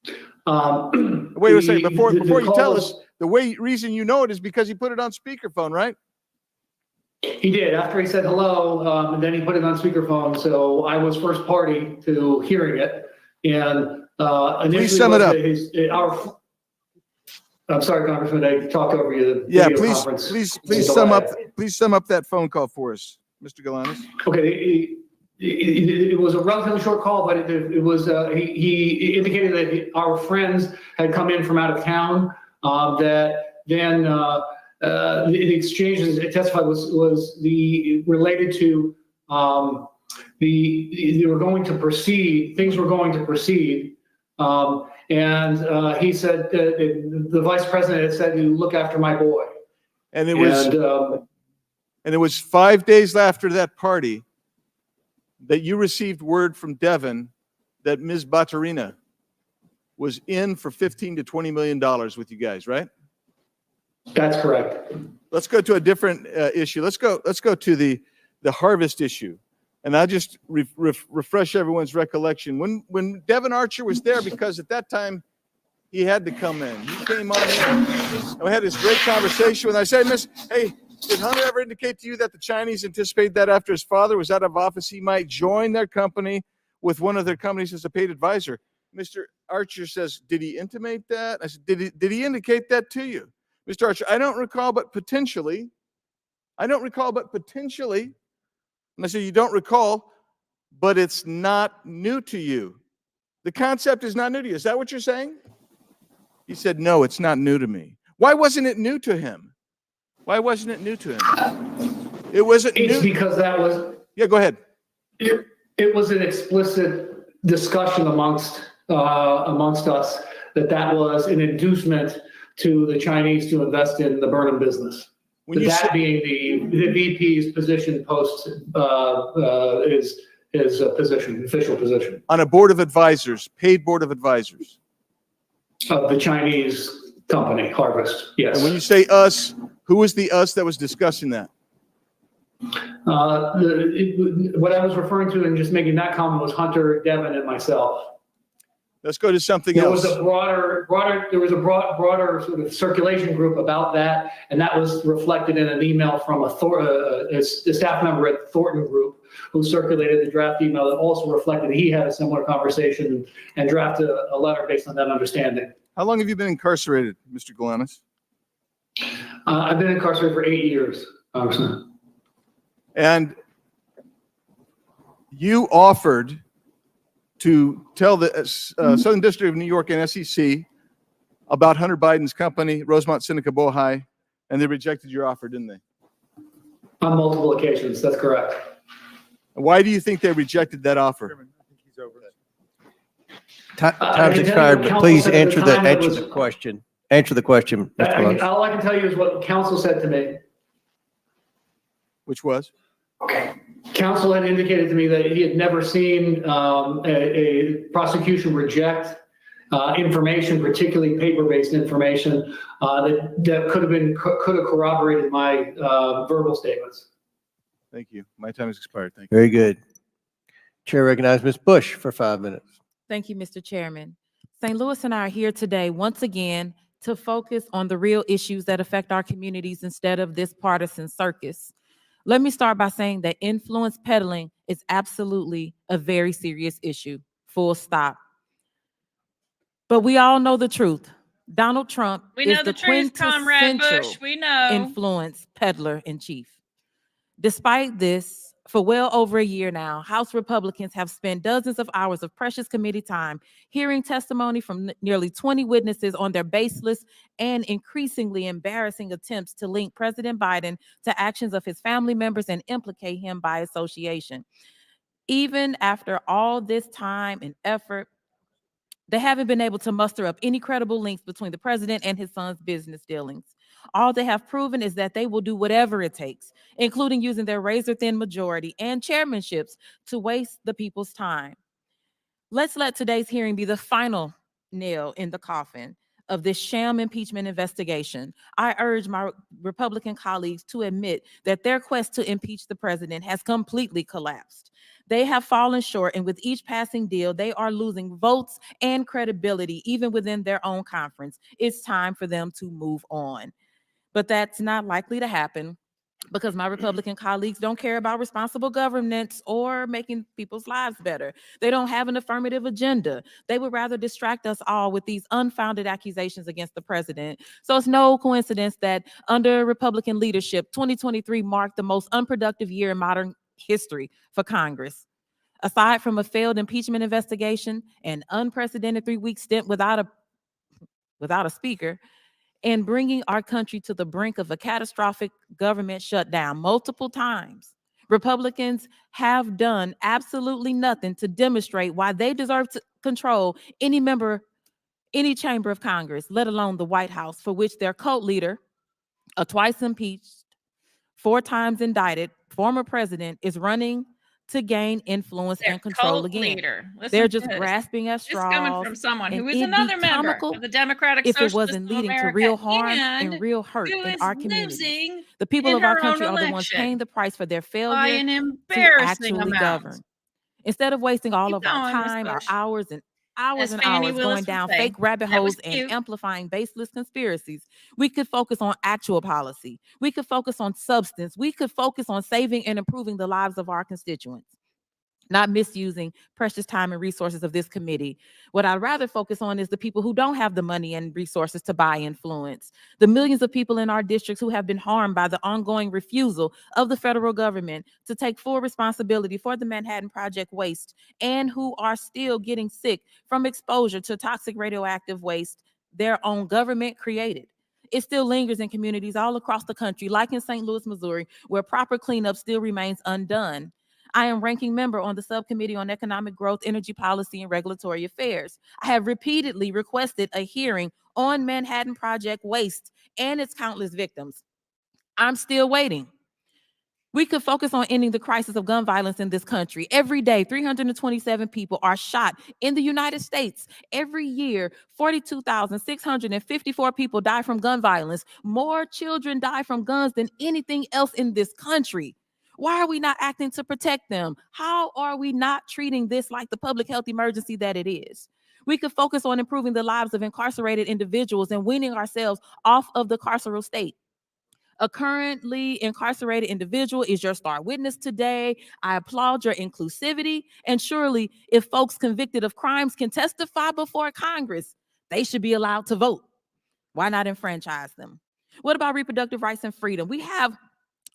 Wait a second. Before you tell us, the reason you know it is because he put it on speakerphone, right? He did. After he said hello, and then he put it on speakerphone. So I was first party to hearing it. And initially, please sum it up. I'm sorry, Congressman, I talked over you. Yeah, please sum up. Please sum up that phone call for us, Mr. Galanis. Okay, it was a relatively short call, but it was he indicated that our friends had come in from out of town. That then the exchanges it testified was related to they were going to proceed. Things were going to proceed. And he said the vice president had said to look after my boy. And it was 5 days after that party that you received word from Devin that Ms. Baturina was in for $15 to $20 million with you guys, right? That's correct. Let's go to a different issue. Let's go to the harvest issue. And I'll just refresh everyone's recollection. When Devin Archer was there, because at that time he had to come in. He came on in, and we had this great conversation. And I said, hey, did Hunter ever indicate to you that the Chinese anticipated that after his father was out of office, he might join their company with one of their companies as a paid advisor? Mr. Archer says, did he intimate that? I said, did he indicate that to you? Mr. Archer, I don't recall, but potentially. And I said, you don't recall, but it's not new to you. The concept is not new to you. Is that what you're saying? He said, no, it's not new to me. Why wasn't it new to him? It wasn't new. Because that was. Yeah, go ahead. It was an explicit discussion amongst us that was an inducement to the Chinese to invest in the Burnham business. When you That say, being the VP's position post is a position, official position on a board of advisors, paid board of advisors. of the Chinese company, Harvest, yes. And when you say us, who was the us that was discussing that? What I was referring to and just making that comment was Hunter, Devin, and myself. Let's go to something There else. was a broader sort of circulation group about that, and that was reflected in an email from a staff member at Thornton Group who circulated the draft email that also reflected he had a similar conversation and drafted a letter based on that understanding. How long have you been incarcerated, Mr. Galanis? I've been incarcerated for 8 years, Congressman. And you offered to tell the Southern District of New York and SEC about Hunter Biden's company, Rosemont Seneca Bohai, and they rejected your offer, didn't they? On multiple occasions, that's correct. Why do you think they rejected that offer? Time's expired, but please answer the question. Answer the question, Mr. Galanis. All I can tell you is what counsel said to me. Which was? Counsel had indicated to me that he had never seen a prosecution reject information, particularly paper-based information that could have corroborated my verbal statements. Thank you. My time has expired. Thank you. Very good. Chair recognizes Ms. Bush for 5 minutes. Thank you, Mr. Chairman. St. Louis and I are here today once again to focus on the real issues that affect our communities instead of this partisan circus. Let me start by saying that influence peddling is absolutely a very serious issue, full stop. But we all know the truth. Donald Trump is the Comrade Bush. quintessential We know. influence peddler in chief. Despite this, for well over a year now, House Republicans have spent dozens of hours of precious committee time hearing testimony from nearly 20 witnesses on their baseless and increasingly embarrassing attempts to link President Biden to actions of his family members and implicate him by association. Even after all this time and effort, they haven't been able to muster up any credible links between the president and his son's business dealings. All they have proven is that they will do whatever it takes, including using their razor-thin majority and chairmanships to waste the people's time. Let's let today's hearing be the final nail in the coffin of this sham impeachment investigation. I urge my Republican colleagues to admit that their quest to impeach the president has completely collapsed. They have fallen short, and with each passing deal, they are losing votes and credibility, even within their own conference. It's time for them to move on. But that's not likely to happen because my Republican colleagues don't care about responsible governance or making people's lives better. They don't have an affirmative agenda. They would rather distract us all with these unfounded accusations against the president. So it's no coincidence that under Republican leadership, 2023 marked the most unproductive year in modern history for Congress. Aside from a failed impeachment investigation, an unprecedented 3-week stint without a speaker, and bringing our country to the brink of a catastrophic government shutdown multiple times, Republicans have done absolutely nothing to demonstrate why they deserve to control any chamber of Congress, let alone the White House, for which their cult leader, a twice impeached, 4 times indicted former president, is running to gain influence and control again. Leader. They're just grasping at straws. This coming from someone who and is it'd be another member comical of the Democratic if it Socialists wasn't of leading to America real harm and real hurt who in is our communities. losing The people in of our her country own are the ones election paying the price for their by failure an to embarrassing actually amount. govern. Instead of wasting all Keep of our going, Ms. time, our Bush. hours and hours As and Fannie hours Willis going would down say, fake rabbit that was holes and cute. amplifying baseless conspiracies, we could focus on actual policy. We could focus on substance. We could focus on saving and improving the lives of our constituents, not misusing precious time and resources of this committee. What I'd rather focus on is the people who don't have the money and resources to buy influence, the millions of people in our districts who have been harmed by the ongoing refusal of the federal government to take full responsibility for the Manhattan Project waste and who are still getting sick from exposure to toxic radioactive waste their own government created. It still lingers in communities all across the country, like in St. Louis, Missouri, where proper cleanup still remains undone. I am ranking member on the Subcommittee on Economic Growth, Energy Policy, and Regulatory Affairs. I have repeatedly requested a hearing on Manhattan Project waste and its countless victims. I'm still waiting. We could focus on ending the crisis of gun violence in this country. Every day, 327 people are shot in the United States. Every year, 42,654 people die from gun violence. More children die from guns than anything else in this country. Why are we not acting to protect them? How are we not treating this like the public health emergency that it is? We could focus on improving the lives of incarcerated individuals and weaning ourselves off of the carceral state. A currently incarcerated individual is your star witness today. I applaud your inclusivity. And surely, if folks convicted of crimes can testify before Congress, they should be allowed to vote. Why not enfranchise them? What about reproductive rights and freedom? We have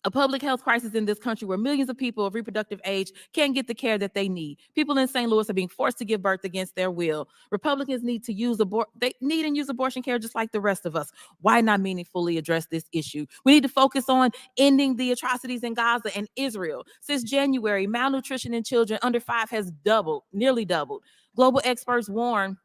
a public health crisis in this country where millions of people of reproductive age can't get the care that they need. People in St. Louis are being forced to give birth against their will. Republicans need to use abortion care just like the rest of us. Why not meaningfully address this issue? We need to focus on ending the atrocities in Gaza and Israel. Since January, malnutrition in children under 5 has nearly doubled. Global experts warn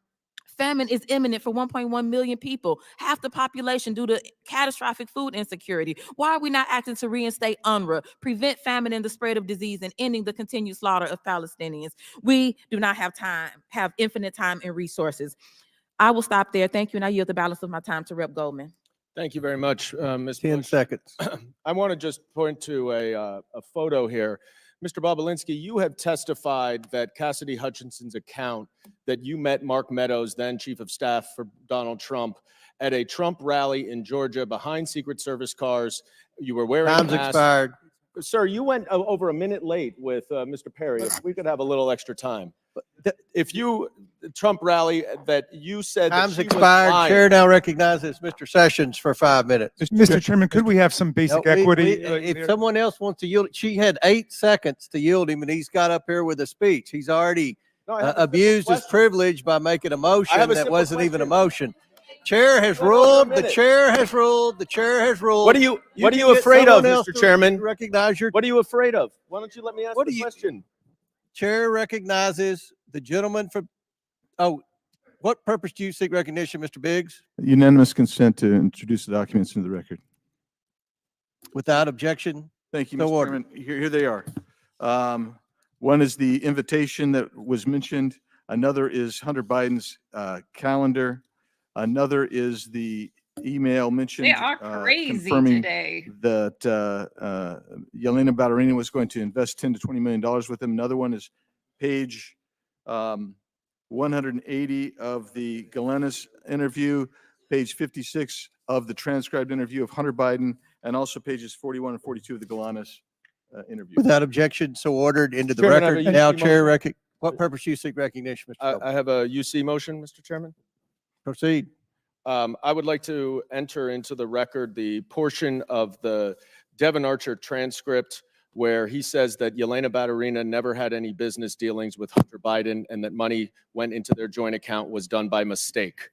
famine is imminent for 1.1 million people, half the population due to catastrophic food insecurity. Why are we not acting to reinstate UNRWA, prevent famine and the spread of disease, and ending the continued slaughter of Palestinians? We do not have infinite time and resources. I will stop there. Thank you, and I yield the balance of my time to Rep. Goldman. Thank you very much, Ms. 10 Bush. seconds. I want to just point to a photo here. Mr. Bobulinski, you have testified that Cassidy Hutchinson's account that you met Mark Meadows, then Chief of Staff for Donald Trump, at a Trump rally in Georgia behind Secret Service cars. You were wearing Time's a mask. expired. Sir, you went over a minute late with Mr. Perry. If we could have a little extra time. If you, Trump rally that you said Time's that she was expired. lying. Chair now recognizes Mr. Sessions for 5 minutes. Mr. Chairman, could we have some basic No, equity? if someone else wants to yield, she had 8 seconds to yield him, and he's got up here with a speech. He's already abused his privilege by making a motion that wasn't even a motion. Chair has ruled. The chair has ruled. The chair has ruled. What are you afraid of, Mr. Chairman? Recognize your. What are you afraid of? Why don't you let me ask the question? Chair recognizes the gentleman from. Oh, what purpose do you seek recognition, Mr. Biggs? Unanimous consent to introduce the documents into the record. Without objection. Thank you, So Mr. ordered. Chairman. Here they are. One is the invitation that was mentioned. Another is Hunter Biden's calendar. Another is the email mentioned. They are crazy confirming today. that Yelena Ballerina was going to invest $10 to $20 million with him. Another one is page 180 of the Galenis interview, page 56 of the transcribed interview of Hunter Biden, and also pages 41 and 42 of the Galenis interview. Without objection, so ordered into the Chairman, I have record. a Now, UC Chair, motion. what purpose do you seek recognition, Mr. I have a UC motion, Mr. Chairman. Proceed. I would like to enter into the record the portion of the Devin Archer transcript where he says that Yelena Ballerina never had any business dealings with Hunter Biden and that money went into their joint account was done by mistake.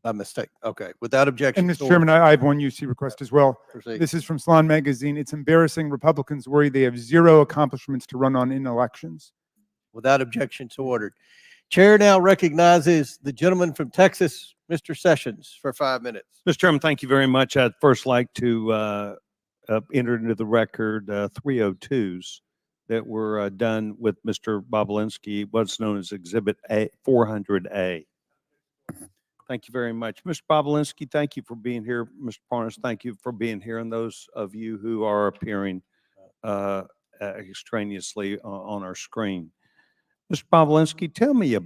By mistake. Okay. Without objection. And Mr. Chairman, I have one UC request as well. Proceed. This is from Salon Magazine. It's embarrassing. Republicans worry they have 0 accomplishments to run on in elections. Without objection, so ordered. Chair now recognizes the gentleman from Texas, Mr. Sessions, for 5 minutes. Mr. Chairman, thank you very much. I'd first like to enter into the record 302s that were done with Mr. Bobulinski, what's known as Exhibit A, 400A. Thank you very much. Mr. Bobulinski, thank you for being here. Mr. Parnas, thank you for being here. And those of you who are appearing extraneously on our screen. Mr. Bobulinski, tell me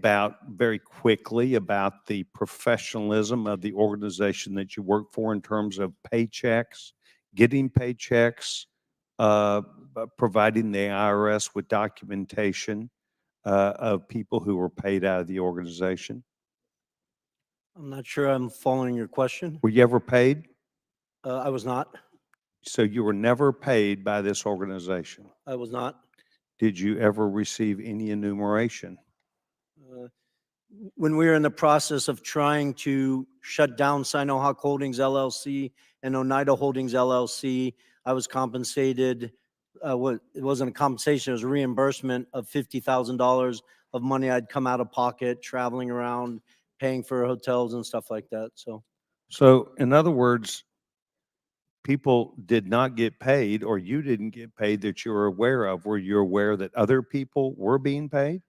very quickly about the professionalism of the organization that you work for in terms of paychecks, getting paychecks, providing the IRS with documentation of people who were paid out of the organization. I'm not sure I'm following your question. Were you ever paid? I was not. So you were never paid by this organization. I was not. Did you ever receive any enumeration? When we were in the process of trying to shut down Sinohawk Holdings LLC and Oneida Holdings LLC, I was compensated. It wasn't a compensation; it was a reimbursement of $50,000 of money I'd come out of pocket, traveling around, paying for hotels and stuff like that. So in other words, people did not get paid, or you didn't get paid that you're aware of. Were you aware that other people were being paid?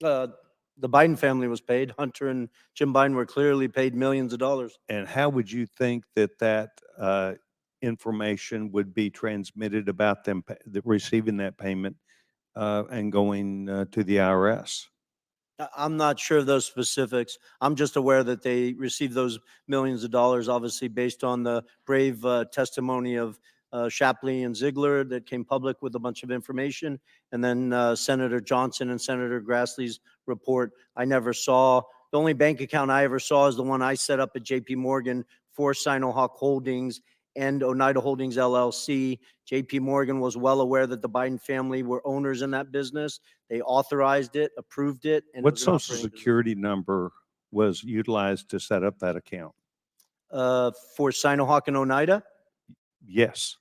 The Biden family was paid. Hunter and Jim Biden were clearly paid millions of dollars. And how would you think that information would be transmitted about them receiving that payment and going to the IRS? I'm not sure of those specifics. I'm just aware that they received those millions of dollars, obviously based on the brave testimony of Shapley and Ziegler that came public with a bunch of information. And then Senator Johnson and Senator Grassley's report. I never saw. The only bank account I ever saw is the one I set up at JP Morgan for Sinohawk Holdings and Oneida Holdings LLC. JP Morgan was well aware that the Biden family were owners in that business. They authorized it, approved it. And What social security number was utilized to set up that account? For Sinohawk and Oneida? Yes.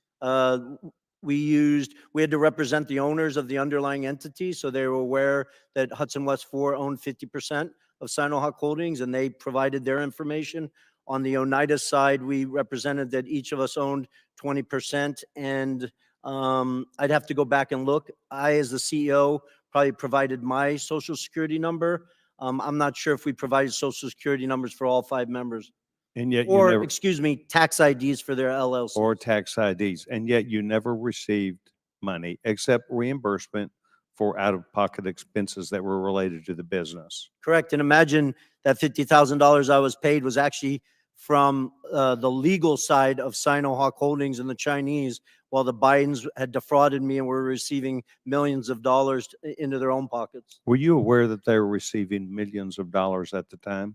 We had to represent the owners of the underlying entity, so they were aware that Hudson West 4 owned 50% of Sinohawk Holdings, and they provided their information. On the Oneida side, we represented that each of us owned 20%, and I'd have to go back and look. I, as the CEO, probably provided my social security number. I'm not sure if we provided social security numbers for all 5 members. And yet Or, you never, excuse me, tax IDs for their LLC. or tax IDs, and yet you never received money except reimbursement for out-of-pocket expenses that were related to the business. Correct. And imagine that $50,000 I was paid was actually from the legal side of Sinohawk Holdings and the Chinese, while the Bidens had defrauded me and were receiving millions of dollars into their own pockets. Were you aware that they were receiving millions of dollars at the time?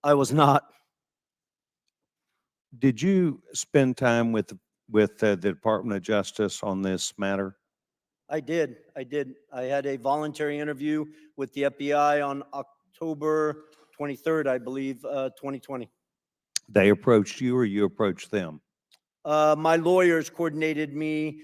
I was not. Did you spend time with the Department of Justice on this matter? I did. I had a voluntary interview with the FBI on October 23rd, I believe, 2020. They approached you, or you approached them? My lawyers coordinated me.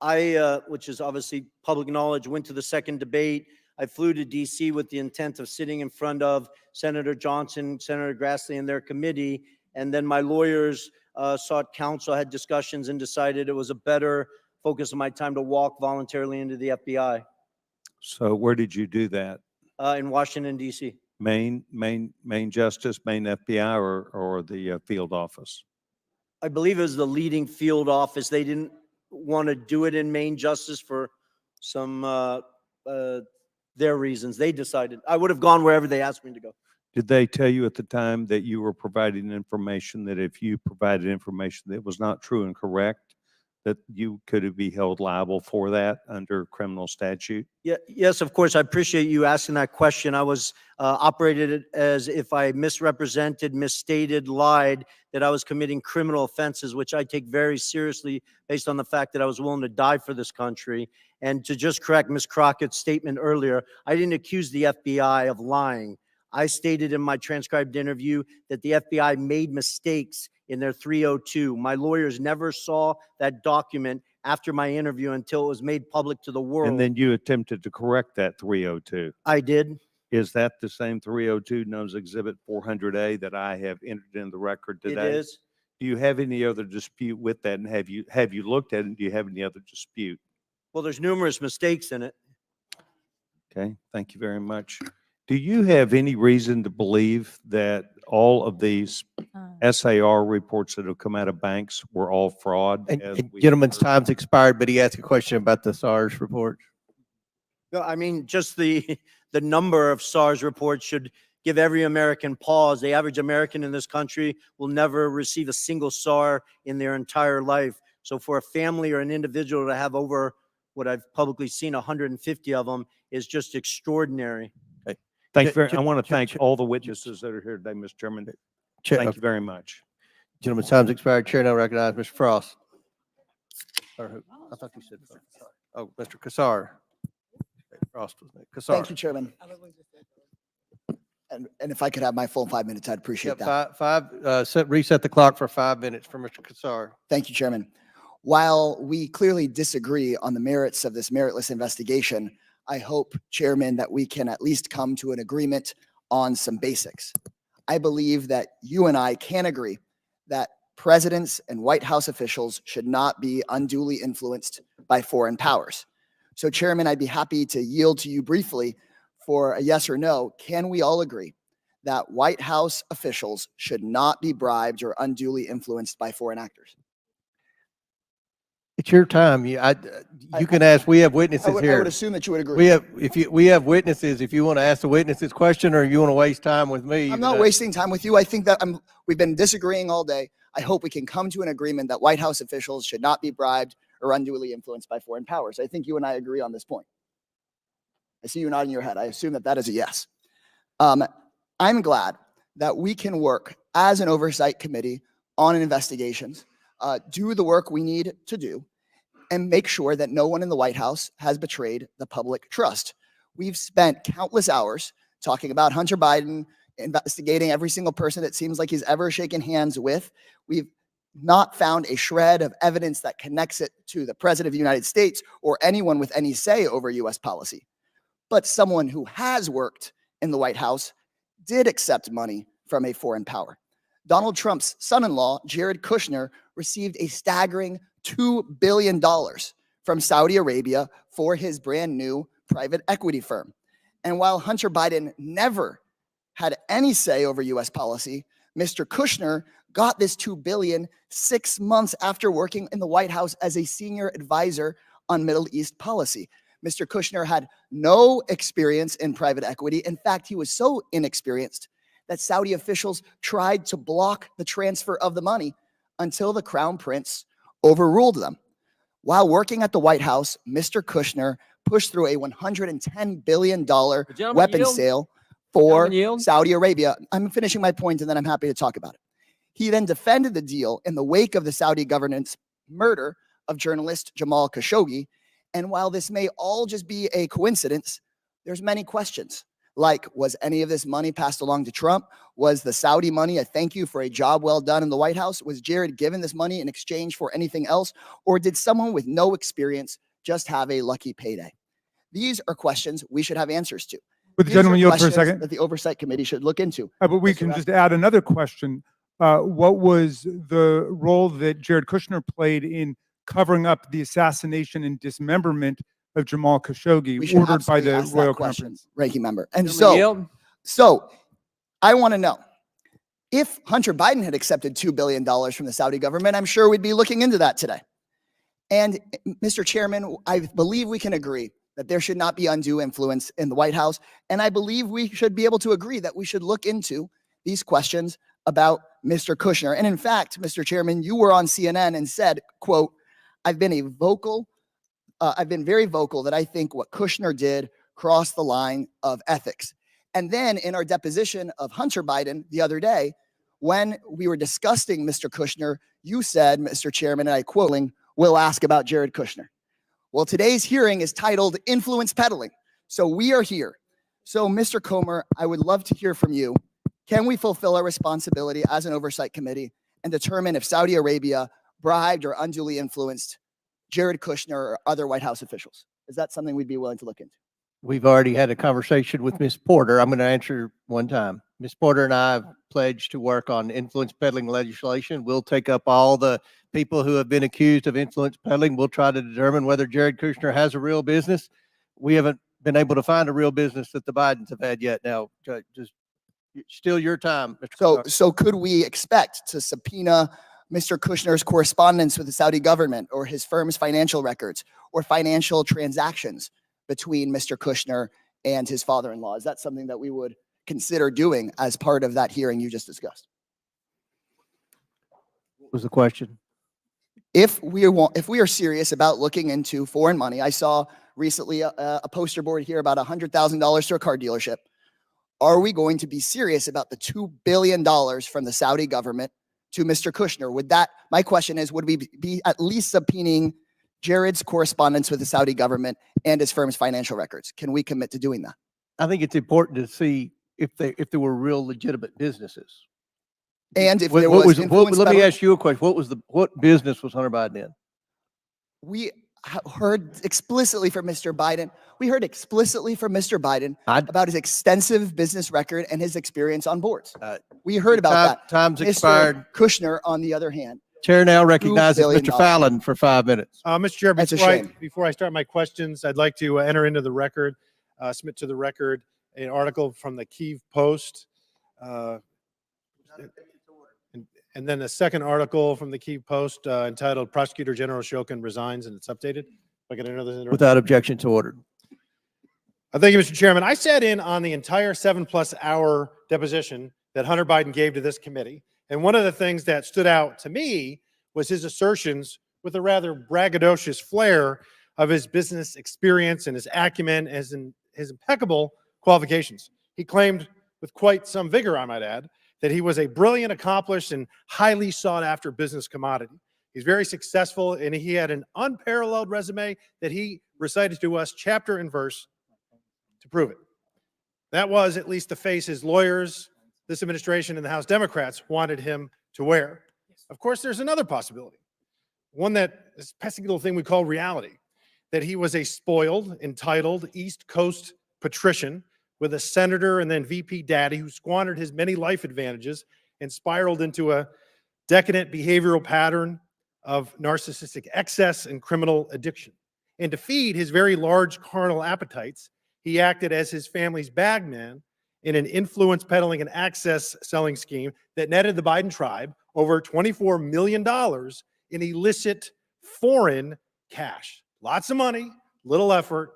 I, which is obviously public knowledge, went to the second debate. I flew to DC with the intent of sitting in front of Senator Johnson, Senator Grassley, and their committee. And then my lawyers sought counsel, had discussions, and decided it was a better focus of my time to walk voluntarily into the FBI. So where did you do that? In Washington, D.C. Main Justice, Main FBI, or the field office? I believe it was the leading field office. They didn't want to do it in Main Justice for some their reasons. They decided. I would have gone wherever they asked me to go. Did they tell you at the time that you were providing information, that if you provided information that was not true and correct, that you could be held liable for that under criminal statute? Yeah, yes, of course. I appreciate you asking that question. I was operated as if I misrepresented, misstated, lied, that I was committing criminal offenses, which I take very seriously based on the fact that I was willing to die for this country. And to just correct Ms. Crockett's statement earlier, I didn't accuse the FBI of lying. I stated in my transcribed interview that the FBI made mistakes in their 302. My lawyers never saw that document after my interview until it was made public to the world. And then you attempted to correct that 302. I did. Is that the same 302 known as Exhibit 400A that I have entered in the record today? It is. Do you have any other dispute with that? And have you looked at it? And do you have any other dispute? Well, there's numerous mistakes in it. Okay, thank you very much. Do you have any reason to believe that all of these SAR reports that have come out of banks were all fraud? And gentleman's time's expired, but he asked a question about the SARS report. No, I mean, just the number of SARS reports should give every American pause. The average American in this country will never receive a single SAR in their entire life. So for a family or an individual to have over what I've publicly seen, 150 of them, is just extraordinary. Thank you very, I want to thank all the witnesses that are here today, Mr. Chairman. Thank you very much. Gentleman's time's expired. Chair now recognize Mr. Frost. Or who? I thought you said, oh, Mr. Kassar. Frost was next. Kassar. Thank you, Chairman. And if I could have my full 5 minutes, I'd appreciate that. Reset the clock for 5 minutes for Mr. Kassar. Thank you, Chairman. While we clearly disagree on the merits of this meritless investigation, I hope, Chairman, that we can at least come to an agreement on some basics. I believe that you and I can agree that presidents and White House officials should not be unduly influenced by foreign powers. So, Chairman, I'd be happy to yield to you briefly for a yes or no. Can we all agree that White House officials should not be bribed or unduly influenced by foreign actors? It's your time. You can ask. We have witnesses here. I would assume that you would agree. We have witnesses. If you want to ask the witnesses question, or you want to waste time with me, I'm not wasting time with you. I think that we've been disagreeing all day. I hope we can come to an agreement that White House officials should not be bribed or unduly influenced by foreign powers. I think you and I agree on this point. I see you nodding your head. I assume that that is a yes. I'm glad that we can work as an oversight committee on investigations, do the work we need to do, and make sure that no one in the White House has betrayed the public trust. We've spent countless hours talking about Hunter Biden, investigating every single person it seems like he's ever shaken hands with. We've not found a shred of evidence that connects it to the President of the United States or anyone with any say over US policy. But someone who has worked in the White House did accept money from a foreign power. Donald Trump's son-in-law, Jared Kushner, received a staggering $2 billion from Saudi Arabia for his brand new private equity firm. And while Hunter Biden never had any say over US policy, Mr. Kushner got this $2 billion 6 months after working in the White House as a senior advisor on Middle East policy. Mr. Kushner had no experience in private equity. In fact, he was so inexperienced that Saudi officials tried to block the transfer of the money until the Crown Prince overruled them. While working at the White House, Mr. Kushner pushed through a $110 billion weapon sale for Saudi Arabia. I'm finishing my point and then I'm happy to talk about it. He then defended the deal in the wake of the Saudi government's murder of journalist Jamal Khashoggi. And while this may all just be a coincidence, there's many questions. Like, was any of this money passed along to Trump? Was the Saudi money a thank you for a job well done in the White House? Was Jared given this money in exchange for anything else? Or did someone with no experience just have a lucky payday? These are questions we should have answers to. Would the gentleman yield for a Questions second? that the Oversight Committee should look into. But we can just add another question. What was the role that Jared Kushner played in covering up the assassination and dismemberment of Jamal Khashoggi, ordered by the Royal Conference? Ranking member. And so I want to know, if Hunter Biden had accepted $2 billion from the Saudi government, I'm sure we'd be looking into that today. And Mr. Chairman, I believe we can agree that there should not be undue influence in the White House. And I believe we should be able to agree that we should look into these questions about Mr. Kushner. And in fact, Mr. Chairman, you were on CNN and said, quote, I've been very vocal that I think what Kushner did crossed the line of ethics. And then in our deposition of Hunter Biden the other day, when we were discussing Mr. Kushner, you said, Mr. Chairman, and I quote, we'll ask about Jared Kushner. Well, today's hearing is titled Influence Peddling. So we are here. So Mr. Comer, I would love to hear from you. Can we fulfill our responsibility as an oversight committee and determine if Saudi Arabia bribed or unduly influenced Jared Kushner or other White House officials? Is that something we'd be willing to look into? We've already had a conversation with Ms. Porter. I'm going to answer one time. Ms. Porter and I have pledged to work on influence peddling legislation. We'll take up all the people who have been accused of influence peddling. We'll try to determine whether Jared Kushner has a real business. We haven't been able to find a real business that the Bidens have had yet. Now, just still your time, Mr. So could we expect to subpoena Mr. Kushner's correspondence with the Saudi government or his firm's financial records or financial transactions between Mr. Kushner and his father-in-law? Is that something that we would consider doing as part of that hearing you just discussed? What was the question? If we are serious about looking into foreign money, I saw recently a poster board here about $100,000 to a car dealership. Are we going to be serious about the $2 billion from the Saudi government to Mr. Kushner? My question is, would we be at least subpoenaing Jared's correspondence with the Saudi government and his firm's financial records? Can we commit to doing that? I think it's important to see if there were real legitimate businesses. And if there was influence let me peddling? ask you a question. What business was Hunter Biden in? heard explicitly from Mr. Biden. We heard explicitly from Mr. Biden I- about his extensive business record and his experience on boards. We heard about that. Time's Mr. expired. Kushner, on the other hand, Chair now recognizes billion Mr. Fallon for 5 minutes. Mr. Chair, That's a shame. before I start my questions, I'd like to enter into the record, submit to the record an article from the Kyiv Post, and then a second article from the Kyiv Post entitled "Prosecutor General Shokin Resigns," and it's updated. If I can enter this. Without objection to order. Thank you, Mr. Chairman. I sat in on the entire 7+ hour deposition that Hunter Biden gave to this committee. And one of the things that stood out to me was his assertions with a rather braggadocious flair of his business experience and his acumen and his impeccable qualifications. He claimed with quite some vigor, I might add, that he was a brilliant, accomplished, and highly sought after business commodity. He's very successful, and he had an unparalleled resume that he recited to us chapter and verse to prove it. That was at least the face his lawyers, this administration, and the House Democrats wanted him to wear. Of course, there's another possibility, one that is a pesky little thing we call reality, that he was a spoiled, entitled East Coast patrician with a senator and then VP daddy who squandered his many life advantages and spiraled into a decadent behavioral pattern of narcissistic excess and criminal addiction. And to feed his very large carnal appetites, he acted as his family's bagman in an influence peddling and access selling scheme that netted the Biden tribe over $24 million in illicit foreign cash. Lots of money, little effort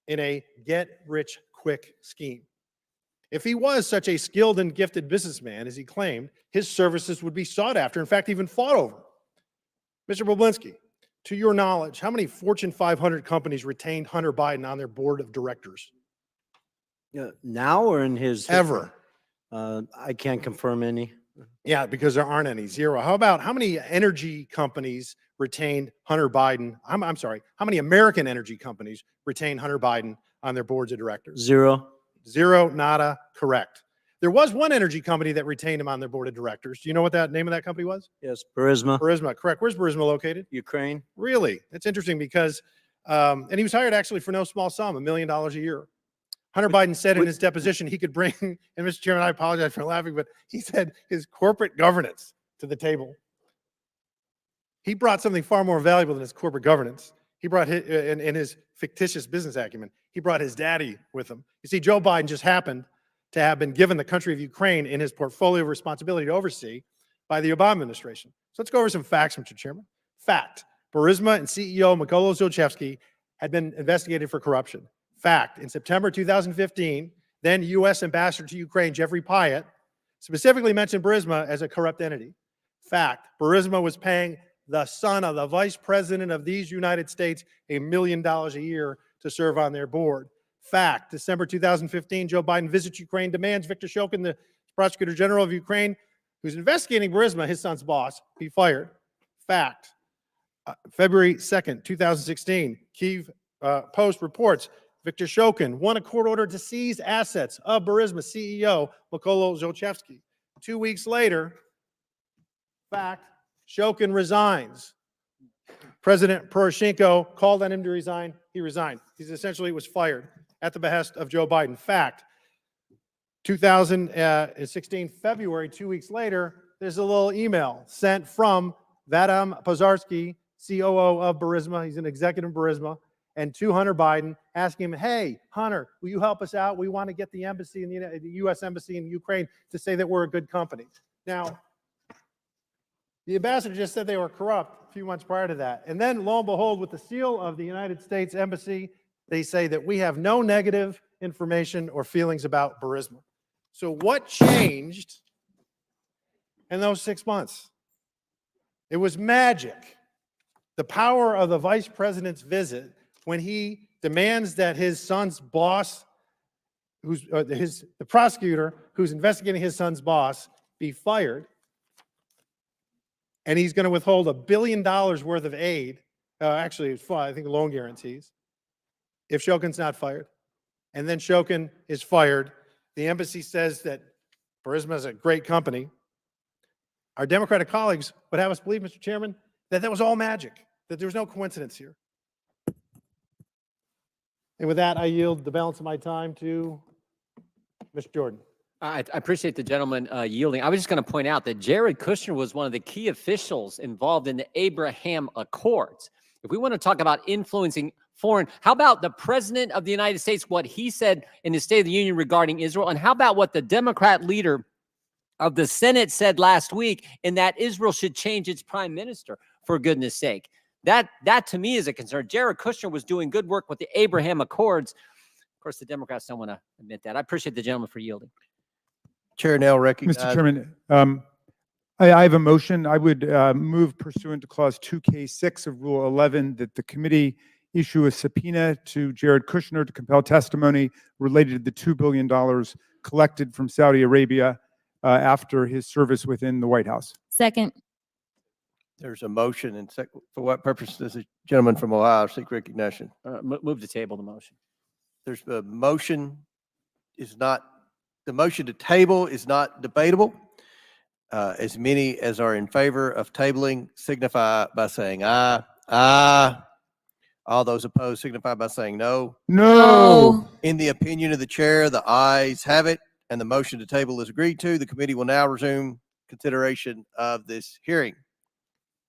in a get-rich-quick scheme. If he was such a skilled and gifted businessman as he claimed, his services would be sought after, in fact, even fought over. Mr. Boblinski, to your knowledge, how many Fortune 500 companies retained Hunter Biden on their board of directors? Now or in his Ever? I can't confirm any. Yeah, because there aren't any. Zero. How about how many energy companies retained Hunter Biden? I'm sorry. How many American energy companies retained Hunter Biden on their boards of directors? Zero. Zero, nada, correct. There was one energy company that retained him on their board of directors. Do you know what that name of that company was? Yes, Burisma. Burisma, correct. Where's Burisma located? Ukraine. Really? That's interesting because, and he was hired actually for no small sum, $1 million a year. Hunter Biden said in his deposition he could bring, and Mr. Chairman, I apologize for laughing, but he said his corporate governance to the table. He brought something far more valuable than his corporate governance. He brought his, in his fictitious business acumen, he brought his daddy with him. You see, Joe Biden just happened to have been given the country of Ukraine in his portfolio of responsibility to oversee by the Obama administration. So let's go over some facts, Mr. Chairman. Fact, Burisma and CEO Mykola Zlochevsky had been investigated for corruption. Fact, in September 2015, then U.S. Ambassador to Ukraine, Jeffrey Pyatt, specifically mentioned Burisma as a corrupt entity. Fact, Burisma was paying the son of the vice president of these United States $1 million a year to serve on their board. Fact, December 2015, Joe Biden visits Ukraine, demands Viktor Shokin, the prosecutor general of Ukraine, who's investigating Burisma, his son's boss, be fired. Fact, February 2nd, 2016, Kyiv Post reports Viktor Shokin won a court order to seize assets of Burisma CEO Mykola Zlochevsky. 2 weeks later, fact, Shokin resigns. President Poroshenko called on him to resign. He resigned. He essentially was fired at the behest of Joe Biden. Fact, 2016 February, 2 weeks later, there's a little email sent from Vadim Pozarsky, COO of Burisma. He's an executive of Burisma, and to Hunter Biden, asking him, hey, Hunter, will you help us out? We want to get the embassy in the U.S. embassy in Ukraine to say that we're a good company. Now, the ambassador just said they were corrupt a few months prior to that. And then, lo and behold, with the seal of the United States Embassy, they say that we have no negative information or feelings about Burisma. So what changed in those 6 months? It was magic. The power of the vice president's visit when he demands that his son's boss, the prosecutor who's investigating his son's boss, be fired. And he's going to withhold $1 billion worth of aid. Actually, I think loan guarantees, if Shokin's not fired. And then Shokin is fired. The embassy says that Burisma is a great company. Our Democratic colleagues would have us believe, Mr. Chairman, that that was all magic, that there was no coincidence here. And with that, I yield the balance of my time to Mr. Jordan. I appreciate the gentleman yielding. I was just going to point out that Jared Kushner was one of the key officials involved in the Abraham Accords. If we want to talk about influencing foreign, how about the President of the United States, what he said in his State of the Union regarding Israel? And how about what the Democrat leader of the Senate said last week, in that Israel should change its prime minister, for goodness sake? That to me is a concern. Jared Kushner was doing good work with the Abraham Accords. Of course, the Democrats don't want to admit that. I appreciate the gentleman for yielding. Chair now recognizes. Mr. Chairman, I have a motion. I would move pursuant to Clause 2K6 of Rule 11 that the committee issue a subpoena to Jared Kushner to compel testimony related to the $2 billion collected from Saudi Arabia after his service within the White House. Second. There's a motion, and for what purpose does the gentleman from Ohio seek recognition? Move to table the motion. There's a motion the motion to table is not debatable. As many as are in favor of tabling signify by saying aye. Aye. All those opposed signify by saying no. No. In the opinion of the chair, the ayes have it, and the motion to table is agreed to. The committee will now resume consideration of this hearing.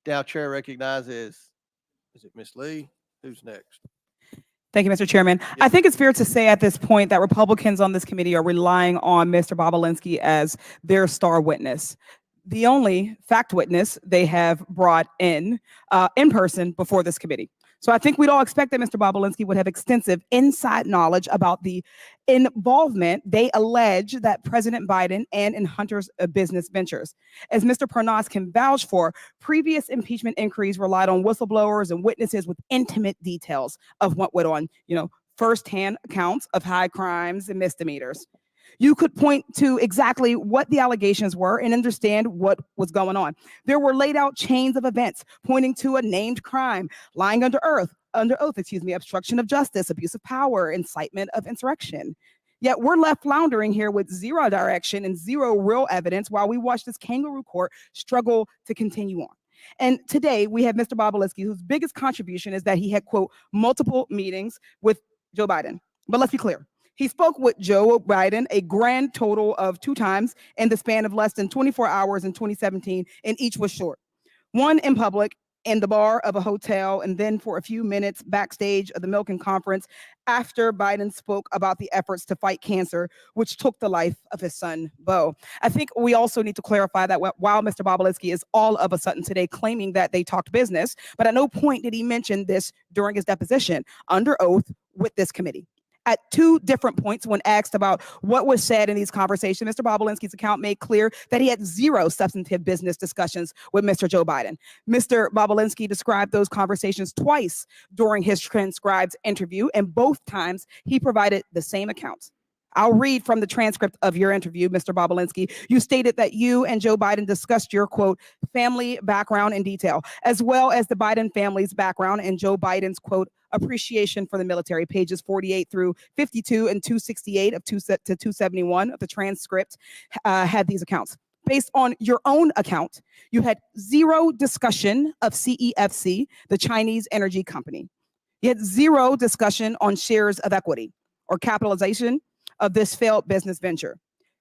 Now, chair recognizes, is it Ms. Lee? Who's next? Thank you, Mr. Chairman. I think it's fair to say at this point that Republicans on this committee are relying on Mr. Bobolinsky as their star witness, the only fact witness they have brought in person before this committee. So I think we'd all expect that Mr. Bobolinsky would have extensive inside knowledge about the involvement they allege that President Biden and in Hunter's business ventures. As Mr. Parnas can vouch for, previous impeachment inquiries relied on whistleblowers and witnesses with intimate details of what went on, firsthand accounts of high crimes and misdemeanors. You could point to exactly what the allegations were and understand what was going on. There were laid out chains of events pointing to a named crime, lying under oath, obstruction of justice, abuse of power, incitement of insurrection. Yet we're left floundering here with zero direction and zero real evidence while we watch this kangaroo court struggle to continue on. And today we have Mr. Bobolinsky, whose biggest contribution is that he had, quote, multiple meetings with Joe Biden. But let's be clear. He spoke with Joe Biden a grand total of 2 times in the span of less than 24 hours in 2017, and each was short. One in public in the bar of a hotel, and then for a few minutes backstage of the Milken conference after Biden spoke about the efforts to fight cancer, which took the life of his son, Beau. I think we also need to clarify that while Mr. Bobolinsky is all of a sudden today claiming that they talked business, but at no point did he mention this during his deposition under oath with this committee. At 2 different points when asked about what was said in these conversations, Mr. Bobolinsky's account made clear that he had 0 substantive business discussions with Mr. Joe Biden. Mr. Bobolinsky described those conversations twice during his transcribed interview, and both times he provided the same accounts. I'll read from the transcript of your interview, Mr. Bobolinsky. You stated that you and Joe Biden discussed your, quote, family background in detail, as well as the Biden family's background and Joe Biden's, quote, appreciation for the military. Pages 48 through 52 and 268 to 271 of the transcript had these accounts. Based on your own account, you had 0 discussion of CEFC, the Chinese energy company. You had 0 discussion on shares of equity or capitalization of this failed business venture.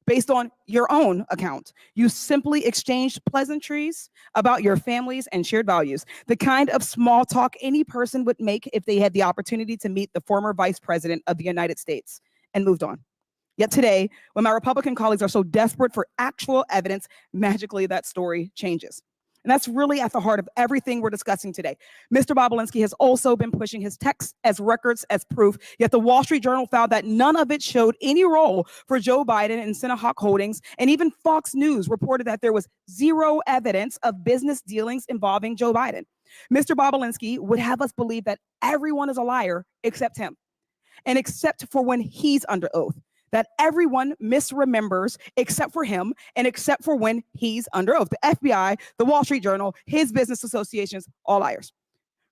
Based on your own account, you simply exchanged pleasantries about your families and shared values, the kind of small talk any person would make if they had the opportunity to meet the former vice president of the United States, and moved on. Yet today, when my Republican colleagues are so desperate for actual evidence, magically that story changes. And that's really at the heart of everything we're discussing today. Mr. Bobolinsky has also been pushing his texts as records as proof, yet the Wall Street Journal found that none of it showed any role for Joe Biden and Sinahawk Holdings, and even Fox News reported that there was 0 evidence of business dealings involving Joe Biden. Mr. Bobolinsky would have us believe that everyone is a liar except him, and except for when he's under oath. That everyone misremembers except for him and except for when he's under oath. The FBI, the Wall Street Journal, his business associations, all liars.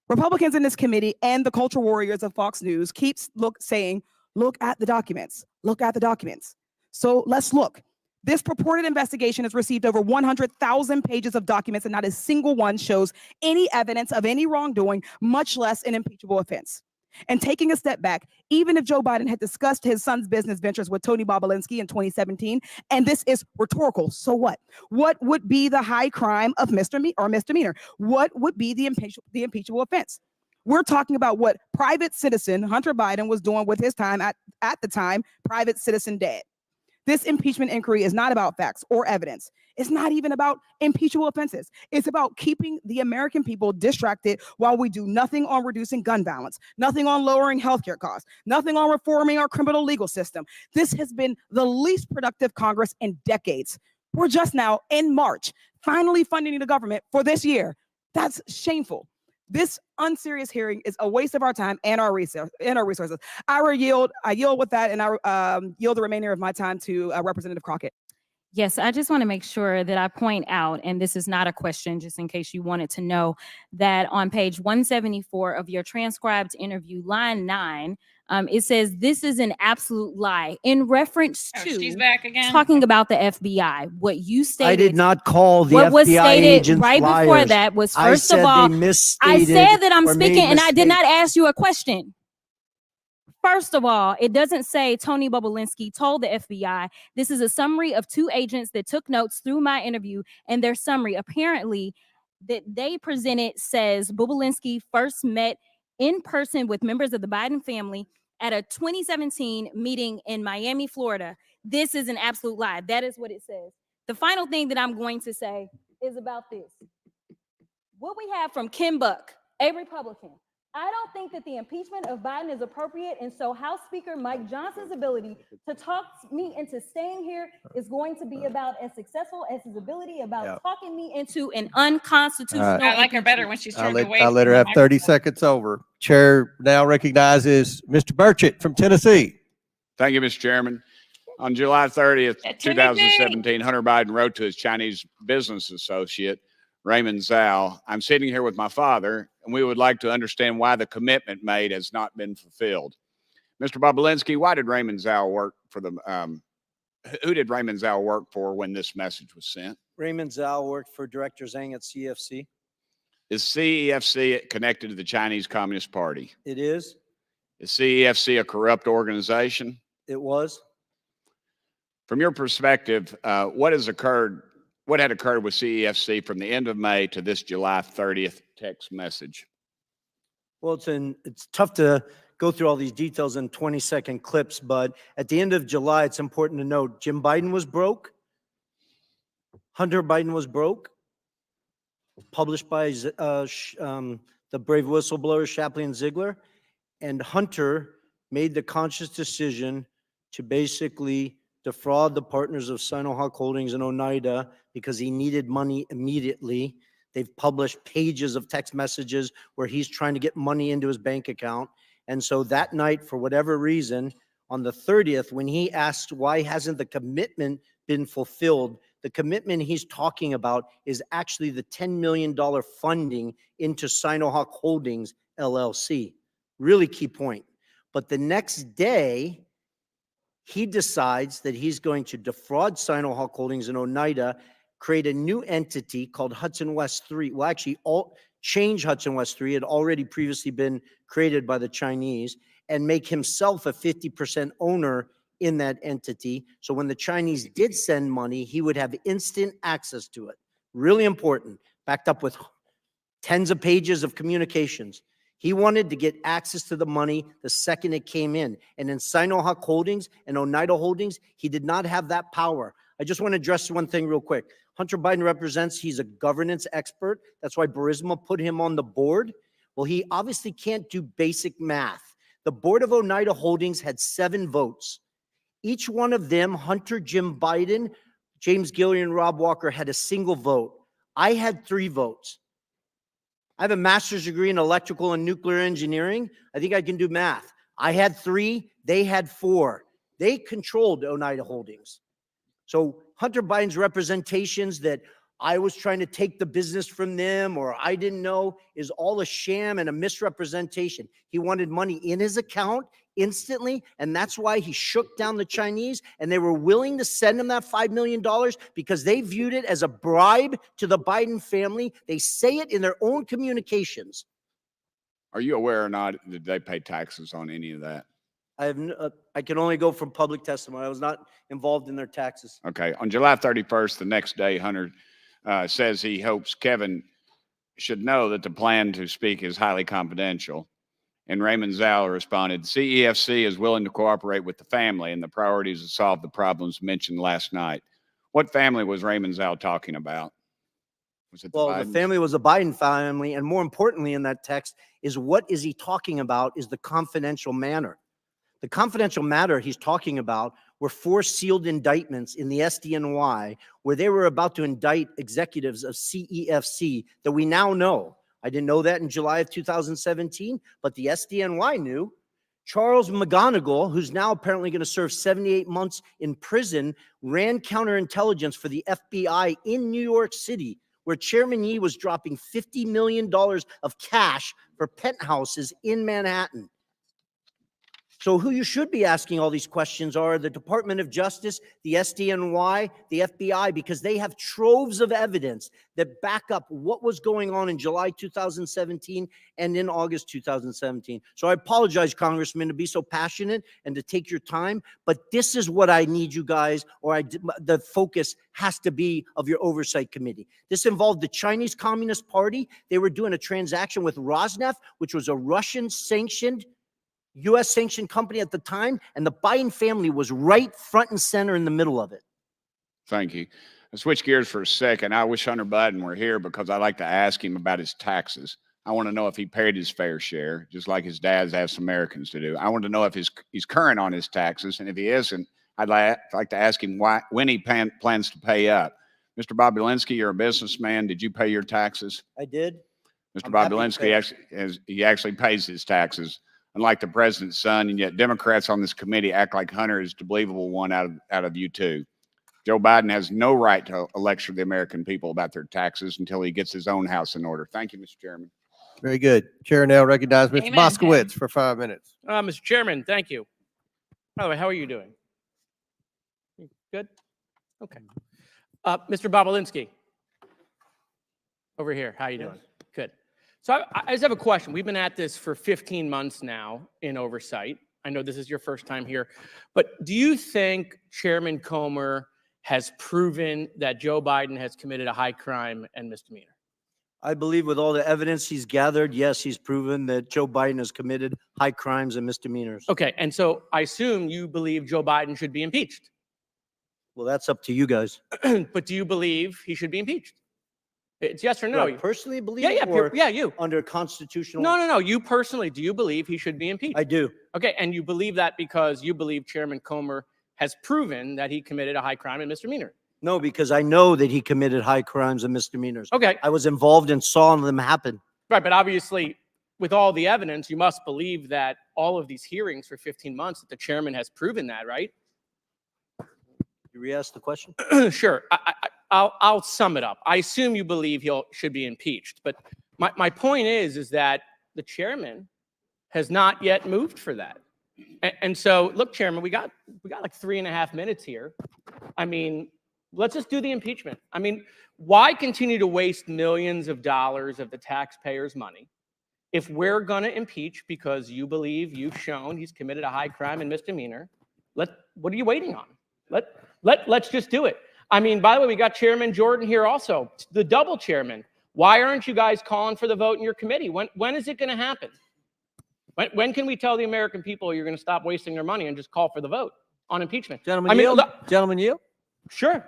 Republicans in this committee and the culture warriors of Fox News keeps saying, look at the documents, look at the documents. So let's look. This purported investigation has received over 100,000 pages of documents, and not a single one shows any evidence of any wrongdoing, much less an impeachable offense. And taking a step back, even if Joe Biden had discussed his son's business ventures with Tony Bobulinski in 2017, and this is rhetorical, so what? What would be the high crime of misdemeanor? What would be the impeachable offense? We're talking about what private citizen Hunter Biden was doing with his time at the time, private citizen dad. This impeachment inquiry is not about facts or evidence. It's not even about impeachable offenses. It's about keeping the American people distracted while we do nothing on reducing gun violence, nothing on lowering healthcare costs, nothing on reforming our criminal legal system. This has been the least productive Congress in decades. We're just now in March, finally funding the government for this year. That's shameful. This unserious hearing is a waste of our time and our resources. I yield with that, and I yield the remainder of my time to Representative Crockett. Yes, I just want to make sure that I point out, and this is not a question, just in case you wanted to know, that on page 174 of your transcribed interview, line 9, it says this is an absolute lie in reference to she's back again. talking about the FBI. What you stated, I did not call the what was FBI stated agents right liars. before that was, I first said of all, they I misstated said that I'm or made speaking, and I did not mistakes. ask you a question. First of all, it doesn't say Tony Bobulinski told the FBI. This is a summary of 2 agents that took notes through my interview, and their summary apparently that they presented says Bobulinski first met in person with members of the Biden family at a 2017 meeting in Miami, Florida. This is an absolute lie. That is what it says. The final thing that I'm going to say is about this. What we have from Kim Buck, a Republican. I don't think that the impeachment of Biden is appropriate, and so House Speaker Mike Johnson's ability to talk me into staying here is going to be about as successful as his ability about talking me into an unconstitutional. I like her better when she's turned away. I'll let her have 30 seconds over. Chair now recognizes Mr. Burchett from Tennessee. Thank you, Mr. Chairman. On July 30th, 2017, Hunter Biden wrote to his Chinese business associate, Raymond Zhao, "I'm sitting here with my father, and we would like to understand why the commitment made has not been fulfilled." Mr. Bobulinski, why did Raymond Zhao work for the, who did Raymond Zhao work for when this message was sent? Raymond Zhao worked for Director Zhang at CEFC. Is CEFC connected to the Chinese Communist Party? It is. Is CEFC a corrupt organization? It was. From your perspective, what had occurred with CEFC from the end of May to this July 30th text message? Well, it's tough to go through all these details in 20-second clips, but at the end of July, it's important to note Jim Biden was broke. Hunter Biden was broke. Published by the brave whistleblower Shapley and Ziegler. And Hunter made the conscious decision to basically defraud the partners of Sinohawk Holdings and Oneida because he needed money immediately. They've published pages of text messages where he's trying to get money into his bank account. And so that night, for whatever reason, on the 30th, when he asked why hasn't the commitment been fulfilled, the commitment he's talking about is actually the $10 million funding into Sinohawk Holdings, LLC. Really key point. But the next day, he decides that he's going to defraud Sinohawk Holdings and Oneida, create a new entity called Hudson West 3. Well, actually, change Hudson West 3. It had already previously been created by the Chinese, and make himself a 50% owner in that entity. So when the Chinese did send money, he would have instant access to it. Really important, backed up with tens of pages of communications. He wanted to get access to the money the second it came in. And in Sinohawk Holdings and Oneida Holdings, he did not have that power. I just want to address one thing real quick. Hunter Biden represents, he's a governance expert. That's why Burisma put him on the board. Well, he obviously can't do basic math. The board of Oneida Holdings had 7 votes. Each one of them, Hunter, Jim Biden, James Gillian, and Rob Walker, had a single vote. I had 3 votes. I have a master's degree in electrical and nuclear engineering. I think I can do math. I had 3, they had 4. They controlled Oneida Holdings. So Hunter Biden's representations that I was trying to take the business from them or I didn't know is all a sham and a misrepresentation. He wanted money in his account instantly, and that's why he shook down the Chinese, and they were willing to send him that $5 million because they viewed it as a bribe to the Biden family. They say it in their own communications. Are you aware or not that they pay taxes on any of that? I can only go from public testimony. I was not involved in their taxes. Okay. On July 31st, the next day, Hunter says he hopes Kevin should know that the plan to speak is highly confidential. And Raymond Zhao responded, CEFC is willing to cooperate with the family and the priorities to solve the problems mentioned last night. What family was Raymond Zhao talking about? Was it Well, the family was a Biden family. And more importantly in that text is what is he talking about is the confidential manner. The confidential matter he's talking about were 4 sealed indictments in the SDNY where they were about to indict executives of CEFC that we now know. I didn't know that in July of 2017, but the SDNY knew. Charles McGonigal, who's now apparently going to serve 78 months in prison, ran counterintelligence for the FBI in New York City, where Chairman Yee was dropping $50 million of cash for penthouses in Manhattan. So who you should be asking all these questions are the Department of Justice, the SDNY, the FBI, because they have troves of evidence that back up what was going on in July 2017 and in August 2017. So I apologize, Congressman, to be so passionate and to take your time, but this is what I need you guys, or the focus has to be of your oversight committee. This involved the Chinese Communist Party. They were doing a transaction with Rosneft, which was a Russian-sanctioned U.S. sanctioned company at the time, and the Biden family was right front and center in the middle of it. Thank you. I'll switch gears for a second. I wish Hunter Biden were here because I'd like to ask him about his taxes. I want to know if he paid his fair share, just like his dad's asked Americans to do. I want to know if he's current on his taxes, and if he isn't, I'd like to ask him when he plans to pay up. Mr. Bobulinski, you're a businessman. Did you pay your taxes? I did. Mr. Bobulinski actually pays his taxes, unlike the president's son, and yet Democrats on this committee act like Hunter is the believable one out of you two. Joe Biden has no right to lecture the American people about their taxes until he gets his own house in order. Thank you, Mr. Chairman. Very good. Chair now recognizes Mr. Amen. Moskowitz for 5 minutes. Mr. Chairman, thank you. By the way, how are you doing? Good? Okay. Mr. Bobulinski, over here, how you doing? Good. So I just have a question. We've been at this for 15 months now in oversight. I know this is your first time here, but do you think Chairman Comer has proven that Joe Biden has committed a high crime and misdemeanor? I believe with all the evidence he's gathered, yes, he's proven that Joe Biden has committed high crimes and misdemeanors. Okay, and so I assume you believe Joe Biden should be impeached. Well, that's up to you guys. But do you believe he should be impeached? It's yes or no. Do I personally believe Yeah, you. Under constitutional. No. You personally, do you believe he should be impeached? I do. Okay, and you believe that because you believe Chairman Comer has proven that he committed a high crime and misdemeanor? No, because I know that he committed high crimes and misdemeanors. Okay. I was involved and saw them happen. Right, but obviously, with all the evidence, you must believe that all of these hearings for 15 months, that the chairman has proven that, right? You re-ask the question? Sure. I'll sum it up. I assume you believe he should be impeached, but my point is that the chairman has not yet moved for that. And so, look, Chairman, we got like 3.5 minutes here. I mean, let's just do the impeachment. I mean, why continue to waste millions of dollars of the taxpayers' money if we're going to impeach because you believe you've shown he's committed a high crime and misdemeanor? What are you waiting on? Let's just do it. I mean, by the way, we got Chairman Jordan here also, the double chairman. Why aren't you guys calling for the vote in your committee? When is it going to happen? When can we tell the American people you're going to stop wasting their money and just call for the vote on impeachment? Gentlemen, yield? Sure.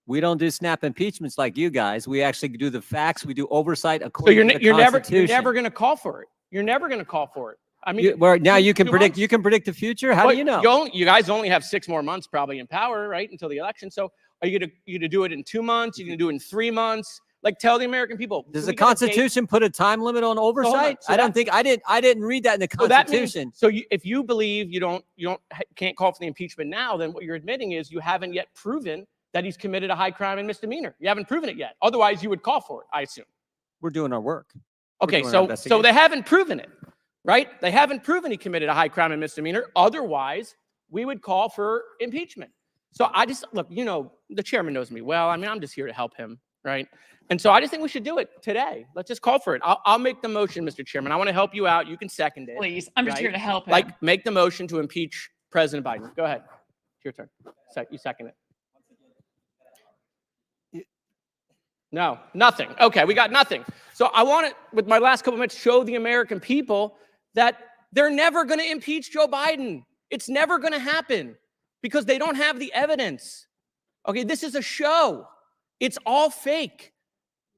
We don't do snap impeachments like you guys. We actually do the facts. We do oversight So according to the you're never Constitution. going to call for it. You're never going to call for it. I mean, you can 2 predict. months. You can predict the future. How do you know? You guys only have 6 more months probably in power, right, until the election. So are you gonna do it in 2 months? You're gonna do it in 3 months? Like, tell the American people. Does the Constitution put a time limit on oversight? So I don't think I didn't read that in the Constitution. If you believe you can't call for the impeachment now, then what you're admitting is you haven't yet proven that he's committed a high crime and misdemeanor. You haven't proven it yet. Otherwise, you would call for it, I assume. We're doing our work. Okay, so they haven't proven it, right? They haven't proven he committed a high crime and misdemeanor. Otherwise, we would call for impeachment. So I just, look, the chairman knows me well. I mean, I'm just here to help him, right? And so I just think we should do it today. Let's just call for it. I'll make the motion, Mr. Chairman. I want to help you out. You can second it. Please, I'm just right? here to help him. Like, make the motion to impeach President Biden. Go ahead. It's your turn. You second it. No, nothing. Okay, we got nothing. So I want to, with my last couple minutes, show the American people that they're never going to impeach Joe Biden. It's never going to happen because they don't have the evidence. Okay, this is a show. It's all fake.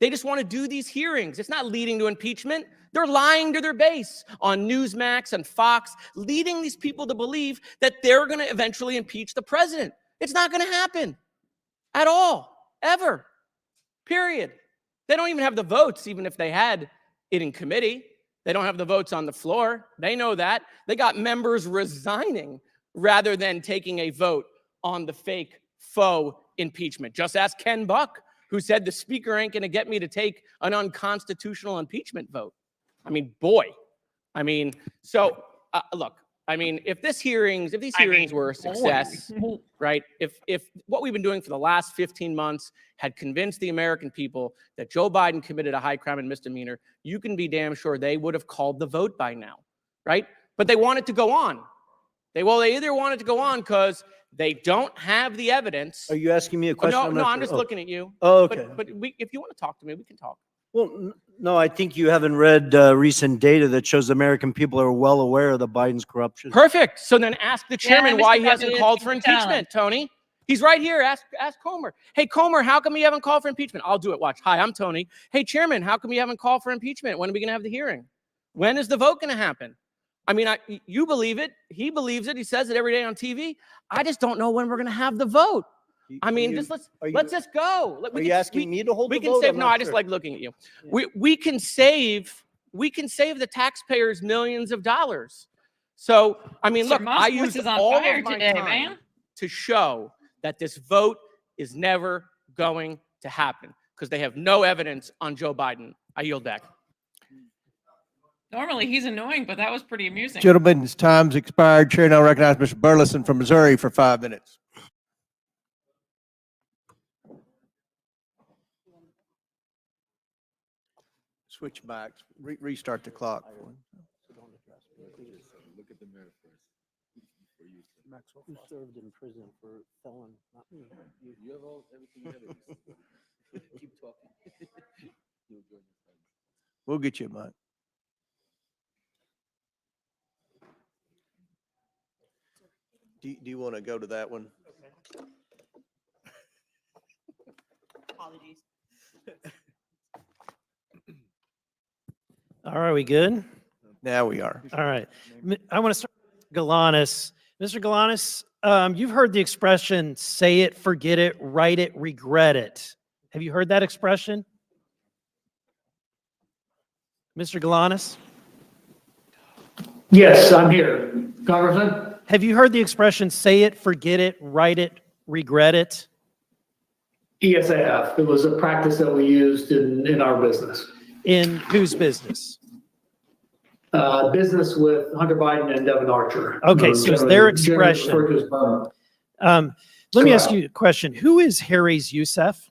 They just want to do these hearings. It's not leading to impeachment. They're lying to their base on Newsmax and Fox, leading these people to believe that they're going to eventually impeach the president. It's not going to happen at all, ever. Period. They don't even have the votes, even if they had it in committee. They don't have the votes on the floor. They know that. They got members resigning rather than taking a vote on the fake faux impeachment. Just ask Ken Buck, who said the speaker ain't going to get me to take an unconstitutional impeachment vote. I mean, boy. I mean, so look, I mean, if these hearings were a success, right? If what we've been doing for the last 15 months had convinced the American people that Joe Biden committed a high crime and misdemeanor, you can be damn sure they would have called the vote by now, right? But they want it to go on. They either want it to go on because they don't have the evidence. Are you asking me a question? No, I'm just looking at you. Oh, okay. But if you want to talk to me, we can talk. Well, no, I think you haven't read recent data that shows the American people are well aware of the Biden's corruption. Perfect. So then ask the chairman why Mr. he hasn't President, called for you can tell him. impeachment, Tony. He's right here. Ask Comer. Hey, Comer, how come you haven't called for impeachment? I'll do it. Watch. Hi, I'm Tony. Hey, chairman, how come you haven't called for impeachment? When are we going to have the hearing? When is the vote going to happen? I mean, you believe it. He believes it. He says it every day on TV. I just don't know when we're going to have the vote. I mean, let's just go. Are you asking me to hold the We can vote? save. I'm No, not I just sure. like looking at you. We can save the taxpayers millions of dollars. So I mean, Sir, look, Moss I voice used is on all fire of my today, time man. to show that this vote is never going to happen because they have no evidence on Joe Biden. I yield back. Normally he's annoying, but that was pretty amusing. Gentlemen's time's expired. Chair now recognize Mr. Burleson from Missouri for 5 minutes. Switch backs, restart the clock. Look at the mayor first. Who served in prison for felon? Not me. You have everything you have. Keep talking. You'll join your friends. We'll get you a mic. Do you want to go to that one? Apologies. All right, we good? Now we are. All right. I want to start with Galanis. Mr. Galanis, you've heard the expression, say it, forget it, write it, regret it. Have you heard that expression? Mr. Galanis? Yes, I'm here. Congressman? Have you heard the expression, say it, forget it, write it, regret it? Yes, I have. It was a practice that we used in our business. In whose business? Business with Hunter Biden and Devin Archer. Okay, so it's their expression. Let me ask you a question. Who is Harris Youssef?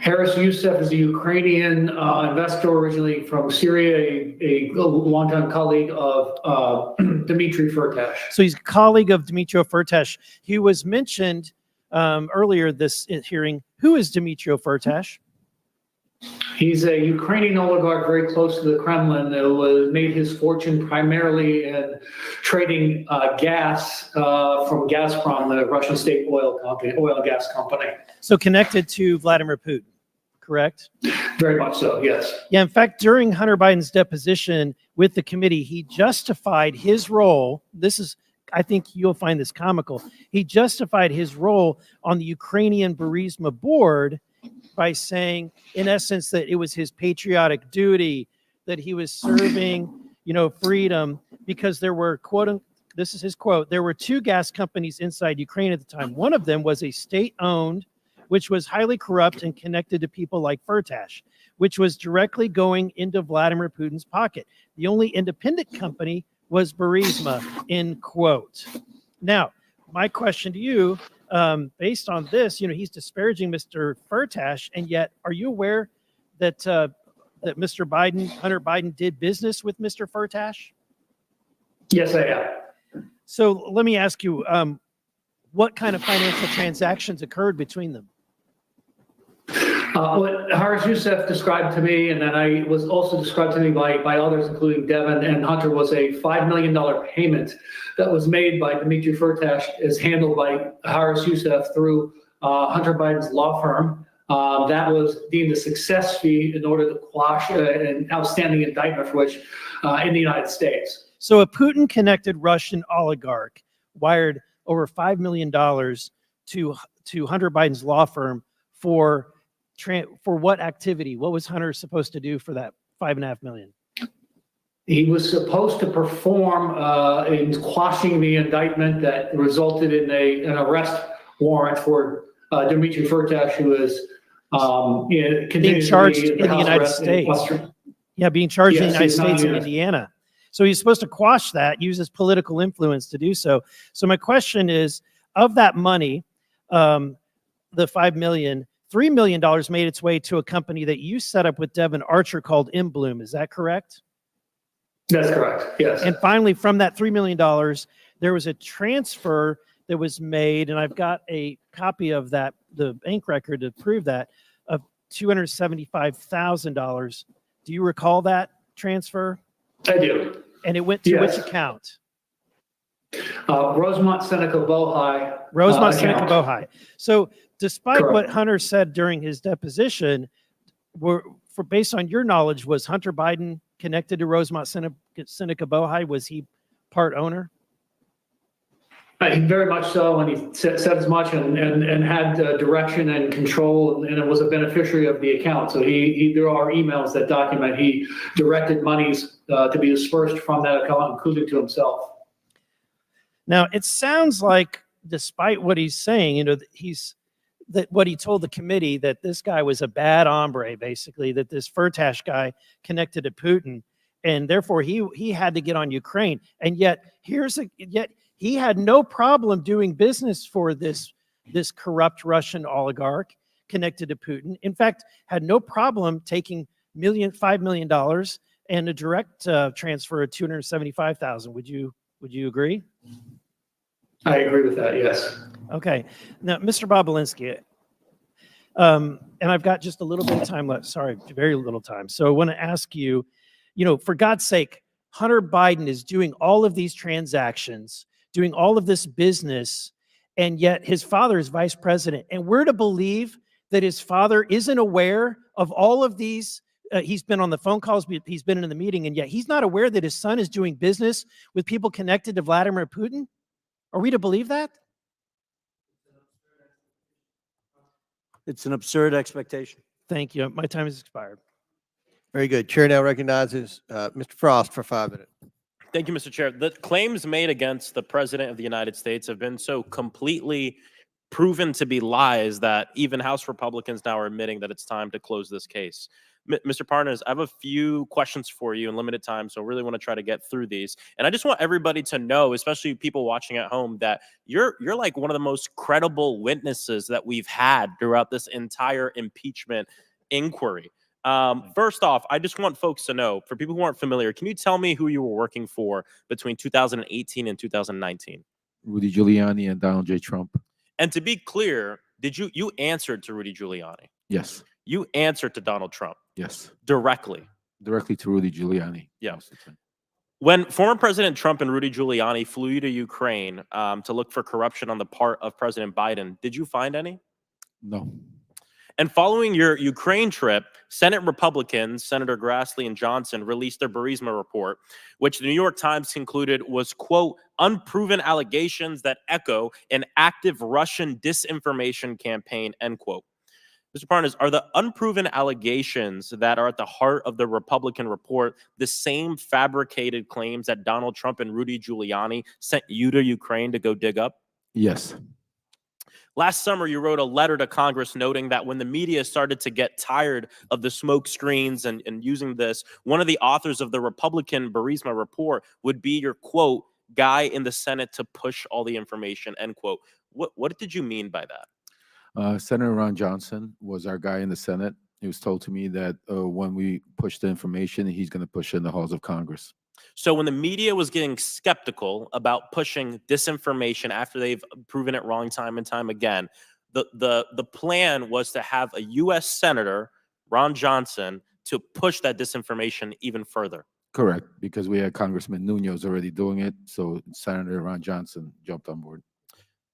Harris Youssef is a Ukrainian investor originally from Syria, a longtime colleague of Dmitry Firtash. So he's a colleague of Dmytro Firtash. He was mentioned earlier this hearing. Who is Dmytro Firtash? He's a Ukrainian oligarch very close to the Kremlin who made his fortune primarily in trading gas from Gazprom, the Russian state oil and gas company. So connected to Vladimir Putin, correct? Very much so, yes. Yeah, in fact, during Hunter Biden's deposition with the committee, he justified his role. I think you'll find this comical. He justified his role on the Ukrainian Burisma board by saying, in essence, that it was his patriotic duty, that he was serving, freedom, because there were, this is his quote, there were two gas companies inside Ukraine at the time. One of them was a state-owned, which was highly corrupt and connected to people like Firtash, which was directly going into Vladimir Putin's pocket. The only independent company was Burisma, end quote. Now, my question to you, based on this, he's disparaging Mr. Firtash, and yet, are you aware that that Mr. Biden, Hunter Biden, did business with Mr. Firtash? Yes, I am. So let me ask you, what kind of financial transactions occurred between them? What Harris Youssef described to me, and then I was also described to me by others, including Devin and Hunter, was a $5 million payment that was made by Dimitri Firtash, is handled by Harris Youssef through Hunter Biden's law firm. That was deemed a success fee in order to quash an outstanding indictment for which in the United States. So a Putin-connected Russian oligarch wired over $5 million to Hunter Biden's law firm for what activity? What was Hunter supposed to do for that $5.5 million? He was supposed to perform in quashing the indictment that resulted in an arrest warrant for Dimitri Firtash, who is being charged in the United States. Yeah, being charged in the United States in Indiana. So he's supposed to quash that, use his political influence to do so. So my question is, of that money, the $5 million, $3 million made its way to a company that you set up with Devin Archer called Inbloom. Is that correct? That's correct, yes. And finally, from that $3 million, there was a transfer that was made, and I've got a copy of that, the bank record to prove that, of $275,000. Do you recall transfer? I do. And it went to which account? Rosemont Seneca Bohai. Rosemont Seneca Bohai. So despite Correct. what Hunter said during his deposition, based on your knowledge, was Hunter Biden connected to Rosemont Seneca Bohai? Was he part owner? Very much so, and he said as much and had direction and control, and it was a beneficiary of the account. So there are emails that document he directed monies to be dispersed from that account, including to himself. Now, it sounds like, despite what he's saying, what he told the committee, that this guy was a bad hombre, basically, that this Firtash guy connected to Putin, and therefore he had to get on Ukraine. And yet he had no problem doing business for this corrupt Russian oligarch connected to Putin. In fact, had no problem taking $5 million and a direct transfer of $275,000. Would you agree? I agree with that, yes. Okay. Now, Mr. Bobulinski, and I've got just a little bit of time left. Sorry, very little time. So I want to ask you, for God's sake, Hunter Biden is doing all of these transactions, doing all of this business, and yet his father is vice president. And we're to believe that his father isn't aware of all of these. He's been on the phone calls, he's been in the meeting, and yet he's not aware that his son is doing business with people connected to Vladimir Putin? Are we to believe that? It's an absurd expectation. Thank you. My time has expired. Very good. Chair now recognizes Mr. Frost for 5 minutes. Thank you, Mr. Chair. The claims made against the President of the United States have been so completely proven to be lies that even House Republicans now are admitting that it's time to close this case. Mr. Parnas, I have a few questions for you in limited time, so I really want to try to get through these. And I just want everybody to know, especially people watching at home, that you're like one of the most credible witnesses that we've had throughout this entire impeachment inquiry. First off, I just want folks to know, for people who aren't familiar, can you tell me who you were working for between 2018 and 2019? Rudy Giuliani and Donald J. Trump. And to be clear, you answered to Rudy Giuliani? Yes. You answered to Donald Trump? Yes. Directly? Directly to Rudy Giuliani. Yeah. When former President Trump and Rudy Giuliani flew you to Ukraine to look for corruption on the part of President Biden, did you find any? No. And following your Ukraine trip, Senate Republicans, Senator Grassley and Johnson, released their Burisma report, which the New York Times concluded was, quote, unproven allegations that echo an active Russian disinformation campaign, end quote. Mr. Parnas, are the unproven allegations that are at the heart of the Republican report the same fabricated claims that Donald Trump and Rudy Giuliani sent you to Ukraine to go dig up? Yes. Last summer, you wrote a letter to Congress noting that when the media started to get tired of the smoke screens and using this, one of the authors of the Republican Burisma report would be your, quote, guy in the Senate to push all the information, end quote. What did you mean by that? Senator Ron Johnson was our guy in the Senate. He was told to me that when we push the information, he's going to push it in the halls of Congress. So when the media was getting skeptical about pushing disinformation after they've proven it wrong time and time again, the plan was to have a U.S. Senator, Ron Johnson, to push that disinformation even further. Correct, because we had Congressman Nunes already doing it, so Senator Ron Johnson jumped on board.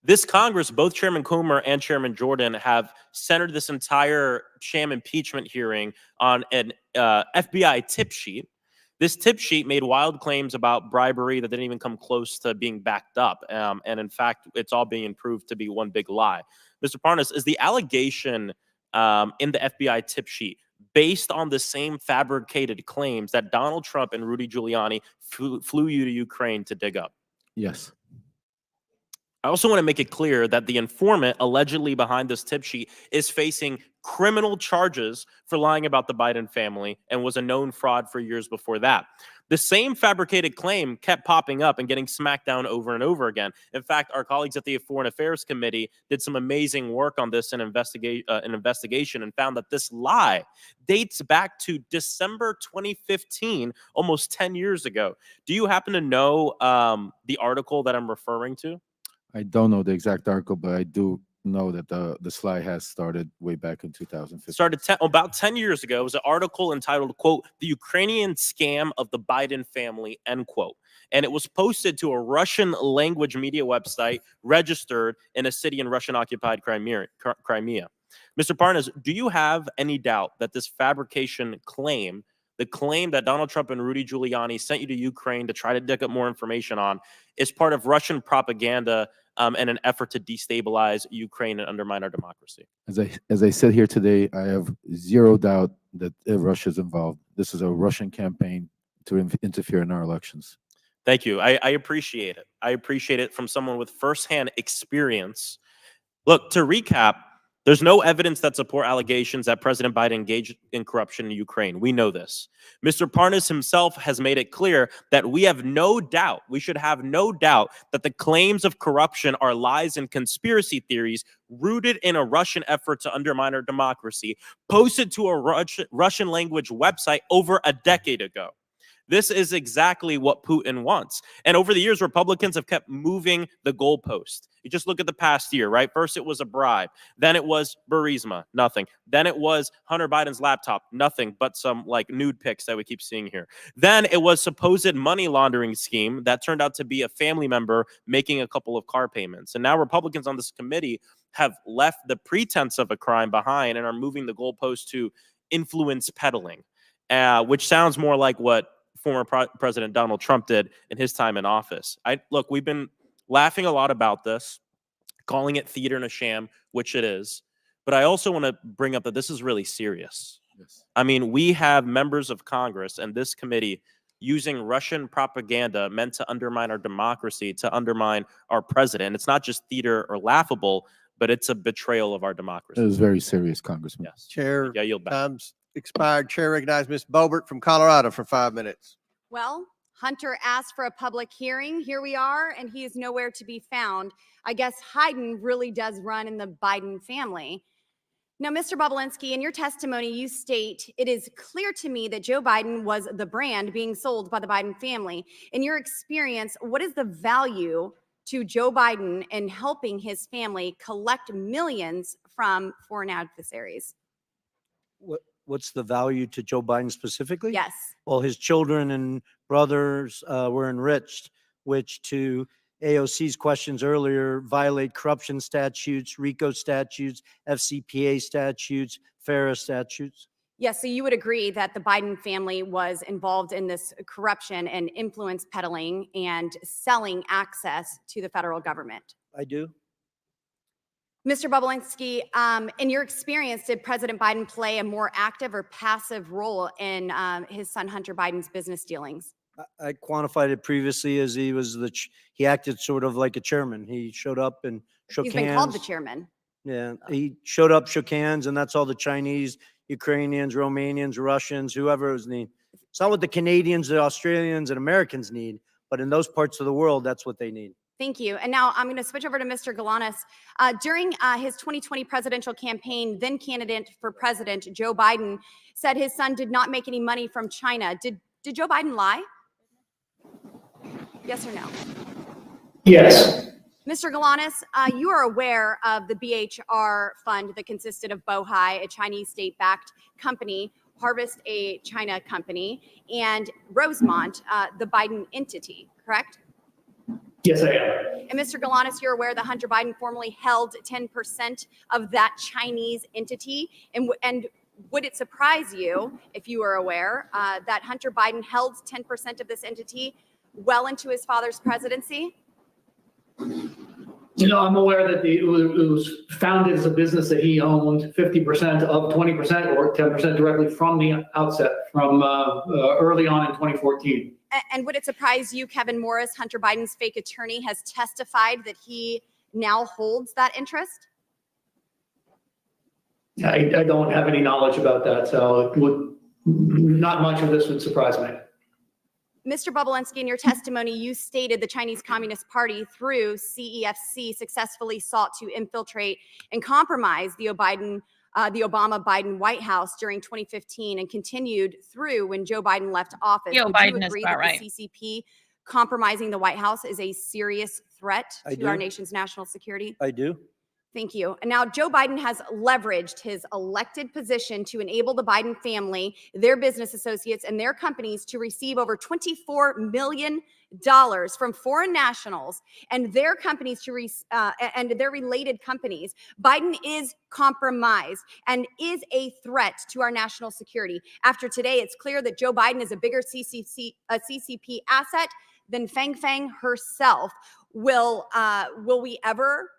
This Congress, both Chairman Comer and Chairman Jordan, have centered this entire sham impeachment hearing on an FBI tip sheet. This tip sheet made wild claims about bribery that didn't even come close to being backed up. And in fact, it's all being proved to be one big lie. Mr. Parnas, is the allegation in the FBI tip sheet based on the same fabricated claims that Donald Trump and Rudy Giuliani flew you to Ukraine to dig up? Yes. I also want to make it clear that the informant allegedly behind this tip sheet is facing criminal charges for lying about the Biden family and was a known fraud for years before that. The same fabricated claim kept popping up and getting smacked down over and over again. In fact, our colleagues at the Foreign Affairs Committee did some amazing work on this investigation and found that this lie dates back to December 2015, almost 10 years ago. Do you happen to know the article that I'm referring to? I don't know the exact article, but I do know that the slide has started way back in 2015. Started about 10 years ago. It was an article entitled, quote, "The Ukrainian Scam of the Biden Family," end quote. And it was posted to a Russian language media website registered in a city in Russian-occupied Crimea. Mr. Parnas, do you have any doubt that this fabrication claim, the claim that Donald Trump and Rudy Giuliani sent you to Ukraine to try to dig up more information on, is part of Russian propaganda and an effort to destabilize Ukraine and undermine our democracy? As I said here today, I have zero doubt that Russia's involved. This is a Russian campaign to interfere in our elections. Thank you. I appreciate it. I appreciate it from someone with firsthand experience. Look, to recap, there's no evidence that support allegations that President Biden engaged in corruption in Ukraine. We know this. Mr. Parnas himself has made it clear that we have no doubt, we should have no doubt that the claims of corruption are lies and conspiracy theories rooted in a Russian effort to undermine our democracy, posted to a Russian language website over a decade ago. This is exactly what Putin wants. And over the years, Republicans have kept moving the goalpost. You just look at the past year, right? First, it was a bribe. Then it was Burisma, nothing. Then it was Hunter Biden's laptop, nothing but some like nude pics that we keep seeing here. Then it was supposed money laundering scheme that turned out to be a family member making a couple of car payments. And now Republicans on this committee have left the pretense of a crime behind and are moving the goalpost to influence peddling, which sounds more like what former President Donald Trump did in his time in office. Look, we've been laughing a lot about this, calling it theater and a sham, which it is. But I also want to bring up that this is really serious. Yes. I mean, we have members of Congress and this committee using Russian propaganda meant to undermine our democracy, to undermine our president. It's not just theater or laughable, but it's a betrayal of our democracy. It is very serious, Congressman. Yes. Chair, Yeah, yield back. time's expired. Chair recognizes Ms. Boebert from Colorado for 5 minutes. Well, Hunter asked for a public hearing. Here we are, and he is nowhere to be found. I guess Hayden really does run in the Biden family. Now, Mr. Bobulinski, in your testimony, you state, "It is clear to me that Joe Biden was the brand being sold by the Biden family." In your experience, what is the value to Joe Biden in helping his family collect millions from foreign adversaries? What's the value to Joe Biden specifically? Yes. Well, his children and brothers were enriched, which to AOC's questions earlier violate corruption statutes, RICO statutes, FCPA statutes, FARA statutes. Yes, so you would agree that the Biden family was involved in this corruption and influence peddling and selling access to the federal government? I do. Mr. Bobulinski, in your experience, did President Biden play a more active or passive role in his son Hunter Biden's business dealings? I quantified it previously as he acted sort of like a chairman. He showed up and shook He's hands. been called the chairman. Yeah, he showed up, shook hands, and that's all the Chinese, Ukrainians, Romanians, Russians, whoever is need. It's not what the Canadians, the Australians, and Americans need, but But in those parts of the world, that's what they need. Thank you. And now I'm going to switch over to Mr. Galanis. During his 2020 presidential campaign, then candidate for president Joe Biden said his son did not make any money from China. Did Joe Biden lie? Yes or no? Yes. Mr. Galanis, you are aware of the BHR fund that consisted of Bohai, a Chinese state-backed company, Harvest, a China company, and Rosemont, the Biden entity, correct? Yes, I am. And Mr. Galanis, you're aware that Hunter Biden formerly held 10% of that Chinese entity. And would it surprise you, if you were aware, that Hunter Biden held 10% of this entity well into his father's presidency? You know, I'm aware that it was founded as a business that he owned 50% of 20% or 10% directly from the outset, from early on in 2014. And would it surprise you, Kevin Morris, Hunter Biden's fake attorney, has testified that he now holds that interest? I don't have any knowledge about that, so not much of this would surprise me. Mr. Bobulinski, in your testimony, you stated the Chinese Communist Party, through CEFC, successfully sought to infiltrate and compromise the Obama-Biden White House during 2015 and continued through when Joe Biden left office. Joe Would Biden you is agree about that right. the CCP compromising the White House is a serious threat I to our do. nation's national security? I do. Thank you. And now Joe Biden has leveraged his elected position to enable the Biden family, their business associates, and their companies to receive over $24 million from foreign nationals and their companies and their related companies. Biden is compromised and is a threat to our national security. After today, it's clear that Joe Biden is a bigger CCP asset than Fang Fang herself. Will we ever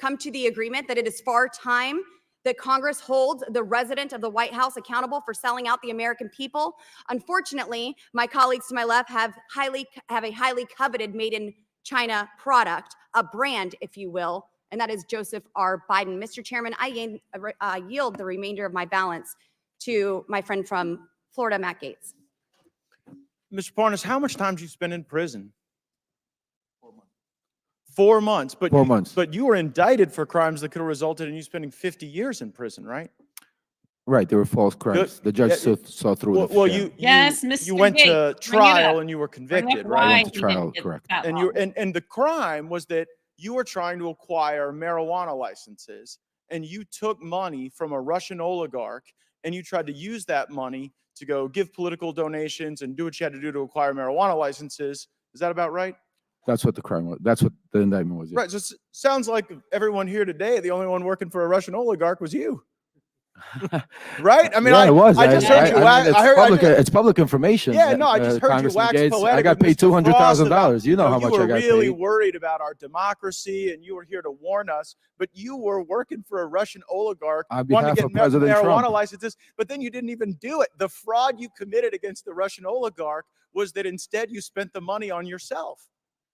come to the agreement that it is far time that Congress holds the resident of the White House accountable for selling out the American people? Unfortunately, my colleagues to my left have a highly coveted made in China product, a brand, if you will, and that is Joseph R. Biden. Mr. Chairman, I yield the remainder of my balance to my friend from Florida, Matt Gaetz. Mr. Parnas, how much time did you spend in prison? 4 months. 4 months. But you were indicted for crimes that could have resulted in you spending 50 years in prison, right? Right, there were false crimes. The judge saw through it. Well, Yes, you Mr. went to Gates, bring it trial up. and you were Bring up convicted, why right? went to he trial, didn't get correct. that And long. the crime was that you were trying to acquire marijuana licenses, and you took money from a Russian oligarch, and you tried to use that money to go give political donations and do what you had to do to acquire marijuana licenses. Is that about right? That's what the crime was. That's what the indictment was. Yeah. Right. So it sounds like everyone here today, the only one working for a Russian oligarch was you. Right? I mean, yeah, it was. I just heard you. I mean, I it's public information. Yeah, no, I just heard you Congressman wax Gates, poetic. I got with paid Mr. Frost about, $200,000. You know how much I got You were really paid. worried about our democracy, and you were here to warn us. But you were working for a Russian oligarch, On wanting to behalf get of President marijuana Trump. licenses. But then you didn't even do it. The fraud you committed against the Russian oligarch was that instead you spent the money on yourself.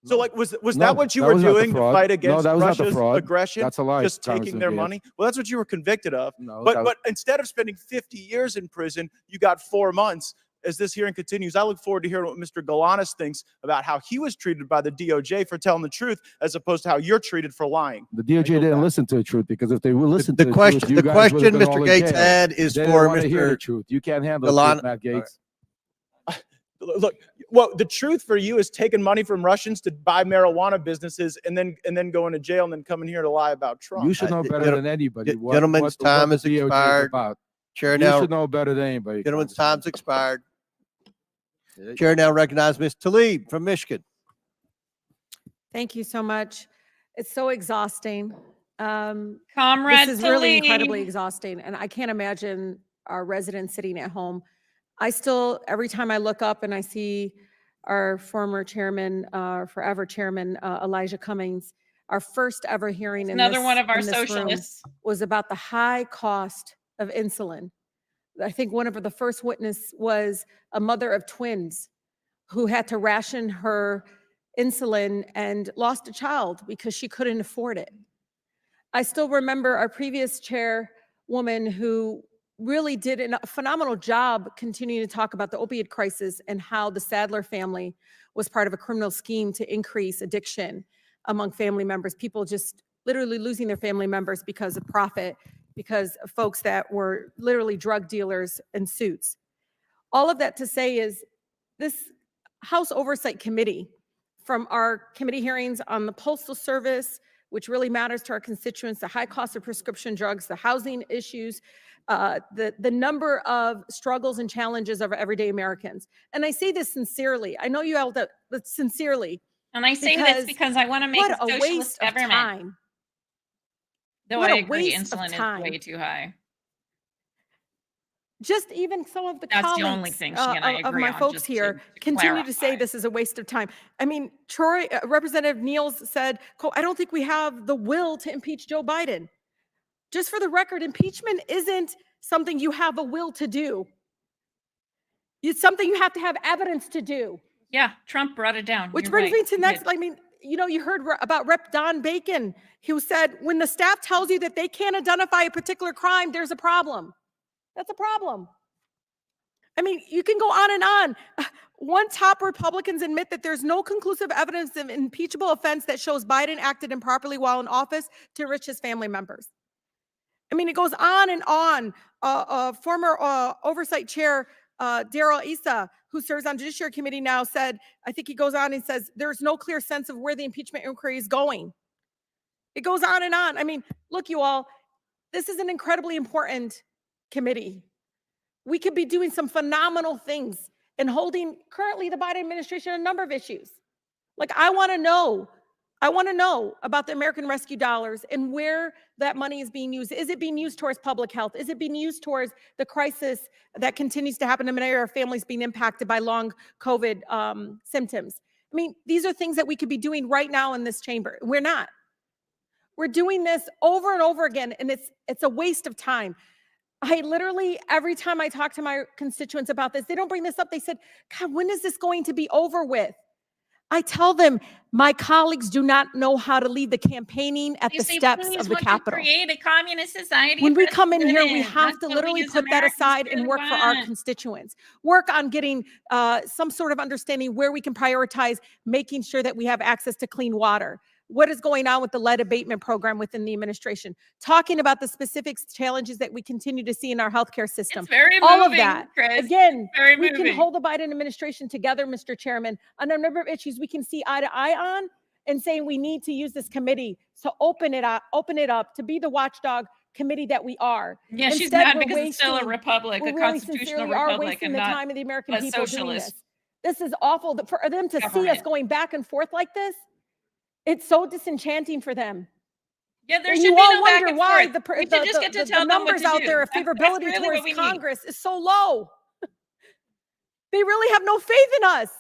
So, like, was No, that what you that were was not the doing to fraud. fight No, against that was not the Russia's fraud. aggression? That's a lie, Just taking Congressman their Gates. money? Well, that's what you were convicted of. No, But instead of spending 50 years in prison, you got 4 months. As this hearing continues, I look forward to hearing what Mr. Galanis thinks about how he was treated by the DOJ for telling the truth, as opposed to how you're treated for lying. The DOJ didn't listen to the truth, because if they would listen The to the question- truth, you the guys question would have been all Mr. in Gates jail. had is They didn't for wanna hear Mr. the truth. You can't handle the Galan- truth, Matt Gates. Look, well, the truth for you is taking money from Russians to buy marijuana businesses and then going to jail and then coming here to lie about Trump. You should know better than anybody. Gentlemen's time the has DOJ is expired. about. Chair You now. should know better than anybody. Gentlemen's time's expired. Chair now recognizes Ms. Tlaib from Michigan. Thank you so much. It's so exhausting. Comrade This is really incredibly Tlaib. exhausting, and I can't imagine our residents sitting at home. I still, every time I look up and I see our former chairman, forever chairman, Elijah Cummings, our first ever hearing in Another this, one of our in this room socialists. was about the high cost of insulin. I think one of the first witness was a mother of twins who had to ration her insulin and lost a child because she couldn't afford it. I still remember our previous chairwoman who really did a phenomenal job continuing to talk about the opioid crisis and how the Sadler family was part of a criminal scheme to increase addiction among family members. People just literally losing their family members because of profit, because of folks that were literally drug dealers in suits. All of that to say is this House Oversight Committee, from our committee hearings on the Postal Service, which really matters to our constituents, the high cost of prescription drugs, the housing issues, the number of struggles and challenges of everyday Americans. And I say this sincerely. I know you all, but sincerely. And I say this because I want to make what a a socialist waste of government. time. Though What I a agree, waste of insulin time. is way too high. Just even some of the That's the comments only thing she and I of agree my on, folks just here to continue to say clarify. this is a waste of time. I mean, Troy, Representative Niels said, quote, "I don't think we have the will to impeach Joe Biden." Just for the record, impeachment isn't something you have a will to do. It's something you have to have evidence to do. Yeah, Trump brought it down. Which You're brings right. me to He next. did. I mean, you know, you heard about Rep. Don Bacon, who said, when the staff tells you that they can't identify a particular crime, there's a problem. That's a problem. I mean, you can go on and on. One top Republicans admit that there's no conclusive evidence of impeachable offense that shows Biden acted improperly while in office to enrich his family members. I mean, it goes on and on. Former Oversight Chair Darrell Issa, who serves on Judiciary Committee now, said, I think he goes on and says, there's no clear sense of where the impeachment inquiry is going. It goes on and on. I mean, look, you all, this is an incredibly important committee. We could be doing some phenomenal things and holding currently the Biden administration a number of issues. Like, I want to know about the American Rescue dollars and where that money is being used. Is it being used towards public health? Is it being used towards the crisis that continues to happen in many of our families being impacted by long COVID symptoms? I mean, these are things that we could be doing right now in this chamber. We're not. We're doing this over and over again, and it's a waste of time. I literally, every time I talk to my constituents about this, they don't bring this up. They said, God, when is this going to be over with? I tell them, my colleagues do not know how to lead the campaigning at You the say, steps please, of the want to Capitol. create a communist society. When we for come in here, we president. have That's to what literally we as put that Americans aside and really work for our want. constituents. Work on getting some sort of understanding where we can prioritize making sure that we have access to clean water. What is going on with the lead abatement program within the administration? Talking about the specific challenges that we continue to see in our healthcare system. It's very All of moving, that. Chris. Again, Very we can moving. hold the Biden administration together, Mr. Chairman, on a number of issues we can see eye to eye on, and saying we need to use this committee to open it up to be the watchdog committee that we are. Yeah, she's Instead, mad we're because it's still a republic, we a really constitutional sincerely are republic, wasting and the not time of the American a people doing socialist this. This is awful for them to see us government. going back and forth like this. It's so disenchanting for them. Yeah, there And should you be all no back wonder and why forth. We should just get to the tell them what numbers to out do. there of That's favorability really towards what we need. Congress is so low. They really have no faith in us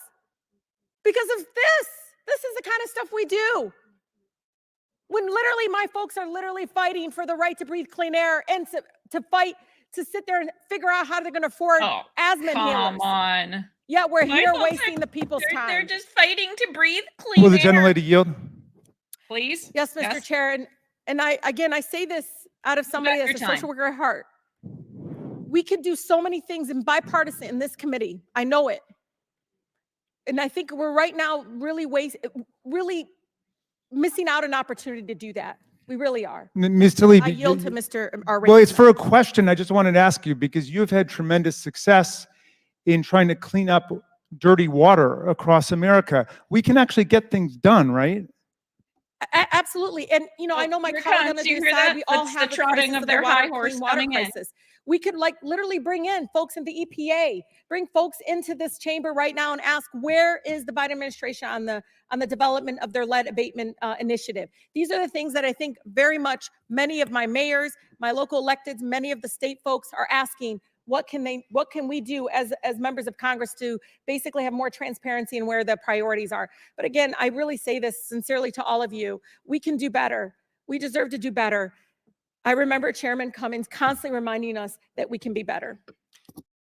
because of this. This is the kind of stuff we do. When literally my folks are literally fighting for the right to breathe clean air and to fight to sit there and figure out how they're going to afford asthma Come inhalers. on. Yeah, we're My here folks wasting the people's time. They're just fighting to breathe clean Will the air. gentlelady yield? Please. Yes, Mr. Chair. And I say this out of somebody got that's a your social time. worker at heart. We could do so many things in bipartisan in this committee. I know it. And I think we're right now really missing out an opportunity to do that. We really are. Ms. Tlaib, I yield to Mr. well, it's for a question. I just wanted to ask you, because you've had tremendous success in trying to clean up dirty water across America. We can actually get things done, right? Absolutely. And, you know, I know my Here colleague comes, on the you other hear side, that? we all That's have the a trotting crisis of of their the high water, horse clean water coming in. crisis. We could literally bring in folks in the EPA, bring folks into this chamber right now and ask, where is the Biden administration on the development of their lead abatement initiative? These are the things that I think very much many of my mayors, my local electeds, many of the state folks are asking, what can we do as members of Congress to basically have more transparency in where the priorities are? But again, I really say this sincerely to all of you. We can do better. We deserve to do better. I remember Chairman Cummings constantly reminding us that we can be better.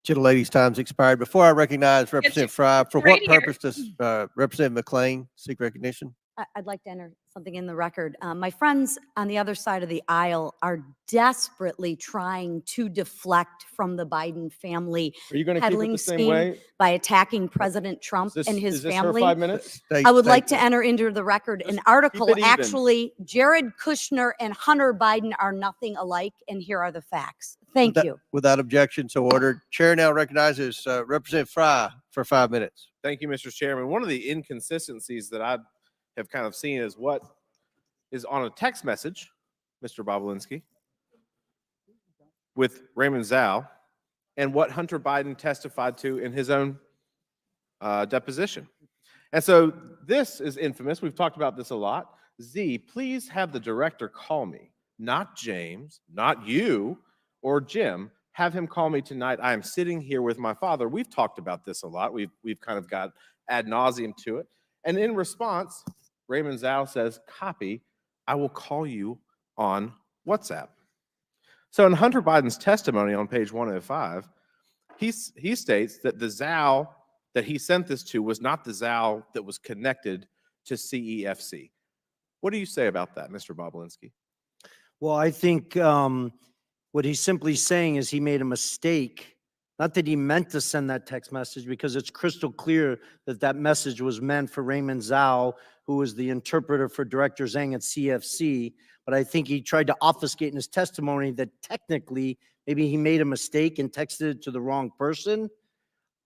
Gentlelady's time's expired. Before I recognize Representative Fry, for right what purpose does Representative McClain seek recognition? I'd like to enter something in the record. My friends on the other side of the aisle are desperately trying to deflect from the Biden family Are you going to keep it peddling the same scheme way? by attacking President Trump and his Is this her family. 5 minutes? I would like to enter into the record an article. it even. Actually, Jared Kushner and Hunter Biden are nothing alike, and here are the facts. Thank you. Without objection, so ordered. Chair now recognizes Representative Fry for 5 minutes. Thank you, Mr. Chairman. One of the inconsistencies that I have kind of seen is what is on a text message, Mr. Bobulinski, with Raymond Zhao, and what Hunter Biden testified to in his own deposition. And so this is infamous. We've talked about this a lot. Z, please have the director call me, not James, not you or Jim. Have him call me tonight. I am sitting here with my father. We've talked about this a lot. We've kind of got ad nauseum to it. And in response, Raymond Zhao says, copy, I will call you on WhatsApp. So in Hunter Biden's testimony on page 105, he states that the Zhao that he sent this to was not the Zhao that was connected to CEFC. What do you say about that, Mr. Bobulinski? Well, I think what he's simply saying is he made a mistake. Not that he meant to send that text message, because it's crystal clear that that message was meant for Raymond Zhao, who was the interpreter for Director Zhang at CFC. But I think he tried to obfuscate in his testimony that technically maybe he made a mistake and texted it to the wrong person.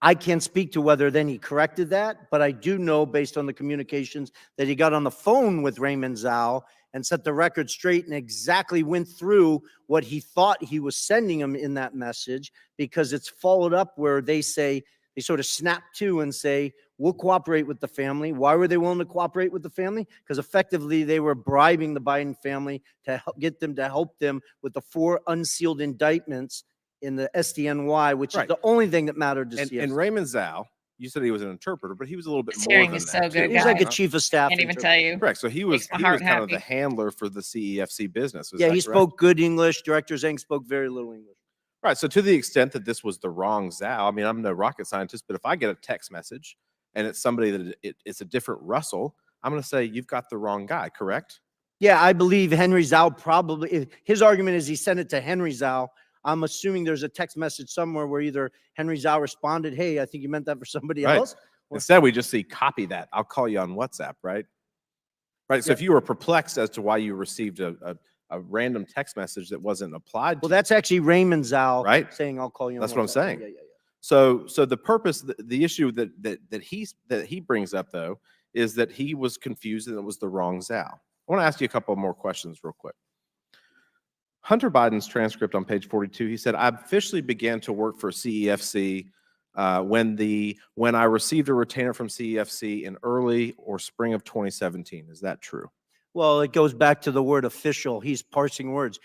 I can't speak to whether then he corrected that, but I do know based on the communications that he got on the phone with Raymond Zhao and set the record straight and exactly went through what he thought he was sending him in that message, because it's followed up where they say, they sort of snap to and say, we'll cooperate with the family. Why were they willing to cooperate with the family? Because effectively they were bribing the Biden family to get them to help them with the 4 unsealed indictments in the SDNY, which is the only thing that mattered to CFC. And Raymond Zhao, you said he was an interpreter, but he was a little bit This more hearing than is that. so good, He was like a guys. chief of staff. Can't even interpreter. tell you. Correct. So he was Makes my kind heart of the happy. handler for the CEFC business. Is Yeah, that he correct? spoke good English. Director Zhang spoke very little English. Right. So to the extent that this was the wrong Zhao, I mean, I'm no rocket scientist, but if I get a text message and it's somebody that it's a different Russell, I'm going to say you've got the wrong guy, correct? Yeah, I believe Henry Zhao probably, his argument is he sent it to Henry Zhao. I'm assuming there's a text message somewhere where either Henry Zhao responded, hey, I think you meant that for somebody Right. else. Instead, we just see copy that. I'll call you on WhatsApp, right? Right. So Yeah. if you were perplexed as to why you received a random text message that wasn't applied Well, to that's actually Raymond Zhao Right. saying, I'll call you on That's what I'm WhatsApp. saying. Yeah, yeah, yeah. So the purpose, the issue that he brings up though, is that he was confused and it was the wrong Zhao. I want to ask you a couple more questions real quick. Hunter Biden's transcript on page 42, he said, I officially began to work for CEFC when I received a retainer from CEFC in early or spring of 2017. Is that true? Well, it goes back to the word official. He's parsing words.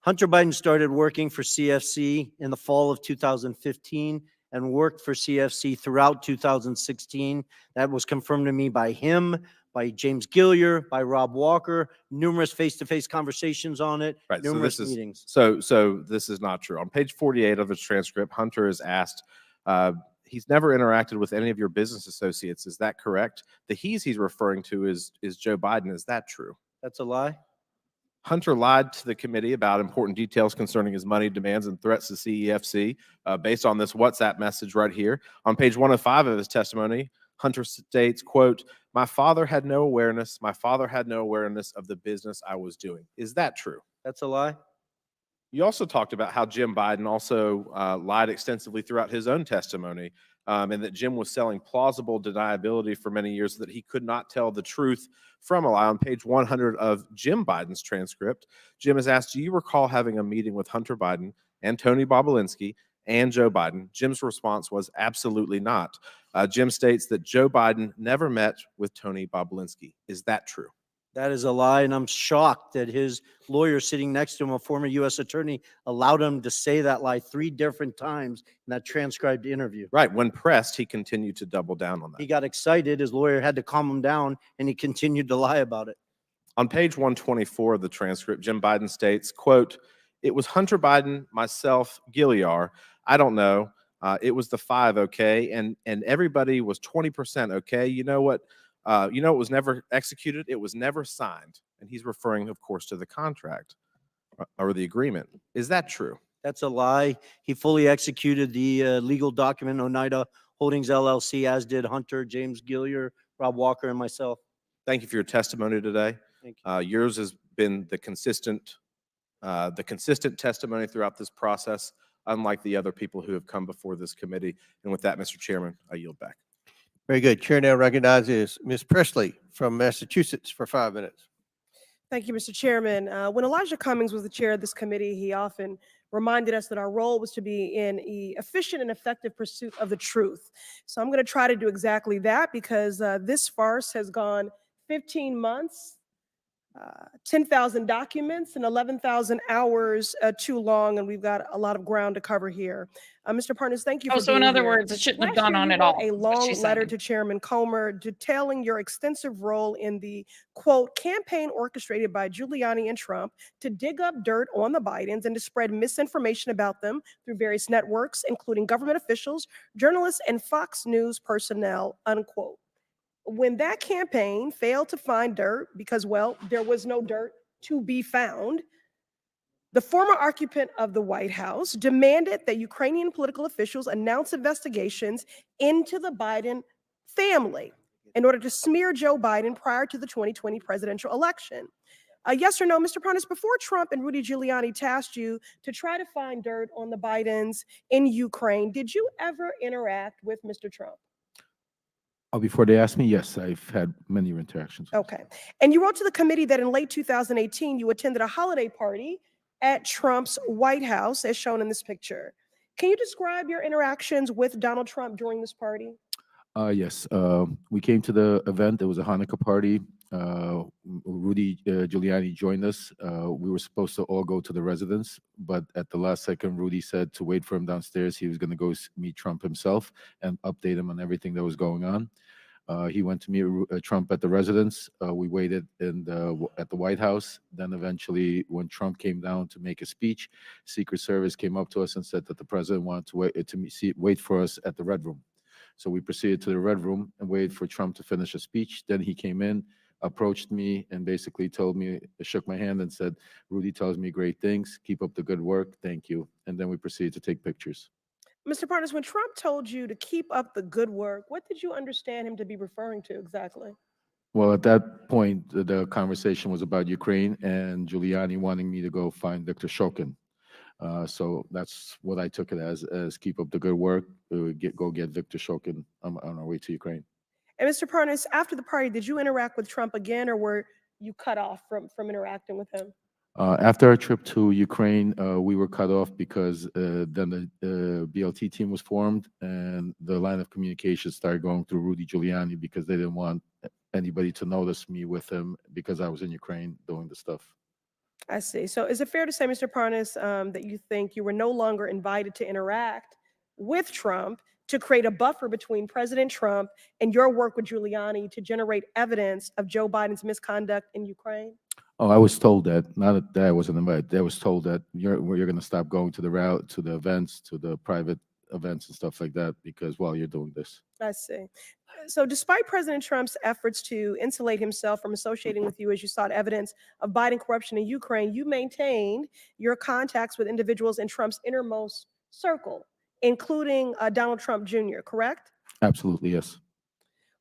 Hunter Biden started working for CFC in the fall of 2015 and worked for CFC throughout 2016. That was confirmed to me by him, by James Gillier, by Rob Walker, numerous face-to-face conversations on it, Right. numerous So this meetings. so this is not true. On page 48 of his transcript, Hunter is asked, he's never interacted with any of your business associates. Is that correct? The he's referring to is Joe Biden. Is that true? That's a lie. Hunter lied to the committee about important details concerning his money demands and threats to CEFC based on this WhatsApp message right here. On page 105 of his testimony, Hunter states, quote, my father had no awareness of the business I was doing. Is that true? That's a lie. You also talked about how Jim Biden also lied extensively throughout his own testimony, and that Jim was selling plausible deniability for many years so that he could not tell the truth from a lie. On page 100 of Jim Biden's transcript, Jim is asked, do you recall having a meeting with Hunter Biden and Tony Bobulinski and Joe Biden? Jim's response was absolutely not. Jim states that Joe Biden never met with Tony Bobulinski. Is that true? That is a lie, and I'm shocked that his lawyer sitting next to him, a former U.S. attorney, allowed him to say that lie 3 different times in that transcribed interview. Right. When pressed, he continued to double down on that. He got excited. His lawyer had to calm him down, and he continued to lie about it. On page 124 of the transcript, Jim Biden states, quote, it was Hunter Biden, myself, Gilliar. I don't know. It was the 5, okay? And everybody was 20% okay. You know what? You know, it was never executed. It was never signed. And he's referring, of course, to the contract or the agreement. Is that true? That's a lie. He fully executed the legal document, Oneida Holdings LLC, as did Hunter, James Gillier, Rob Walker, and myself. Thank you for your testimony today. Thank you. Yours has been the consistent testimony throughout this process, unlike the other people who have come before this committee. And with that, Mr. Chairman, I yield back. Very good. Chair now recognizes Ms. Presley from Massachusetts for 5 minutes. Thank you, Mr. Chairman. When Elijah Cummings was the chair of this committee, he often reminded us that our role was to be in efficient and effective pursuit of the truth. So I'm going to try to do exactly that, because this farce has gone 15 months, 10,000 documents, and 11,000 hours too long, and we've got a lot of ground to cover here. Mr. Parnas, thank you for So in being other here. words, it shouldn't have Last gone year, on you at wrote all. A is what long she's letter saying. to Chairman Comer detailing your extensive role in the, quote, campaign orchestrated by Giuliani and Trump to dig up dirt on the Bidens and to spread misinformation about them through various networks, including government officials, journalists, and Fox News personnel, unquote. When that campaign failed to find dirt because, well, there was no dirt to be found, the former occupant of the White House demanded that Ukrainian political officials announce investigations into the Biden family in order to smear Joe Biden prior to the 2020 presidential election. Yes or no, Mr. Parnas, before Trump and Rudy Giuliani tasked you to try to find dirt on the Bidens in Ukraine, did you ever interact with Mr. Trump? Before they asked me, yes, I've had many interactions. Okay. And you wrote to the committee that in late 2018, you attended a holiday party at Trump's White House, as shown in this picture. Can you describe your interactions with Donald Trump during this party? Yes, we came to the event. It was a Hanukkah party. Rudy Giuliani joined us. We were supposed to all go to the residence, but at the last second, Rudy said to wait for him downstairs. He was going to go meet Trump himself and update him on everything that was going on. He went to meet Trump at the residence. We waited at the White House. Then eventually, when Trump came down to make a speech, Secret Service came up to us and said that the president wanted to wait for us at the Red Room. So we proceeded to the Red Room and waited for Trump to finish a speech. Then he came in, approached me, and basically told me, shook my hand and said, "Rudy tells me great things. Keep up the good work. Thank you." And then we proceeded to take pictures. Mr. Parnas, when Trump told you to keep up the good work, what did you understand him to be referring to exactly? Well, at that point, the conversation was about Ukraine and Giuliani wanting me to go find Victor Shokin. So that's what I took it as keep up the good work, go get Victor Shokin on our way to Ukraine. And Mr. Parnas, after the party, did you interact with Trump again, or were you cut off from interacting with him? After our trip to Ukraine, we were cut off because then the BLT team was formed and the line of communication started going through Rudy Giuliani because they didn't want anybody to notice me with him because I was in Ukraine doing the stuff. I see. So is it fair to say, Mr. Parnas, that you think you were no longer invited to interact with Trump to create a buffer between President Trump and your work with Giuliani to generate evidence of Joe Biden's misconduct in Ukraine? Oh, I was told that. Not that I wasn't invited. I was told that you're going to stop going to the events, to the private events and stuff like that because while you're doing this. I see. So despite President Trump's efforts to insulate himself from associating with you as you sought evidence of Biden corruption in Ukraine, you maintained your contacts with individuals in Trump's innermost circle, including Donald Trump Jr., correct? Absolutely, yes.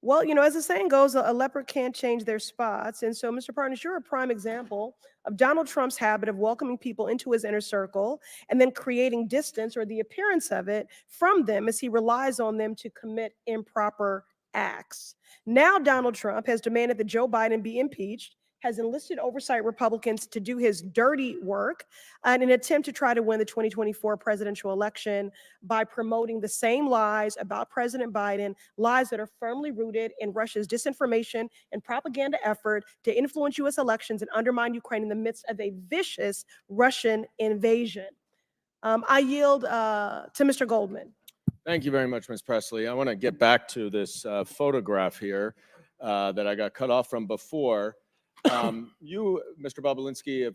Well, you know, as the saying goes, a leopard can't change their spots. And so, Mr. Parnas, you're a prime example of Donald Trump's habit of welcoming people into his inner circle and then creating distance or the appearance of it from them as he relies on them to commit improper acts. Now, Donald Trump has demanded that Joe Biden be impeached, has enlisted Oversight Republicans to do his dirty work in an attempt to try to win the 2024 presidential election by promoting the same lies about President Biden, lies that are firmly rooted in Russia's disinformation and propaganda effort to influence U.S. elections and undermine Ukraine in the midst of a vicious Russian invasion. I yield to Mr. Goldman. Thank you very much, Ms. Presley. I want to get back to this photograph here that I got cut off from before. You, Mr. Bobulinski,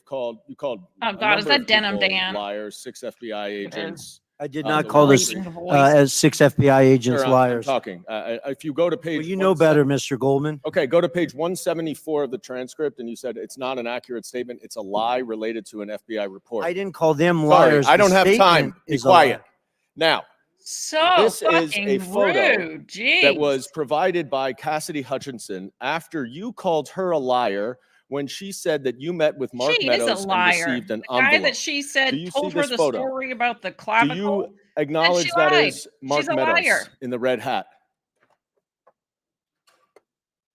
you called Oh God, is that Denim Dan? liars, 6 FBI agents, I did on not the call Wall this Street. as 6 FBI agents Sir, I'm liars. talking. If you go to page. Well, you know better, Mr. Goldman. Okay, go to page 174 of the transcript, and you said it's not an accurate statement. It's a lie related to an FBI report. I didn't call them Sorry, liars. I The don't have time. statement Be is a lie. quiet. Now, So this is fucking a photo rude. Jeez. that was provided by Cassidy Hutchinson after you called her a liar when she said that you met with Mark She is a Meadows and liar. received an The guy envelope. that she said Do you told see her this the photo? story about the Do clavicle. you acknowledge that lied. is Mark She's a Meadows liar. in the red hat?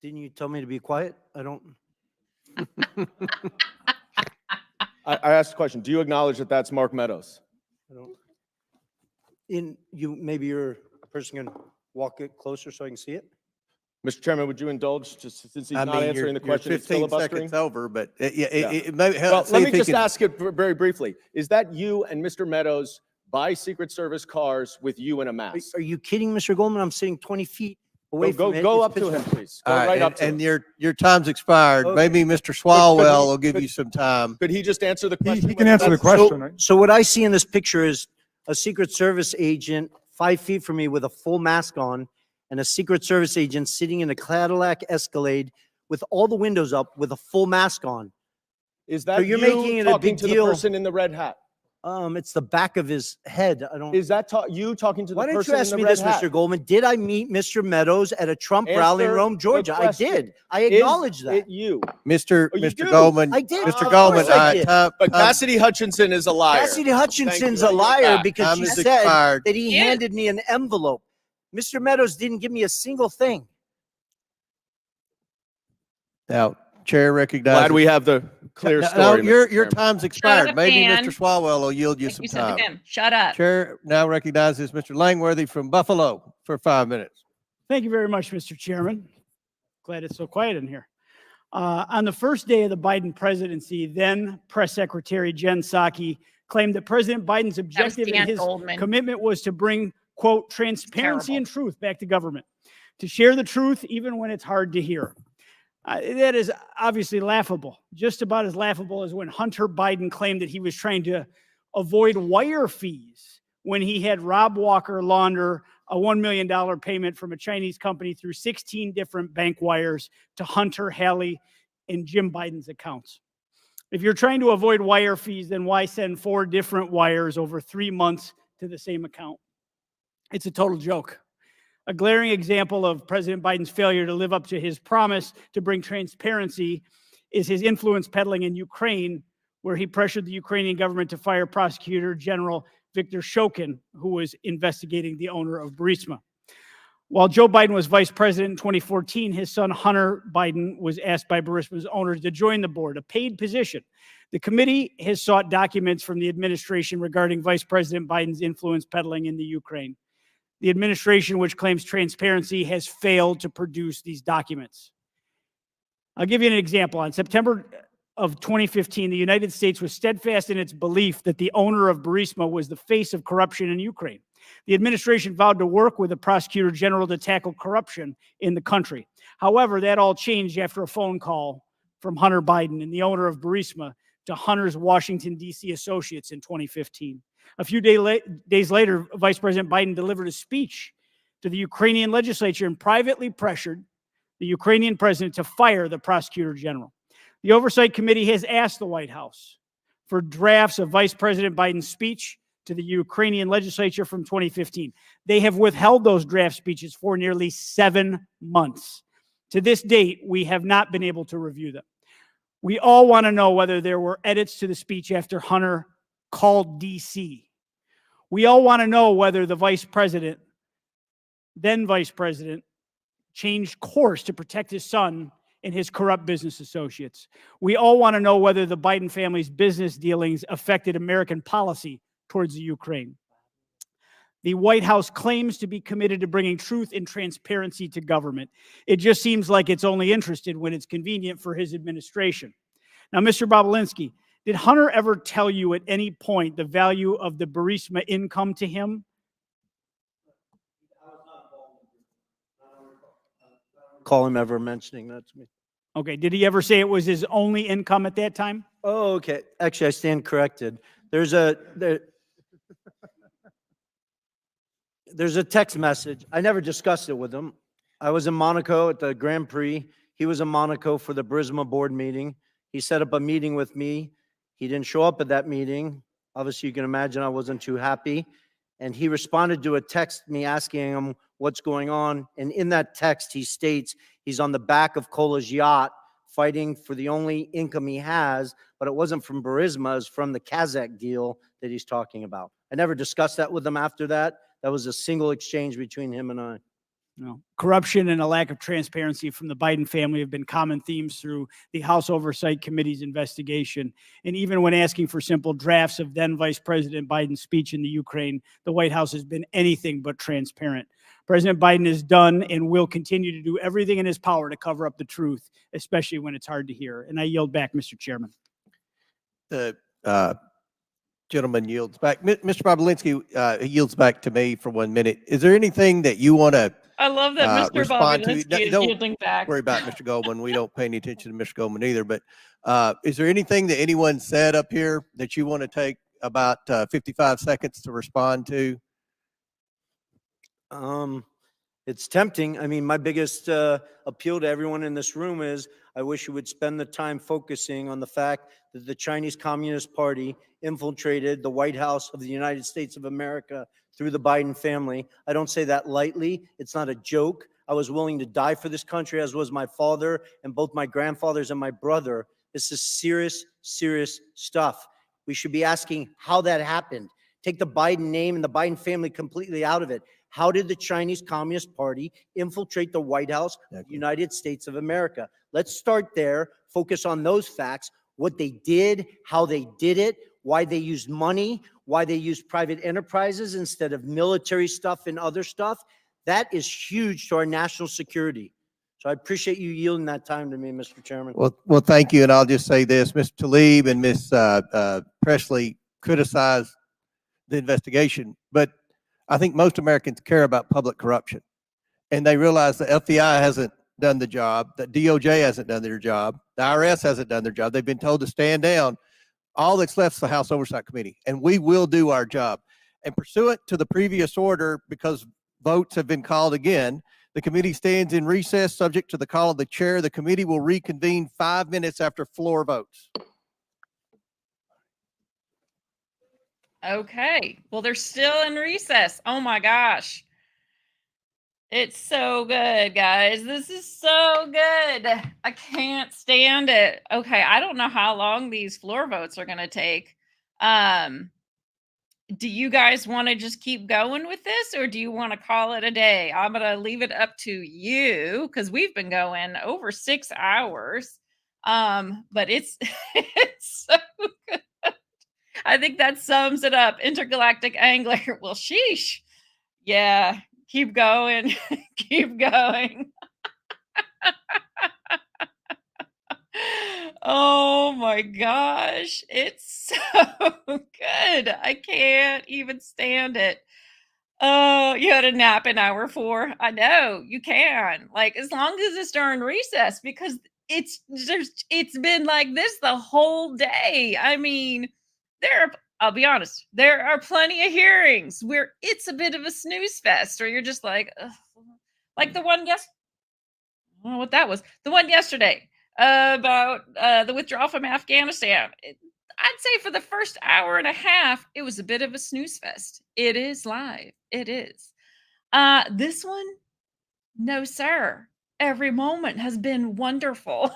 Didn't you tell me to be quiet? I don't. I asked a question. Do you acknowledge that that's Mark Meadows? I don't. Maybe you're a person can walk it closer so I can see it. Mr. Chairman, would you indulge, just since he's I not mean, answering the you're question, it's 15 filibustering? seconds over, but Yeah. it may Well, see let if me he just can- ask it very briefly. Is that you and Mr. Meadows buy Secret Service cars with you in a mask? Are you kidding, Mr. Goldman? I'm sitting 20 feet away Go from it. go It's up to him, Pittsburgh. please. Go All right, right and, up to and him. your time's expired. Okay. Maybe Mr. Swalwell will give could- you some time. Could he just answer the question? He can whether answer the that's- question, right? So what I see in this picture is a Secret Service agent 5 feet from me with a full mask on, and a Secret Service agent sitting in a Cadillac Escalade with all the windows up with a full mask on. Is that So you're you making it a talking big to deal. the person in the red hat? It's the back of his head. I don't. Is that you talking to the Why don't person you in ask the me red this, hat? Mr. Goldman? Did I meet Mr. Meadows at a Trump rally in Answer Rome, the Georgia? I question. did. I Is acknowledge that. it you? Mr. Oh, you Mr. do? Goldman. I did. Mr. Of Goldman, course I did. But Cassidy Hutchinson is a liar. Cassidy Hutchinson's Thank a you. liar Yeah. because Time she is said expired. that he Yeah. handed me an envelope. Mr. Meadows didn't give me a single thing. Now, Chair recognizes. Glad we have the clear No, story. your Mr. Chairman. time's expired. up, Maybe Dan. Mr. Swalwell will yield you Like some you said to time. him, shut up. Chair now recognizes Mr. Langworthy from Buffalo for 5 minutes. Thank you very much, Mr. Chairman. Glad it's so quiet in here. On the first day of the Biden presidency, then Press Secretary Jen Psaki claimed that President Biden's objective Dan and his Goldman. commitment was to bring, quote, transparency Terrible. and truth back to government, to share the truth even when it's hard to hear. That is obviously laughable, just about as laughable as when Hunter Biden claimed that he was trying to avoid wire fees when he had Rob Walker launder a $1 million payment from a Chinese company through 16 different bank wires to Hunter, Hurley, and Jim Biden's accounts. If you're trying to avoid wire fees, then why send 4 different wires over 3 months to the same account? It's a total joke. A glaring example of President Biden's failure to live up to his promise to bring transparency is his influence peddling in Ukraine, where he pressured the Ukrainian government to fire Prosecutor General Viktor Shokin, who was investigating the owner of Burisma. While Joe Biden was vice president in 2014, his son Hunter Biden was asked by Burisma's owners to join the board, a paid position. The committee has sought documents from the administration regarding Vice President Biden's influence peddling in the Ukraine. The administration, which claims transparency, has failed to produce these documents. I'll give you an example. On September of 2015, the United States was steadfast in its belief that the owner of Burisma was the face of corruption in Ukraine. The administration vowed to work with the prosecutor general to tackle corruption in the country. However, that all changed after a phone call from Hunter Biden and the owner of Burisma to Hunter's Washington, D.C. associates in 2015. A few days later, Vice President Biden delivered a speech to the Ukrainian legislature and privately pressured the Ukrainian president to fire the prosecutor general. The Oversight Committee has asked the White House for drafts of Vice President Biden's speech to the Ukrainian legislature from 2015. They have withheld those draft speeches for nearly 7 months. To this date, we have not been able to review them. We all want to know whether there were edits to the speech after Hunter called DC. We all want to know whether the then vice president, changed course to protect his son and his corrupt business associates. We all want to know whether the Biden family's business dealings affected American policy towards the Ukraine. The White House claims to be committed to bringing truth and transparency to government. It just seems like it's only interested when it's convenient for his administration. Now, Mr. Bobulinski, did Hunter ever tell you at any point the value of the Burisma income to him? Call him ever mentioning that to me. Okay, did he ever say it was his only income at that time? Oh, okay. Actually, I stand corrected. There's a text message. I never discussed it with him. I was in Monaco at the Grand Prix. He was in Monaco for the Burisma board meeting. He set up a meeting with me. He didn't show up at that meeting. Obviously, you can imagine I wasn't too happy. And he responded to a text me asking him what's going on. And in that text, he states he's on the back of Kola's yacht fighting for the only income he has, but it wasn't from Burisma, it's from the Kazakh deal that he's talking about. I never discussed that with him after that. That was a single exchange between him and I. No. Corruption and a lack of transparency from the Biden family have been common themes through the House Oversight Committee's investigation. And even when asking for simple drafts of then Vice President Biden's speech in the Ukraine, the White House has been anything but transparent. President Biden has done and will continue to do everything in his power to cover up the truth, especially when it's hard to hear. And I yield back, Mr. Chairman. The gentleman yields back. Mr. Bobulinski yields back to me for 1 minute. Is there anything that you want to I love that Mr. respond to? Bobulinski is Don't yielding back. worry about Mr. Goldman. We don't pay any attention to Mr. Goldman either. But is there anything that anyone said up here that you want to take about 55 seconds to respond to? It's tempting. I mean, my biggest appeal to everyone in this room is I wish you would spend the time focusing on the fact that the Chinese Communist Party infiltrated the White House of the United States of America through the Biden family. I don't say that lightly. It's not a joke. I was willing to die for this country, as was my father and both my grandfathers and my brother. This is serious, serious stuff. We should be asking how that happened. Take the Biden name and the Biden family completely out of it. How did the Chinese Communist Party infiltrate the White House of the United States of America? Let's start there, focus on those facts, what they did, how they did it, why they used money, why they used private enterprises instead of military stuff and other stuff. That is huge to our national security. So I appreciate you yielding that time to me, Mr. Chairman. Well, thank you. And I'll just say this, Mr. Tlaib and Ms. Presley criticized the investigation, but I think most Americans care about public corruption, and they realize the FBI hasn't done the job, that DOJ hasn't done their job, the IRS hasn't done their job. They've been told to stand down. All that's left is the House Oversight Committee, and we will do our job. And pursuant to the previous order, because votes have been called again, the committee stands in recess subject to the call of the chair. The committee will reconvene 5 minutes after floor votes. Okay. Well, they're still in recess. Oh my gosh. It's so good, guys. This is so good. I can't stand it. Okay. I don't know how long these floor votes are going to take. Do you guys want to just keep going with this, or do you want to call it a day? I'm going to leave it up to you because we've been going over 6 hours. But it's it's so good. I think that sums it up. Intergalactic Angler. Well, sheesh. Yeah, keep going. Keep going. Oh my gosh. It's so good. I can't even stand it. Oh, you had a nap in hour 4. I know you can. Like, as long as it's during recess, because it's been like this the whole day. I mean, I'll be honest, there are plenty of hearings where it's a bit of a snooze fest, or you're just like, ugh. Like the one I don't know what that was. The one yesterday about the withdrawal from Afghanistan. I'd say for the first hour and a half, it was a bit of a snooze fest. It is live. It is. This one, no, sir. Every moment has been wonderful.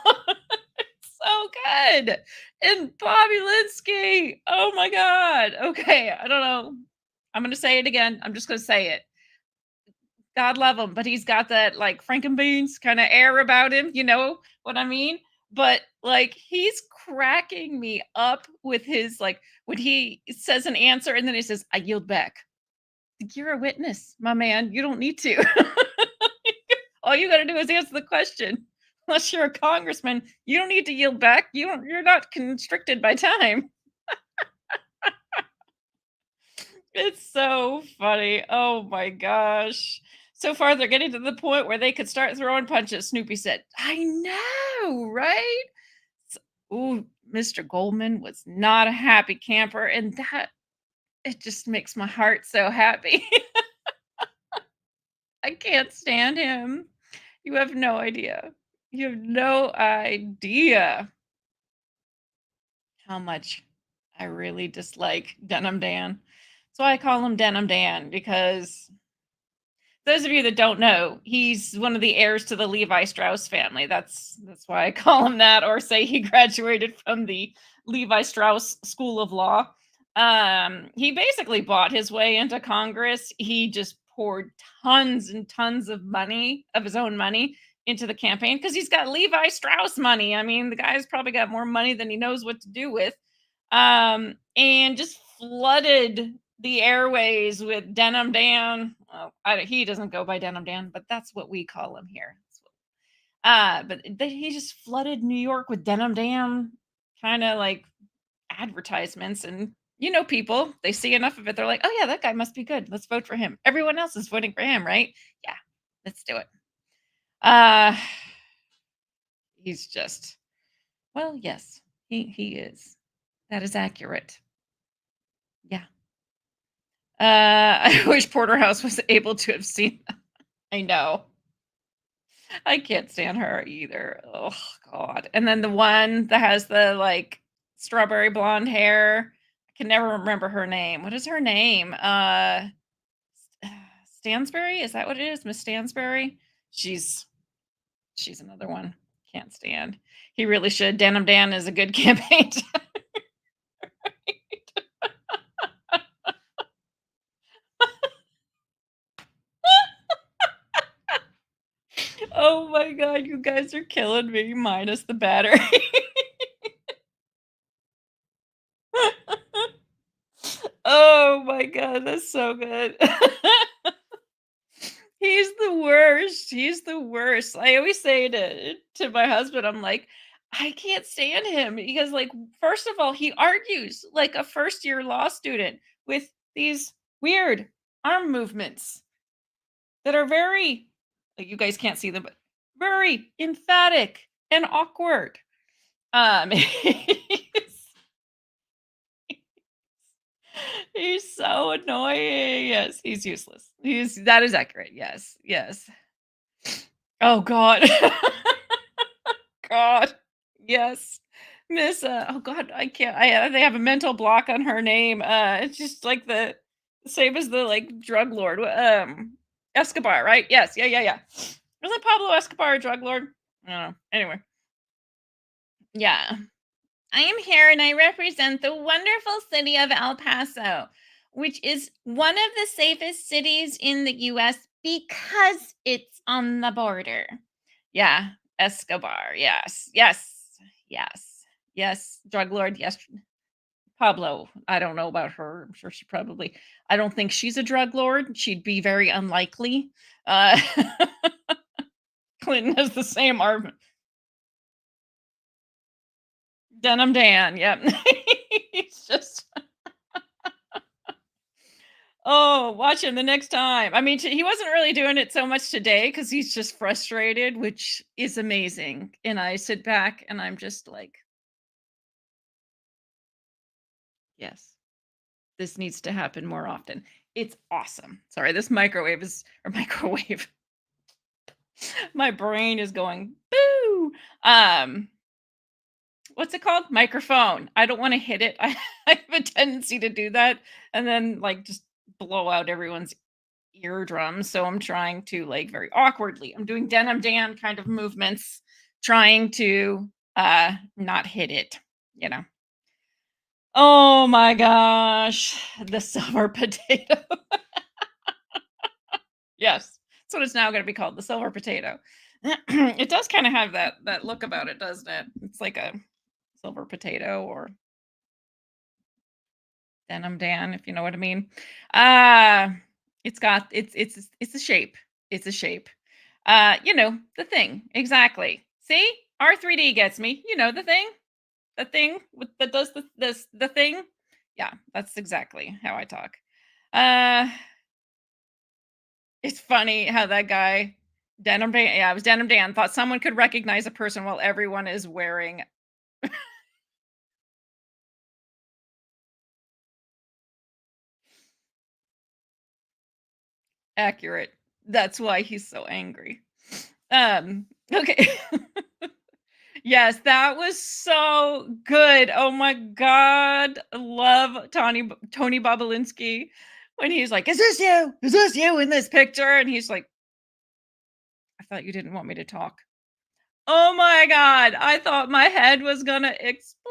So good. And Bobulinski. Oh my God. Okay. I don't know. I'm going to say it again. I'm just going to say it. God love him, but he's got that like Frankenbeans kind of air about him. You know what I mean? But like, he's cracking me up with his, like, when he says an answer and then he says, I yield back. You're a witness, my man. You don't need to. All you got to do is answer the question. Unless you're a congressman, you don't need to yield back. You're not constricted by time. It's so funny. Oh my gosh. So far, they're getting to the point where they could start throwing punches. Snoopy said, I know, right? Ooh, Mr. Goldman was not a happy camper. And that, it just makes my heart so happy. I can't stand him. You have no idea. You have no idea how much I really dislike Denim Dan. So I call him Denim Dan because those of you that don't know, he's one of the heirs to the Levi Strauss family. That's why I call him that, or say he graduated from the Levi Strauss School of Law. He basically bought his way into Congress. He just poured tons and tons of money, of his own money, into the campaign because he's got Levi Strauss money. I mean, the guy's probably got more money than he knows what to do with. And just flooded the airways with Denim Dan. Well, he doesn't go by Denim Dan, but that's what we call him here. But he just flooded New York with Denim Dan kind of like advertisements. And people, they see enough of it, they're like, oh yeah, that guy must be good. Let's vote for him. Everyone else is voting for him, right? Yeah, let's do it. Uh he's just, well, yes, he is. That is accurate. Yeah. I wish Porterhouse was able to have seen that. I know. I can't stand her either. Oh God. And then the one that has the like strawberry blonde hair. I can never remember her name. What is her name? Stansberry? Is that what it is? Miss Stansberry? She's another one. Can't stand. He really should. Denim Dan is a good campaign. Oh my God, you guys are killing me, minus the battery. Oh my God, that's so good. He's the worst. He's the worst. I always say to my husband, I'm like, I can't stand him because, like, first of all, he argues like a first year law student with these weird arm movements that are very, like, you guys can't see them, but very emphatic and awkward. He's so annoying. Yes, he's useless. That is accurate. Yes, yes. Oh God. God. Yes. Miss oh God, I can't. They have a mental block on her name. It's just like the same as the like drug lord. Escobar, right? Yes. Yeah, yeah, yeah. Wasn't Pablo Escobar a drug lord? I don't know. Anyway. Yeah. I am here and I represent the wonderful city of El Paso, which is one of the safest cities in the US because it's on the border. Yeah, Escobar. Yes, yes, yes, yes. Drug lord. Yes. Pablo. I don't know about her. I'm sure I don't think she's a drug lord. She'd be very unlikely. Uh, Clinton has the same argument. Denim Dan. Yep. He's just. Oh, watch him the next time. I mean, he wasn't really doing it so much today because he's just frustrated, which is amazing. And I sit back and I'm just like, yes, this needs to happen more often. It's awesome. Sorry, this microwave. My brain is going boo. What's it called? Microphone. I don't want to hit it. I have a tendency to do that and then like just blow out everyone's eardrums. So I'm trying to like very awkwardly, I'm doing Denim Dan kind of movements, trying to not hit it, you know. Oh my gosh, the silver potato. Yes, that's what it's now going to be called, the silver potato. It does kind of have that look about it, doesn't it? It's like a silver potato or Denim Dan, if you know what I mean. It's a shape. It's a shape. The thing. Exactly. See? R3D gets me. You know the thing? The thing that does the thing? Yeah, that's exactly how I talk. Uh it's funny how that guy Denim Dan, yeah, it was Denim Dan, thought someone could recognize a person while everyone is wearing accurate. That's why he's so angry. Okay. Yes, that was so good. Oh my God. I love Tony Bobulinski when he's like, "Is this you? Is this you in this picture?" And he's like, "I thought you didn't want me to talk." Oh my God. I thought my head was gonna explode.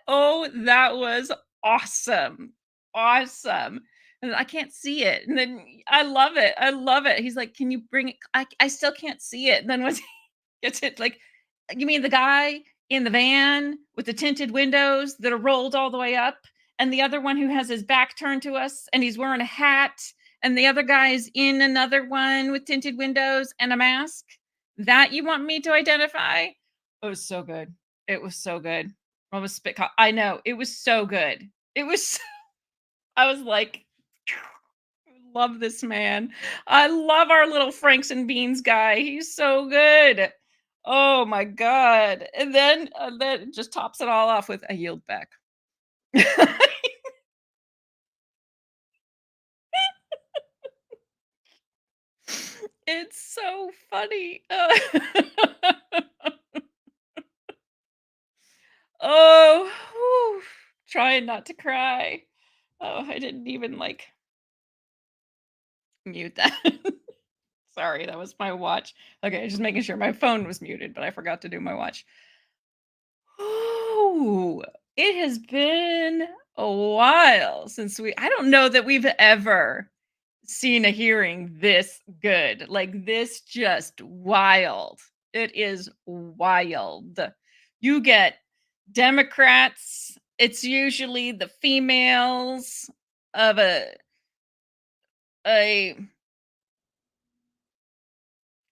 Oh, that was awesome. Awesome. And I can't see it. And then I love it. I love it. He's like, "Can you bring it?" I still can't see it. And then once he gets it, like, "You mean the guy in the van with the tinted windows that are rolled all the way up? And the other one who has his back turned to us and he's wearing a hat? And the other guy is in another one with tinted windows and a mask? That you want me to identify?" It was so good. It was so good. I was I know. It was so good. It was I was like, "I love this man. I love our little Franks and Beans guy. He's so good." Oh my God. And then it just tops it all off with "I yield back." It's so funny. Oh, whew, trying not to cry. Oh, I didn't even like mute that. Sorry, that was my watch. Okay, just making sure my phone was muted, but I forgot to do my watch. Oh, it has been a while since I don't know that we've ever seen a hearing this good. Like this just wild. It is wild. You get Democrats, it's usually the females of a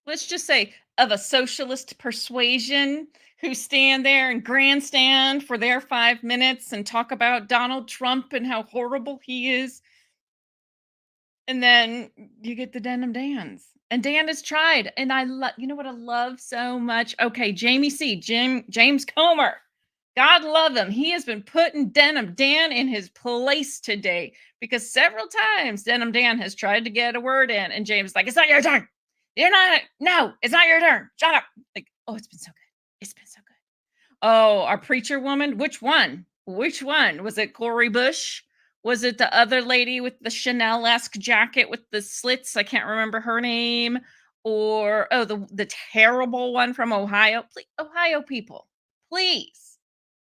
let's just say of a socialist persuasion who stand there and grandstand for their 5 minutes and talk about Donald Trump and how horrible he is. And then you get the Denim Dans. And Dan has tried. And I love, you know what I love so much? Okay, James Comer. God love him. He has been putting Denim Dan in his place today because several times Denim Dan has tried to get a word in. And James is like, "It's not your turn. You're not, no, it's not your turn. Shut up." Like, oh, it's been so good. It's been so good. Oh, our preacher woman. Which one? Which one? Was it Corey Bush? Was it the other lady with the Chanel-esque jacket with the slits? I can't remember her name. Or oh, the terrible one from Ohio. Please, Ohio people, please.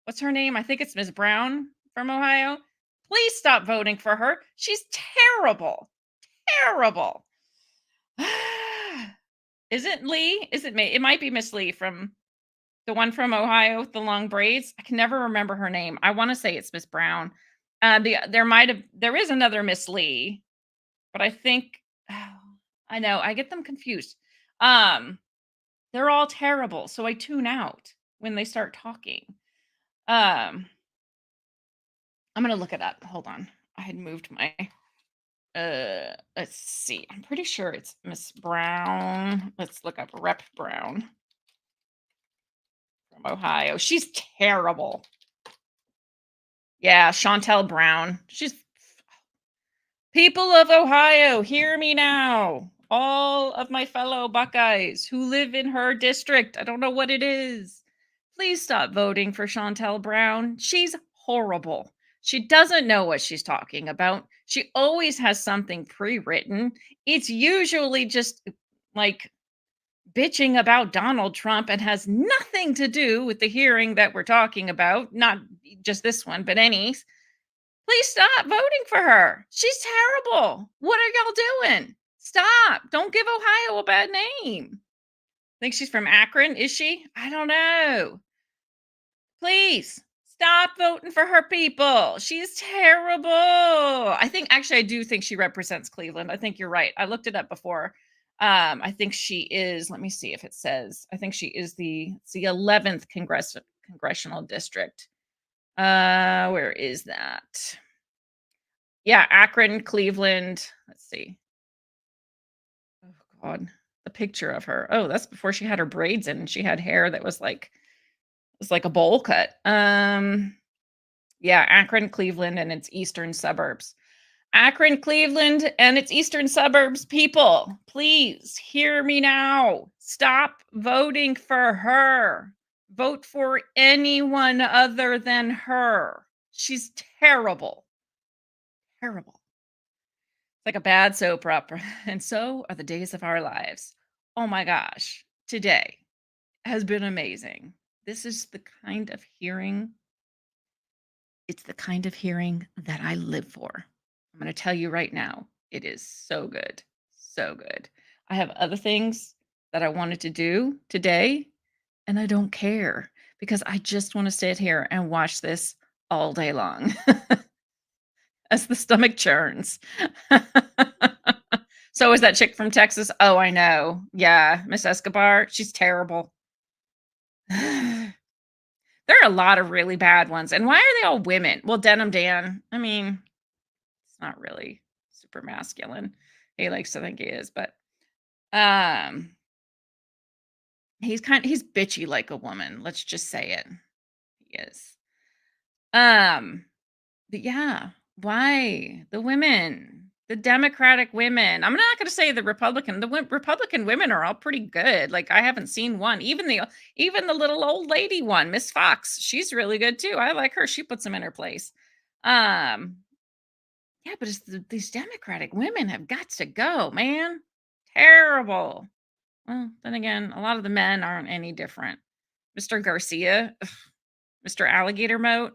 What's her name? I think it's Ms. Brown from Ohio. Please stop voting for her. She's terrible. Terrible. Is it Lee? Is it me? It might be Miss Lee from the one from Ohio with the long braids. I can never remember her name. I want to say it's Miss Brown. There is another Miss Lee, but I think I know I get them confused. They're all terrible, so I tune out when they start talking. I'm gonna look it up. Hold on. I had moved my let's see. I'm pretty sure it's Miss Brown. Let's look up Rep Brown from Ohio. She's terrible. Yeah, Chantel Brown. She's people of Ohio, hear me now. All of my fellow Buckeyes who live in her district. I don't know what it is. Please stop voting for Chantel Brown. She's horrible. She doesn't know what she's talking about. She always has something pre-written. It's usually just like bitching about Donald Trump and has nothing to do with the hearing that we're talking about. Not just this one, but any. Please stop voting for her. She's terrible. What are y'all doing? Stop. Don't give Ohio a bad name. I think she's from Akron. Is she? I don't know. Please stop voting for her people. She's terrible. I do think she represents Cleveland. I think you're right. I looked it up before. I think she is, let me see if it says, I think she is it's the 11th congressional district. Where is that? Yeah, Akron, Cleveland. Let's see. Oh God, the picture of her. Oh, that's before she had her braids in. She had hair that was like a bowl cut. Yeah, Akron, Cleveland, and its eastern suburbs. Akron, Cleveland, and its eastern suburbs people, please hear me now. Stop voting for her. Vote for anyone other than her. She's terrible. Terrible. It's like a bad soap opera. And so are the days of our lives. Oh my gosh. Today has been amazing. This is the kind of hearing, it's the kind of hearing that I live for. I'm going to tell you right now, it is so good. So good. I have other things that I wanted to do today, and I don't care because I just want to sit here and watch this all day long as the stomach churns. So is that chick from Texas? Oh, I know. Yeah, Miss Escobar. She's terrible. There are a lot of really bad ones. And why are they all women? Well, Denim Dan, I mean, it's not really super masculine. He likes to think he is, but um he's bitchy like a woman. Let's just say it. He is. Um but yeah, why? The women, the Democratic women. I'm not going to say the Republican. Republican women are all pretty good. Like I haven't seen one. Even the little old lady one, Miss Fox. She's really good too. I like her. She puts them in her place. Um yeah, but these Democratic women have got to go, man. Terrible. Well, then again, a lot of the men aren't any different. Mr. Garcia, ugh, Mr. Alligator Moat.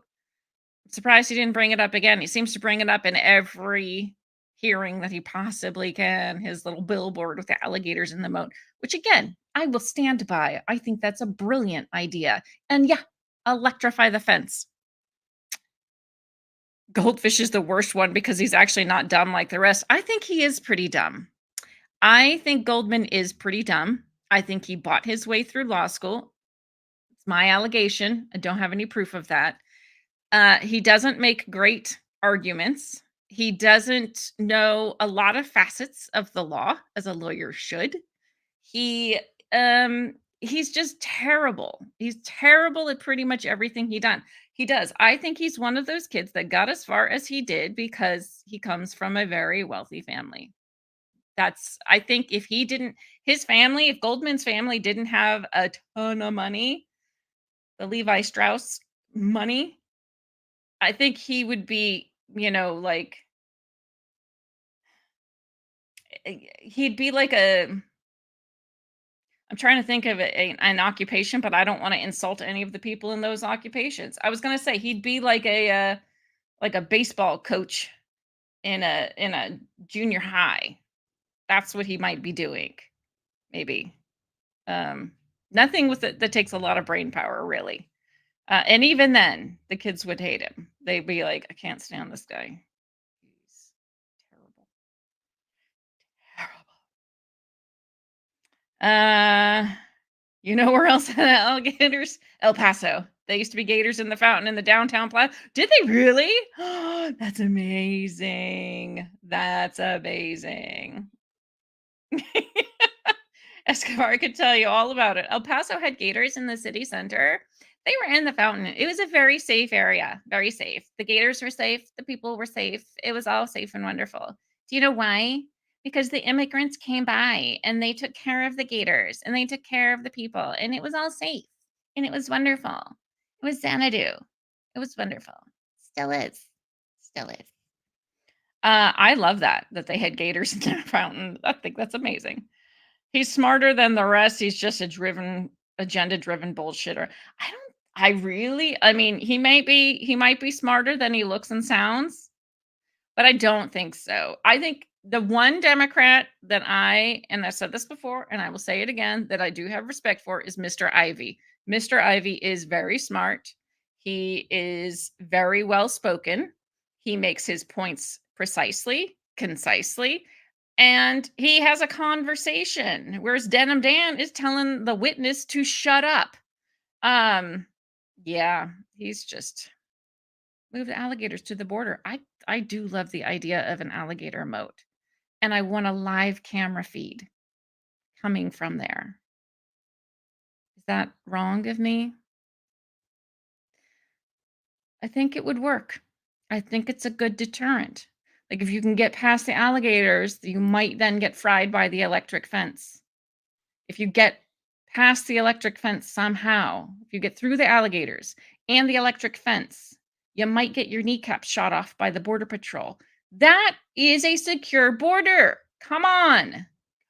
Surprised he didn't bring it up again. He seems to bring it up in every hearing that he possibly can. His little billboard with the alligators in the moat, which again, I will stand by. I think that's a brilliant idea. And yeah, electrify the fence. Goldfish is the worst one because he's actually not dumb like the rest. I think he is pretty dumb. I think Goldman is pretty dumb. I think he bought his way through law school. It's my allegation. I don't have any proof of that. He doesn't make great arguments. He doesn't know a lot of facets of the law as a lawyer should. He he's just terrible. He's terrible at pretty much everything he does. I think he's one of those kids that got as far as he did because he comes from a very wealthy family. I think if he didn't his family, if Goldman's family didn't have a ton of money, the Levi Strauss money, I think he would be, like he'd be like I'm trying to think of an occupation, but I don't want to insult any of the people in those occupations. I was going to say he'd be like a baseball coach in a junior high. That's what he might be doing, maybe. Um, Nothing with it that takes a lot of brain power, really. And even then, the kids would hate him. They'd be like, "I can't stand this guy. He's terrible, terrible." You know where else had alligators? El Paso. They used to be gators in the fountain in the downtown plaza. Did they really? That's amazing. That's amazing. Escobar could tell you all about it. El Paso had gators in the city center. They were in the fountain. It was a very safe area, very safe. The gators were safe. The people were safe. It was all safe and wonderful. Do you know why? Because the immigrants came by and they took care of the gators and they took care of the people and it was all safe and it was wonderful. It was Xanadu. It was wonderful. Still is. Still is. I love that they had gators in their fountain. I think that's amazing. He's smarter than the rest. He's just agenda-driven bullshitter. I mean, he might be smarter than he looks and sounds, but I don't think so. I think the one Democrat and I said this before, and I will say it again, that I do have respect for is Mr. Ivey. Mr. Ivey is very smart. He is very well spoken. He makes his points precisely, concisely, and he has a conversation, whereas Denim Dan is telling the witness to shut up. Yeah, he's just move the alligators to the border. I do love the idea of an alligator moat, and I want a live camera feed coming from there. Is that wrong of me? I think it would work. I think it's a good deterrent. Like if you can get past the alligators, you might then get fried by the electric fence. If you get past the electric fence somehow, if you get through the alligators and the electric fence, you might get your kneecaps shot off by the Border Patrol. That is a secure border. Come on.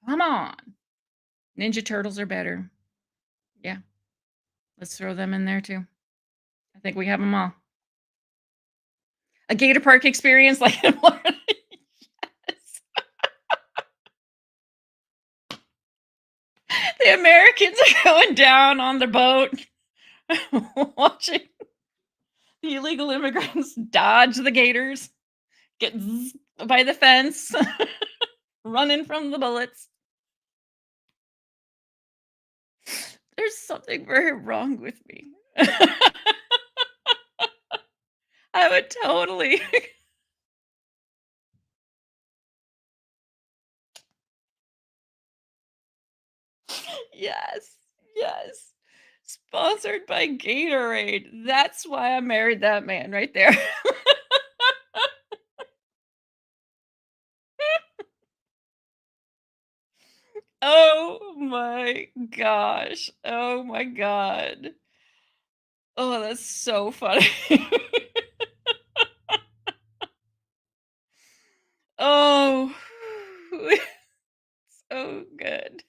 Come on. Ninja Turtles are better. Yeah. Let's throw them in there too. I think we have them all. A Gator Park experience like in Florida. The Americans are going down on the boat, watching the illegal immigrants dodge the gators, get by the fence, running from the bullets. There's something very wrong with me. I would totally. Yes, yes. Sponsored by Gatorade. That's why I married that man right there. Oh my gosh. Oh my god. Oh, that's so funny. Oh, so good.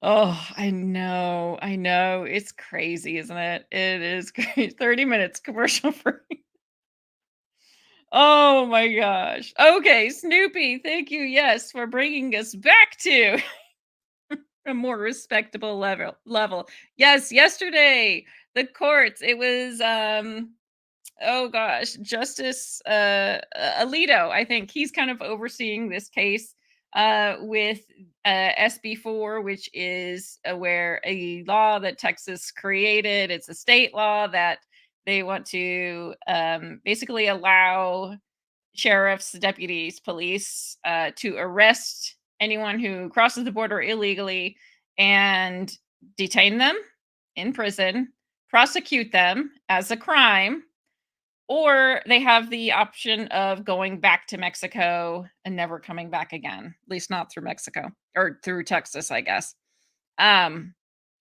Oh, I know. I know. It's crazy, isn't it? It is crazy. 30 minutes commercial free. Oh my gosh. Okay, Snoopy, thank you. Yes, for bringing us back to a more respectable level. Yes, yesterday the courts, it was oh gosh, Justice Alito, I think he's kind of overseeing this case with SB4, which is where a law that Texas created. It's a state law that they want to basically allow sheriffs, deputies, police to arrest anyone who crosses the border illegally and detain them in prison, prosecute them as a crime, or they have the option of going back to Mexico and never coming back again, at least not through Mexico or through Texas, I guess. Um,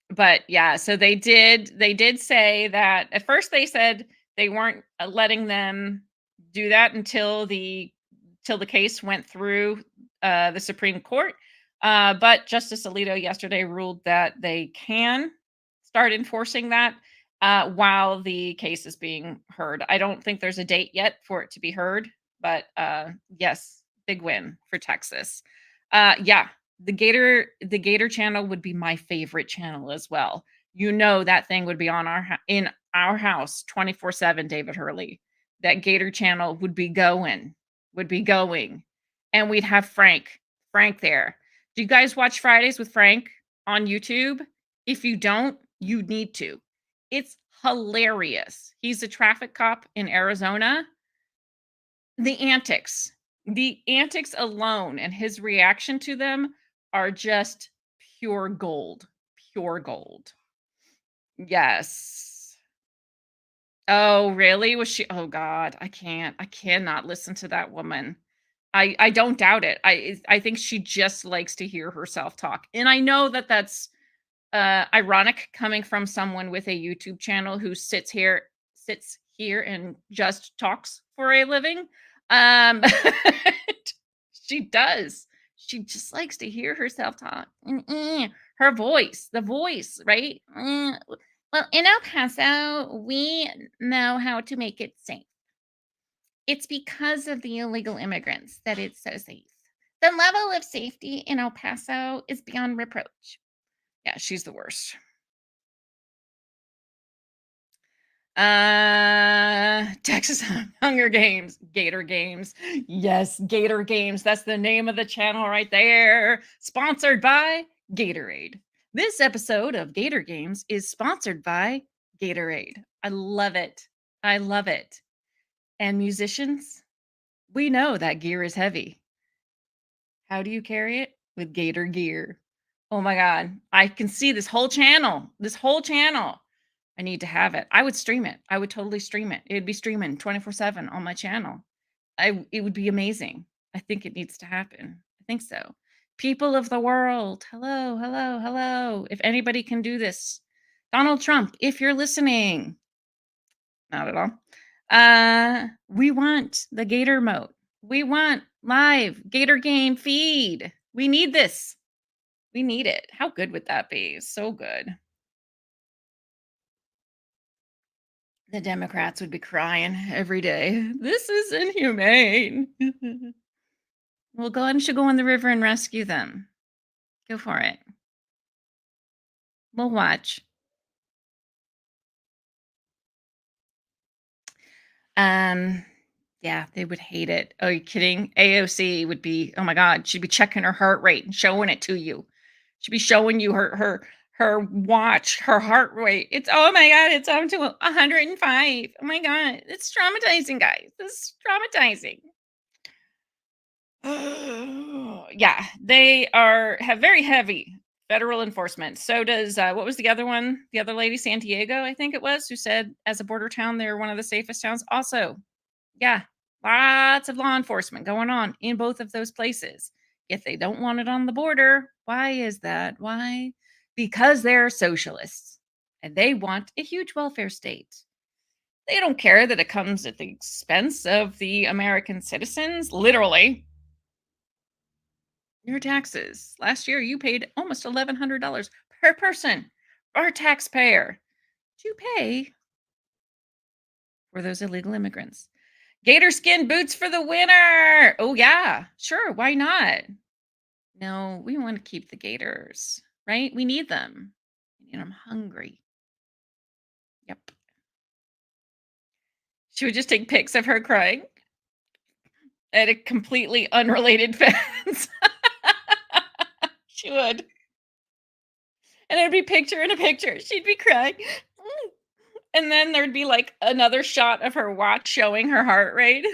but yeah, so they did say that at first they said they weren't letting them do that until the case went through the Supreme Court. But Justice Alito yesterday ruled that they can start enforcing that while the case is being heard. I don't think there's a date yet for it to be heard, but yes, big win for Texas. Yeah, the Gator channel would be my favorite channel as well. You know that thing would be on in our house 24/7, David Hurley. That Gator channel would be going. And we'd have Frank there. Do you guys watch Fridays with Frank on YouTube? If you don't, you need to. It's hilarious. He's a traffic cop in Arizona. The antics alone and his reaction to them are just pure gold. Pure gold. Yes. Oh, really? Was she? Oh God, I can't. I cannot listen to that woman. I don't doubt it. I think she just likes to hear herself talk. And I know that that's ironic coming from someone with a YouTube channel who sits here and just talks for a living. Um she does. She just likes to hear herself talk. Her voice, the voice, right? Well, in El Paso, we know how to make it safe. It's because of the illegal immigrants that it's so safe. The level of safety in El Paso is beyond reproach. Yeah, she's the worst. Texas Hunger Games, Gator Games. Yes, Gator Games. That's the name of the channel right there. Sponsored by Gatorade. This episode of Gator Games is sponsored by Gatorade. I love it. I love it. And musicians, we know that gear is heavy. How do you carry it? With Gator gear. Oh my God. I can see this whole channel. This whole channel. I need to have it. I would stream it. I would totally stream it. It'd be streaming 24/7 on my channel. it would be amazing. I think it needs to happen. I think so. People of the world, hello, hello, hello. If anybody can do this, Donald Trump, if you're listening, not at all. We want the Gator moat. We want live Gator game feed. We need this. We need it. How good would that be? So good. The Democrats would be crying every day. This is inhumane. Well, Glenn should go in the river and rescue them. Go for it. We'll watch. Yeah, they would hate it. Are you kidding? AOC would be, oh my God, she'd be checking her heart rate and showing it to you. She'd be showing you her watch, her heart rate. It's, oh my God, it's up to 105. Oh my God, it's traumatizing, guys. This is traumatizing. Yeah, they have very heavy federal enforcement. So does what was the other one? The other lady, San Diego, I think it was, who said as a border town they're one of the safest towns. Also, yeah, lots of law enforcement going on in both of those places. Yet they don't want it on the border. Why is that? Why? Because they're socialists and they want a huge welfare state. They don't care that it comes at the expense of the American citizens, literally. Your taxes. Last year, you paid almost $1,100 per person, our taxpayer, to pay for those illegal immigrants. Gator skin boots for the winner. Oh, yeah, sure. Why not? No, we want to keep the gators, right? We need them. And I'm hungry. Yep. She would just take pics of her crying at a completely unrelated fence. She would. And it'd be picture in a picture. She'd be crying. And then there'd be like another shot of her watch showing her heart rate.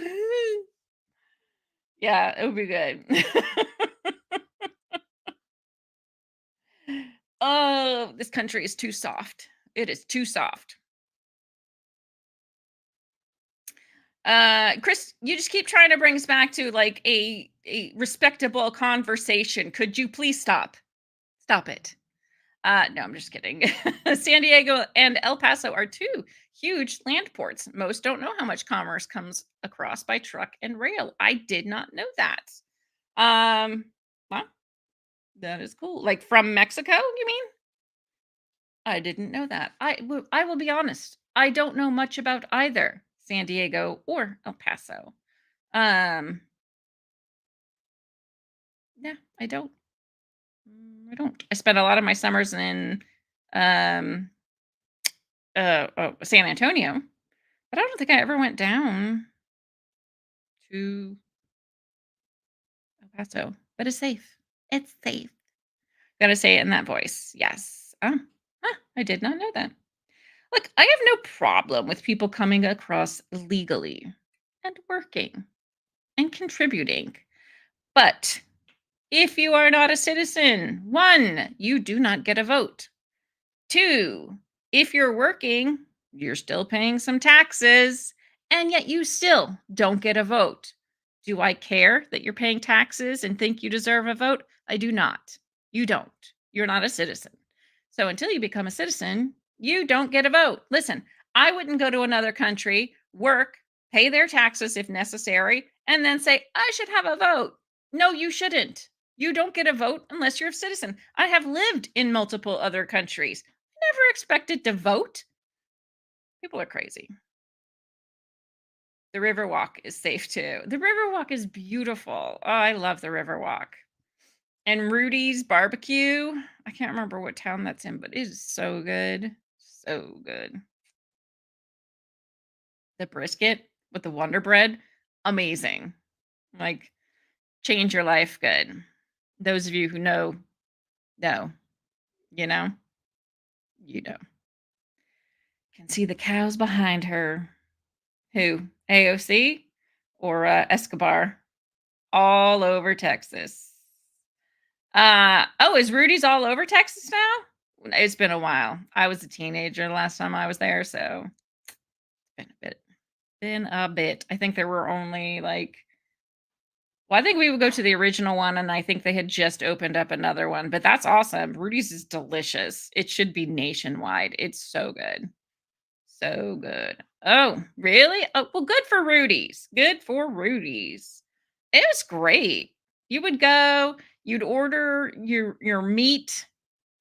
Yeah, it would be good. Oh, this country is too soft. It is too soft. Chris, you just keep trying to bring us back to like a respectable conversation. Could you please stop? Stop it. No, I'm just kidding. San Diego and El Paso are two huge land ports. Most don't know how much commerce comes across by truck and rail. I did not know that. Well, that is cool. Like from Mexico, you mean? I didn't know that. I will be honest. I don't know much about either San Diego or El Paso. Yeah, I don't. I don't. I spent a lot of my summers in San Antonio, but I don't think I ever went down to El Paso. But it's safe. It's safe. Gotta say it in that voice. Yes. I did not know that. Look, I have no problem with people coming across legally and working and contributing. But if you are not a citizen, 1, you do not get a vote. 2, if you're working, you're still paying some taxes, and yet you still don't get a vote. Do I care that you're paying taxes and think you deserve a vote? I do not. You don't. You're not a citizen. So until you become a citizen, you don't get a vote. Listen, I wouldn't go to another country, work, pay their taxes if necessary, and then say, I should have a vote. No, you shouldn't. You don't get a vote unless you're a citizen. I have lived in multiple other countries. I never expected to vote. People are crazy. The Riverwalk is safe too. The Riverwalk is beautiful. Oh, I love the Riverwalk. And Rudy's Barbecue. I can't remember what town that's in, but it is so good. So good. The brisket with the Wonder Bread, amazing. Like, change your life good. Those of you who know, you know, you know. Can see the cows behind her. Who? AOC or Escobar? All over Texas. Oh, is Rudy's all over Texas now? It's been a while. I was a teenager last time I was there, so it's been been a bit. I think there were only like, well, I think we would go to the original one, and I think they had just opened up another one, but that's awesome. Rudy's is delicious. It should be nationwide. It's so good. So good. Oh, really? Oh, well, good for Rudy's. Good for Rudy's. It was great. You would go, you'd order your meat,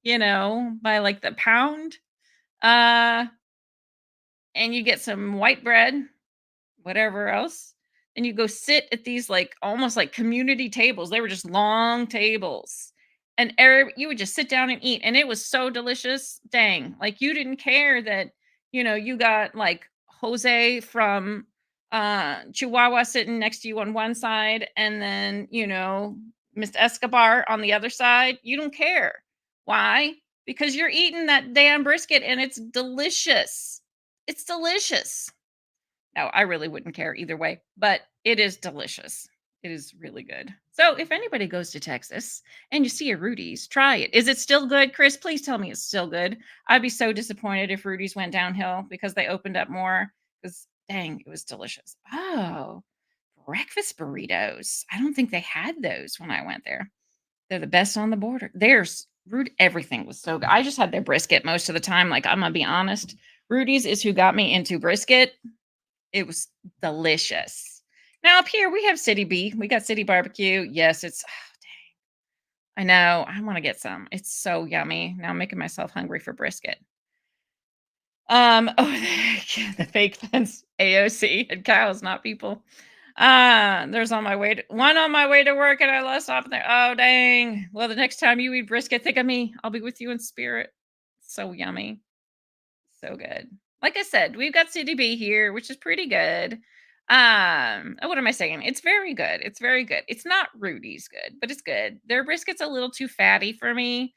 by like the pound. Uh, and you get some white bread, whatever else. And you go sit at these like almost like community tables. They were just long tables. And you would just sit down and eat. And it was so delicious. Dang. Like you didn't care that, you got like Jose from Chihuahua sitting next to you on one side and then, Mr. Escobar on the other side. You don't care. Why? Because you're eating that damn brisket and it's delicious. It's delicious. No, I really wouldn't care either way, but it is delicious. It is really good. So if anybody goes to Texas and you see a Rudy's, try it. Is it still good, Chris? Please tell me it's still good. I'd be so disappointed if Rudy's went downhill because they opened up more. Because dang, it was delicious. Oh, breakfast burritos. I don't think they had those when I went there. They're the best on the border. There's Rudy. Everything was so good. I just had their brisket most of the time. Like I'm gonna be honest, Rudy's is who got me into brisket. It was delicious. Now up here we have City B. We got City Barbecue. Yes, it's I know. I want to get some. It's so yummy. Now I'm making myself hungry for brisket. Oh, the fake fence AOC and cows, not people. There's one on my way to work and I lost stopping there. Oh dang. Well, the next time you eat brisket, think of me. I'll be with you in spirit. So yummy. So good. Like I said, we've got CDB here, which is pretty good. What am I saying? It's very good. It's very good. It's not Rudy's good, but it's good. Their brisket's a little too fatty for me.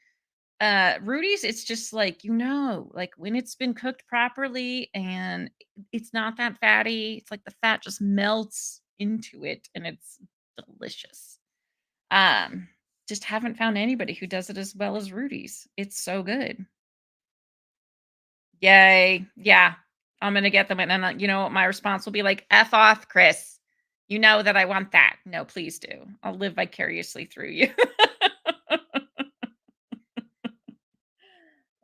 Rudy's, it's just like, like when it's been cooked properly and it's not that fatty, it's like the fat just melts into it and it's delicious. Just haven't found anybody who does it as well as Rudy's. It's so good. Yay. Yeah. I'm gonna get them, and then, you know what my response will be like, "F off, Chris. You know that I want that." No, please do. I'll live vicariously through you.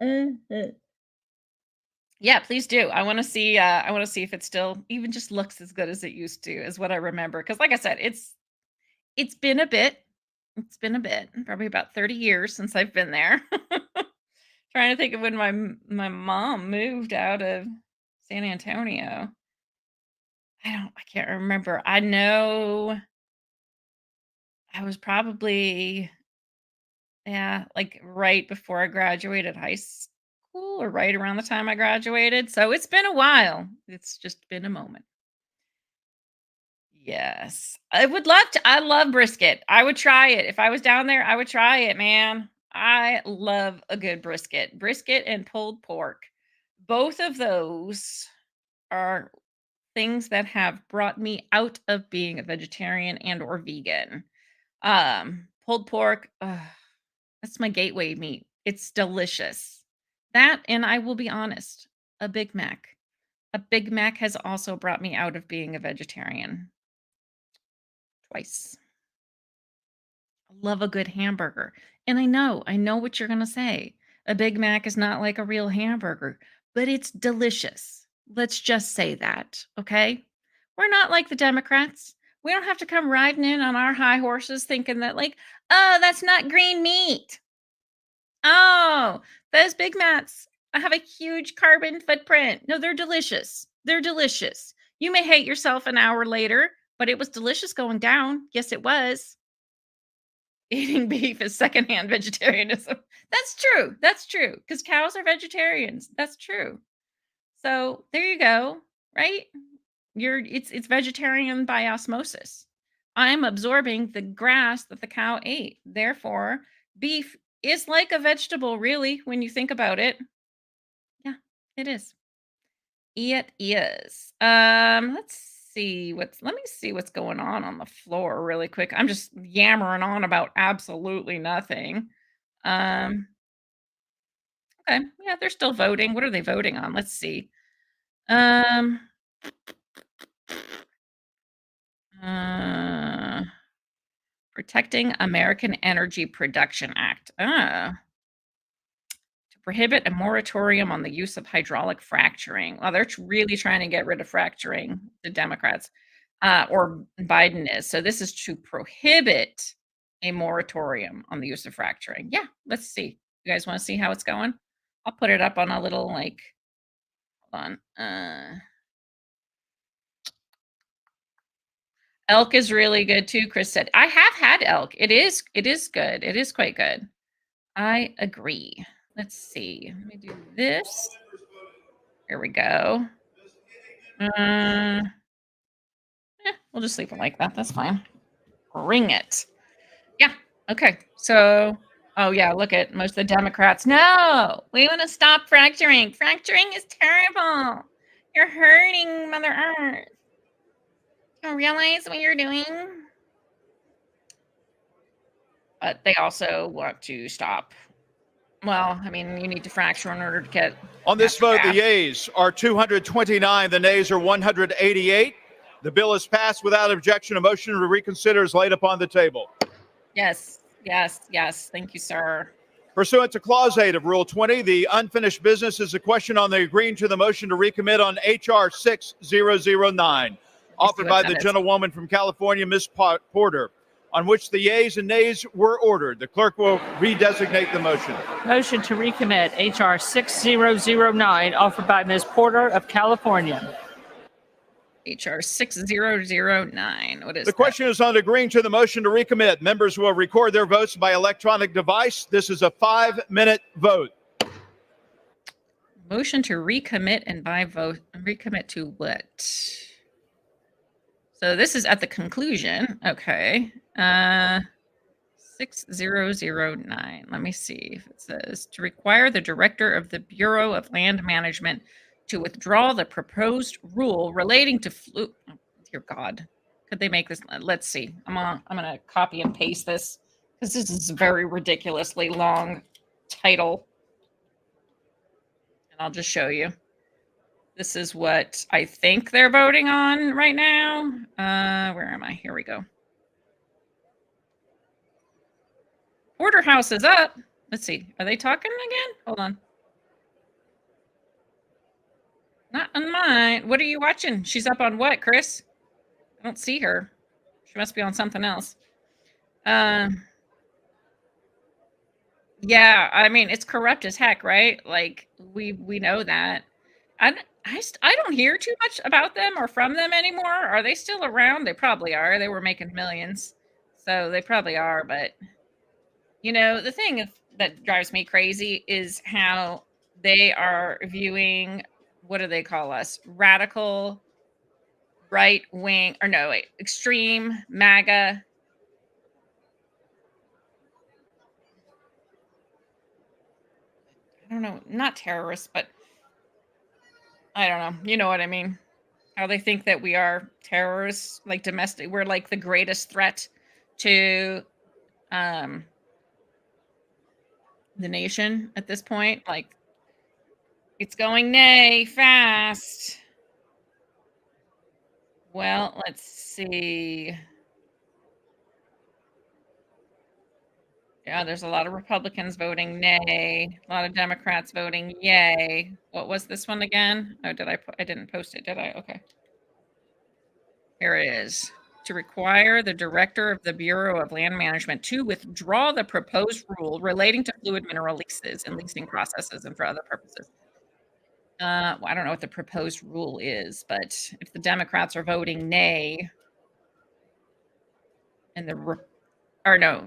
Mhm. Yeah, please do. I wanna see if it still even just looks as good as it used to, is what I remember. Because, like I said, it's been a bit. It's been a bit, probably about 30 years since I've been there. Trying to think of when my mom moved out of San Antonio. I can't remember. I know I was probably, yeah, like right before I graduated high school or right around the time I graduated. So it's been a while. It's just been a moment. Yes. I would love to. I love brisket. I would try it. If I was down there, I would try it, man. I love a good brisket. Brisket and pulled pork. Both of those are things that have brought me out of being a vegetarian and or vegan. Pulled pork, that's my gateway meat. It's delicious. That, and I will be honest, a Big Mac. A Big Mac has also brought me out of being a vegetarian twice. I love a good hamburger. And I know what you're going to say. A Big Mac is not like a real hamburger, but it's delicious. Let's just say that, okay? We're not like the Democrats. We don't have to come riding in on our high horses thinking that, like, oh, that's not green meat. Oh, those Big Macs have a huge carbon footprint. No, they're delicious. They're delicious. You may hate yourself an hour later, but it was delicious going down. Yes, it was. Eating beef is secondhand vegetarianism. That's true. That's true. Because cows are vegetarians. That's true. So there you go. Right? It's vegetarian by osmosis. I'm absorbing the grass that the cow ate. Therefore, beef is like a vegetable, really, when you think about it. Yeah, it is. It is. Let me see what's going on the floor really quick. I'm just yammering on about absolutely nothing. Um, okay. Yeah, they're still voting. What are they voting on? Let's see. Um, Protecting American Energy Production Act. To prohibit a moratorium on the use of hydraulic fracturing. Well, they're really trying to get rid of fracturing, the Democrats, or Biden is. So this is to prohibit a moratorium on the use of fracturing. Yeah, let's see. You guys want to see how it's going? I'll put it up on a little like, hold on. Elk is really good too, Chris said. I have had elk. It is good. It is quite good. I agree. Let's see. Let me do this. Here we go. We'll just leave it like that. That's fine. Ring it. Yeah. Okay. So, oh yeah, look at most of the Democrats. No, we want to stop fracturing. Fracturing is terrible. You're hurting Mother Earth. You don't realize what you're doing? But they also want to stop. Well, I mean, you need to fracture in order to get. On this vote, the yeas are 229, the nays are 188. The bill is passed without objection. A motion to reconsider is laid upon the table. Yes, yes, yes. Thank you, sir. Pursuant to Clause 8 of Rule 20, the unfinished business is a question on the agreeing to the motion to recommit on H.R. 6009, offered by the gentlewoman from California, Ms. Porter, on which the yeas and nays were ordered. The clerk will redesignate the motion. Motion to recommit H.R. 6009, offered by Ms. Porter of California. H.R. 6009. What is the question is on agreeing to the motion to recommit. Members will record their votes by electronic device. This is a 5-minute vote. Motion to recommit and by vote. Recommit to what? So this is at the conclusion. Okay. 6009. Let me see if it says to require the director of the Bureau of Land Management to withdraw the proposed rule relating to oh, dear God, could they make this? Let's see. I'm gonna copy and paste this because this is a very ridiculously long title, and I'll just show you. This is what I think they're voting on right now. Where am I? Here we go. Porterhouse is up. Let's see. Are they talking again? Hold on. Not on mine. What are you watching? She's up on what, Chris? I don't see her. She must be on something else. Yeah, I mean, it's corrupt as heck, right? Like, we know that. I don't hear too much about them or from them anymore. Are they still around? They probably are. They were making millions. So they probably are. But, you know, the thing that drives me crazy is how they are viewing, what do they call us? Radical, right wing, or no, wait, extreme, MAGA. I don't know, not terrorists, but I don't know. You know what I mean? How they think that we are terrorists, like domestic. We're like the greatest threat to the nation at this point. Like, it's going nay fast. Well, let's see. Yeah, there's a lot of Republicans voting nay, a lot of Democrats voting yay. What was this one again? Oh, I didn't post it, did I? Okay. Here it is. To require the director of the Bureau of Land Management to withdraw the proposed rule relating to fluid mineral leases and leasing processes and for other purposes. Well, I don't know what the proposed rule is, but if the Democrats are voting nay, and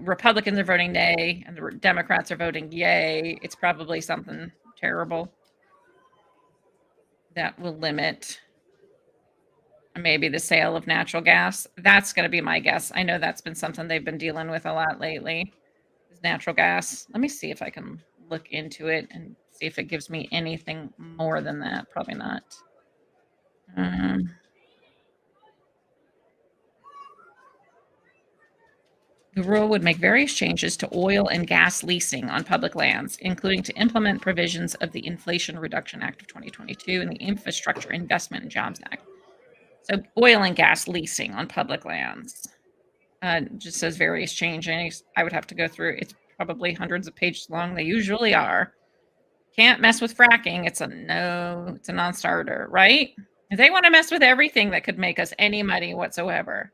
Republicans are voting nay, and the Democrats are voting yay, it's probably something terrible that will limit maybe the sale of natural gas. That's going to be my guess. I know that's been something they've been dealing with a lot lately, is natural gas. Let me see if I can look into it and see if it gives me anything more than that. Probably not. The rule would make various changes to oil and gas leasing on public lands, including to implement provisions of the Inflation Reduction Act of 2022 and the Infrastructure Investment and Jobs Act. So oil and gas leasing on public lands. Just says various changes. I would have to go through. It's probably hundreds of pages long. They usually are. Can't mess with fracking. It's a no. It's a non-starter, right? If they want to mess with everything that could make us any money whatsoever.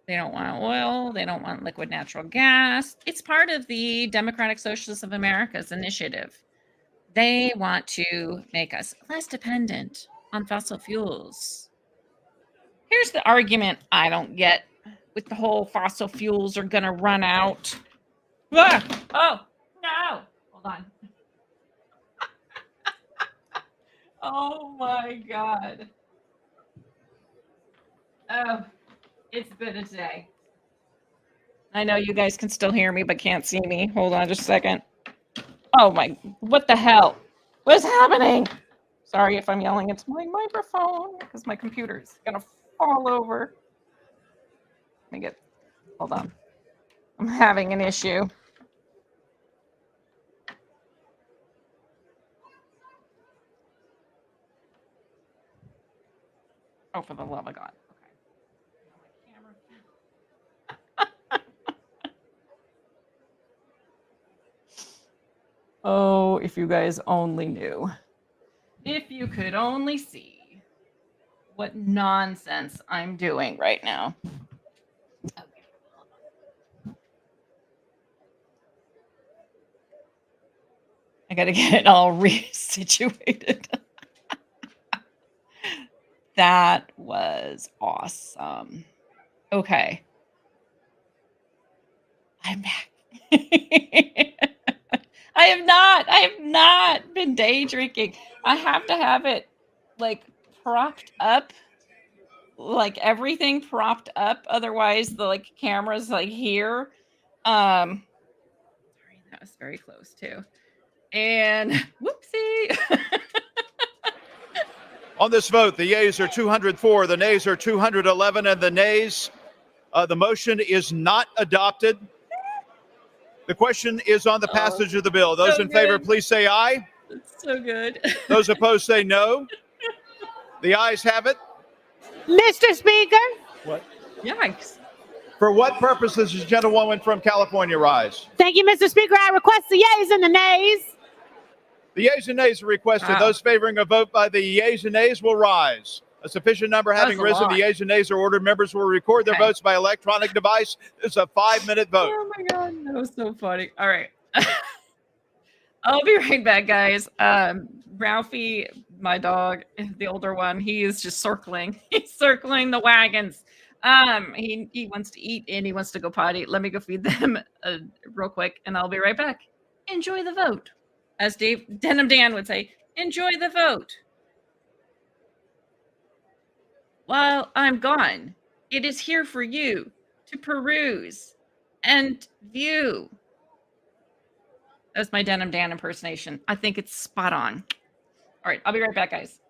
They don't want oil. They don't want liquid natural gas. It's part of the Democratic Socialists of America's initiative. They want to make us less dependent on fossil fuels. Here's the argument I don't get with the whole fossil fuels are going to run out. Ah! Oh, no. Hold on. Oh, my God. Oh, it's been a day. I know you guys can still hear me, but can't see me. Hold on just a second. Oh, my. What the hell? What's happening? Sorry if I'm yelling into my microphone because my computer's going to fall over. Let me get. Hold on. I'm having an issue. Oh, for the love of God. Okay. Oh, if you guys only knew. If you could only see what nonsense I'm doing right now. I got to get it all resituated. That was awesome. Okay. I'm back. I have not been day drinking. I have to have it like propped up, like everything propped up. Otherwise the like camera's like here. Sorry, that was very close too. And whoopsie. On this vote, the yeas are 204, the nays are 211, and the nays, the motion is not adopted. The question is on the passage of the bill. Those so in favor, good. please say aye. That's so good. Those opposed say no. The ayes have it. Mr. Speaker. What? Yikes. For what purposes does gentlewoman from California rise? Thank you, Mr. Speaker. I request the yeas and the nays. The yeas and nays are requested. Wow. Those favoring a vote by the yeas and nays will rise. A sufficient number having That's a risen, lot. the yeas and nays are ordered. Members will record their Okay. votes by electronic device. It's a 5-minute vote. Oh my God, that was so funny. All right. I'll be right back, guys. Ralphie, my dog, the older one, he is just circling. He's circling the wagons. He wants to eat and he wants to go potty. Let me go feed them real quick, and I'll be right back. Enjoy the vote, as Denim Dan would say. Enjoy the vote. While I'm gone, it is here for you to peruse and view. That's my Denim Dan impersonation. I think it's spot on. All right, I'll be right back, guys.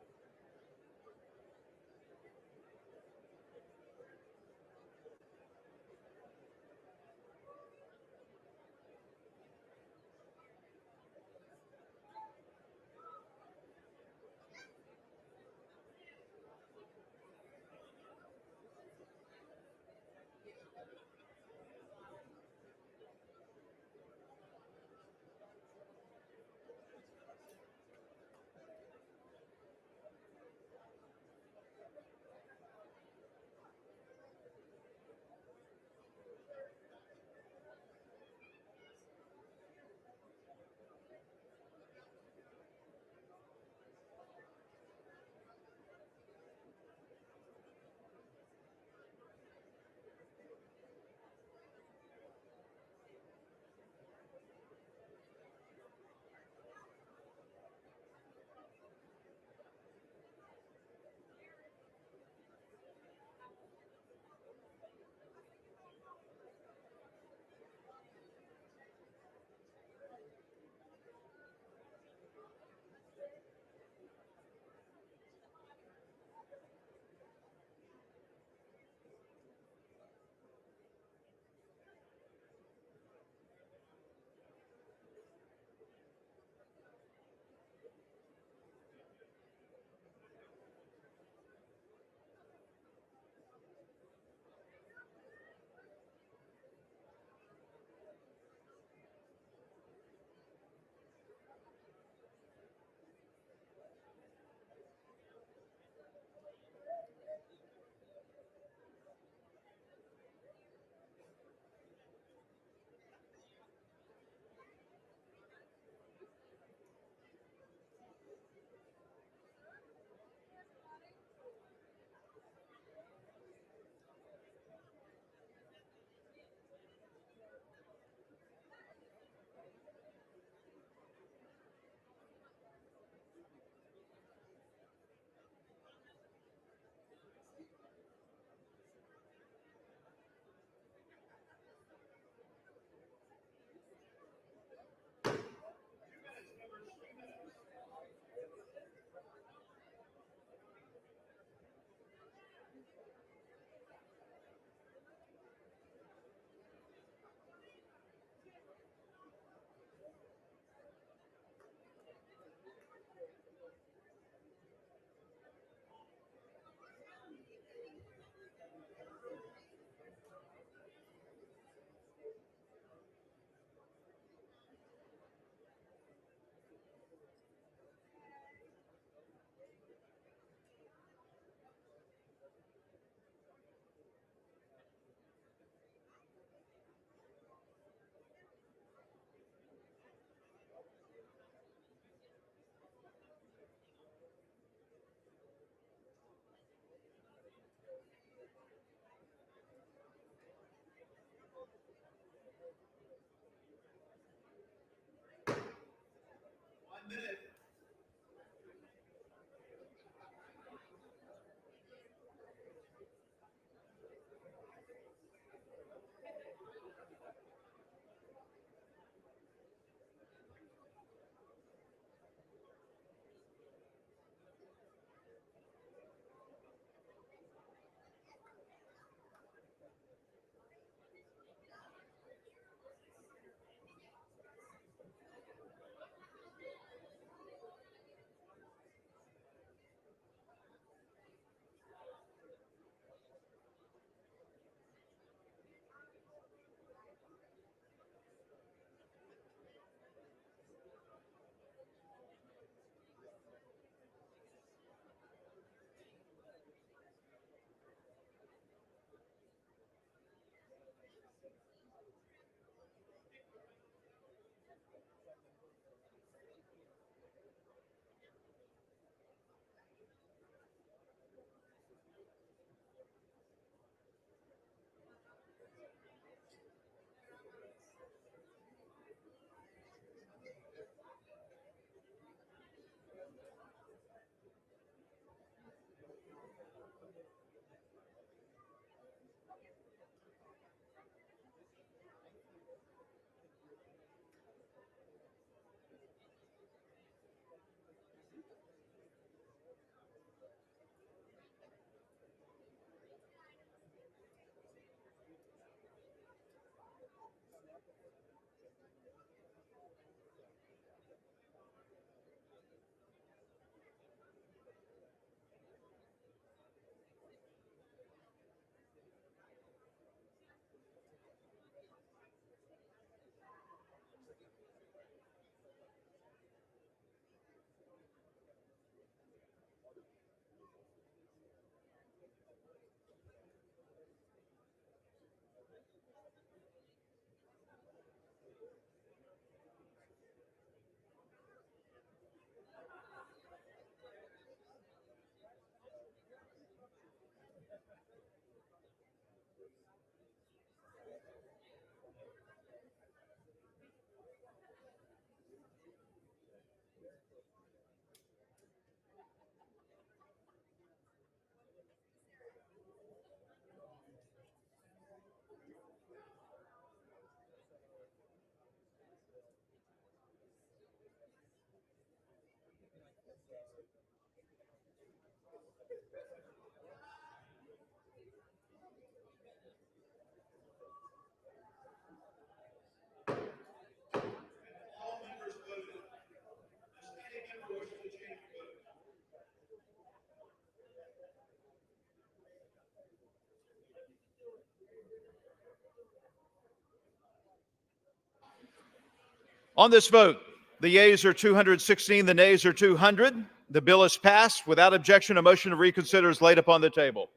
On this vote, the yeas are 216, the nays are 200. The bill is passed. Without objection, a motion to reconsider is laid upon the table.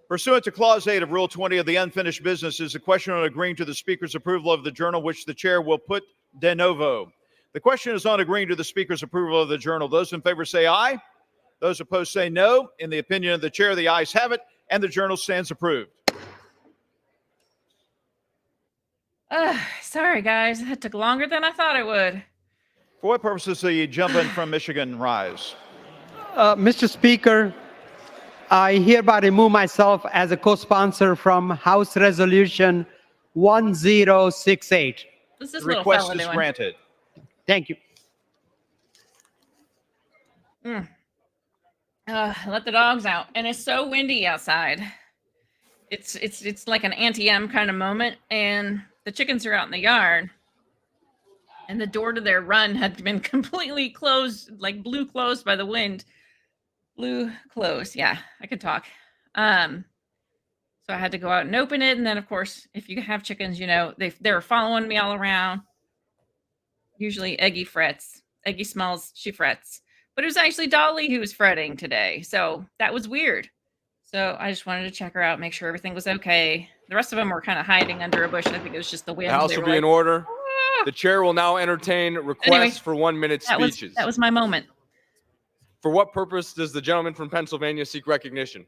Pursuant to Clause 8 of Rule 20 of the unfinished business is a question on agreeing to the Speaker's approval of the journal, which the Chair will put de novo. The question is on agreeing to the Speaker's approval of the journal. Those in favor say aye. Those opposed say no. In the opinion of the Chair, the ayes have it, and the journal stands approved. Sorry, guys. That took longer than I thought it would. For what purpose does the gentleman from Michigan rise? Mr. Speaker, I hereby remove myself as a co-sponsor from House Resolution 1068. What's this The little request fella is doing? granted. Thank you. Let the dogs out. And it's so windy outside. It's like an Auntie-M kind of moment. And the chickens are out in the yard. And the door to their run had been completely closed, like blew closed by the wind. Blew closed. Yeah, I could talk. So I had to go out and open it. And then, of course, if you have chickens, you know, they were following me all around. Usually Eggy frets. Eggy smells, she frets. But it was actually Dolly who was fretting today. So that was weird. So I just wanted to check her out, make sure everything was okay. The rest of them were kind of hiding under a bush. I think it was just the wind. The House They will were be in like, order. "Ah." The chair will now entertain requests Anyway, for 1-minute speeches. That was my moment. For what purpose does the gentleman from Pennsylvania seek recognition?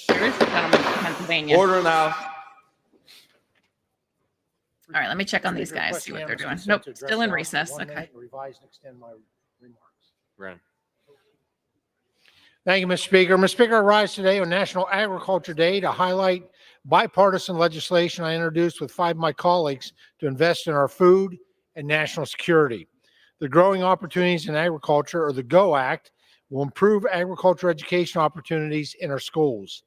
There is a gentleman from Pennsylvania. Order now. All right, let me check on these guys, see what they're doing. Nope, still in recess. Okay. Revise and extend my remarks. Right. Thank you, Mr. Speaker. Mr. Speaker, I rise today on National Agriculture Day to highlight bipartisan legislation I introduced with 5 of my colleagues to invest in our food and national security. The Growing Opportunities in Agriculture, or the GO Act, will improve agriculture education opportunities in our schools.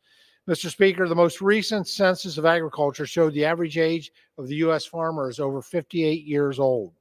Mr. Speaker, the most recent census of agriculture showed the average age of the U.S. farmer is over 58 years old,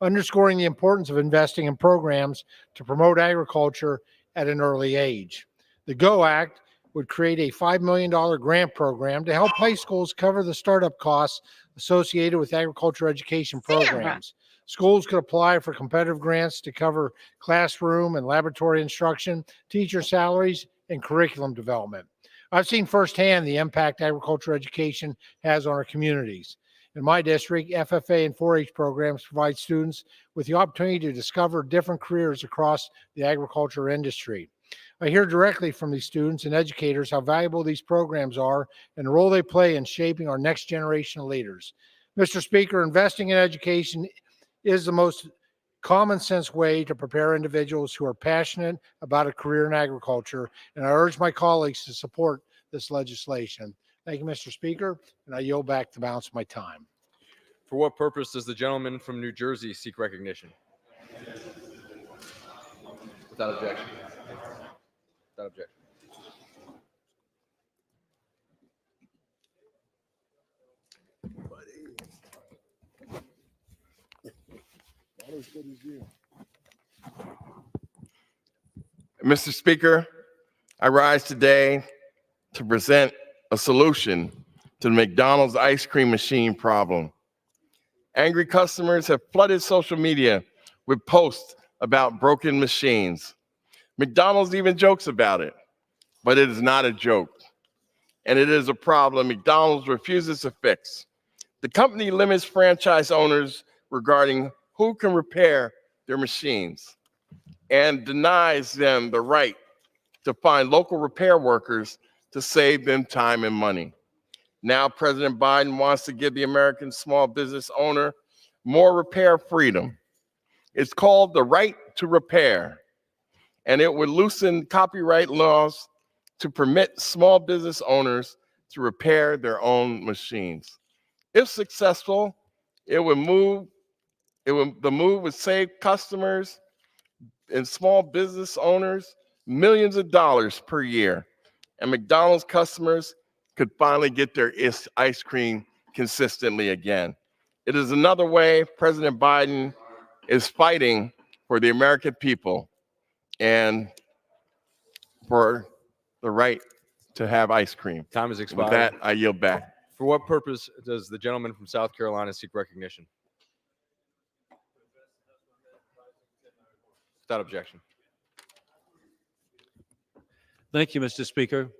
underscoring the importance of investing in programs to promote agriculture at an early age. The GO Act would create a $5 million grant program to help high schools cover the startup costs associated with agriculture education programs. Schools could apply for competitive grants to cover classroom and laboratory instruction, teacher salaries, and curriculum development. I've seen firsthand the impact agriculture education has on our communities. In my district, FFA and 4-H programs provide students with the opportunity to discover different careers across the agriculture industry. I hear directly from these students and educators how valuable these programs are and the role they play in shaping our next generation of leaders. Mr. Speaker, investing in education is the most common sense way to prepare individuals who are passionate about a career in agriculture, and I urge my colleagues to support this legislation. Thank you, Mr. Speaker, and I yield back the balance of my time. For what purpose does the gentleman from New Jersey seek recognition? Without objection. Without objection. Not as good as you. Mr. Speaker, I rise today to present a solution to the McDonald's ice cream machine problem. Angry customers have flooded social media with posts about broken machines. McDonald's even jokes about it, but it is not a joke. and it is a problem McDonald's refuses to fix. The company limits franchise owners regarding who can repair their machines and denies them the right to find local repair workers to save them time and money. Now, President Biden wants to give the American small business owner more repair freedom. It's called the right to repair, and it would loosen copyright laws to permit small business owners to repair their own machines. If successful, the move would save customers and small business owners millions of dollars per year, and McDonald's customers could finally get their ice cream consistently again. It is another way President Biden is fighting for the American people and for the right to have ice cream. Time has With expired. that, I yield back. For what purpose does the gentleman from South Carolina seek recognition? Without objection. Thank you, Mr. Speaker.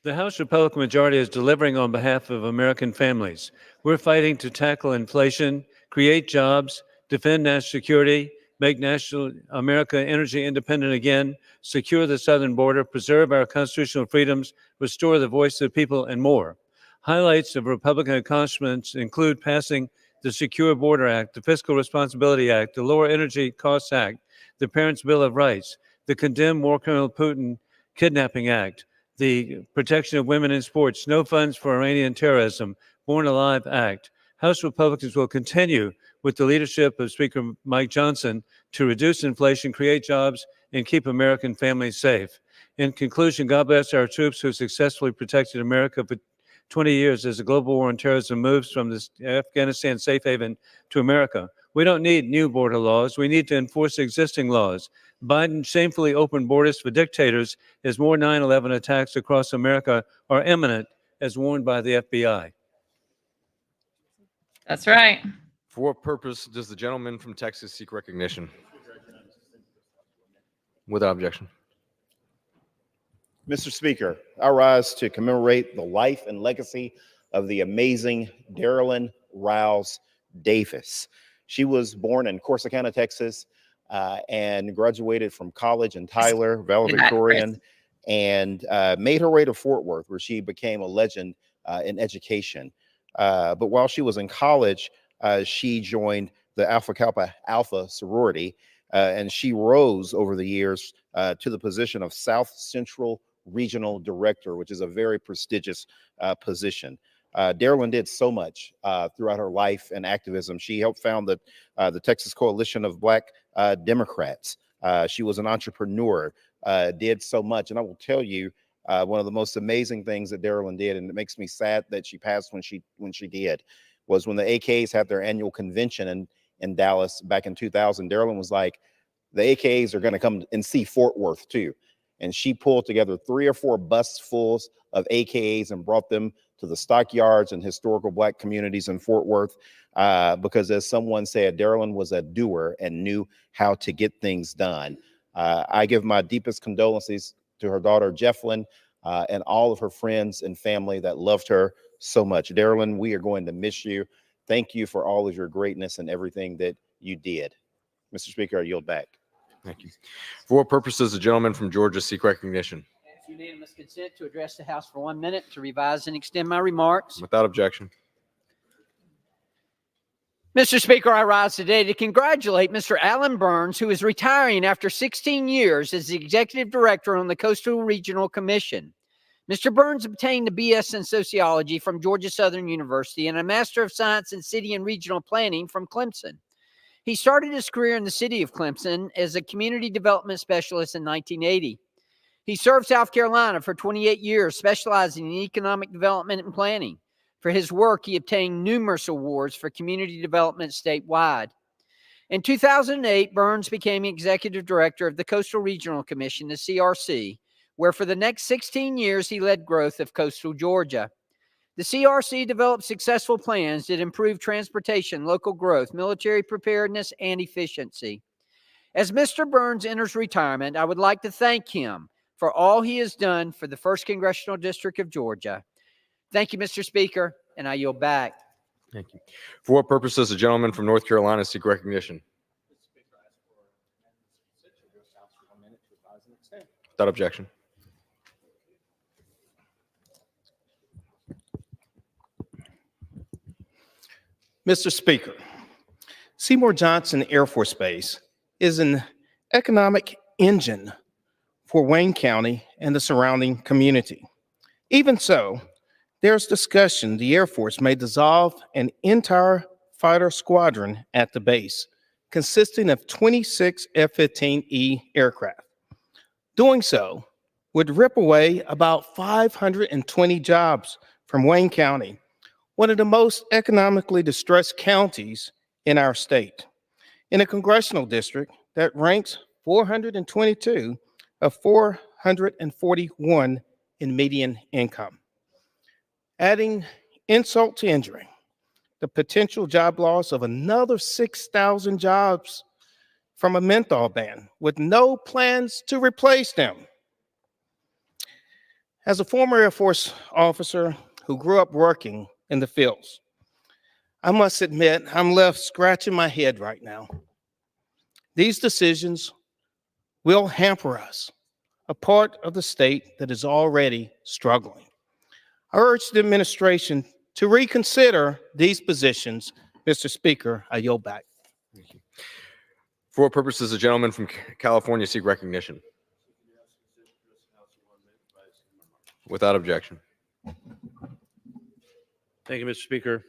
The House Republican majority is delivering on behalf of American families. We're fighting to tackle inflation, create jobs, defend national security, make national America energy independent again, secure the southern border, preserve our constitutional freedoms, restore the voice of the people, and more. Highlights of Republican accomplishments include passing the Secure Border Act, the Fiscal Responsibility Act, the Lower Energy Costs Act, the Parents' Bill of Rights, the Condemn War Criminal Putin Kidnapping Act, the Protection of Women in Sports, No Funds for Iranian Terrorism, Born Alive Act. House Republicans will continue with the leadership of Speaker Mike Johnson to reduce inflation, create jobs, and keep American families safe. In conclusion, God bless our troops who successfully protected America for 20 years as the global war on terrorism moves from this Afghanistan safe haven to America. We don't need new border laws. We need to enforce existing laws. Biden shamefully opened borders for dictators as more 9/11 attacks across America are imminent, as warned by the FBI. That's right. For what purpose does the gentleman from Texas seek recognition? Without objection. Mr. Speaker, I rise to commemorate the life and legacy of the amazing Darylyn Rouse Davis. She was born in Corsicana, Texas, and graduated from college in Tyler, valedictorian, and made her way to Fort Worth, where she became a legend in education. But while she was in college, she joined the Alpha Kappa Alpha sorority, and she rose over the years to the position of South Central Regional Director, which is a very prestigious position. Darylyn did so much throughout her life and activism. She helped found the Texas Coalition of Black Democrats. She was an entrepreneur, did so much. And I will tell you, one of the most amazing things that Darylyn did, and it makes me sad that she passed when she did, was when the AKAs had their annual convention in Dallas back in 2000. Darylyn was like, the AKAs are going to come and see Fort Worth too. And she pulled together 3 or 4 buses full of AKAs and brought them to the stockyards and historical Black communities in Fort Worth. Because as someone said, Darylyn was a doer and knew how to get things done. I give my deepest condolences to her daughter, Jefflyn, and all of her friends and family that loved her so much. Darylyn, we are going to miss you. Thank you for all of your greatness and everything that you did. Mr. Speaker, I yield back. Thank you. For what purpose does the gentleman from Georgia seek recognition? Unanimous consent to address the House for 1 minute to revise and extend my remarks. Without objection. Mr. Speaker, I rise today to congratulate Mr. Alan Burns, who is retiring after 16 years as the Executive Director on the Coastal Regional Commission. Mr. Burns obtained a BS in Sociology from Georgia Southern University and a Master of Science in City and Regional Planning from Clemson. He started his career in the city of Clemson as a community development specialist in 1980. He served South Carolina for 28 years, specializing in economic development and planning. For his work, he obtained numerous awards for community development statewide. In 2008, Burns became executive director of the Coastal Regional Commission, the CRC, where for the next 16 years he led growth of coastal Georgia. The CRC developed successful plans that improve transportation, local growth, military preparedness, and efficiency. As Mr. Burns enters retirement, I would like to thank him for all he has done for the 1st Congressional District of Georgia. Thank you, Mr. Speaker, and I yield back. Thank you. For what purpose does the gentleman from North Carolina seek recognition? Without objection. Mr. Speaker, Seymour Johnson Air Force Base is an economic engine for Wayne County and the surrounding community. Even so, there's discussion the Air Force may dissolve an entire fighter squadron at the base, consisting of 26 F-15E aircraft. Doing so would rip away about 520 jobs from Wayne County, one of the most economically distressed counties in our state, in a congressional district that ranks 422 of 441 in median income. Adding insult to injury, the potential job loss of another 6,000 jobs from a menthol ban with no plans to replace them. As a former Air Force officer who grew up working in the fields, I must admit I'm left scratching my head right now. These decisions will hamper us, a part of the state that is already struggling. I urge the administration to reconsider these positions. Mr. Speaker, I yield back. Thank you. For what purpose does the gentleman from California seek recognition? Without objection. Thank you, Mr. Speaker.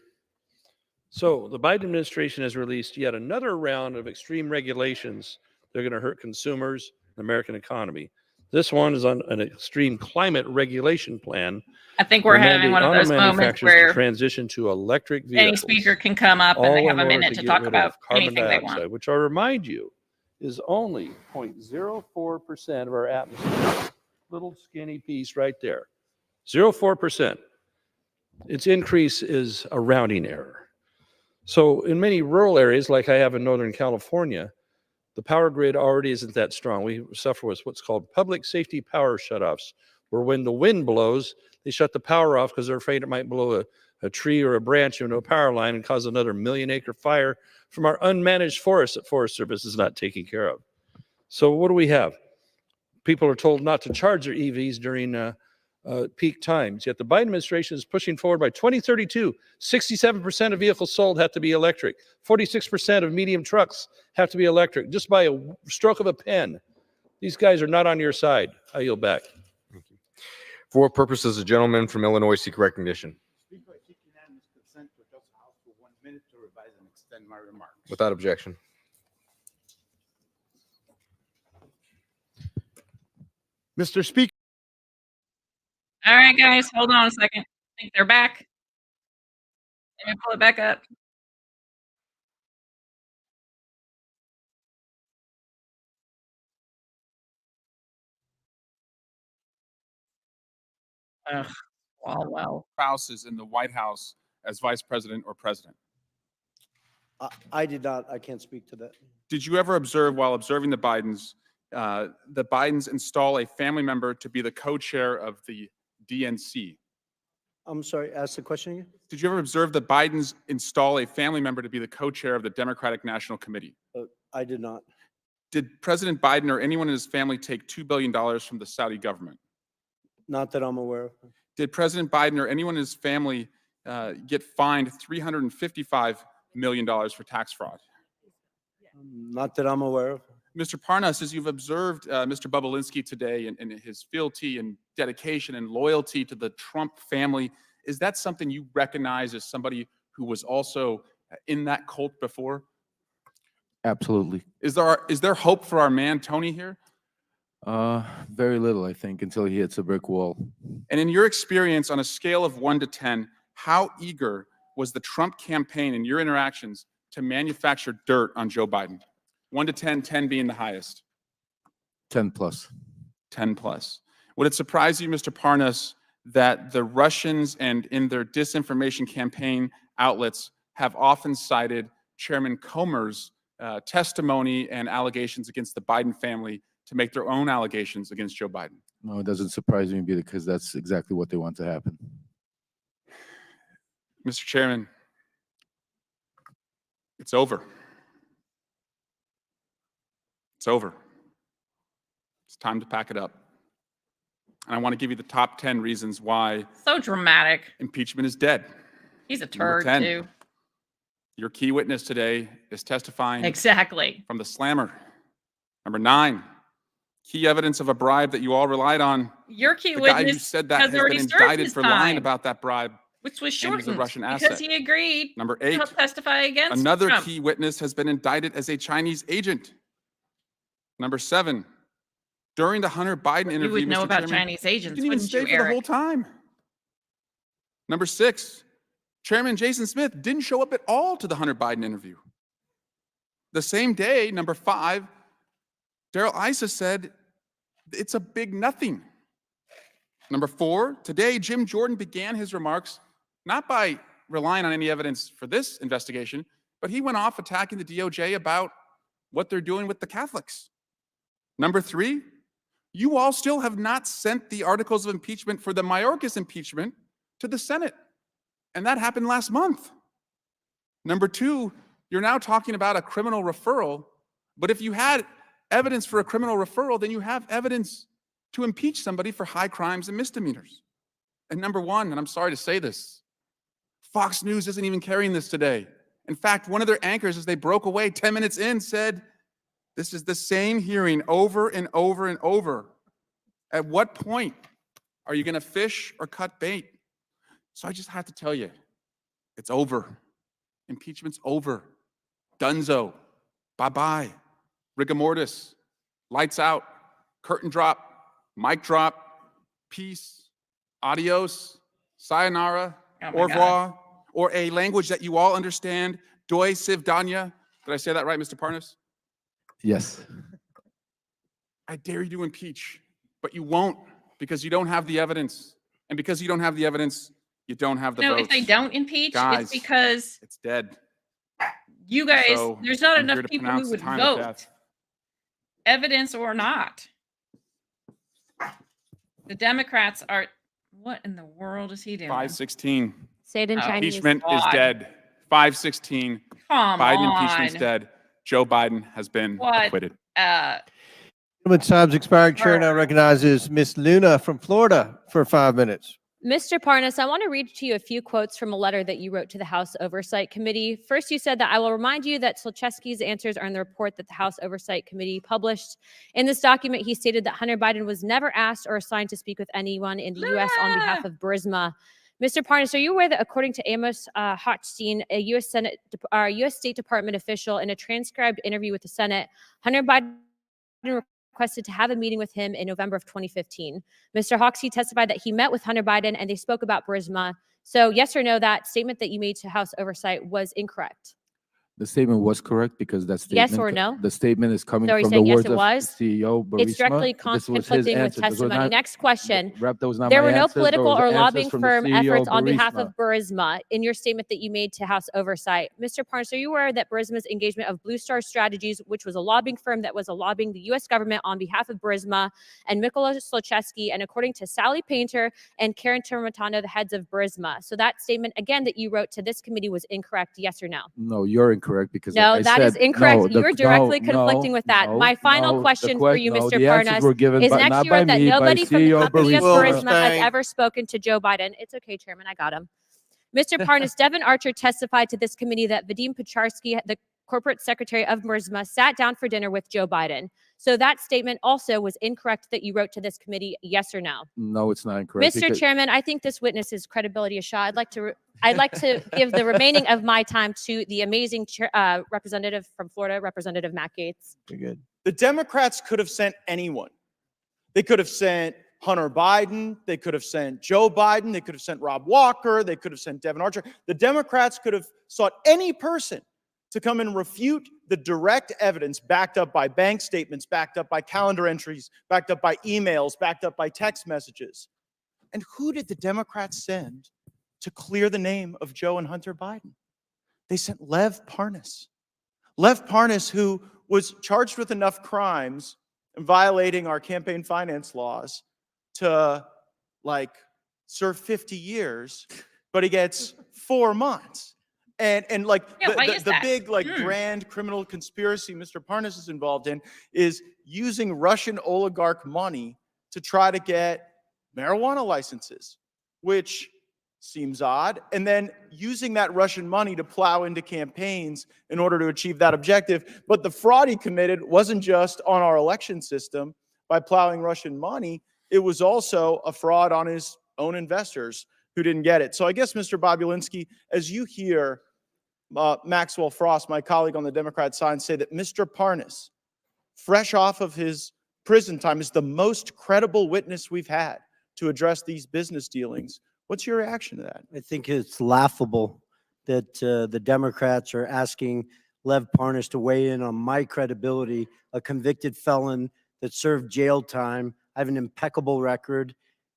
So the Biden administration has released yet another round of extreme regulations that are going to hurt consumers and the American economy. This one is on an extreme climate regulation plan. I think we're having one of those moments manufacturers where to transition to electric any vehicles. speaker can come up and they all have a in order minute to get talk rid about of carbon anything they dioxide, want. which I remind you is only 0.04% of our atmosphere. Little skinny piece right there. 0.04%. Its increase is a rounding error. So in many rural areas, like I have in Northern California, the power grid already isn't that strong. We suffer with what's called public safety power shutoffs, where when the wind blows, they shut the power off because they're afraid it might blow a tree or a branch into a power line and cause another 1 million-acre fire from our unmanaged forests that Forest Service is not taking care of. So what do we have? People are told not to charge their EVs during peak times, yet the Biden administration is pushing forward by 2032, 67% of vehicles sold have to be electric. 46% of medium trucks have to be electric, just by a stroke of a pen. These guys are not on your side. I yield back. Thank you. For what purpose does the gentleman from Illinois seek recognition? Speaker, I seek unanimous consent to adjust the House for 1 minute to revise and extend my remarks. Without objection. Mr. Speaker. All right, guys, hold on a second. I think they're back. Let me pull it back up. Ugh. Well. Spouses in the White House as vice president or president. I did not. I can't speak to that. Did you ever observe, while observing the Bidens install a family member to be the co-chair of the DNC? I'm sorry, ask the question again. Did you ever observe the Bidens install a family member to be the co-chair of the Democratic National Committee? I did not. Did President Biden or anyone in his family take $2 billion from the Saudi government? Not that I'm aware of. Did President Biden or anyone in his family get fined $355 million for tax fraud? Not that I'm aware of. Mr. Parnas, as you've observed Mr. Bobulinski today and his fealty and dedication and loyalty to the Trump family, is that something you recognize as somebody who was also in that cult before? Absolutely. Is there hope for our man Tony here? Very little, I think, until he hits a brick wall. And in your experience, on a scale of 1 to 10, how eager was the Trump campaign in your interactions to manufacture dirt on Joe Biden? 1 to 10, 10 being the highest. 10 plus. 10 plus. Would it surprise you, Mr. Parnas, that the Russians and in their disinformation campaign outlets have often cited Chairman Comer's testimony and allegations against the Biden family to make their own allegations against Joe Biden? No, it doesn't surprise me because that's exactly what they want to happen. Mr. Chairman, it's over. It's over. It's time to pack it up. And I want to give you the top 10 reasons why So dramatic. impeachment is dead. He's a Number turd, 10, too. your key witness today is testifying Exactly. from the slammer. Number 9, key evidence of a bribe that you all relied on. Your key The guy who witness said that has has already been served indicted his for lying time, about that bribe, which was and he's a shortened Russian because asset. he agreed Number to 8, help testify against another Trump. key witness has been indicted as a Chinese agent. Number 7, during the Hunter Biden interview, You would know Mr. about Chairman, Chinese you agents, didn't even wouldn't stay you, for the Eric? whole time. Number 6, Chairman Jason Smith didn't show up at all to the Hunter Biden interview. The same day, number 5, Darrell Issa said it's a big nothing. Number 4, today Jim Jordan began his remarks not by relying on any evidence for this investigation, but he went off attacking the DOJ about what they're doing with the Catholics. Number 3, you all still have not sent the articles of impeachment for the Mayorkas impeachment to the Senate, and that happened last month. Number 2, you're now talking about a criminal referral, but if you had evidence for a criminal referral, then you have evidence to impeach somebody for high crimes and misdemeanors. And number 1, and I'm sorry to say this, Fox News isn't even carrying this today. In fact, one of their anchors, as they broke away 10 minutes in, said, this is the same hearing over and over and over. At what point are you going to fish or cut bait? So I just have to tell you, it's over. Impeachment's over. Dunzo. Bye-bye. Rigor mortis. Lights out. Curtain drop. Mic drop. Peace. Adios. Sayonara. Oh Au my revoir. Or a language that you all understand. Doi sivdanya. Did I say that right, Mr. Parnas? Yes. I dare you to impeach, but you won't because you don't have the evidence. And because you don't have the evidence, you don't have the No, votes. if they don't impeach, Guys, it's because it's dead. you guys, So, there's not I'm here enough to people pronounce who the would time of vote, death. evidence or not. The Democrats are, what in the world is he doing? 516. Say it in Chinese. Impeachment is God. dead. 516. Come Biden on. impeachment's dead. Joe Biden has been What? acquitted. Gentleman's time's expired. Chair now recognizes Miss Luna from Florida for 5 minutes. Mr. Parnas, I want to read to you a few quotes from a letter that you wrote to the House Oversight Committee. First, you said that I will remind you that Slochewski's answers are in the report that the House Oversight Committee published. In this document, he stated that Hunter Biden was never asked or assigned to speak with anyone in the U.S. on behalf of Burisma. Mr. Parnas, are you aware that according to Amos Hochstein, a U.S. State Department official, in a transcribed interview with the Senate, Hunter Biden requested to have a meeting with him in November of 2015. Mr. Hoxie testified that he met with Hunter Biden and they spoke about Burisma. So yes or no, that statement that you made to House Oversight was incorrect? The statement was correct because that statement. Yes or no? The statement is coming So are you from the saying yes, words it of was? CEO Burisma. It's directly This was his conflicting with answer. Those were testimony. not- Next question. Rep, that was not There my were no answers. Those political were or answers lobbying from the firm CEO efforts on behalf Burisma. of Burisma in your statement that you made to House Oversight. Mr. Parnas, are you aware that Burisma's engagement of Blue Star Strategies, which was a lobbying firm that was lobbying the U.S. government on behalf of Burisma, and Mykola Slochewski, and according to Sally Painter and Karen Termitano, the heads of Burisma. So that statement, again, that you wrote to this committee was incorrect, yes or no? No, you're incorrect because No, like I that said, is incorrect. no, You're directly conflicting with that. My final question for you, Mr. the answers Parnas, were given is by, next not you by wrote that me, by nobody from the CEO company of Burisma. Burisma has ever spoken to Joe Biden. It's okay, Chairman, I got him. Mr. Parnas, Devin Archer testified to this committee that Vadim Picharski, the corporate secretary of Burisma, sat down for dinner with Joe Biden. So that statement also was incorrect that you wrote to this committee, yes or no? No, it's not incorrect. Mr. because- Chairman, I think this witness's credibility is shot. I'd like to give the remaining of my time to the amazing representative from Florida, Representative Matt Gaetz. Very good. The Democrats could have sent anyone. They could have sent Hunter Biden. They could have sent Joe Biden. They could have sent Rob Walker. They could have sent Devin Archer. The Democrats could have sought any person to come and refute the direct evidence backed up by bank statements, backed up by calendar entries, backed up by emails, backed up by text messages. And who did the Democrats send to clear the name of Joe and Hunter Biden? They sent Lev Parnas. Lev Parnas, who was charged with enough crimes and violating our campaign finance laws to like serve 50 years, but he gets 4 months. And like Yeah, why is the that? big like grand criminal conspiracy Mr. Parnas is involved in is using Russian oligarch money to try to get marijuana licenses, which seems odd. And then using that Russian money to plow into campaigns in order to achieve that objective. But the fraud he committed wasn't just on our election system by plowing Russian money. It was also a fraud on his own investors who didn't get it. So I guess, Mr. Bobulinski, as you hear Maxwell Frost, my colleague on the Democrat side, say that Mr. Parnas, fresh off of his prison time, is the most credible witness we've had to address these business dealings. What's your reaction to that? I think it's laughable that the Democrats are asking Lev Parnas to weigh in on my credibility, a convicted felon that served jail time. I have an impeccable record.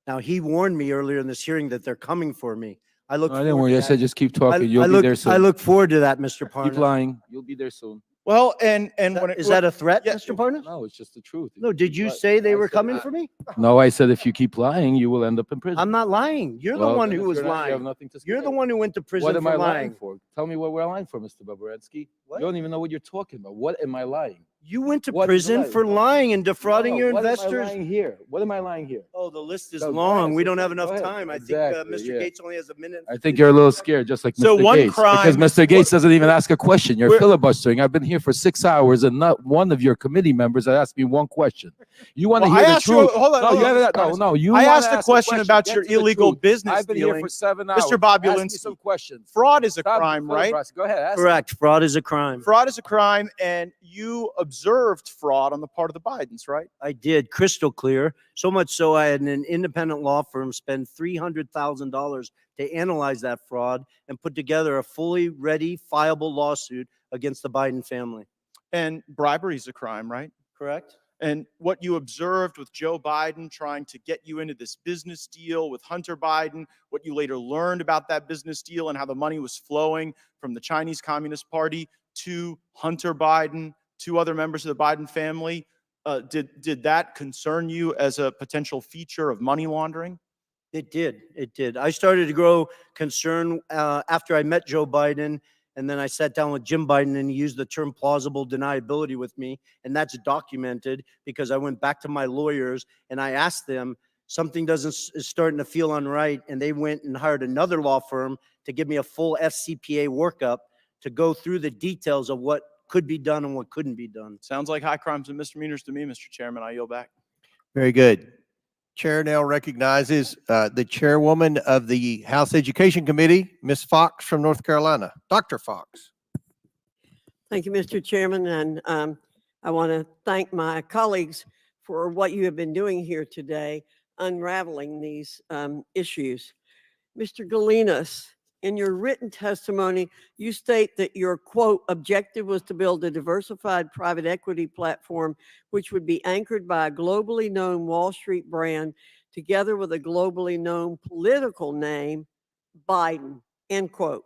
Now, he warned me earlier in this hearing that they're coming for me. I look. I didn't worry. I said just keep talking. You'll be there soon. I look forward to that, Mr. Parnas. Keep lying. You'll be there soon. Well, and is that a threat, Mr. Parnas? No, it's just the truth. No, did you say they were coming for me? No, I said if you keep lying, you will end up in prison. I'm not lying. You're the one who was lying. You have nothing to say. You're the one who went to prison What am for I lying. lying for? Tell me what we're lying for, Mr. Bobulinski. You don't even know what you're talking about. What am I lying? You went to What prison lying? for lying and defrauding your What investors. am I lying here? What am I lying here? Oh, the list is No, go long. ahead. We don't have Go enough ahead. time. I Exactly, think Mr. yeah. Gates only has a minute. I think you're a little scared, just like So Mr. one Gates, crime- because Mr. Gates doesn't even ask a question. You're filibustering. I've been here for 6 hours, and not one of your committee members has asked me one question. You want to Well, hear I the asked you- truth? hold on, No, hold you on, haven't- Mr. no. You. I wanna asked a ask question about Get your to the illegal truth. business I've been here dealing. for 7 hours. Mr. Ask me Bobulinski, some questions. fraud is a Stop crime, right? filibustering. Go ahead. Ask me. Correct. Fraud is a crime. Fraud is a crime, and you observed fraud on the part of the Bidens, right? I did, crystal clear. So much so I had an independent law firm spend $300,000 to analyze that fraud and put together a fully ready, fileable lawsuit against the Biden family. And bribery is a crime, right? Correct. And what you observed with Joe Biden trying to get you into this business deal with Hunter Biden, what you later learned about that business deal and how the money was flowing from the Chinese Communist Party to Hunter Biden, to other members of the Biden family, did that concern you as a potential feature of money laundering? It did. It did. I started to grow concern after I met Joe Biden. And then I sat down with Jim Biden and he used the term plausible deniability with me. And that's documented because I went back to my lawyers and I asked them, something is starting to feel unright. And they went and hired another law firm to give me a full FCPA workup to go through the details of what could be done and what couldn't be done. Sounds like high crimes and misdemeanors to me, Mr. Chairman. I yield back. Very good. Chair now recognizes the chairwoman of the House Education Committee, Ms. Fox from North Carolina. Dr. Fox. Thank you, Mr. Chairman, and I want to thank my colleagues for what you have been doing here today, unraveling these issues. Mr. Galinas, in your written testimony, you state that your, quote, objective was to build a diversified private equity platform which would be anchored by a globally known Wall Street brand together with a globally known political name, Biden, end quote.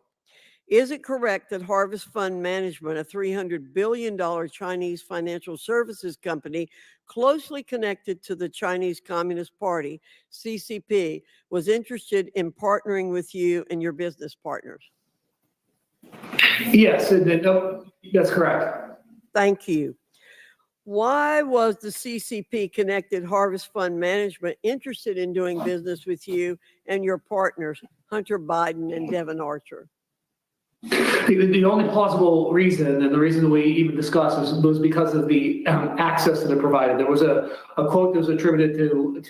Is it correct that Harvest Fund Management, a $300 billion Chinese financial services company closely connected to the Chinese Communist Party, CCP, was interested in partnering with you and your business partners? Yes, that's correct. Thank you. Why was the CCP connected Harvest Fund Management interested in doing business with you and your partners, Hunter Biden and Devon Archer? The only plausible reason, and the reason that we even discussed, was because of the access that it provided. There was a quote that was attributed to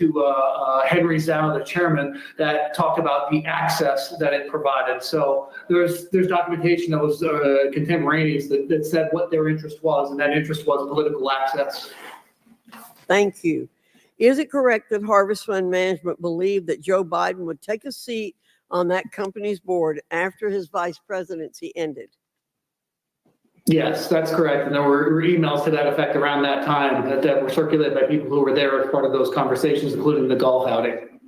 Henry Zhao, the chairman, that talked about the access that it provided. So there's documentation that was contemporaneous that said what their interest was, and that interest was political access. Thank you. Is it correct that Harvest Fund Management believed that Joe Biden would take a seat on that company's board after his vice presidency ended? Yes, that's correct. And there were emails to that effect around that time that were circulated by people who were there as part of those conversations, including the golf outing.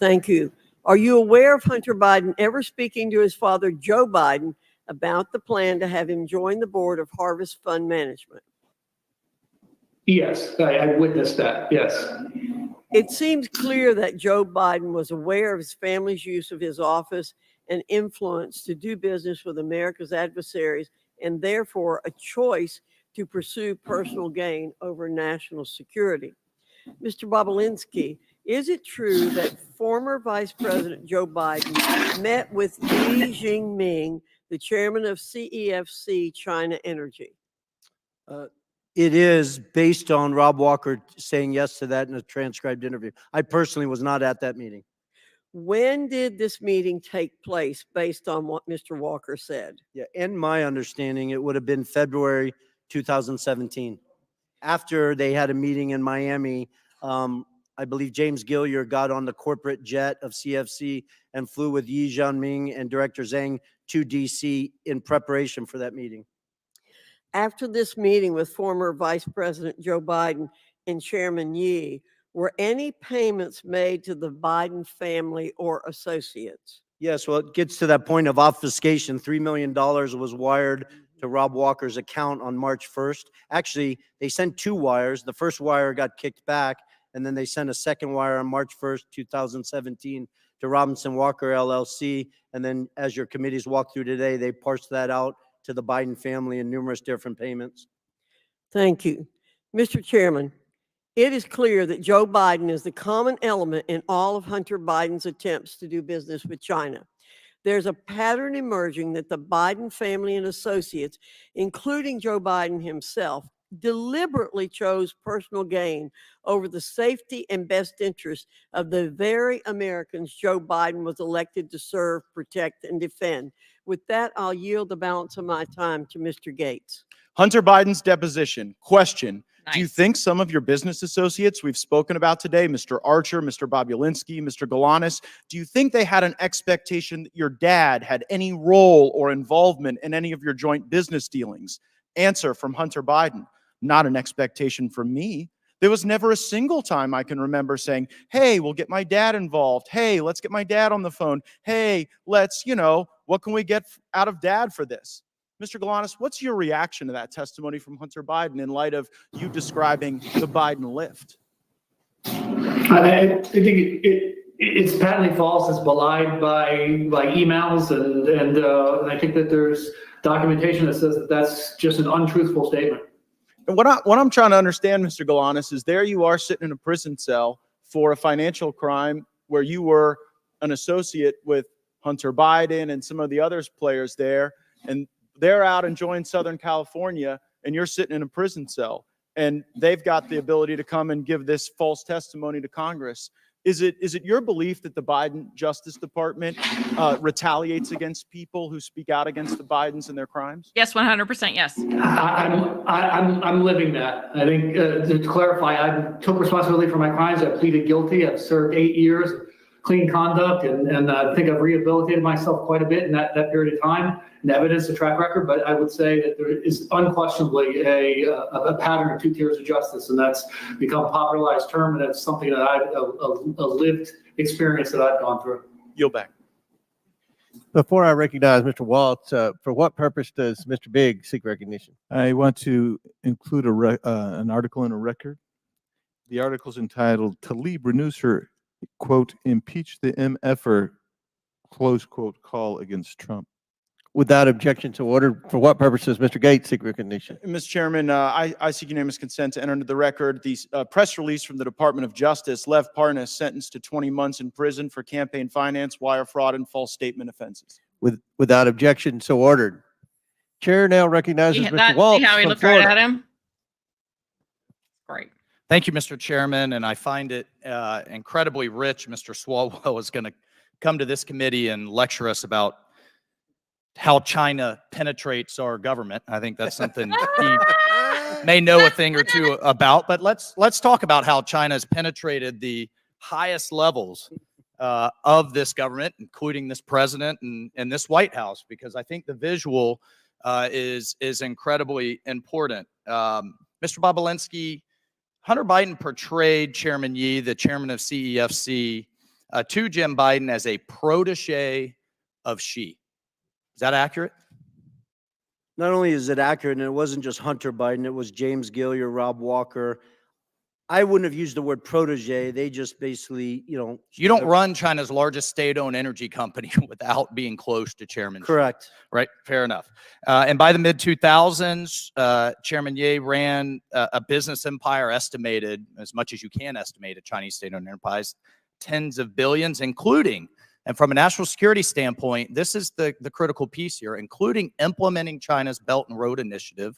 Thank you. Are you aware of Hunter Biden ever speaking to his father, Joe Biden, about the plan to have him join the board of Harvest Fund Management? Yes, I witnessed that, yes. It seems clear that Joe Biden was aware of his family's use of his office and influence to do business with America's adversaries, and therefore a choice to pursue personal gain over national security. Mr. Bobulinski, is it true that former Vice President Joe Biden met with Xi Jinping, the chairman of CEFC China Energy? It is based on Rob Walker saying yes to that in a transcribed interview. I personally was not at that meeting. When did this meeting take place based on what Mr. Walker said? Yeah, in my understanding, it would have been February 2017. After they had a meeting in Miami, I believe James Gillier got on the corporate jet of CFC and flew with Yi Jianming and Director Zhang to DC in preparation for that meeting. After this meeting with former Vice President Joe Biden and Chairman Yi, were any payments made to the Biden family or associates? Yes, well, it gets to that point of obfuscation. $3 million was wired to Rob Walker's account on March 1st. Actually, they sent two wires. The first wire got kicked back, and then they sent a second wire on March 1st, 2017 to Robinson Walker LLC. And then as your committees walked through today, they parsed that out to the Biden family in numerous different payments. Thank you. Mr. Chairman, it is clear that Joe Biden is the common element in all of Hunter Biden's attempts to do business with China. There's a pattern emerging that the Biden family and associates, including Joe Biden himself, deliberately chose personal gain over the safety and best interest of the very Americans Joe Biden was elected to serve, protect, and defend. With that, I'll yield the balance of my time to Mr. Gates. Hunter Biden's deposition. Question. Do you Nice. think some of your business associates we've spoken about today, Mr. Archer, Mr. Bobulinski, Mr. Galanis, do you think they had an expectation that your dad had any role or involvement in any of your joint business dealings? Answer from Hunter Biden. Not an expectation from me. There was never a single time I can remember saying, hey, we'll get my dad involved. Hey, let's get my dad on the phone. Hey, let's, what can we get out of dad for this? Mr. Galanis, what's your reaction to that testimony from Hunter Biden in light of you describing the Biden lift? I think it's patently false. It's belied by emails, and I think that there's documentation that says that that's just an untruthful statement. And what I'm trying to understand, Mr. Galanis, is there you are sitting in a prison cell for a financial crime where you were an associate with Hunter Biden and some of the other players there, and they're out enjoying Southern California, and you're sitting in a prison cell, and they've got the ability to come and give this false testimony to Congress. Is it your belief that the Biden Justice Department retaliates against people who speak out against the Bidens and their crimes? Yes, 100%. Yes. I'm living that. I think to clarify, I took responsibility for my crimes. I pleaded guilty. I've served 8 years, clean conduct, and I think I've rehabilitated myself quite a bit in that period of time. And evidence, a track record, but I would say that there is unquestionably a pattern of two tiers of justice, and that's become a popularized term, and it's something that I've a lived experience that I've gone through. Yield back. Before I recognize Mr. Waltz, for what purpose does Mr. Bigg seek recognition? I want to include an article in a record. The article is entitled "Tlaib renews her, quote, impeach the MFer, close quote, call against Trump." Without objection to order, for what purpose does Mr. Gates seek recognition? Mr. Chairman, I seek unanimous consent to enter into the record the press release from the Department of Justice. Lev Parnas sentenced to 20 months in prison for campaign finance, wire fraud, and false statement offenses. Without objection, so ordered. Chair now recognizes Mr. Waltz. See how he from looked right Florida. at him? Great. Thank you, Mr. Chairman, and I find it incredibly rich. Mr. Swalwell is going to come to this committee and lecture us about how China penetrates our government. I think that's something he may know a thing or two about, but let's talk about how China has penetrated the highest levels of this government, including this president and this White House, because I think the visual is incredibly important. Mr. Bobulinski, Hunter Biden portrayed Chairman Yi, the chairman of CEFC, to Jim Biden as a protege of Xi. Is that accurate? Not only is it accurate, and it wasn't just Hunter Biden, it was James Gillier, Rob Walker, I wouldn't have used the word protege. They just basically, You don't run China's largest state-owned energy company without being close to Chairman Xi. Correct. Right, fair enough. And by the mid-2000s, Chairman Ye ran a business empire estimated, as much as you can estimate a Chinese state-owned enterprise, tens of billions, including, and from a national security standpoint, this is the critical piece here, including implementing China's Belt and Road Initiative,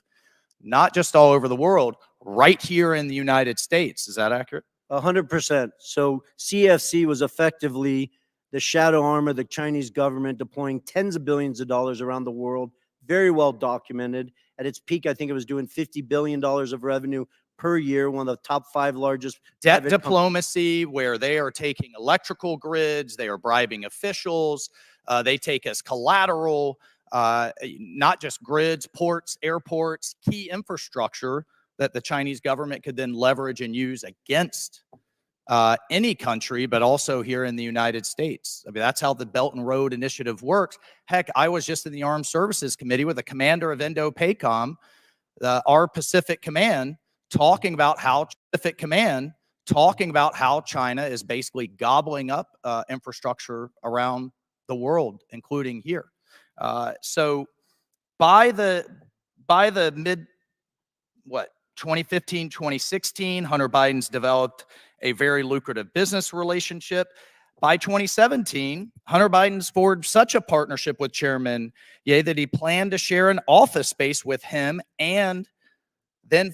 not just all over the world, right here in the United States. Is that accurate? 100%. So CFC was effectively the shadow arm of the Chinese government deploying tens of billions of dollars around the world, very well documented. At its peak, I think it was doing $50 billion of revenue per year, one of the top 5 largest. Debt diplomacy, where they are taking electrical grids, they are bribing officials, they take as collateral, not just grids, ports, airports, key infrastructure that the Chinese government could then leverage and use against any country, but also here in the United States. I mean, that's how the Belt and Road Initiative works. Heck, I was just in the Armed Services Committee with the commander of Indo-PACOM, our Pacific Command, talking about how China is basically gobbling up infrastructure around the world, including here. So by the mid 2015, 2016, Hunter Biden's developed a very lucrative business relationship. By 2017, Hunter Biden's forged such a partnership with Chairman Ye that he planned to share an office space with him, and then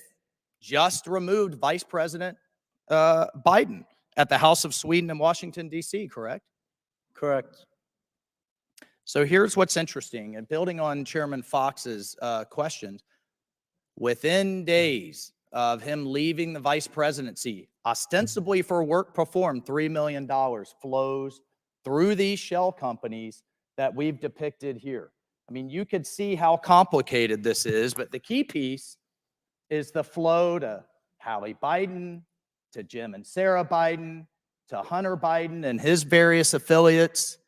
just removed Vice President Biden at the House of Sweden in Washington, D.C., correct? Correct. So here's what's interesting, and building on Chairman Fox's questions, within days of him leaving the vice presidency, ostensibly for work performed, $3 million flows through these shell companies that we've depicted here. I mean, you could see how complicated this is, but the key piece is the flow to Hallie Biden, to Jim and Sarah Biden, to Hunter Biden and his various affiliates.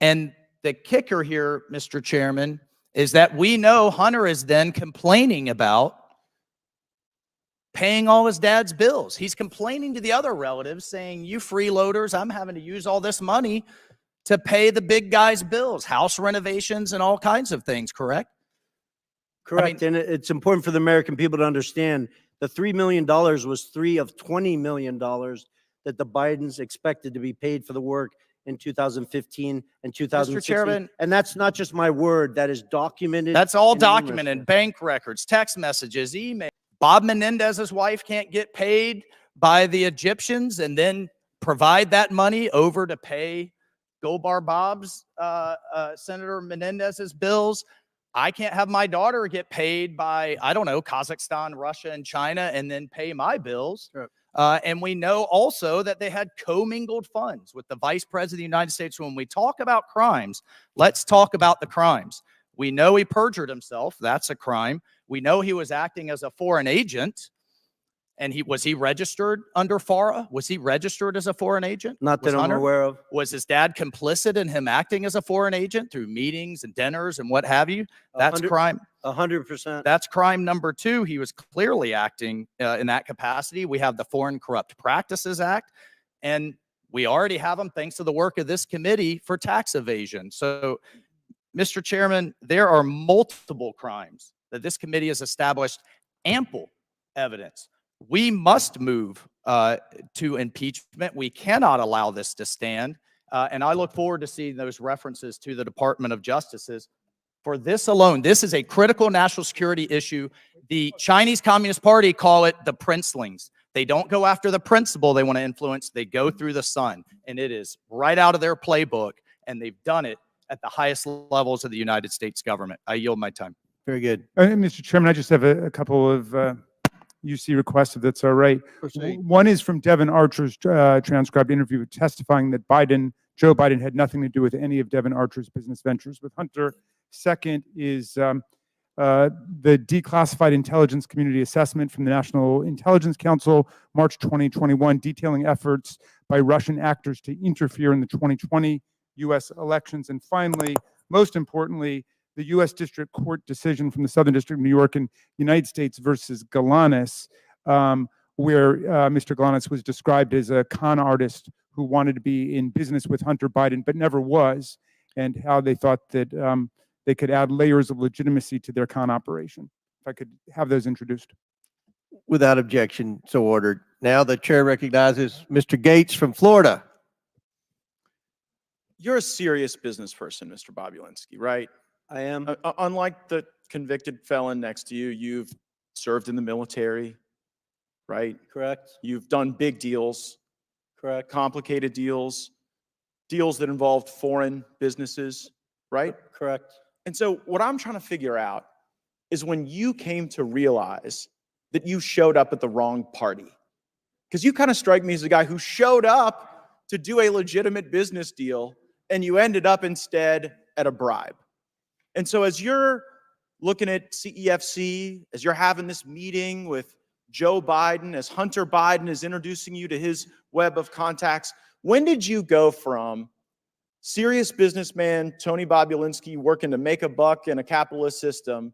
And the kicker here, Mr. Chairman, is that we know Hunter is then complaining about paying all his dad's bills. He's complaining to the other relatives saying, you freeloaders, I'm having to use all this money to pay the big guy's bills, house renovations and all kinds of things, correct? Correct. And it's important for the American people to understand the $3 million was 3 of $20 million that the Bidens expected to be paid for the work in 2015 and 2016. Mr. Chairman, and that's not just my word, that is documented. That's all in numerous documented, bank records, text messages, email. Bob Menendez's wife can't get paid by the Egyptians and then provide that money over to pay Goldbar Bob's, Senator Menendez's bills. I can't have my daughter get paid by, I don't know, Kazakhstan, Russia, and China, and then pay my bills. Sure. And we know also that they had commingled funds with the Vice President of the United States. When we talk about crimes, let's talk about the crimes. We know he perjured himself. That's a crime. We know he was acting as a foreign agent. And was he registered under FARA? Was he registered as a foreign agent? Not that I'm aware of. Was his dad complicit in him acting as a foreign agent through meetings and dinners and what have you? That's crime. 100%. That's crime number 2. He was clearly acting in that capacity. We have the Foreign Corrupt Practices Act, and we already have them thanks to the work of this committee for tax evasion. So, Mr. Chairman, there are multiple crimes that this committee has established ample evidence. We must move to impeachment. We cannot allow this to stand. And I look forward to seeing those references to the Department of Justice's. For this alone, this is a critical national security issue. The Chinese Communist Party call it the princelings. They don't go after the principal they want to influence. They go through the sun. And it is right out of their playbook. And they've done it at the highest levels of the United States government. I yield my time. Very good. Mr. Chairman, I just have a couple of UC requests, if that's all right. Proceed. One is from Devin Archer's transcribed interview testifying that Joe Biden had nothing to do with any of Devin Archer's business ventures with Hunter. Second is the declassified intelligence community assessment from the National Intelligence Council, March 2021, detailing efforts by Russian actors to interfere in the 2020 U.S. elections. And finally, most importantly, the U.S. District Court decision from the Southern District of New York in United States versus Galanis, where Mr. Glonitz was described as a con artist who wanted to be in business with Hunter Biden but never was, and how they thought that they could add layers of legitimacy to their con operation. If I could have those introduced. Without objection, so ordered. Now the chair recognizes Mr. Gates from Florida. You're a serious business person, Mr. Bobulinski, right? I am. Unlike the convicted felon next to you, you've served in the military, right? Correct. You've done big deals, Correct. complicated deals, deals that involved foreign businesses, right? Correct. And so what I'm trying to figure out is when you came to realize that you showed up at the wrong party. Because you kind of strike me as a guy who showed up to do a legitimate business deal, and you ended up instead at a bribe. And so as you're looking at CEFC, as you're having this meeting with Joe Biden, as Hunter Biden is introducing you to his web of contacts, when did you go from serious businessman Tony Bobulinski working to make a buck in a capitalist system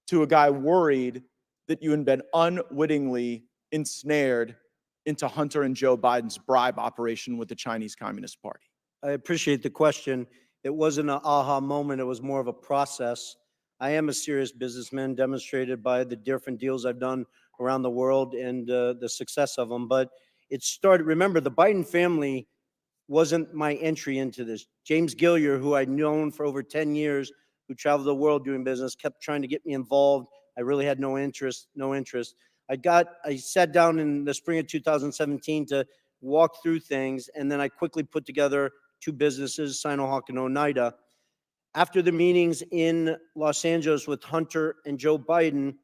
to a guy worried that you had been unwittingly ensnared into Hunter and Joe Biden's bribe operation with the Chinese Communist Party? I appreciate the question. It wasn't an aha moment. It was more of a process. I am a serious businessman, demonstrated by the different deals I've done around the world and the success of them. But it started, remember, the Biden family wasn't my entry into this. James Gillier, who I'd known for over 10 years, who traveled the world doing business, kept trying to get me involved. I really had no interest. I sat down in the spring of 2017 to walk through things, and then I quickly put together two businesses, Sinohawk and Oneida. After the meetings in Los Angeles with Hunter and Joe Biden,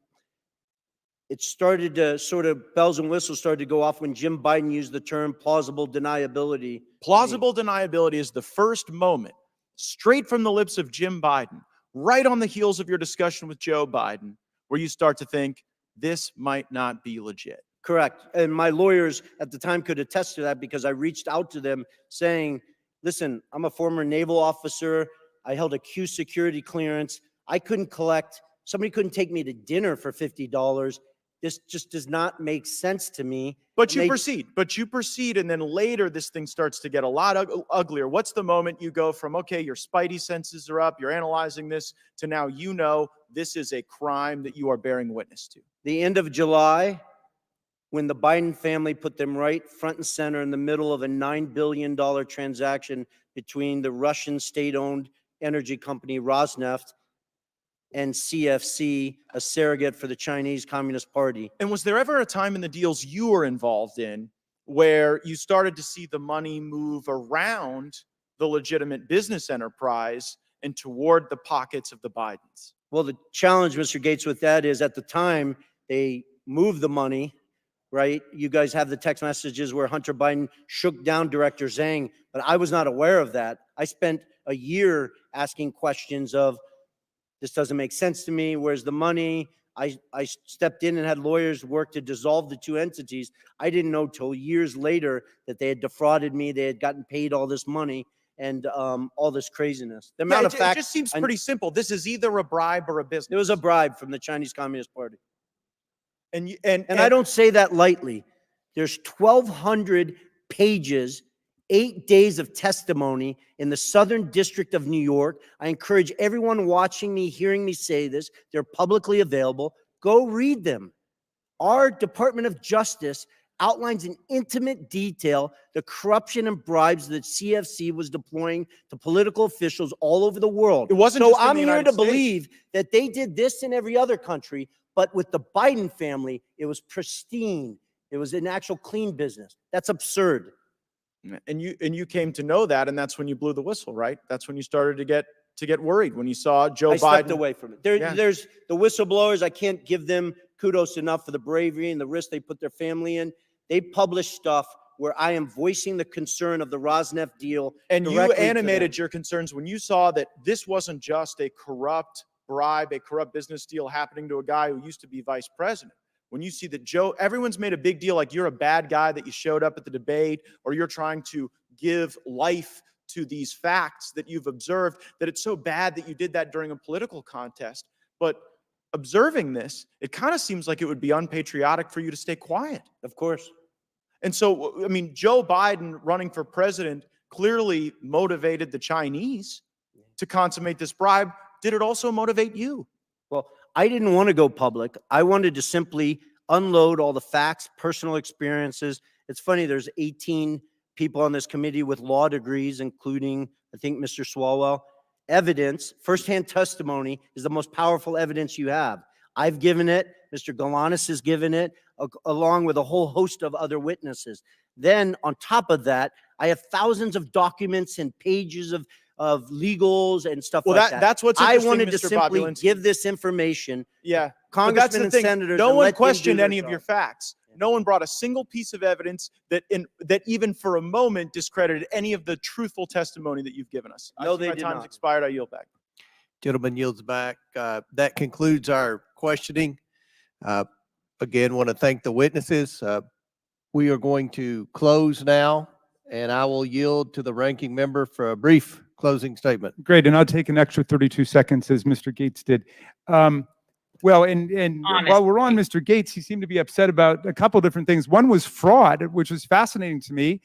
it started to sort of, bells and whistles started to go off when Jim Biden used the term plausible deniability. Plausible deniability is the first moment, straight from the lips of Jim Biden, right on the heels of your discussion with Joe Biden, where you start to think, this might not be legit. Correct. And my lawyers at the time could attest to that, because I reached out to them saying, listen, I'm a former naval officer. I held a Q security clearance. I couldn't collect, somebody couldn't take me to dinner for $50. This just does not make sense to me. But you proceed, and then later this thing starts to get a lot uglier. What's the moment you go from, okay, your spidey senses are up, you're analyzing this, to now you know this is a crime that you are bearing witness to? The end of July, when the Biden family put them right front and center in the middle of a $9 billion transaction between the Russian state-owned energy company Rosneft and CFC, a surrogate for the Chinese Communist Party. And was there ever a time in the deals you were involved in where you started to see the money move around the legitimate business enterprise and toward the pockets of the Bidens? Well, the challenge, Mr. Gates, with that is at the time they moved the money, right? You guys have the text messages where Hunter Biden shook down Director Zhang, but I was not aware of that. I spent a year asking questions of, this doesn't make sense to me. Where's the money? I stepped in and had lawyers work to dissolve the two entities. I didn't know till years later that they had defrauded me. They had gotten paid all this money and all this craziness. The amount of facts. It just seems pretty simple. This is either a bribe or a business. It was a bribe from the Chinese Communist Party. And I don't say that lightly. There's 1,200 pages, 8 days of testimony in the Southern District of New York. I encourage everyone watching me, hearing me say this, they're publicly available. Go read them. Our Department of Justice outlines in intimate detail the corruption and bribes that CFC was deploying to political officials all over the world. It wasn't so just in I'm the here United to States. believe that they did this in every other country, but with the Biden family, it was pristine. It was an actual clean business. That's absurd. And you came to know that, and that's when you blew the whistle, right? That's when you started to get worried when you saw Joe Biden. I stepped away from it. There's the whistleblowers. I can't give them kudos enough for the bravery and the risk they put their family in. They publish stuff where I am voicing the concern of the Rosneft deal. And you animated your concerns when you saw that this wasn't just a corrupt bribe, a corrupt business deal happening to a guy who used to be vice president. When you see that everyone's made a big deal like you're a bad guy that you showed up at the debate, or you're trying to give life to these facts that you've observed, that it's so bad that you did that during a political contest. But observing this, it kind of seems like it would be unpatriotic for you to stay quiet. Of course. And so, I mean, Joe Biden running for president clearly motivated the Chinese to consummate this bribe. Did it also motivate you? Well, I didn't want to go public. I wanted to simply unload all the facts, personal experiences. It's funny, there's 18 people on this committee with law degrees, including, I think, Mr. Swalwell. Evidence, firsthand testimony is the most powerful evidence you have. I've given it, Mr. Galanis has given it, along with a whole host of other witnesses. Then on top of that, I have thousands of documents and pages of legals and stuff like that. That's what's I interesting, wanted to Mr. simply Bobolinsky. give this information. Yeah. But that's Congressmen the and thing. senators. No and one let them do questioned their any of job. your facts. No one brought a single piece of evidence that even for a moment discredited any of the truthful testimony that you've given us. No, I see they my did time's not. expired. I yield back. Gentleman yields back. That concludes our questioning. Again, want to thank the witnesses. We are going to close now, and I will yield to the ranking member for a brief closing statement. Great, and I'll take an extra 32 seconds as Mr. Gates did. Well, and while we're on Mr. Gates, he seemed to be upset about a couple different things. One was fraud, which was fascinating to me,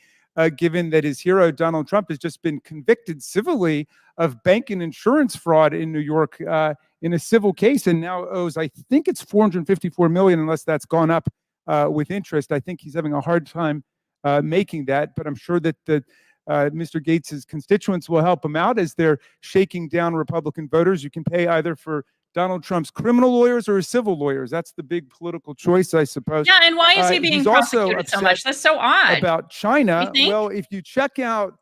given that his hero, Donald Trump, has just been convicted civilly of bank and insurance fraud in New York in a civil case, and now owes, I think it's $454 million, unless that's gone up with interest. I think he's having a hard time making that, but I'm sure that Mr. Gates's constituents will help him out as they're shaking down Republican voters. You can pay either for Donald Trump's criminal lawyers or his civil lawyers. That's the big political choice, I suppose. Yeah, and why is he being He's also prosecuted so upset much? That's so odd. about China. You think? Well, if you check out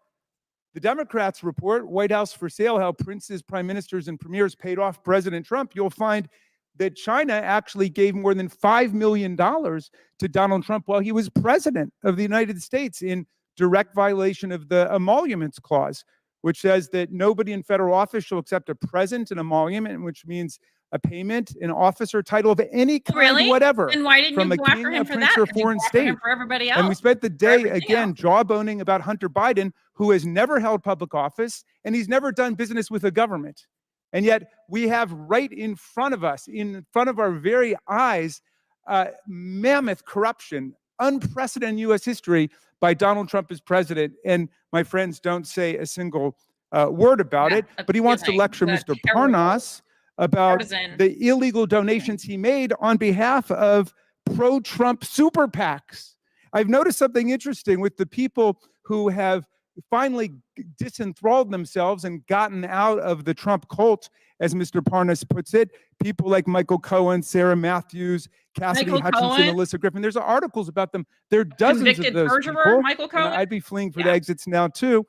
the Democrats' report, White House for Sale, how princes, prime ministers, and premiers paid off President Trump, you'll find that China actually gave more than $5 million to Donald Trump while he was president of the United States, in direct violation of the emoluments clause, which says that nobody in federal office shall accept a present, an emolument, which means a payment, an office, or title of any kind, Really? whatever, And why didn't from you a go king, after a him for prince, that? or a Could you foreign go after him state. for everybody else? And we spent the day, everything again, jawboning about Hunter Biden, who has never held public office, and he's never done business with a government. And yet we have right in front of us, in front of our very eyes, mammoth corruption, unprecedented U.S. history by Donald Trump as president. And my friends don't say a single word about it, but he wants to lecture Mr. Parnas about the illegal donations he made on behalf of pro-Trump super PACs. I've noticed something interesting with the people who have finally disenthralled themselves and gotten out of the Trump cult, as Mr. Parnas puts it. People like Michael Cohen, Sarah Matthews, Cassidy Michael Hutchinson, Cohen? Alyssa Griffin. There's articles about them. There are dozens Convicted of those perjurer, people. Michael And Cohen? I'd be fleeing for the exits now too.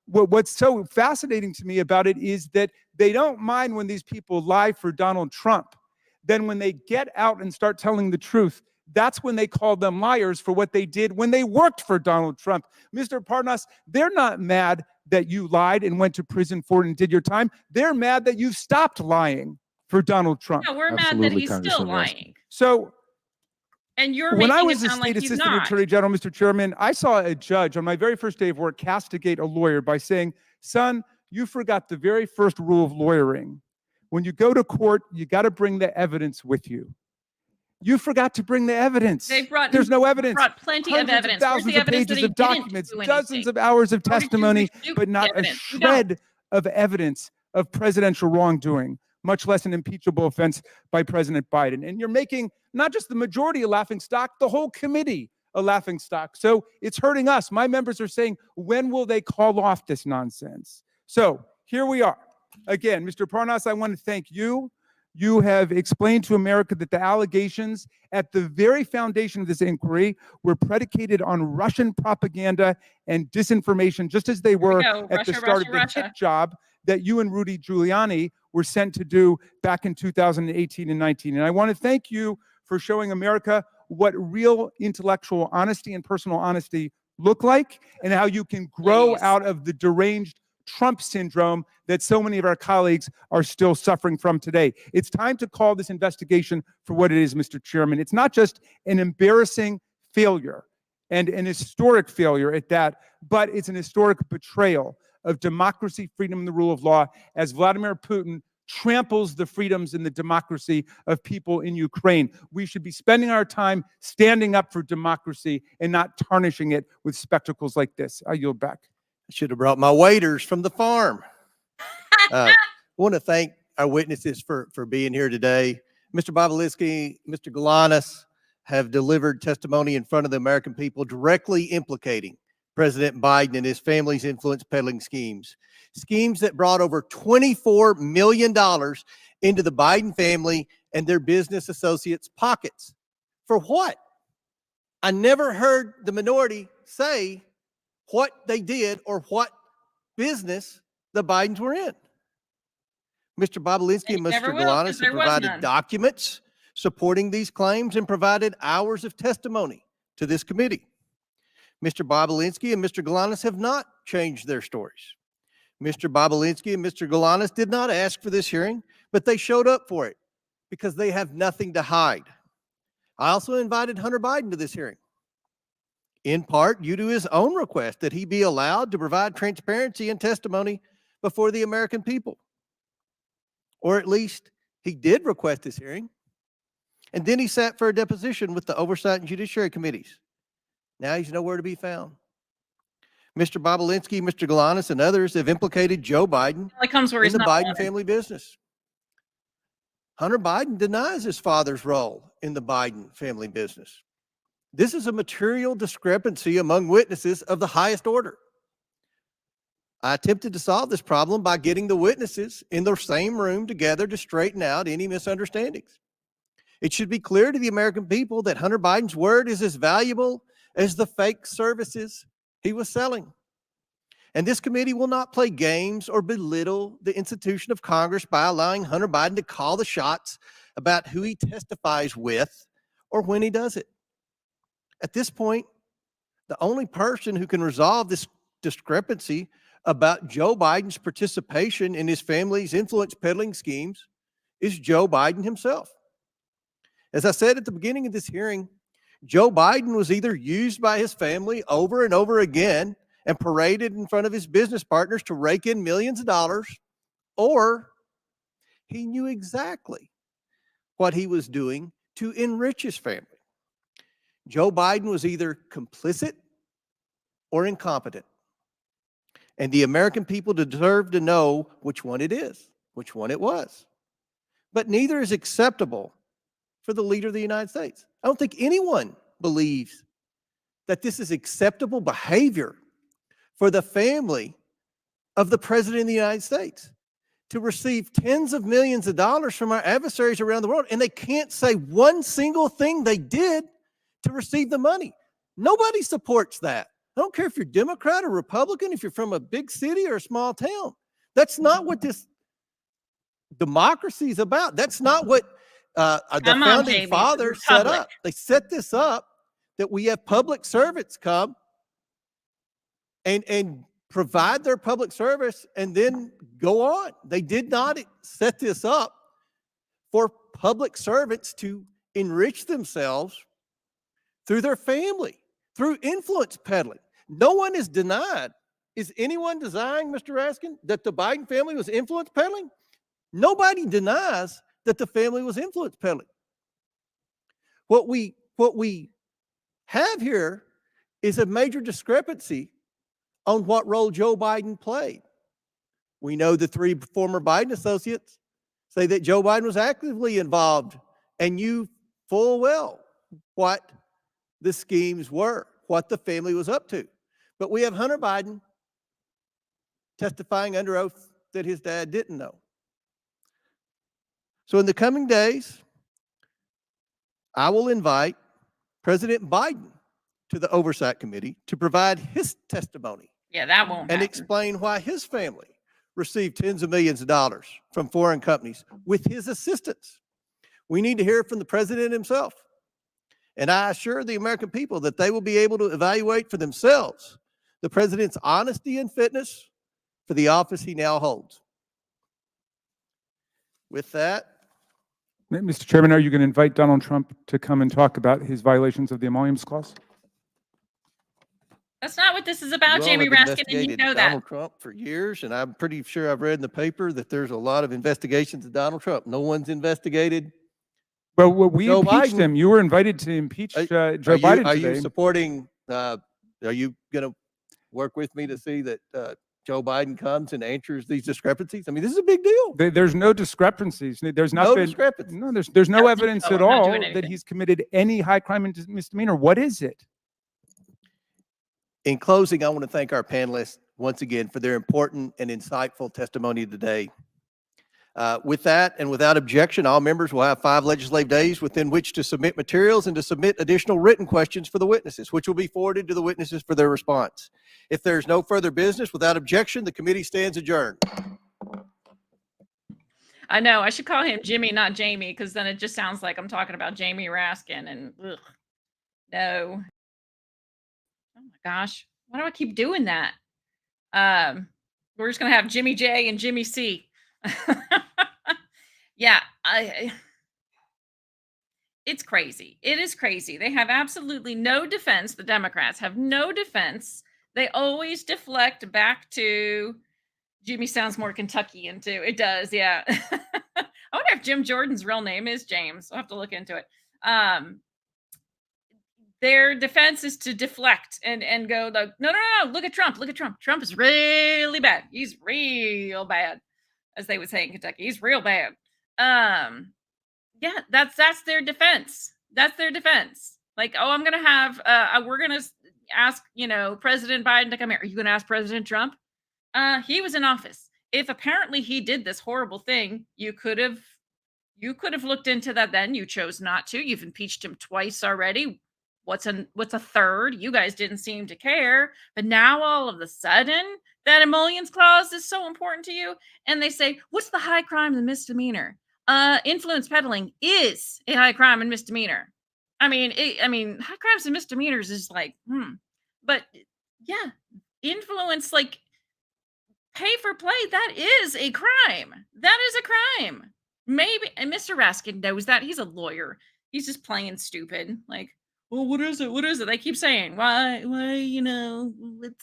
What's so fascinating to me about it is that they don't mind when these people lie for Donald Trump. Then when they get out and start telling the truth, that's when they call them liars for what they did when they worked for Donald Trump. Mr. Parnas, they're not mad that you lied and went to prison for it and did your time. They're mad that you stopped lying for Donald Trump. Yeah, we're mad that he's still lying. So And you're when making I was it a sound state like he's assistant not. attorney general, Mr. Chairman, I saw a judge on my very first day of work castigate a lawyer by saying, son, you forgot the very first rule of lawyering. When you go to court, you got to bring the evidence with you. You forgot to bring the evidence. There's no evidence. Brought plenty Hundreds of evidence. Where's thousands the of evidence that pages he of didn't documents, do dozens anything? of hours of How did you testimony, refute but not the a evidence? You don't. shred of evidence of presidential wrongdoing, much less an impeachable offense by President Biden. And you're making not just the majority a laughingstock, the whole committee a laughingstock. So it's hurting us. My members are saying, when will they call off this nonsense? So here we are. Again, Mr. Parnas, I want to thank you. You have explained to America that the allegations at the very foundation of this inquiry were predicated on Russian propaganda and disinformation, just as they were at the start of the hit job that you and Rudy Giuliani were sent to do back in 2018 and 19. And I want to thank you for showing America what real intellectual honesty and personal honesty look like, and how you can grow out of the deranged Trump syndrome that so many of our colleagues are still suffering from today. It's time to call this investigation for what it is, Mr. Chairman. It's not just an embarrassing failure and an historic failure at that, but it's an historic betrayal of democracy, freedom, and the rule of law, as Vladimir Putin tramples the freedoms and the democracy of people in Ukraine. We should be spending our time standing up for democracy and not tarnishing it with spectacles like this. I yield back. I should have brought my waiters from the farm. I want to thank our witnesses for being here today. Mr. Bobolinsky, Mr. Galanis have delivered testimony in front of the American people directly implicating President Biden and his family's influence peddling schemes that brought over $24 million into the Biden family and their business associates' pockets. For what? I never heard the minority say what they did or what business the Bidens were in. Mr. Bobolinsky and Mr. Galanis have provided documents supporting these claims and provided hours of testimony to this committee. Mr. Bobolinsky and Mr. Galanis have not changed their stories. Mr. Bobolinsky and Mr. Galanis did not ask for this hearing, but they showed up for it because they have nothing to hide. I also invited Hunter Biden to this hearing, in part due to his own request that he be allowed to provide transparency and testimony before the American people. Or at least he did request this hearing, and then he sat for a deposition with the Oversight and Judiciary Committees. Now he's nowhere to be found. Mr. Bobolinsky, Mr. Galanis, and others have implicated Joe Biden in the Biden family business. Hunter Biden denies his father's role in the Biden family business. This is a material discrepancy among witnesses of the highest order. I attempted to solve this problem by getting the witnesses in the same room together to straighten out any misunderstandings. It should be clear to the American people that Hunter Biden's word is as valuable as the fake services he was selling. And this committee will not play games or belittle the institution of Congress by allowing Hunter Biden to call the shots about who he testifies with or when he does it. At this point, the only person who can resolve this discrepancy about Joe Biden's participation in his family's influence peddling schemes is Joe Biden himself. As I said at the beginning of this hearing, Joe Biden was either used by his family over and over again and paraded in front of his business partners to rake in millions of dollars, or he knew exactly what he was doing to enrich his family. Joe Biden was either complicit or incompetent. And the American people deserve to know which one it is, which one it was. But neither is acceptable for the leader of the United States. I don't think anyone believes that this is acceptable behavior for the family of the President of the United States to receive tens of millions of dollars from our adversaries around the world, and they can't say one single thing they did to receive the money. Nobody supports that. I don't care if you're Democrat or Republican, if you're from a big city or a small town. That's not what this democracy is about. That's not what the founding fathers set up. They set this up that we have public servants come and provide their public service and then go on. They did not set this up for public servants to enrich themselves through their family, through influence peddling. No one is denied. Is anyone denying, Mr. Raskin, that the Biden family was influence peddling? Nobody denies that the family was influence peddling. What we have here is a major discrepancy on what role Joe Biden played. We know the three former Biden associates say that Joe Biden was actively involved and knew full well what the schemes were, what the family was up to. But we have Hunter Biden testifying under oath that his dad didn't know. So in the coming days, I will invite President Biden to the Oversight Committee to provide his testimony. Yeah, that won't and happen. Explain why his family received tens of millions of dollars from foreign companies with his assistance. We need to hear from the president himself. And I assure the American people that they will be able to evaluate for themselves the president's honesty and fitness for the office he now holds. With that, Mr. Chairman, are you going to invite Donald Trump to come and talk about his violations of the Emoluments Clause? That's not what this is about, You all Jamie have Raskin, and you investigated know that. Donald Trump for years, and I'm pretty sure I've read in the paper that there's a lot of investigations of Donald Trump. No one's investigated But we Joe impeached Biden. him. You were invited to impeach Joe Biden Are today. you supporting, are you going to work with me to see that Joe Biden comes and answers these discrepancies? I mean, this is a big deal. There's no discrepancies. There's not No been discrepancies. no. There's no Yes, evidence no, at I'm not all doing that anything. he's committed any high crime and misdemeanor. What is it? In closing, I want to thank our panelists once again for their important and insightful testimony today. With that and without objection, all members will have 5 legislative days within which to submit materials and to submit additional written questions for the witnesses, which will be forwarded to the witnesses for their response. If there's no further business, without objection, the committee stands adjourned. I know. I should call him Jimmy, not Jamie, because then it just sounds like I'm talking about Jamie Raskin. And ugh, no. Oh my gosh, why do I keep doing that? We're just gonna have Jimmy J and Jimmy C. Yeah, it's crazy. It is crazy. They have absolutely no defense. The Democrats have no defense. They always deflect back to Jimmy. Sounds more Kentuckian too. It does, yeah. I wonder if Jim Jordan's real name is James. I'll have to look into it. Their defense is to deflect and go like, no, look at Trump. Look at Trump. Trump is really bad. He's real bad, as they would say in Kentucky. He's real bad. Yeah, that's their defense. That's their defense. Like, oh, I'm gonna have we're gonna ask, President Biden to come here. Are you gonna ask President Trump? He was in office. If apparently he did this horrible thing, you could have looked into that then. You chose not to. You've impeached him twice already. What's a third? You guys didn't seem to care. But now all of a sudden, that emollients clause is so important to you. And they say, what's the high crime and misdemeanor? Influence peddling is a high crime and misdemeanor. I mean, high crimes and misdemeanors is like, But yeah, influence, like pay for play, that is a crime. That is a crime. Maybe, and Mr. Raskin knows that. He's a lawyer. He's just playing stupid. Like, well, what is it? What is it? They keep saying, why,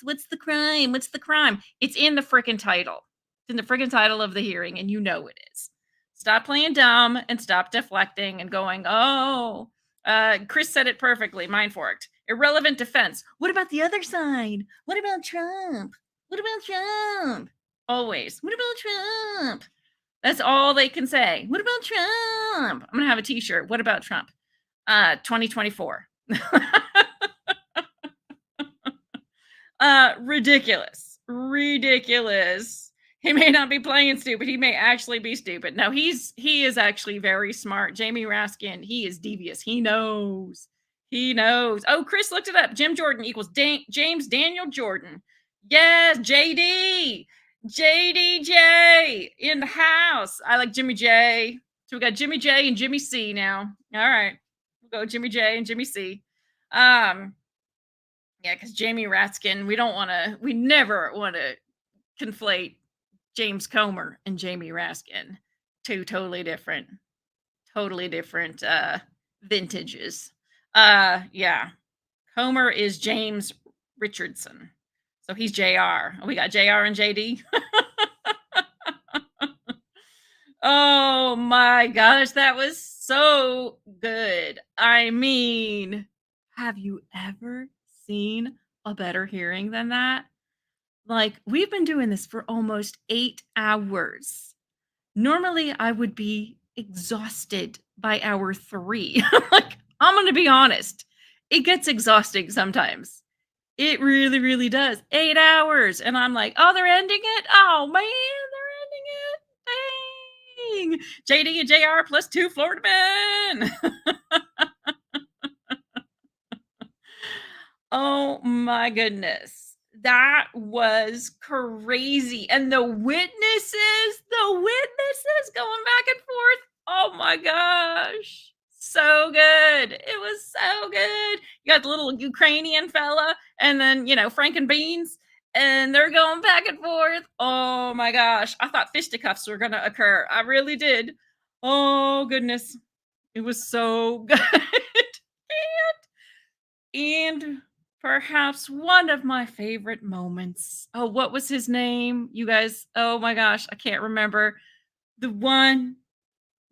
what's the crime? What's the crime? It's in the freaking title. It's in the freaking title of the hearing, and you know it is. Stop playing dumb and stop deflecting and going, oh, Chris said it perfectly, mind forked. Irrelevant defense. What about the other side? What about Trump? What about Trump? Always. What about Trump? That's all they can say. What about Trump? I'm going to have a t-shirt. What about Trump? 2024. Ridiculous. He may not be playing stupid. He may actually be stupid. No, he is actually very smart. Jamie Raskin, he is devious. He knows. Oh, Chris looked it up. Jim Jordan equals James Daniel Jordan. Yes, JD. JDJ in the house. I like Jimmy J. So we got Jimmy J and Jimmy C now. All right. We'll go Jimmy J and Jimmy C. Yeah, because Jamie Raskin, we never want to conflate James Comer and Jamie Raskin. Two totally different vintages. Yeah. Comer is James Richardson. So he's JR. We got JR and JD. Oh my gosh, that was so good. I mean, have you ever seen a better hearing than that? Like, we've been doing this for almost 8 hours. Normally, I would be exhausted by hour 3. Like, I'm going to be honest. It gets exhausting sometimes. It really, really does. 8 hours. And I'm like, oh, they're ending it? Oh, man, they're ending it. Dang. JD and JR plus 2 Florida men. Oh, my goodness. That was crazy. And the witnesses going back and forth. Oh, my gosh. So good. It was so good. You got the little Ukrainian fella and then, Frank and Beans, and they're going back and forth. Oh my gosh. I thought fisticuffs were going to occur. I really did. Oh goodness. It was so good. and perhaps one of my favorite moments. Oh, what was his name? You guys, oh my gosh, I can't remember. The one,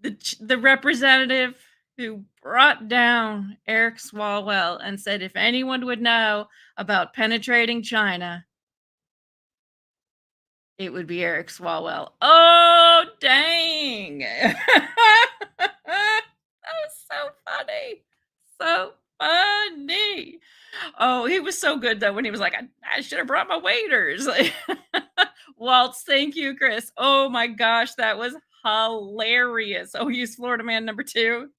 the representative who brought down Eric Swalwell and said if anyone would know about penetrating China, it would be Eric Swalwell. Oh, dang. That was so funny. So funny. Oh, he was so good though when he was like, I should have brought my waiters. Waltz, thank you, Chris. Oh my gosh, that was hilarious. Oh, he's Florida man number 2.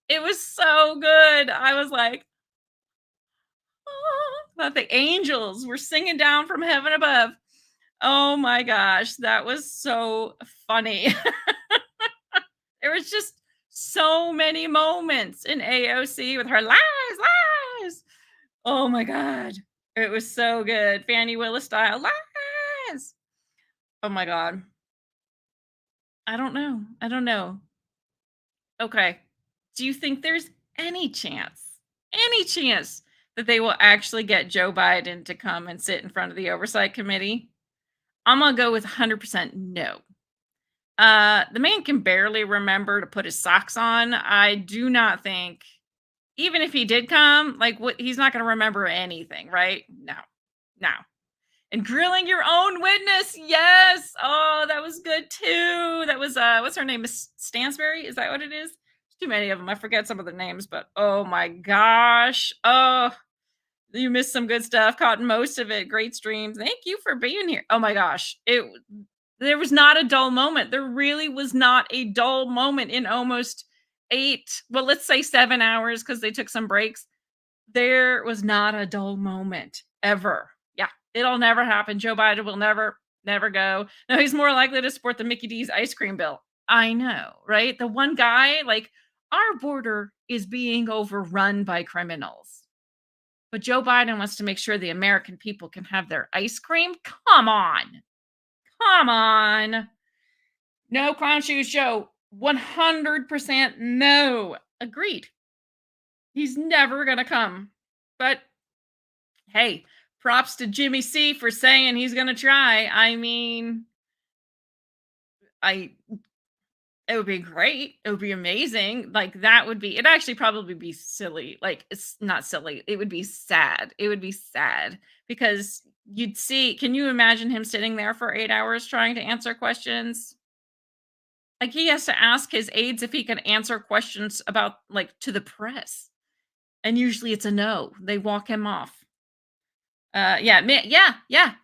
It was so good. I was like, oh, that the angels were singing down from heaven above. Oh my gosh, that was so funny. There was just so many moments in AOC with her lies, lies. Oh my God. It was so good. Fannie Willis style lies. Oh my God. I don't know. I don't know. Okay. Do you think there's any chance that they will actually get Joe Biden to come and sit in front of the Oversight Committee? I'm going to go with 100% no. The man can barely remember to put his socks on. I do not think, even if he did come, like he's not going to remember anything, right? No. And grilling your own witness. Yes. Oh, that was good too. That was what's her name? Miss Stansberry? Is that what it is? There's too many of them. I forget some of the names, but oh my gosh. Oh, you missed some good stuff. Caught most of it. Great streams. Thank you for being here. Oh my gosh. There was not a dull moment. There really was not a dull moment in almost 8, well, let's say 7 hours because they took some breaks. There was not a dull moment ever. Yeah, it'll never happen. Joe Biden will never go. No, he's more likely to support the Mickey D's ice cream bill. I know, right? The one guy, like, our border is being overrun by criminals. But Joe Biden wants to make sure the American people can have their ice cream. Come on. Come on. No clown shoes show. 100% no. Agreed. He's never going to come. But hey, props to Jimmy C for saying he's going to try. I mean, it would be great. It would be amazing. Like it'd actually probably be silly. Like it's not silly. It would be sad. It would be sad because you'd see, can you imagine him sitting there for 8 hours trying to answer questions? Like he has to ask his aides if he can answer questions about to the press. And usually it's a no. They walk him off. Yeah.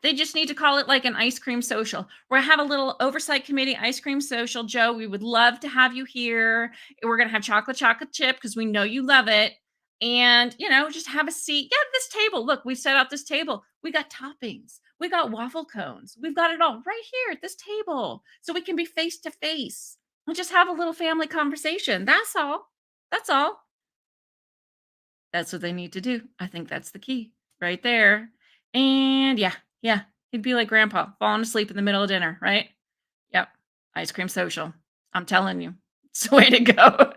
They just need to call it like an ice cream social. We're gonna have a little oversight committee ice cream social. Joe, we would love to have you here. We're gonna have chocolate chip because we know you love it. And just have a seat. Yeah, this table. Look, we set out this table. We got toppings. We got waffle cones. We've got it all right here at this table. So we can be face to face. We'll just have a little family conversation. That's all. That's all. That's what they need to do. I think that's the key right there. And yeah, he'd be like grandpa, falling asleep in the middle of dinner, right? Yep. Ice cream social. I'm telling you, it's the way to go.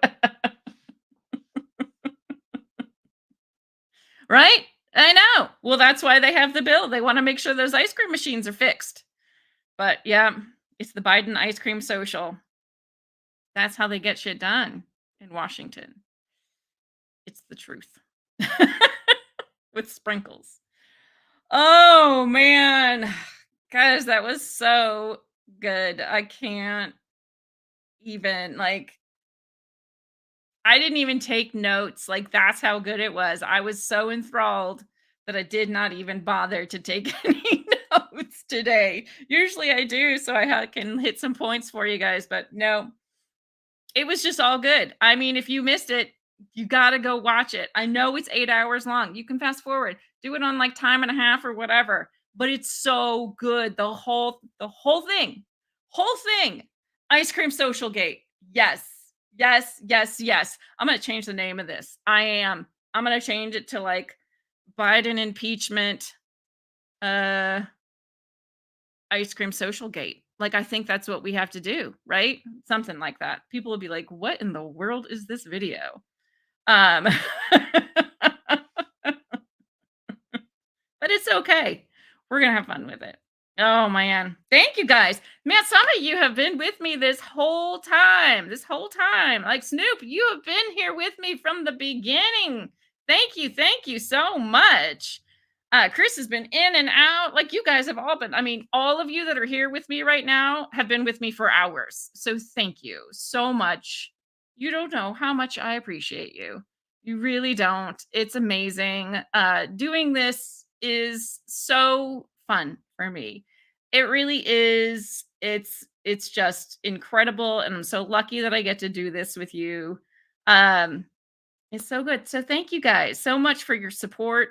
Right? I know. Well, that's why they have the bill. They want to make sure those ice cream machines are fixed. But yeah, it's the Biden ice cream social. That's how they get shit done in Washington. It's the truth. With sprinkles. Oh, man. Guys, that was so good. I can't even, I didn't even take notes. That's how good it was. I was so enthralled that I did not even bother to take any notes today. Usually I do, so I can hit some points for you guys, but no. It was just all good. I mean, if you missed it, you got to go watch it. I know it's 8 hours long. You can fast forward, do it on time and a half or whatever, but it's so good. The whole thing, ice cream social gate. Yes. I'm going to change the name of this. I'm going to change it to Biden impeachment, ice cream social gate. I think that's what we have to do, right? Something like that. People will be like, what in the world is this video? but it's okay. We're going to have fun with it. Oh, man. Thank you, guys. Man, some of you have been with me this whole time. Like Snoop, you have been here with me from the beginning. Thank you. Thank you so much. Chris has been in and out. Like you guys have all been. I mean, all of you that are here with me right now have been with me for hours. So thank you so much. You don't know how much I appreciate you. You really don't. It's amazing. Doing this is so fun for me. It really is. It's just incredible, and I'm so lucky that I get to do this with you. Um, it's so good. So thank you guys so much for your support.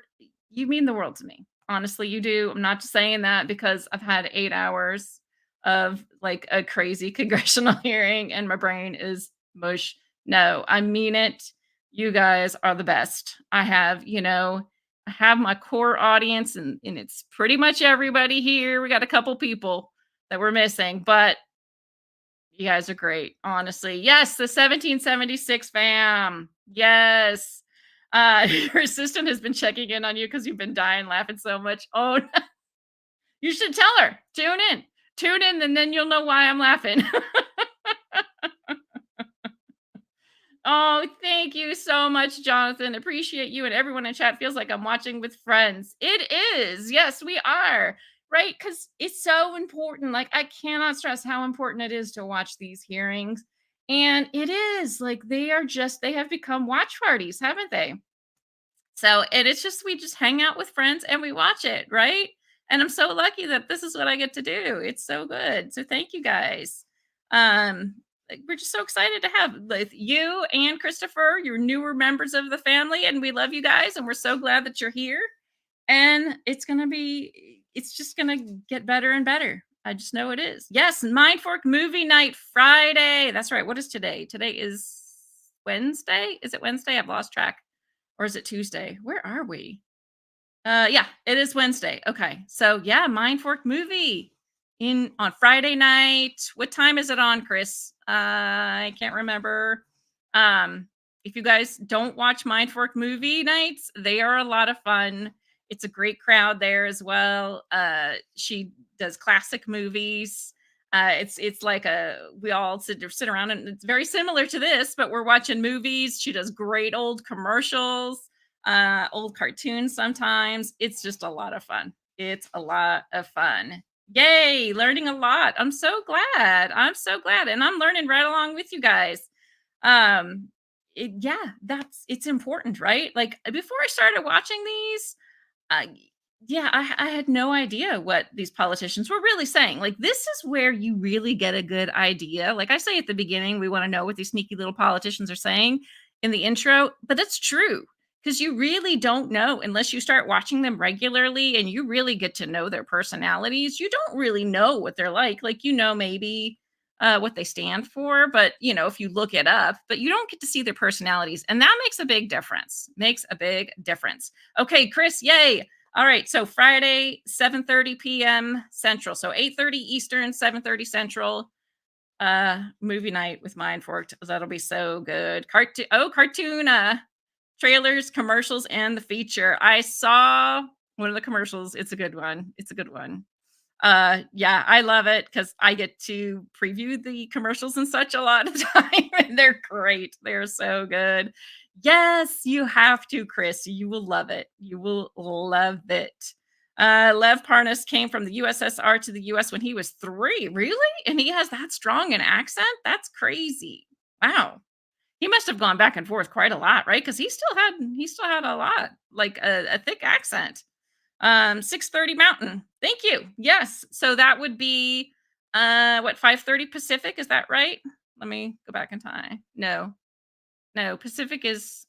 You mean the world to me. Honestly, you do. I'm not just saying that because I've had 8 hours of like a crazy congressional hearing and my brain is mush. No, I mean it. You guys are the best. I have, I have my core audience and it's pretty much everybody here. We got a couple people that we're missing, but you guys are great, honestly. Yes, the 1776 fam. Yes. Your assistant has been checking in on you because you've been dying laughing so much. Oh, no. You should tell her. Tune in. Tune in, and then you'll know why I'm laughing. Oh, thank you so much, Jonathan. Appreciate you and everyone in chat. Feels like I'm watching with friends. It is. Yes, we are. Right? Because it's so important. Like, I cannot stress how important it is to watch these hearings. And it is like they have become watch parties, haven't they? So, and it's just, we just hang out with friends and we watch it, right? And I'm so lucky that this is what I get to do. It's so good. So, thank you guys. Like, we're just so excited to have with you and Christopher, your newer members of the family, and we love you guys, and we're so glad that you're here. And it's just gonna get better and better. I just know it is. Yes, Mindfork movie night Friday. That's right. What is today? Today is Wednesday. Is it Wednesday? I've lost track. Or is it Tuesday? Where are we? Yeah, it is Wednesday. Okay. So yeah, Mindfork movie on Friday night. What time is it on, Chris? I can't remember. If you guys don't watch Mindfork movie nights, they are a lot of fun. It's a great crowd there as well. She does classic movies. It's like we all sit around, and it's very similar to this, but we're watching movies. She does great old commercials, old cartoons sometimes. It's just a lot of fun. It's a lot of fun. Yay, learning a lot. I'm so glad. And I'm learning right along with you guys. It's important, right? Like before I started watching these, I had no idea what these politicians were really saying. Like, this is where you really get a good idea. Like I say at the beginning, we want to know what these sneaky little politicians are saying in the intro, but that's true because you really don't know unless you start watching them regularly and you really get to know their personalities. You don't really know what they're like. Like, maybe what they stand for, but if you look it up, but you don't get to see their personalities, and that makes a big difference. Okay, Chris, yay. All right, so Friday, 7:30 p.m. Central. So 8:30 Eastern, 7:30 Central. Movie night with Mindforked. That'll be so good. Cartoon trailers, commercials, and the feature. I saw one of the commercials. It's a good one. Yeah, I love it because I get to preview the commercials and such a lot of time, and they're great. They're so good. Yes, you have to, Chris. You will love it. You will love it. Lev Parnas came from the USSR to the US when he was 3. Really? And he has that strong an accent? That's crazy. Wow. He must have gone back and forth quite a lot, right? Because he still had a lot, like a thick accent. 6:30 Mountain. Thank you. Yes. So that would be 5:30 Pacific, is that right? Let me go back in time. No, Pacific is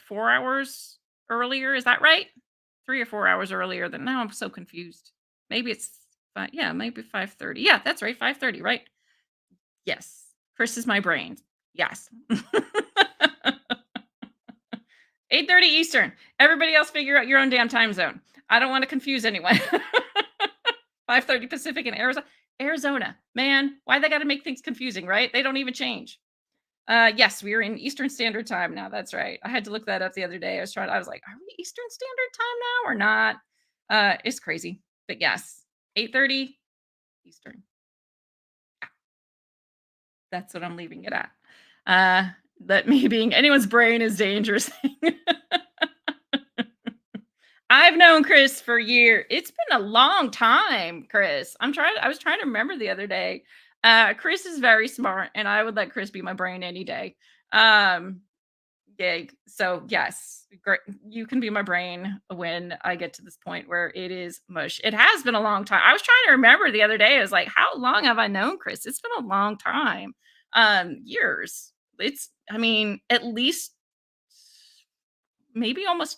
4 hours earlier, is that right? 3 or 4 hours earlier than now. I'm so confused. Maybe it's maybe 5:30. Yeah, that's right. 5:30, right? Yes. Chris is my brain. Yes. 8:30 Eastern. Everybody else figure out your own damn time zone. I don't want to confuse anyone. 5:30 Pacific in Arizona. Man, why they got to make things confusing, right? They don't even change. Yes, we are in Eastern Standard Time now. That's right. I had to look that up the other day. I was like, are we Eastern Standard Time now or not? It's crazy. But yes, 8:30 Eastern. That's what I'm leaving it at. That me being anyone's brain is dangerous. I've known Chris for years. It's been a long time, Chris. I was trying to remember the other day. Chris is very smart, and I would let Chris be my brain any day. Yeah, so yes, great. You can be my brain when I get to this point where it is mush. It has been a long time. I was trying to remember the other day. I was like, how long have I known Chris? It's been a long time. Years. I mean, at least maybe almost,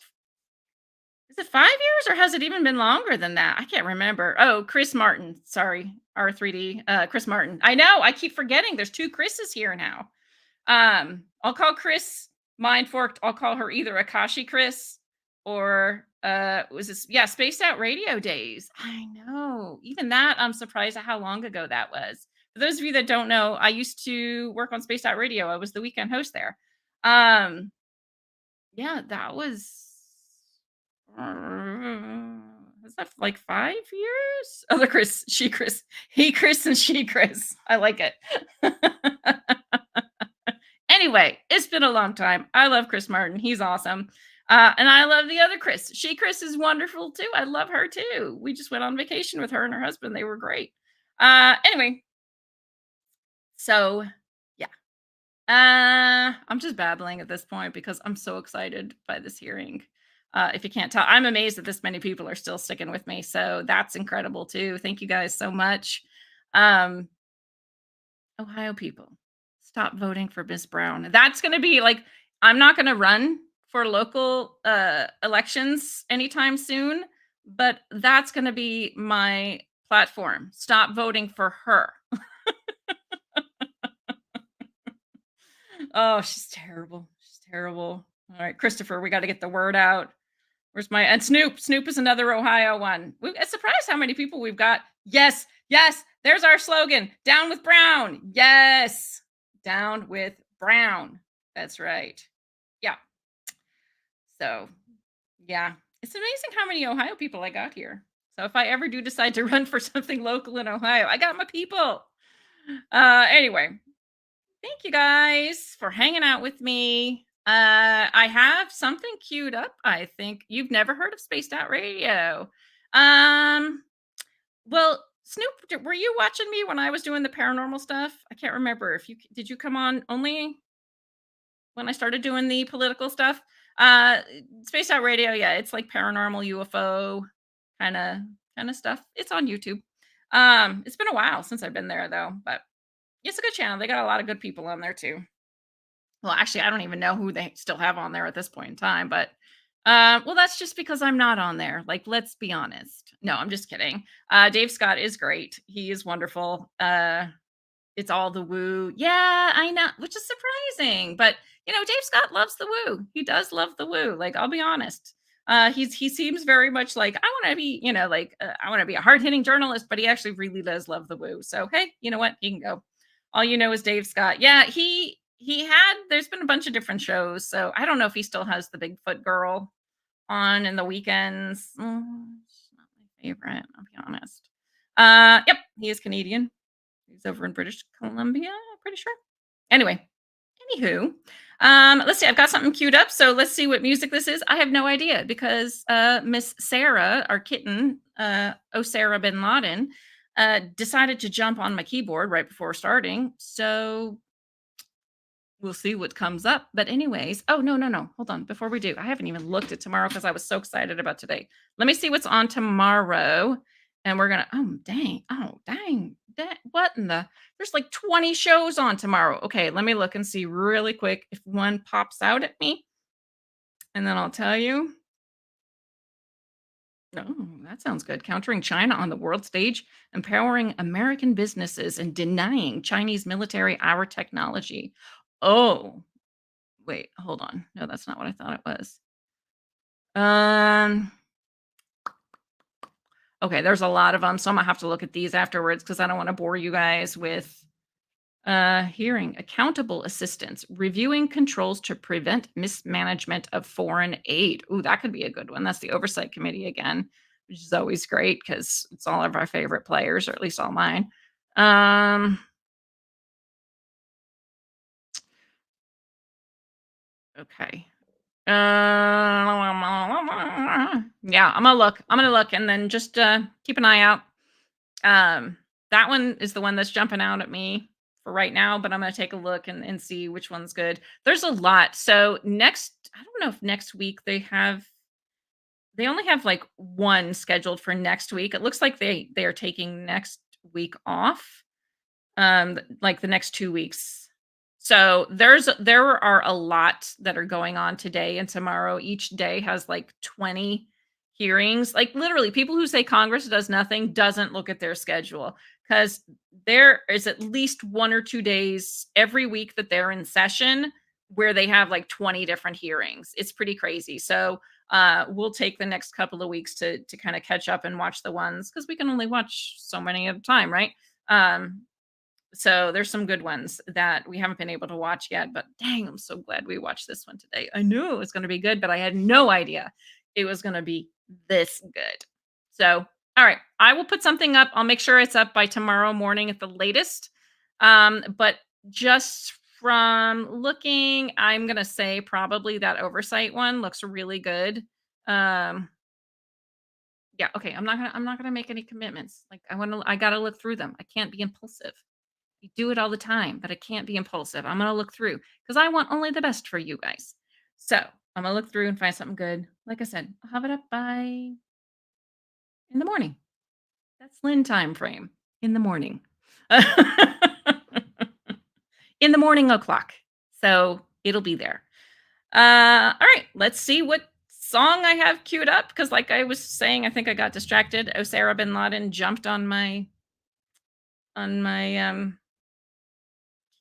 is it 5 years or has it even been longer than that? I can't remember. Oh, Chris Martin. Sorry, R3D. Chris Martin. I know. I keep forgetting. There's 2 Chris's here now. I'll call Chris Mind Forked. I'll call her either Akashi Chris or was this, yeah, Spaced Out Radio Days. I know. Even that, I'm surprised at how long ago that was. For those of you that don't know, I used to work on Spaced Out Radio. I was the weekend host there. Yeah, that was that like 5 years? Other Chris, she Chris, he Chris, and she Chris. I like it. Anyway, it's been a long time. I love Chris Martin. He's awesome. And I love the other Chris. She Chris is wonderful too. I love her too. We just went on vacation with her and her husband. They were great. Anyway, so yeah. I'm just babbling at this point because I'm so excited by this hearing. If you can't tell, I'm amazed that this many people are still sticking with me. So that's incredible too. Thank you guys so much. Ohio people, stop voting for Ms. Brown. That's going to be like, I'm not going to run for local elections anytime soon, but that's going to be my platform. Stop voting for her. Oh, she's terrible. She's terrible. All right, Christopher, we got to get the word out. Where's my, and Snoop? Snoop is another Ohio one. I'm surprised how many people we've got. Yes, yes, there's our slogan. Down with Brown. Yes, down with Brown. That's right. Yeah. So, yeah, it's amazing how many Ohio people I got here. So if I ever do decide to run for something local in Ohio, I got my people. Anyway, thank you guys for hanging out with me. I have something queued up. I think you've never heard of Spaced Out Radio. Well, Snoop, were you watching me when I was doing the paranormal stuff? I can't remember if did you come on only when I started doing the political stuff? Spaced Out Radio, yeah, it's like paranormal UFO kind of stuff. It's on YouTube. It's been a while since I've been there though, but it's a good channel. They got a lot of good people on there too. Well, actually, I don't even know who they still have on there at this point in time, but well, that's just because I'm not on there. Like, let's be honest. No, I'm just kidding. Dave Scott is great. He is wonderful. It's all the woo. Yeah, I know, which is surprising, but you know, Dave Scott loves the woo. He does love the woo. Like, I'll be honest. He seems very much like, I want to be, you know, like I want to be a hard-hitting journalist, but he actually really does love the woo. So, hey, you know what? He can go. All you know is Dave Scott. Yeah, there's been a bunch of different shows. So I don't know if he still has the Bigfoot girl on in the weekends. She's not my favorite, I'll be honest. Yep, he is Canadian. He's over in British Columbia, pretty sure. Anyway, anywho, let's see. I've got something queued up. So let's see what music this is. I have no idea because Miss Sarah, our kitten, Sarah bin Laden, decided to jump on my keyboard right before starting. So we'll see what comes up. But anyways, oh, no. Hold on. Before we do, I haven't even looked at tomorrow because I was so excited about today. Let me see what's on tomorrow. And we're going to, dang. What in the, there's like 20 shows on tomorrow. Okay, let me look and see really quick if one pops out at me. And then I'll tell you. Oh, that sounds good. Countering China on the world stage, empowering American businesses and denying Chinese military our technology. Oh, wait, hold on. No, that's not what I thought it was. Okay, there's a lot of them, so I'm gonna have to look at these afterwards because I don't want to bore you guys with hearing accountable assistance, reviewing controls to prevent mismanagement of foreign aid. Ooh, that could be a good one. That's the Oversight Committee again. which is always great because it's all of our favorite players, or at least all mine. Okay. Yeah, I'm gonna look and then just keep an eye out. That one is the one that's jumping out at me for right now, but I'm gonna take a look and see which one's good. There's a lot. So I don't know if next week they only have like one scheduled for next week. It looks like they are taking next week off. Like the next 2 weeks. So there are a lot that are going on today and tomorrow. Each day has like 20 hearings. Like literally, people who say Congress does nothing doesn't look at their schedule, because there is at least 1 or 2 days every week that they're in session where they have like 20 different hearings. It's pretty crazy. So we'll take the next couple of weeks to kind of catch up and watch the ones, because we can only watch so many at a time, right? So there's some good ones that we haven't been able to watch yet, but dang, I'm so glad we watched this one today. I knew it was going to be good, but I had no idea it was going to be this good. So, all right, I will put something up. I'll make sure it's up by tomorrow morning at the latest. But just from looking, I'm going to say probably that Oversight one looks really good. Yeah, okay, I'm not going to make any commitments. Like I got to look through them. I can't be impulsive. I do it all the time, but I can't be impulsive. I'm going to look through because I want only the best for you guys. So I'm going to look through and find something good. Like I said, I'll have it up by in the morning. That's Lynn time frame. In the morning. In the morning o'clock. So it'll be there. All right, let's see what song I have queued up, because like I was saying, I think I got distracted. Osama bin Laden jumped on my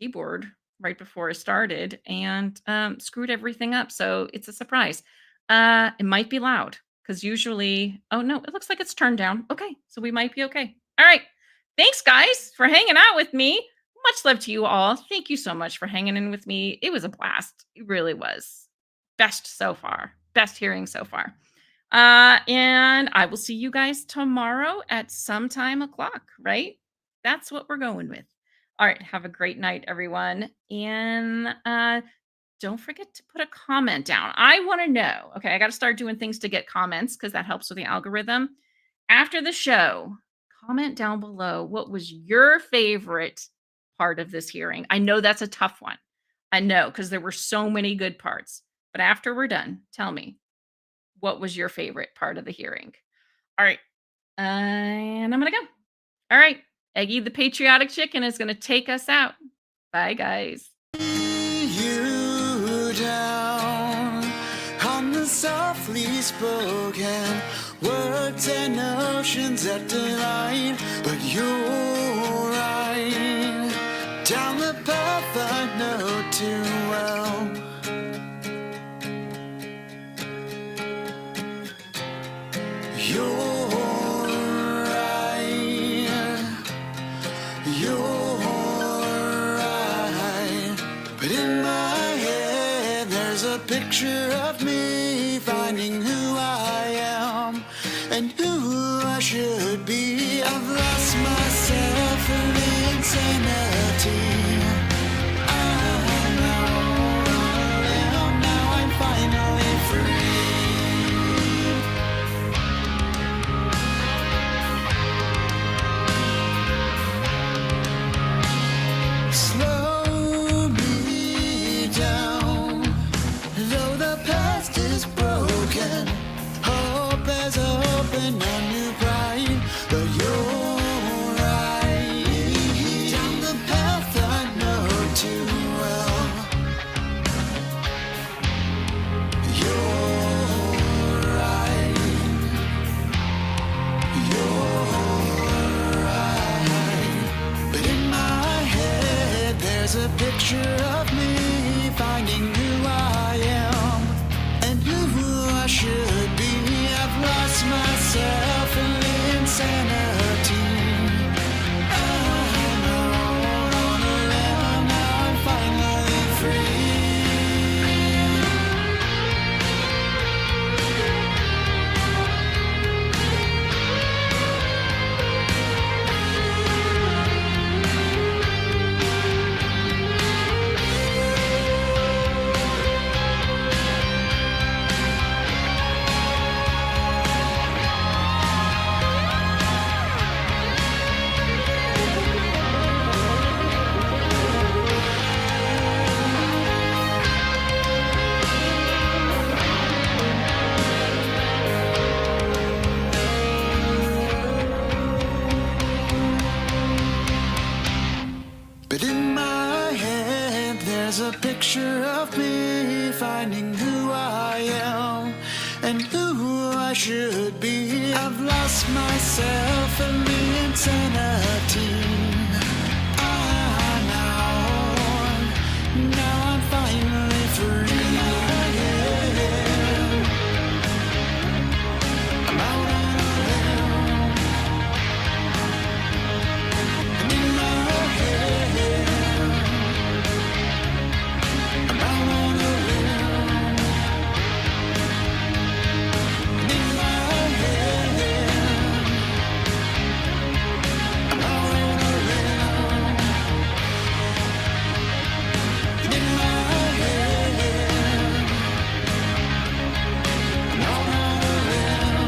keyboard right before I started and screwed everything up. So it's a surprise. It might be loud because usually, oh no, it looks like it's turned down. Okay, so we might be okay. All right. Thanks, guys, for hanging out with me. Much love to you all. Thank you so much for hanging in with me. It was a blast. It really was. Best so far. Best hearing so far. And I will see you guys tomorrow at some time o'clock, right? That's what we're going with. All right. Have a great night, everyone. And don't forget to put a comment down. I want to know. Okay. I got to start doing things to get comments because that helps with the algorithm. After the show, comment down below what was your favorite part of this hearing. I know that's a tough one. I know, because there were so many good parts. But after we're done, tell me, what was your favorite part of the hearing? All right. And I'm going to go. All right. Eggy the Patriotic Chicken is going to take us out. Bye, guys. You down on the softly spoken words and notions that divide, but you're right down the path I know too well. You're right, but in my head there's a picture of me finding who I am and who I should be. I've lost myself in the insanity. Now I'm finally free. Slow me down, though the past is broken. Hope has opened a new pride, but you're right down the path I know too well. You're right. But in my head there's a picture of me finding who I am and who I should be. I've lost myself picture of me finding who I am and who I should be. I've lost myself in the insanity. Now I'm finally free. I'm out on a limb. And in my head, I'm out on a limb. And in my head, I'm out on a limb. And in my head, I'm out on a limb.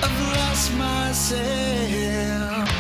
I've lost myself.